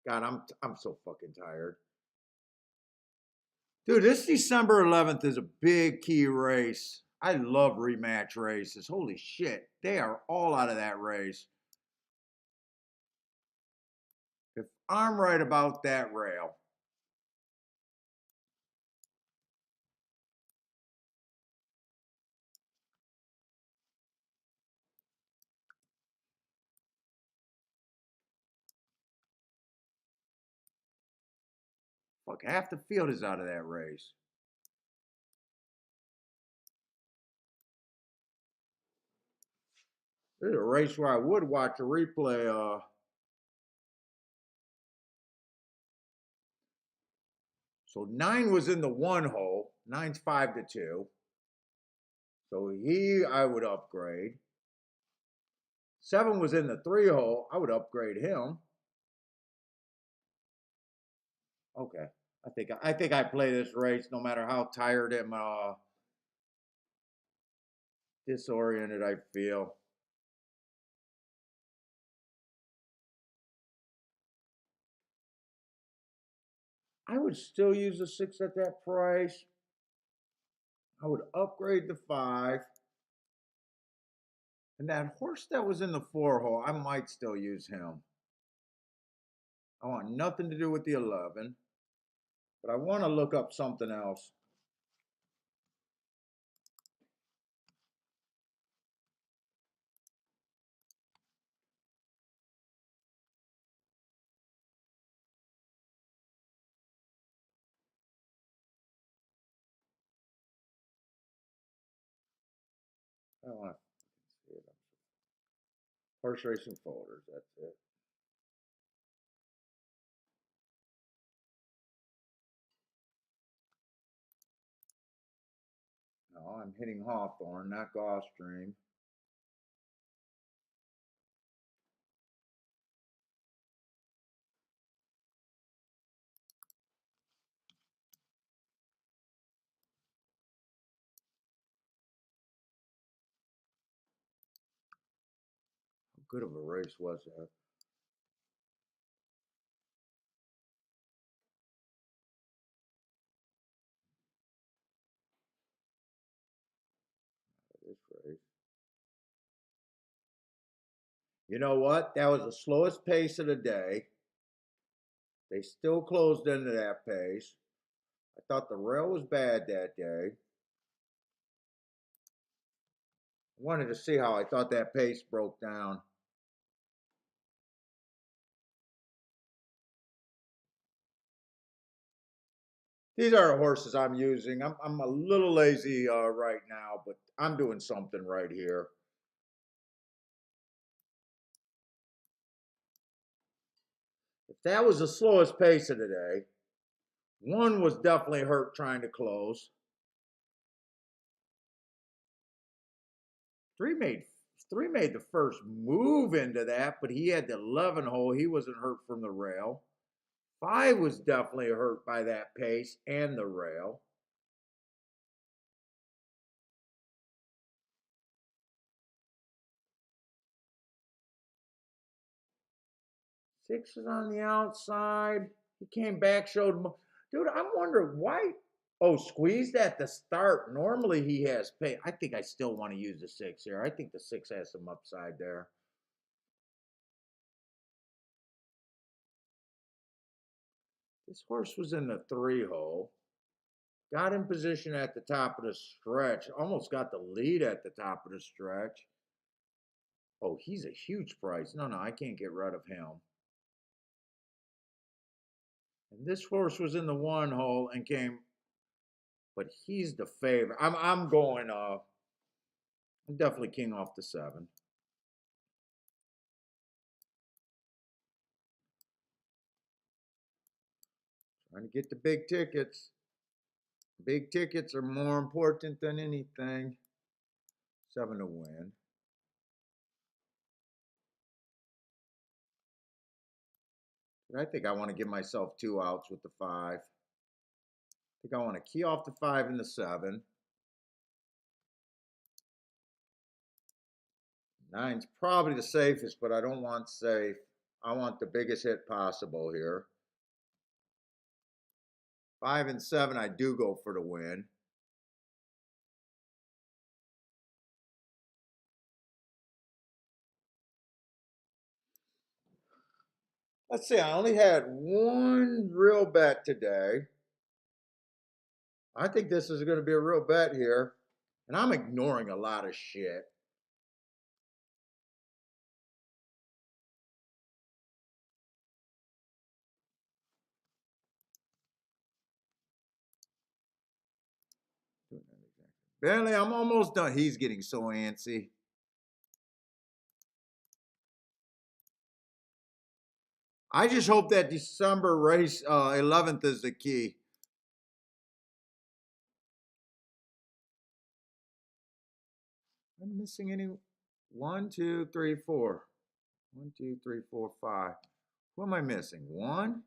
God, I'm so fucking tired. Dude, this December 11th is a big key race. I love rematch races. Holy shit. They are all out of that race. If I'm right about that rail, fuck, half the field is out of that race. This is a race where I would watch a replay. So 9 was in the 1 hole. 9's 5-2. So I would upgrade. 7 was in the 3 hole. I would upgrade him. Okay. I think I play this race no matter how tired and disoriented I feel. I would still use the 6 at that price. I would upgrade the 5. And that horse that was in the 4 hole, I might still use him. I want nothing to do with the 11, but I want to look up something else. I don't want to see it. Horse racing folders, that's it. No, I'm hitting Hawthorne, not Gulfstream. How good of a race was that? This race. You know what? That was the slowest pace of the day. They still closed into that pace. I thought the rail was bad that day. Wanted to see how I thought that pace broke down. These are the horses I'm using. I'm a little lazy right now, but I'm doing something right here. If that was the slowest pace of the day, one was definitely hurt trying to close. Three made three made the first move into that, but he had the 11 hole. He wasn't hurt from the rail. Five was definitely hurt by that pace and the rail. Six is on the outside. He came back, showed him. Dude, I'm wondering why. Oh, squeezed at the start. Normally he has pay. I think I still want to use the six here. I think the six has some upside there. This horse was in the three hole. Got in position at the top of the stretch. Almost got the lead at the top of the stretch. Oh, he's a huge price. No, I can't get rid of him. And this horse was in the one hole and came, but he's the favorite. I'm going I'm definitely king off the seven. Trying to get the big tickets. Big tickets are more important than anything. Seven to win. I think I want to give myself 2 outs with the five. I think I want to key off the five and the seven. Nine's probably the safest, but I don't want safe. I want the biggest hit possible here. Five and seven, I do go for the win. Let's see, I only had one real bet today. I think this is going to be a real bet here. And I'm ignoring a lot of shit. Bentley, I'm almost done. He's getting so antsy. I just hope that December race 11th is the key. I'm missing any. 1, 2, 3, 4. 1, 2, 3, 4, 5. What am I missing? 1,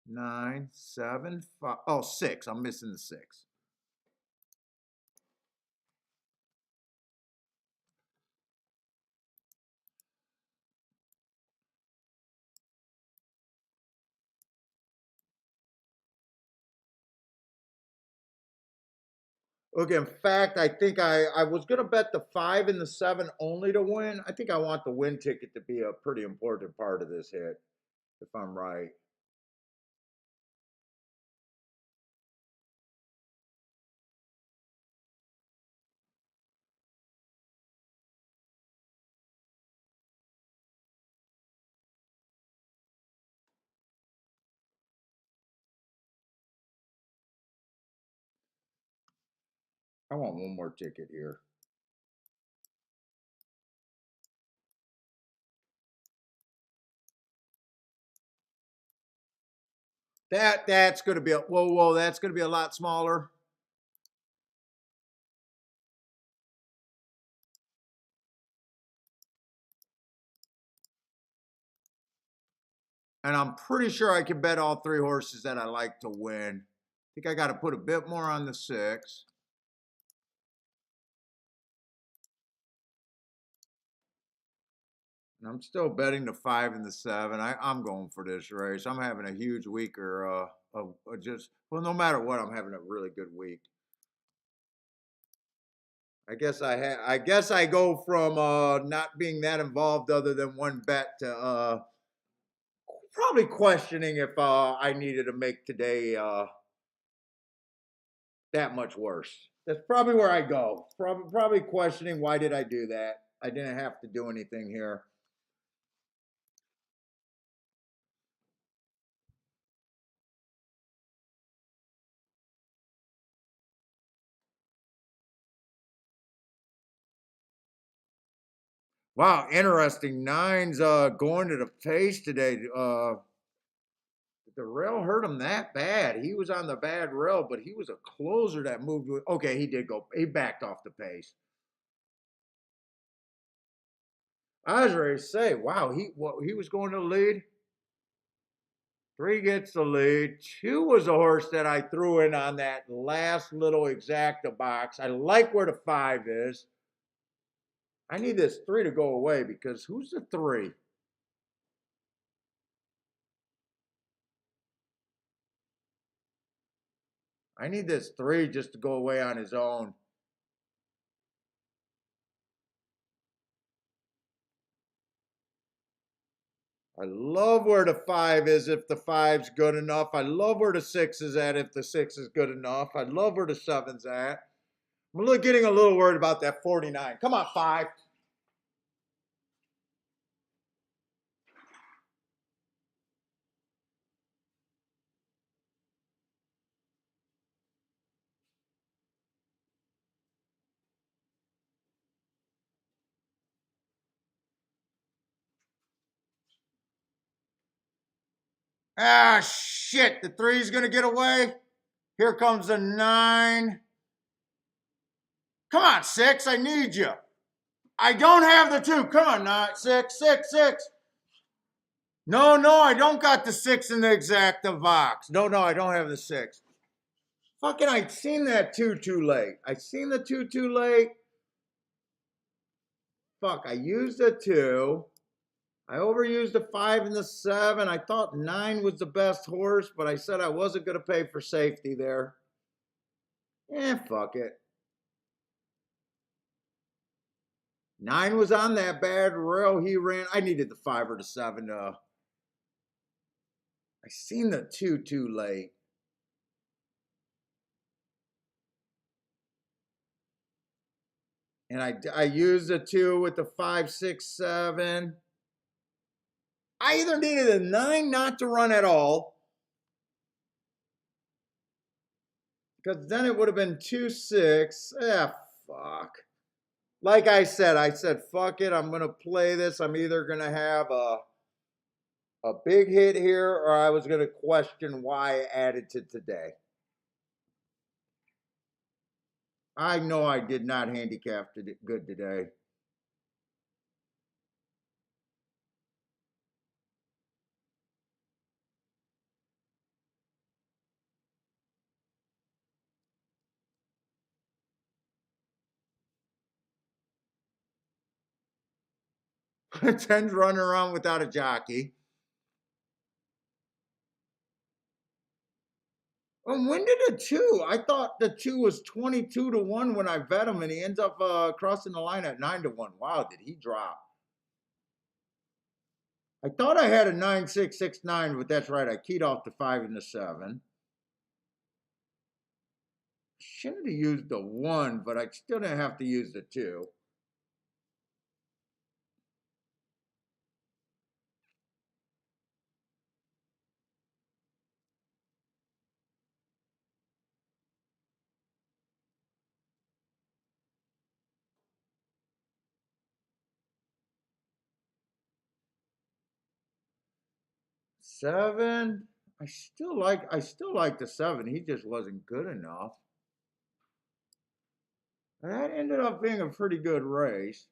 9, 7, 5. Oh, 6. I'm missing the 6. Look, in fact, I think I was going to bet the 5 and the 7 only to win. I think I want the win ticket to be a pretty important part of this hit, if I'm right. I want one more ticket here. That's going to be a whoa. That's going to be a lot smaller. And I'm pretty sure I can bet all three horses that I like to win. I think I got to put a bit more on the 6. And I'm still betting the 5 and the 7. I'm going for this race. I'm having a huge week of just, well, no matter what, I'm having a really good week. I guess I go from not being that involved other than one bet to probably questioning if I needed to make today that much worse. That's probably where I go. Probably questioning why did I do that? I didn't have to do anything here. Wow, interesting. Nine's going to the face today. The rail hurt him that bad. He was on the bad rail, but he was a closer that moved. Okay, he did go. He backed off the pace. I was ready to say, wow, he was going to the lead. Three gets the lead. Two was a horse that I threw in on that last little exacta box. I like where the five is. I need this three to go away because who's the three? I need this three just to go away on his own. I love where the five is if the five's good enough. I love where the six is at if the six is good enough. I love where the seven's at. I'm getting a little worried about that 49. Come on, five. Ah, shit. The three's going to get away. Here comes the nine. Come on, six. I need you. I don't have the two. Come on, nine, six, six, six. No, no, I don't got the six in the exacta box. No, no, I don't have the six. Fucking, I seen that two too late. I seen the two too late. Fuck, I used the two. I overused the five and the seven. I thought nine was the best horse, but I said I wasn't going to pay for safety there. Fuck it. Nine was on that bad rail he ran. I needed the five or the seven. I seen the two too late. And I used the two with the five, six, seven. I either needed a nine not to run at all, because then it would have been two, six. Fuck. Like I said, fuck it. I'm gonna play this. I'm either gonna have a big hit here, or I was gonna question why I added to today. I know I did not handicap good today. Ten's running around without a jockey. When did the two? I thought the two was 22-1 when I bet him, and he ends up crossing the line at 9-1. Wow, did he drop? I thought I had a 9-6-6-9, but that's right. I keyed off the five and the seven. Shouldn't have used the one, but I still didn't have to use the two. Seven. I still like the seven. He just wasn't good enough. That ended up being a pretty good race.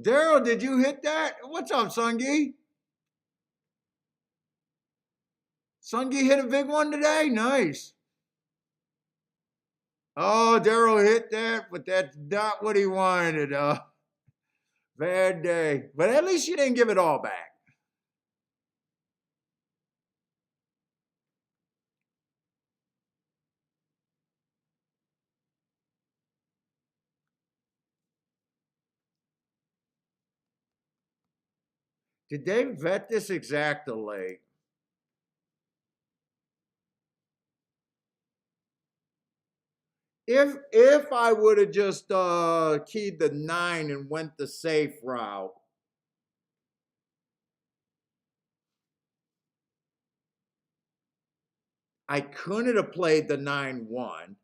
Daryl, did you hit that? What's up, Sungi? Sungi hit a big one today? Nice. Oh, Daryl hit that, but that's not what he wanted. Bad day. But at least you didn't give it all back. Did they vet this exacta late? If I would have just keyed the 9 and went the safe route, I couldn't have played the 9-1.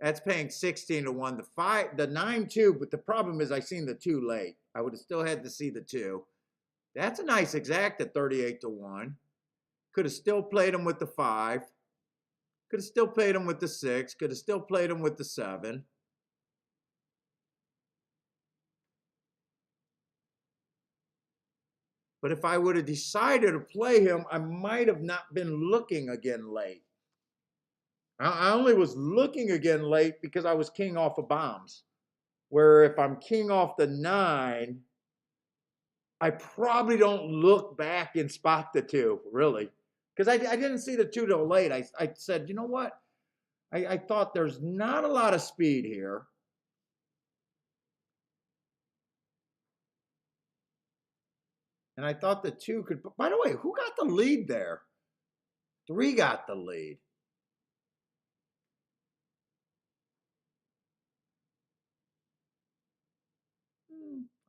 That's paying 16 to 1. The 9-2, but the problem is I seen the 2 late. I would have still had to see the 2. That's a nice exact at 38 to 1. Could have still played him with the 5. Could have still played him with the 6. Could have still played him with the 7. But if I would have decided to play him, I might have not been looking again late. I only was looking again late because I was king off of bombs. Where if I'm king off the 9, I probably don't look back and spot the 2, really. Because I didn't see the 2 till late. I said, you know what? I thought there's not a lot of speed here. And I thought the 2 could, by the way, who got the lead there? 3 got the lead.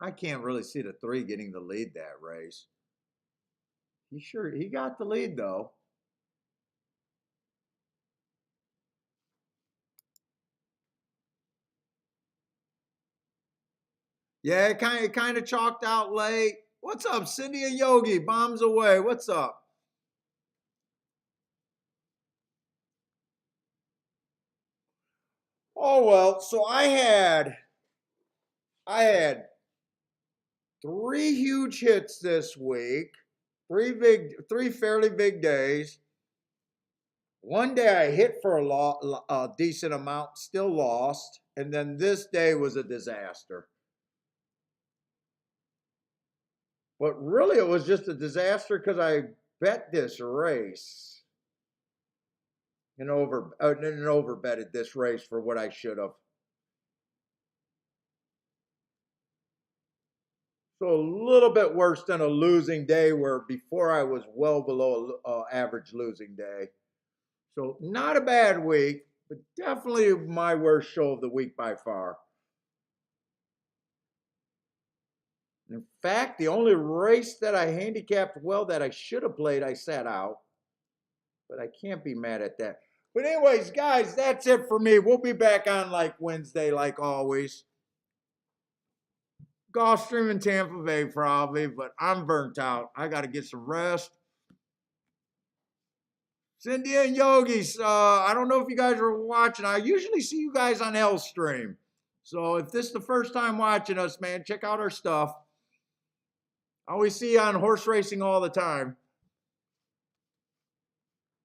I can't really see the 3 getting the lead that race. He got the lead though. Yeah, it kind of chalked out late. What's up, Cindy and Yogi? Bombs away. What's up? Oh well, so I had 3 huge hits this week. 3 fairly big days. One day I hit for a decent amount, still lost, and then this day was a disaster. But really, it was just a disaster because I bet this race and overbetted this race for what I should have. So a little bit worse than a losing day, where before I was well below average losing day. So not a bad week, but definitely my worst show of the week by far. In fact, the only race that I handicapped well that I should have played, I sat out. But I can't be mad at that. But anyways, guys, that's it for me. We'll be back on like Wednesday, like always. Gulfstream in Tampa Bay, probably, but I'm burnt out. I got to get some rest. Cindy and Yogis, I don't know if you guys are watching. I usually see you guys on Hellstream. So if this is the first time watching us, man, check out our stuff. I always see you on horse racing all the time.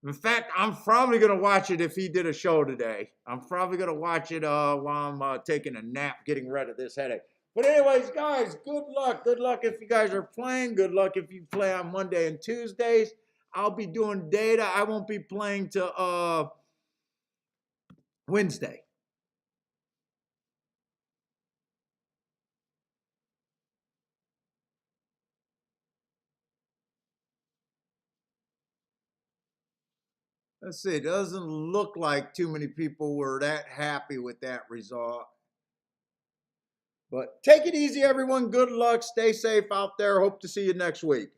In fact, I'm probably going to watch it if he did a show today. I'm probably going to watch it while I'm taking a nap, getting rid of this headache. But anyways, guys, good luck. Good luck if you guys are playing. Good luck if you play on Monday and Tuesdays. I'll be doing data. I won't be playing to Wednesday. Let's see. It doesn't look like too many people were that happy with that result. But take it easy, everyone. Good luck. Stay safe out there. Hope to see you next week.